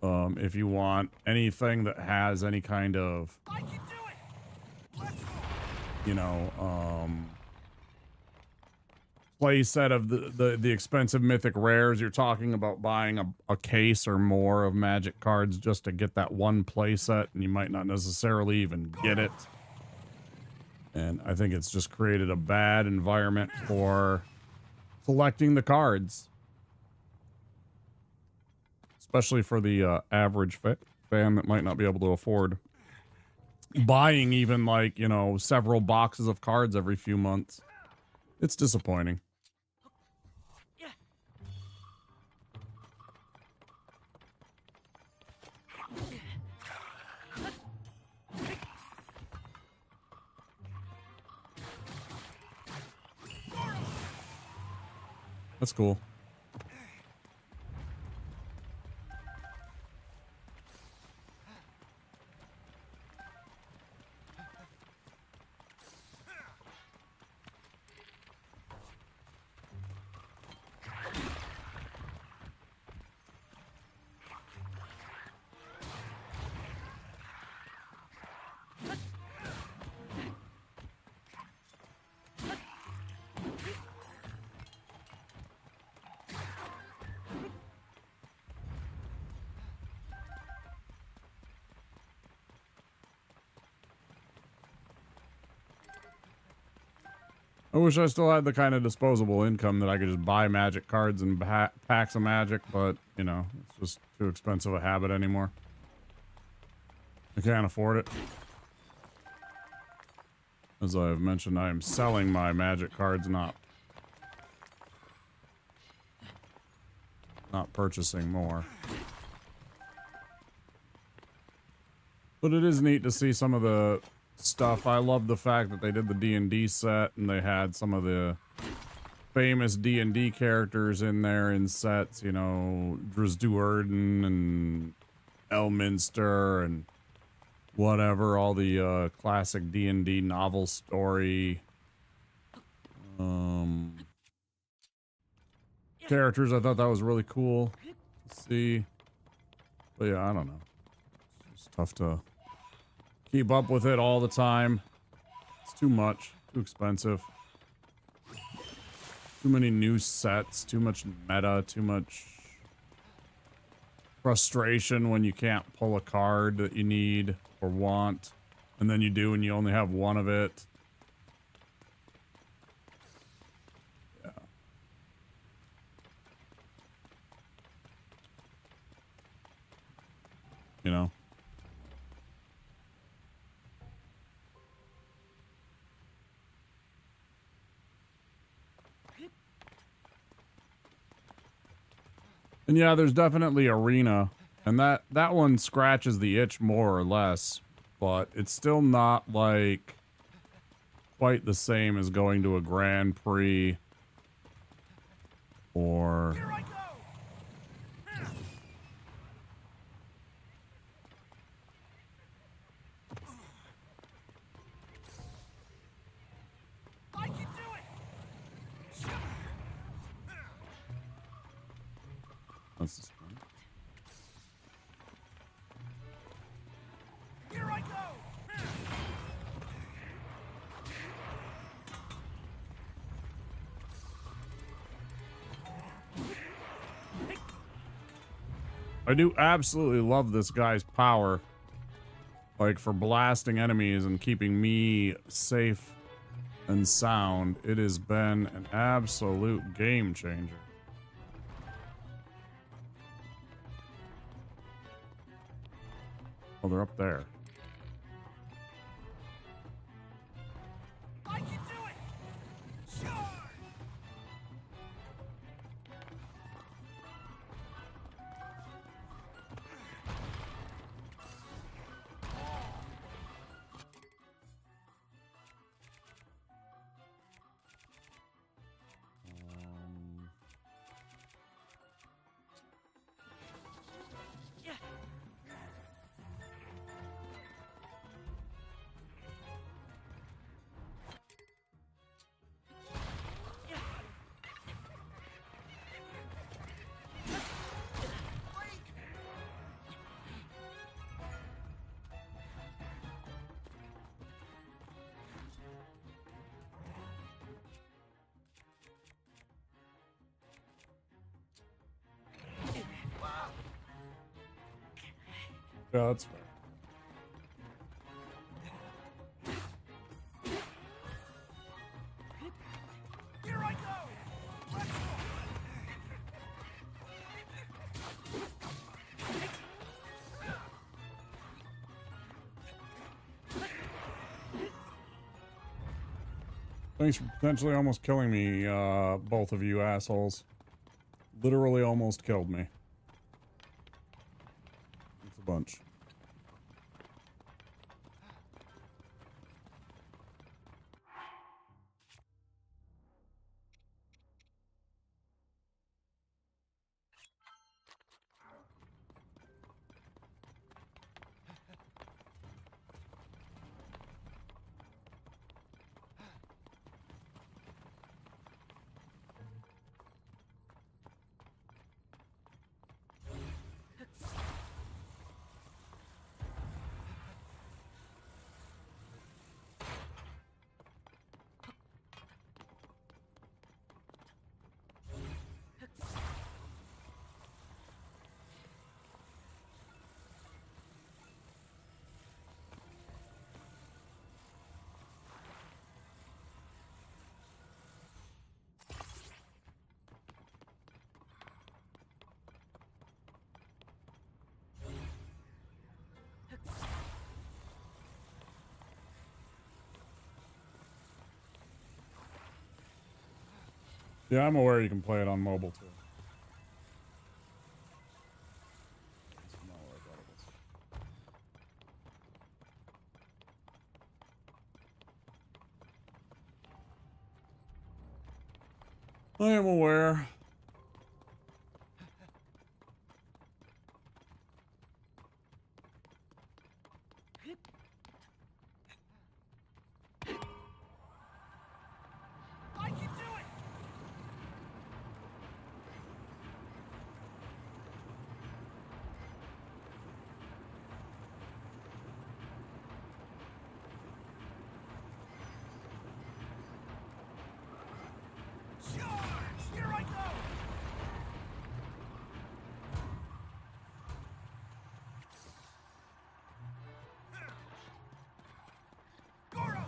If you want anything that has any kind of, you know, play set of the expensive mythic rares. You're talking about buying a case or more of magic cards just to get that one play set, and you might not necessarily even get it. And I think it's just created a bad environment for collecting the cards, especially for the average fan that might not be able to afford buying even, like, you know, several boxes of cards every few months. It's disappointing. That's cool. I wish I still had the kind of disposable income that I could just buy magic cards and packs of magic, but, you know, it's just too expensive a habit anymore. I can't afford it. As I've mentioned, I am selling my magic cards, not purchasing more. But it is neat to see some of the stuff. I love the fact that they did the D&D set and they had some of the famous D&D characters in there in sets, you know, Drizzt-Do'Urden and Elminster and whatever, all the classic D&D novel story characters. I thought that was really cool to see. But yeah, I don't know. It's tough to keep up with it all the time. It's too much, too expensive. Too many new sets, too much meta, too much frustration when you can't pull a card that you need or want, and then you do and you only have one of it. Yeah. You know? And yeah, there's definitely Arena, and that one scratches the itch more or less, but it's still not like quite the same as going to a Grand Prix or I can do it. that's the spring. Here I go. I do absolutely love this guy's power, like, for blasting enemies and keeping me safe and sound. It has been an absolute game changer. Oh, they're up there. I can do it. Sure. Yeah, that's fair. Here I go! Let's go! Thanks for potentially almost killing me, both of you assholes. Literally almost killed me. It's a bunch. Yeah, I'm aware you can play it on mobile too. I am aware. I can do it! Charge! Here I go! Goro!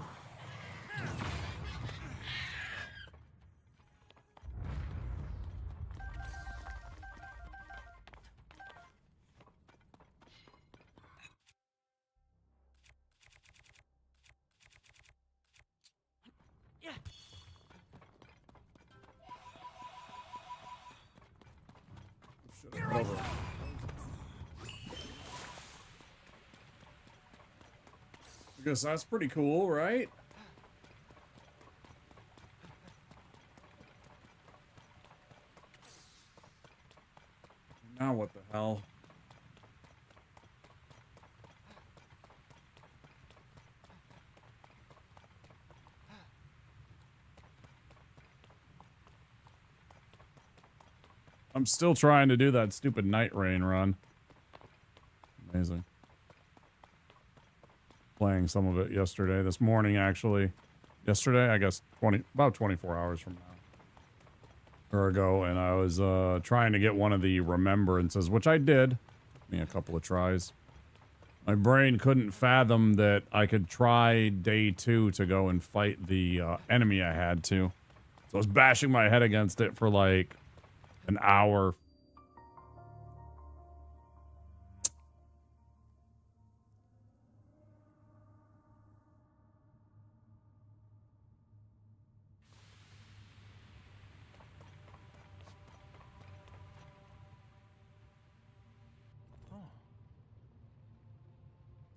Yeah. Here I go! I guess that's pretty cool, right? Now what the hell? I'm still trying to do that stupid night rain run. Amazing. Playing some of it yesterday, this morning actually. Yesterday, I guess about 24 hours from now. Or ago, and I was trying to get one of the remembrances, which I did. Took me a couple of tries. My brain couldn't fathom that I could try day 2 to go and fight the enemy I had to. So I was bashing my head against it for like an hour.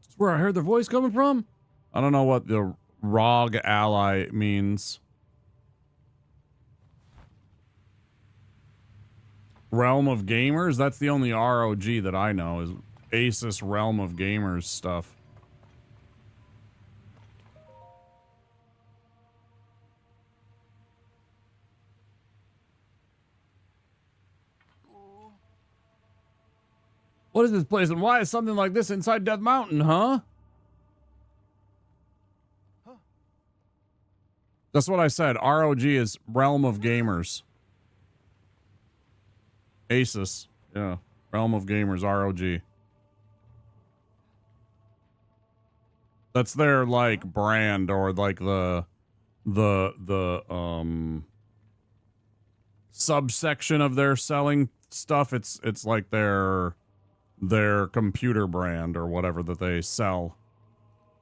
That's where I heard the voice coming from? I don't know what the ROG ally means. Realm of Gamers? That's the only ROG that I know is Asus Realm of Gamers stuff. What is this place and why is something like this inside Death Mountain, huh? That's what I said. ROG is Realm of Gamers. Asus. Yeah. Realm of Gamers, ROG. That's their like brand or like the subsection of their selling stuff. It's like their computer brand or whatever that they sell.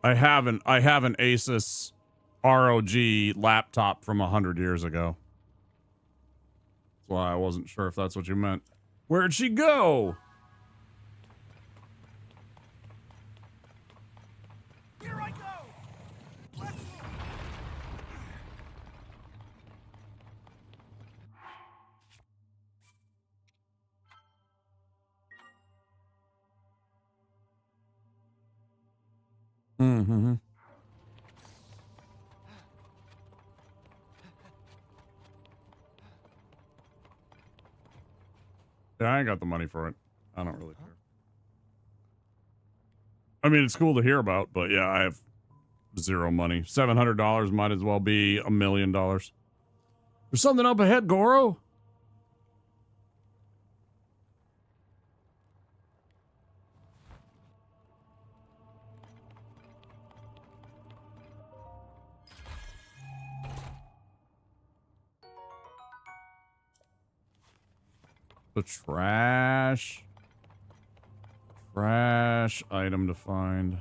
I have an Asus ROG laptop from 100 years ago. That's why I wasn't sure if that's what you meant. Where'd she go? Here I go! Let's Mm-hmm. Yeah, I ain't got the money for it. I don't really care. I mean, it's cool to hear about, but yeah, I have zero money. $700 might as well be $1 million. There's something up ahead, Goro. The trash item to find.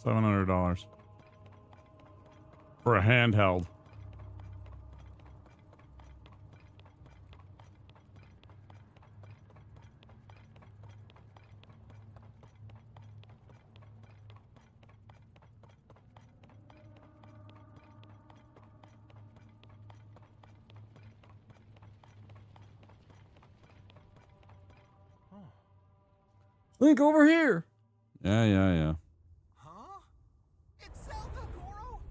$700 for a handheld. Link over here. Yeah. Huh? It's Zelda, Goro!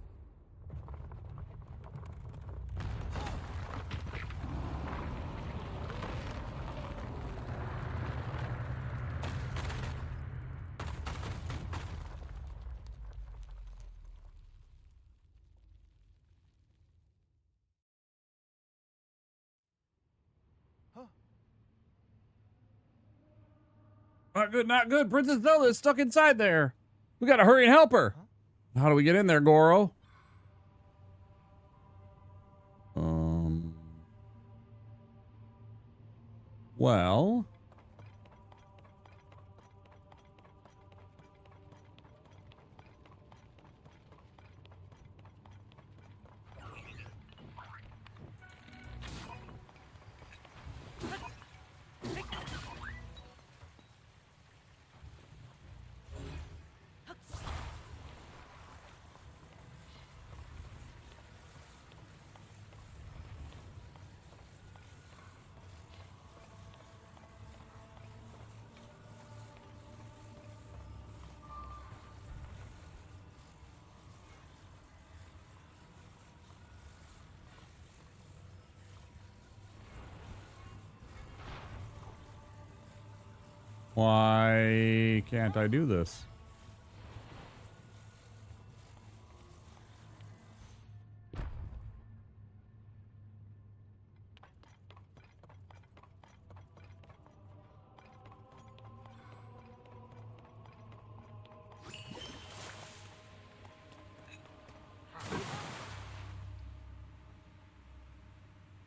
Not good. Princess Zelda is stuck inside there. We gotta hurry and help her. How do we get in there, Goro? Well. Why can't I do this?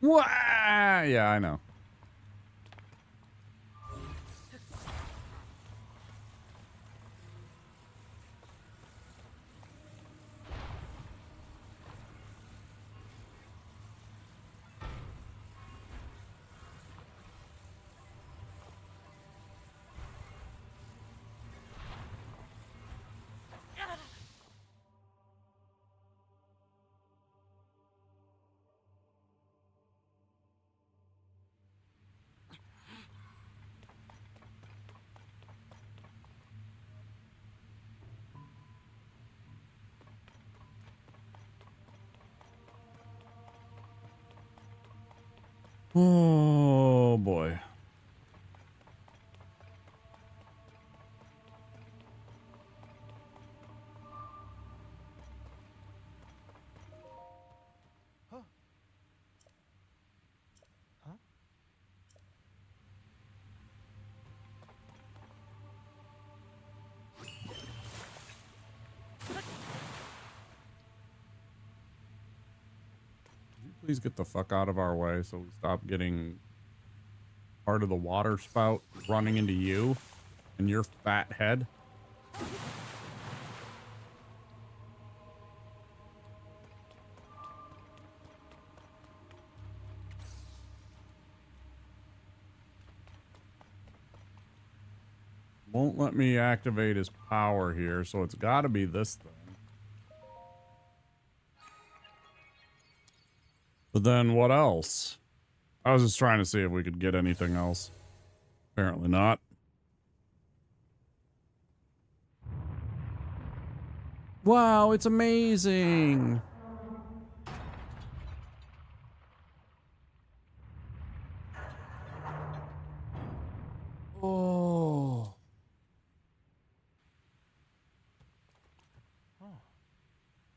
What? Yeah, I know. Oh boy. please get the fuck out of our way so we stop getting part of the water spout running into you and your fat head? Won't let me activate his power here, so it's got to be this thing. But then what else? I was just trying to see if we could get anything else. Apparently not. Wow, it's amazing. Oh.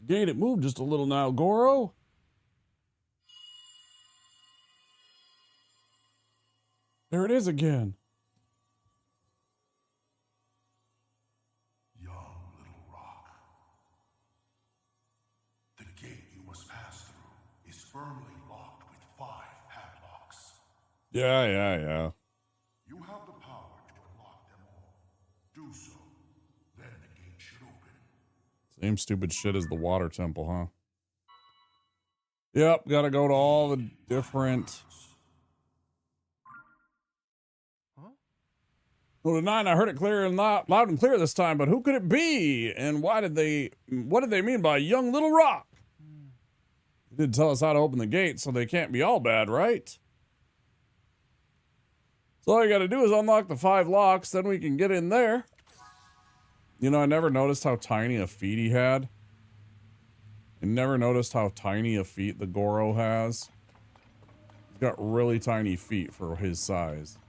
Gate, it moved just a little now, Goro. There it is again. Young little rock. The gate you must pass through is firmly locked with 5 padlocks. Yeah. You have the power to unlock them all. Do so, then the gate should open. Same stupid shit as the water temple, huh? Yep, gotta go to all the different... Well, the 9, I heard it clear and loud and clear this time, but who could it be? And what did they mean by young little rock? They did tell us how to open the gate, so they can't be all bad, right? So all you gotta do is unlock the 5 locks, then we can get in there. You know, I never noticed how tiny a feet he had. I never noticed how tiny a feet the Goro has. He's got really tiny feet for his size.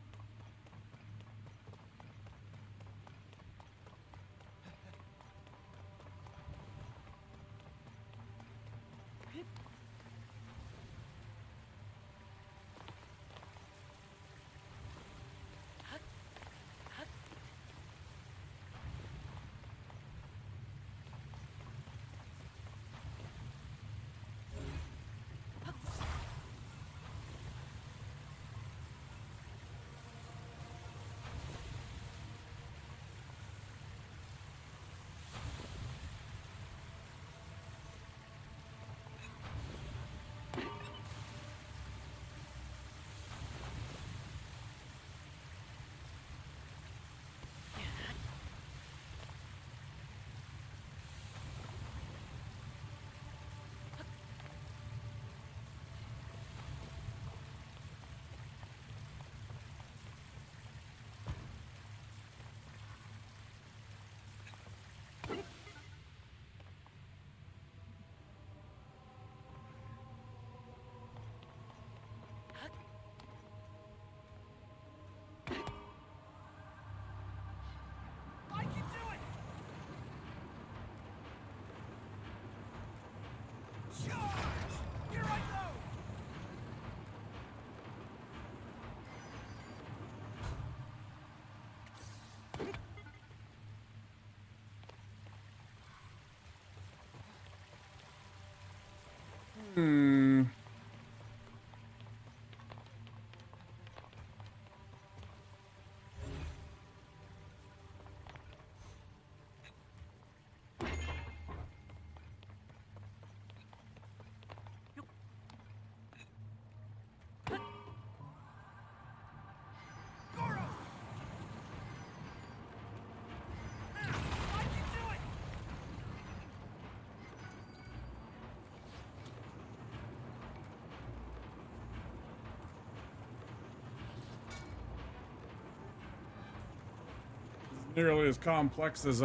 Nearly as complex as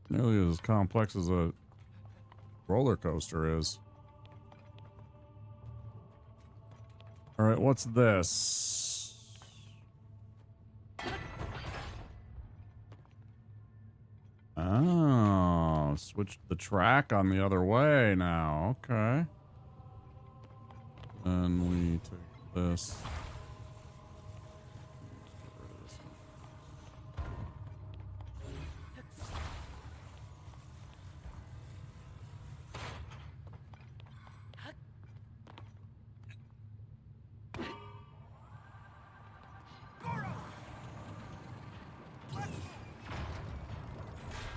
nearly as complex as a roller coaster is. All right, what's this? Oh, switched the track on the other way now. Okay. And we take this.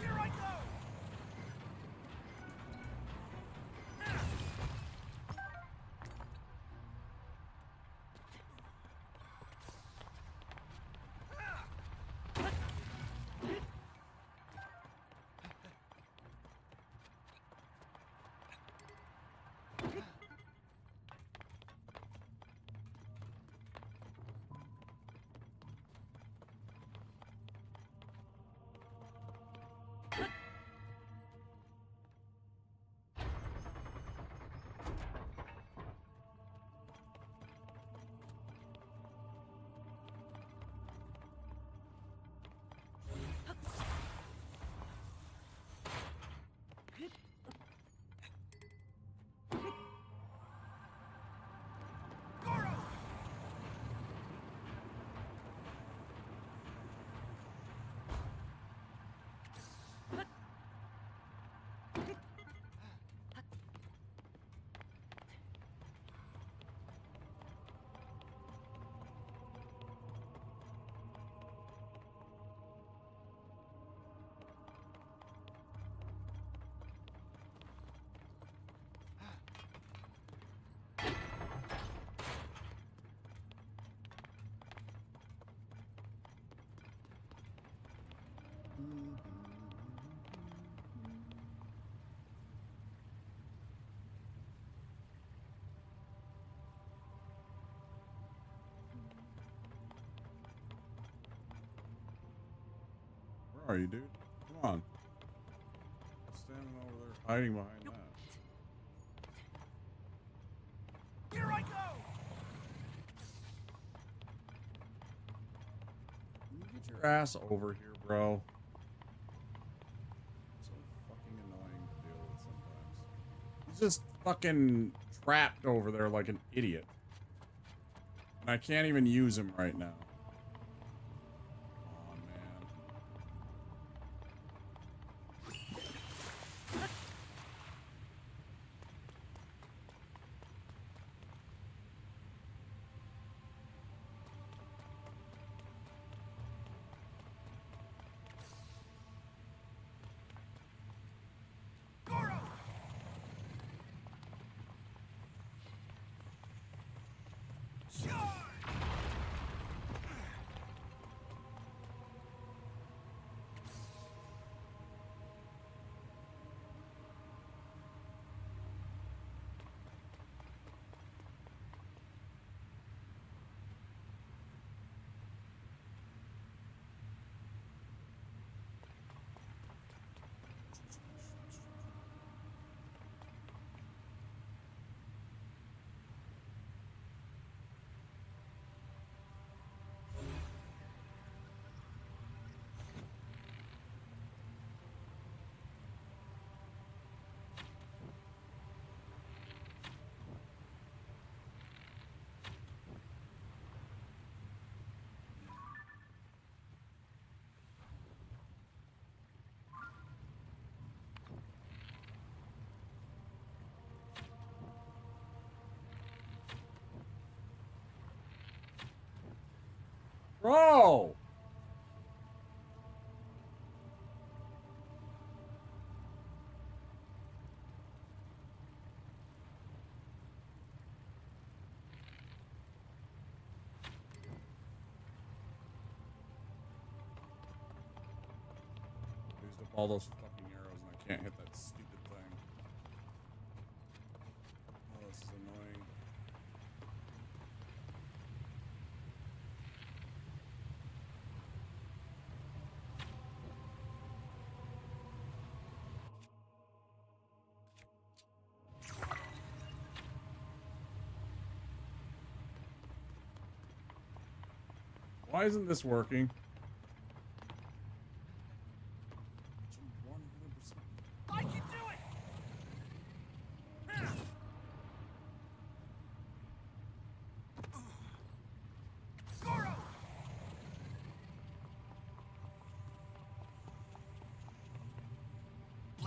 Here I go! Where are you, dude? Come on. Standing over there hiding behind that. Here I go! Can you get your ass over here, bro? So fucking annoying to deal with sometimes. He's just fucking trapped over there like an idiot. And I can't even use him right now. Oh, man. Bro! Used up all those fucking arrows and I can't hit that stupid thing. Oh, this is annoying. Why isn't this working? I can do it!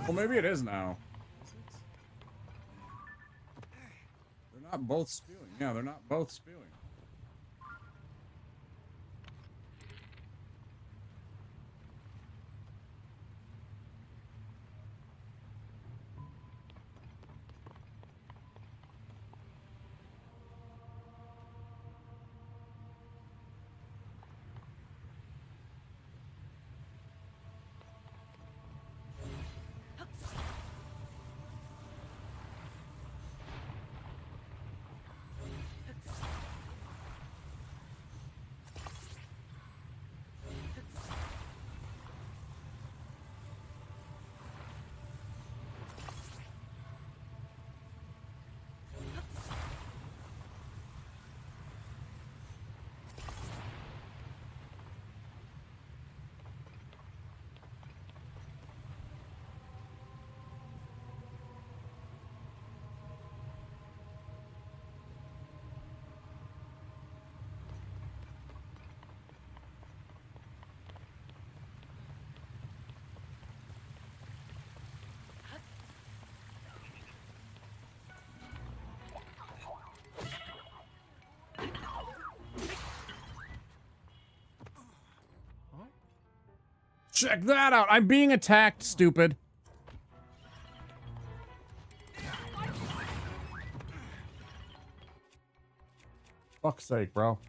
Well, maybe it is now. They're not both spewing. Yeah, they're not both spewing. Check that out. I'm being attacked, stupid. Fuck's sake, bro.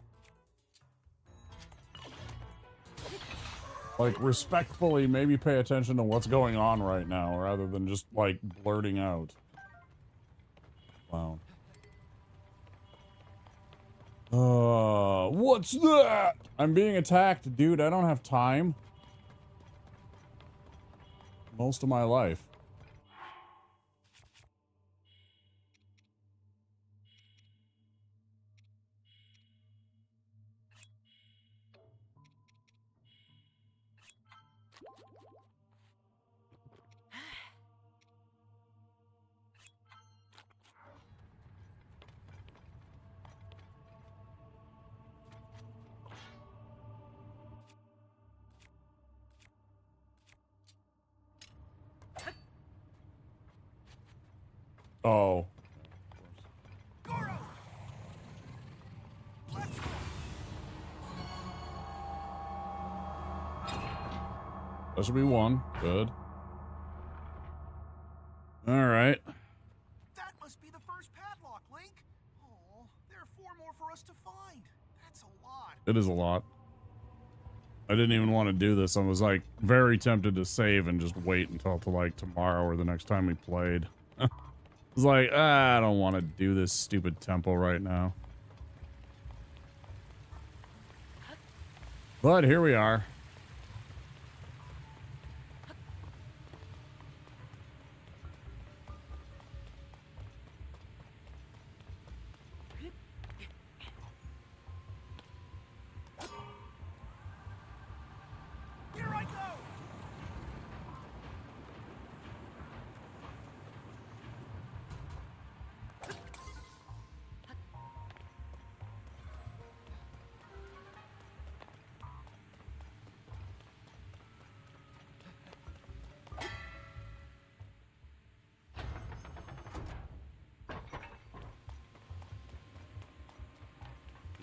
Like, respectfully, maybe pay attention to what's going on right now, rather than just, like, blurting out. Wow. What's that? I'm being attacked, dude. I don't have time. Most of my life. Oh. That should be one. Good. Alright. That must be the first padlock, Link. Oh, there are 4 more for us to find. That's a lot. It is a lot. I didn't even want to do this. I was like very tempted to save and just wait until like tomorrow or the next time we played. I was like, I don't want to do this stupid tempo right now. But here we are. Here I go.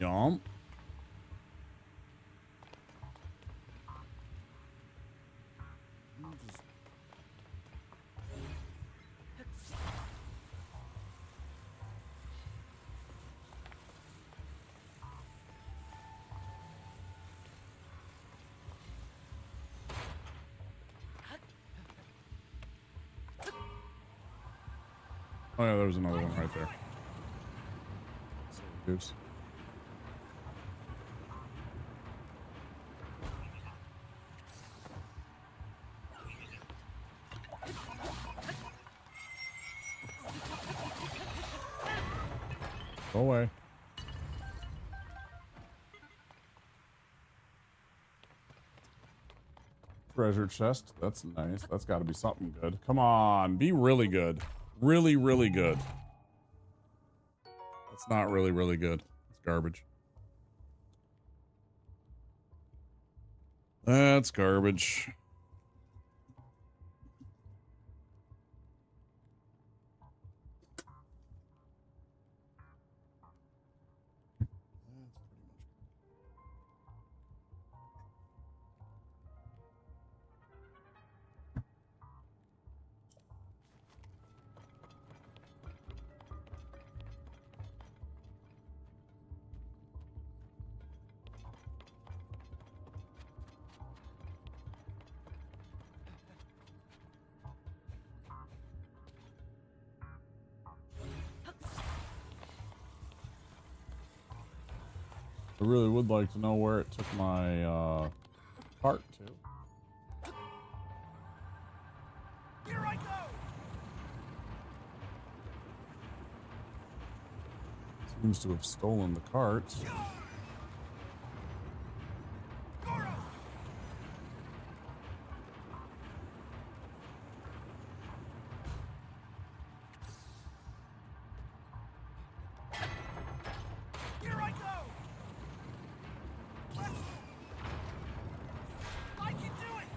Yum. Oh yeah, there was another one right there. Oops. Go away. Treasure chest. That's nice. That's got to be something good. Come on. Be really good. Really, really good. That's not really, really good. It's garbage. That's garbage. I really would like to know where it took my cart to. Here I go! Seems to have stolen the cart. Here I go! I can do it!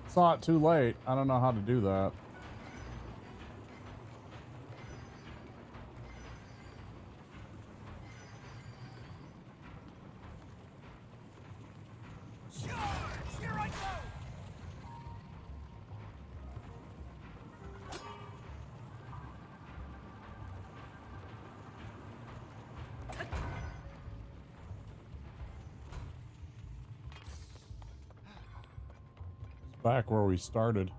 Saw it too late. I don't know how to do that. Here I go! Back where we started.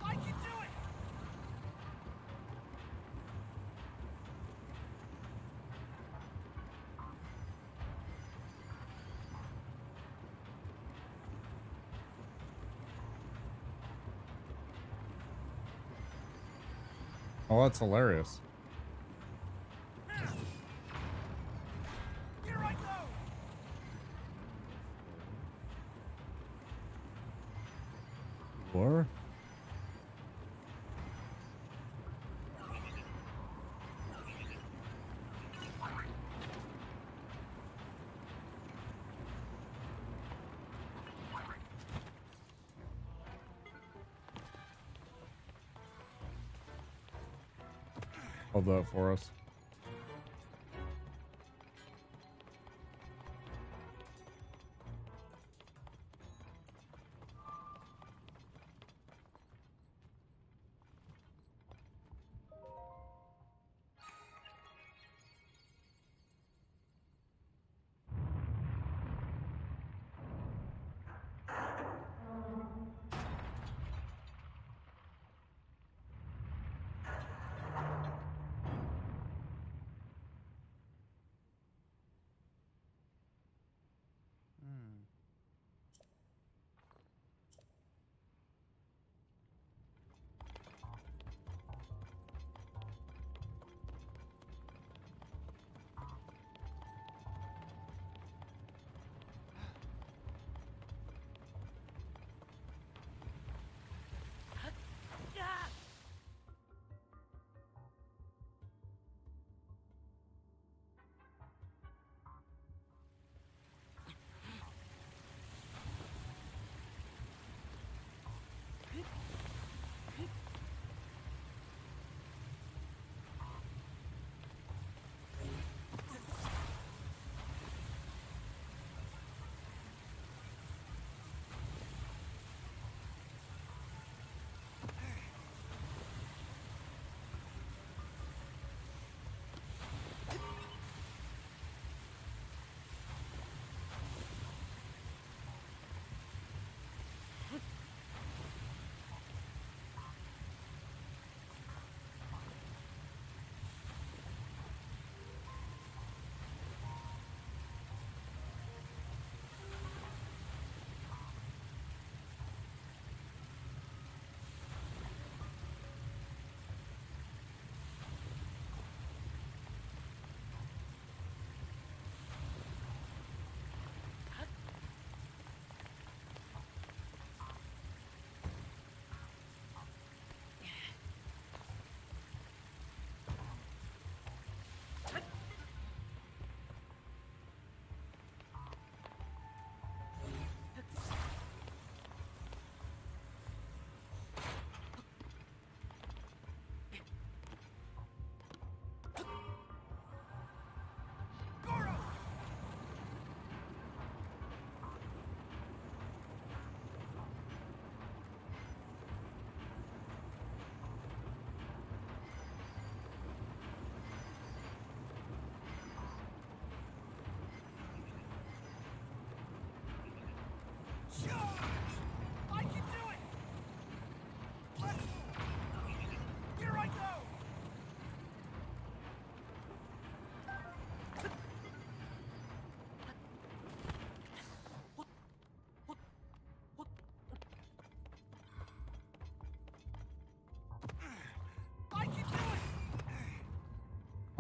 I can do it! Oh, that's hilarious. Here I go! Or hold that for us.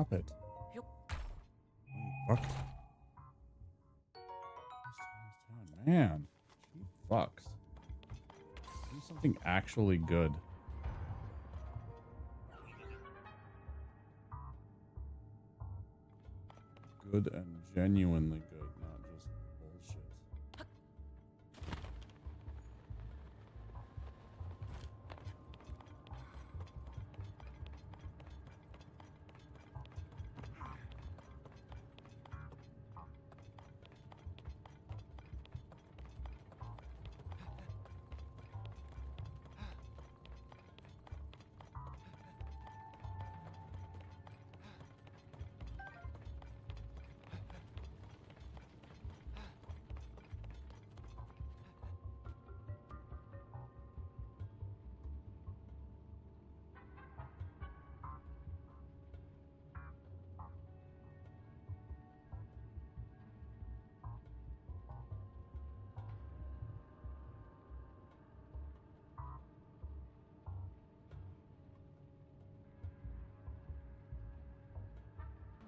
Stop it. Fuck. Man. She fucks. Do something actually good. Good and genuinely good, not just bullshit.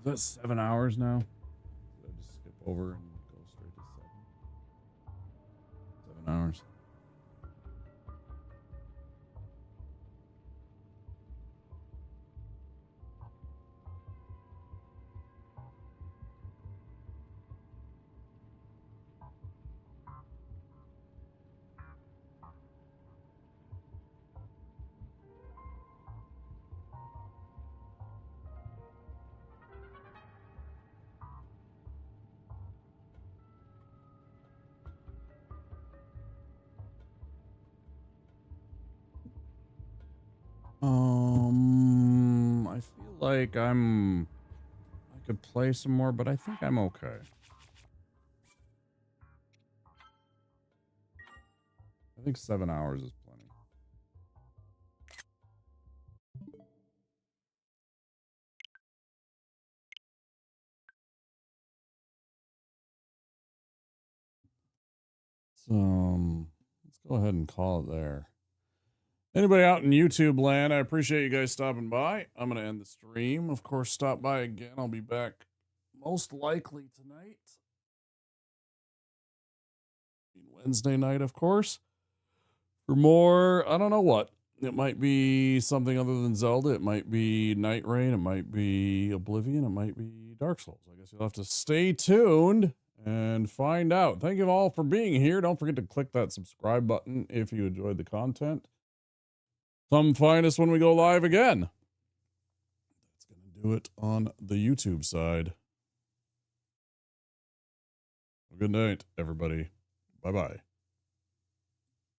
Is that 7 hours now? Did I just skip over and go straight to 7? 7 hours. I feel like I could play some more, but I think I'm okay. I think 7 hours is plenty. So, let's go ahead and call it there. Anybody out in YouTube land, I appreciate you guys stopping by. I'm going to end the stream. Of course, stop by again. I'll be back most likely tonight. Wednesday night, of course. For more, I don't know what. It might be something other than Zelda. It might be Night Rain. It might be Oblivion. It might be Dark Souls. I guess you'll have to stay tuned and find out. Thank you all for being here. Don't forget to click that subscribe button if you enjoyed the content. Come find us when we go live again. That's going to do it on the YouTube side. Good night, everybody. Bye-bye.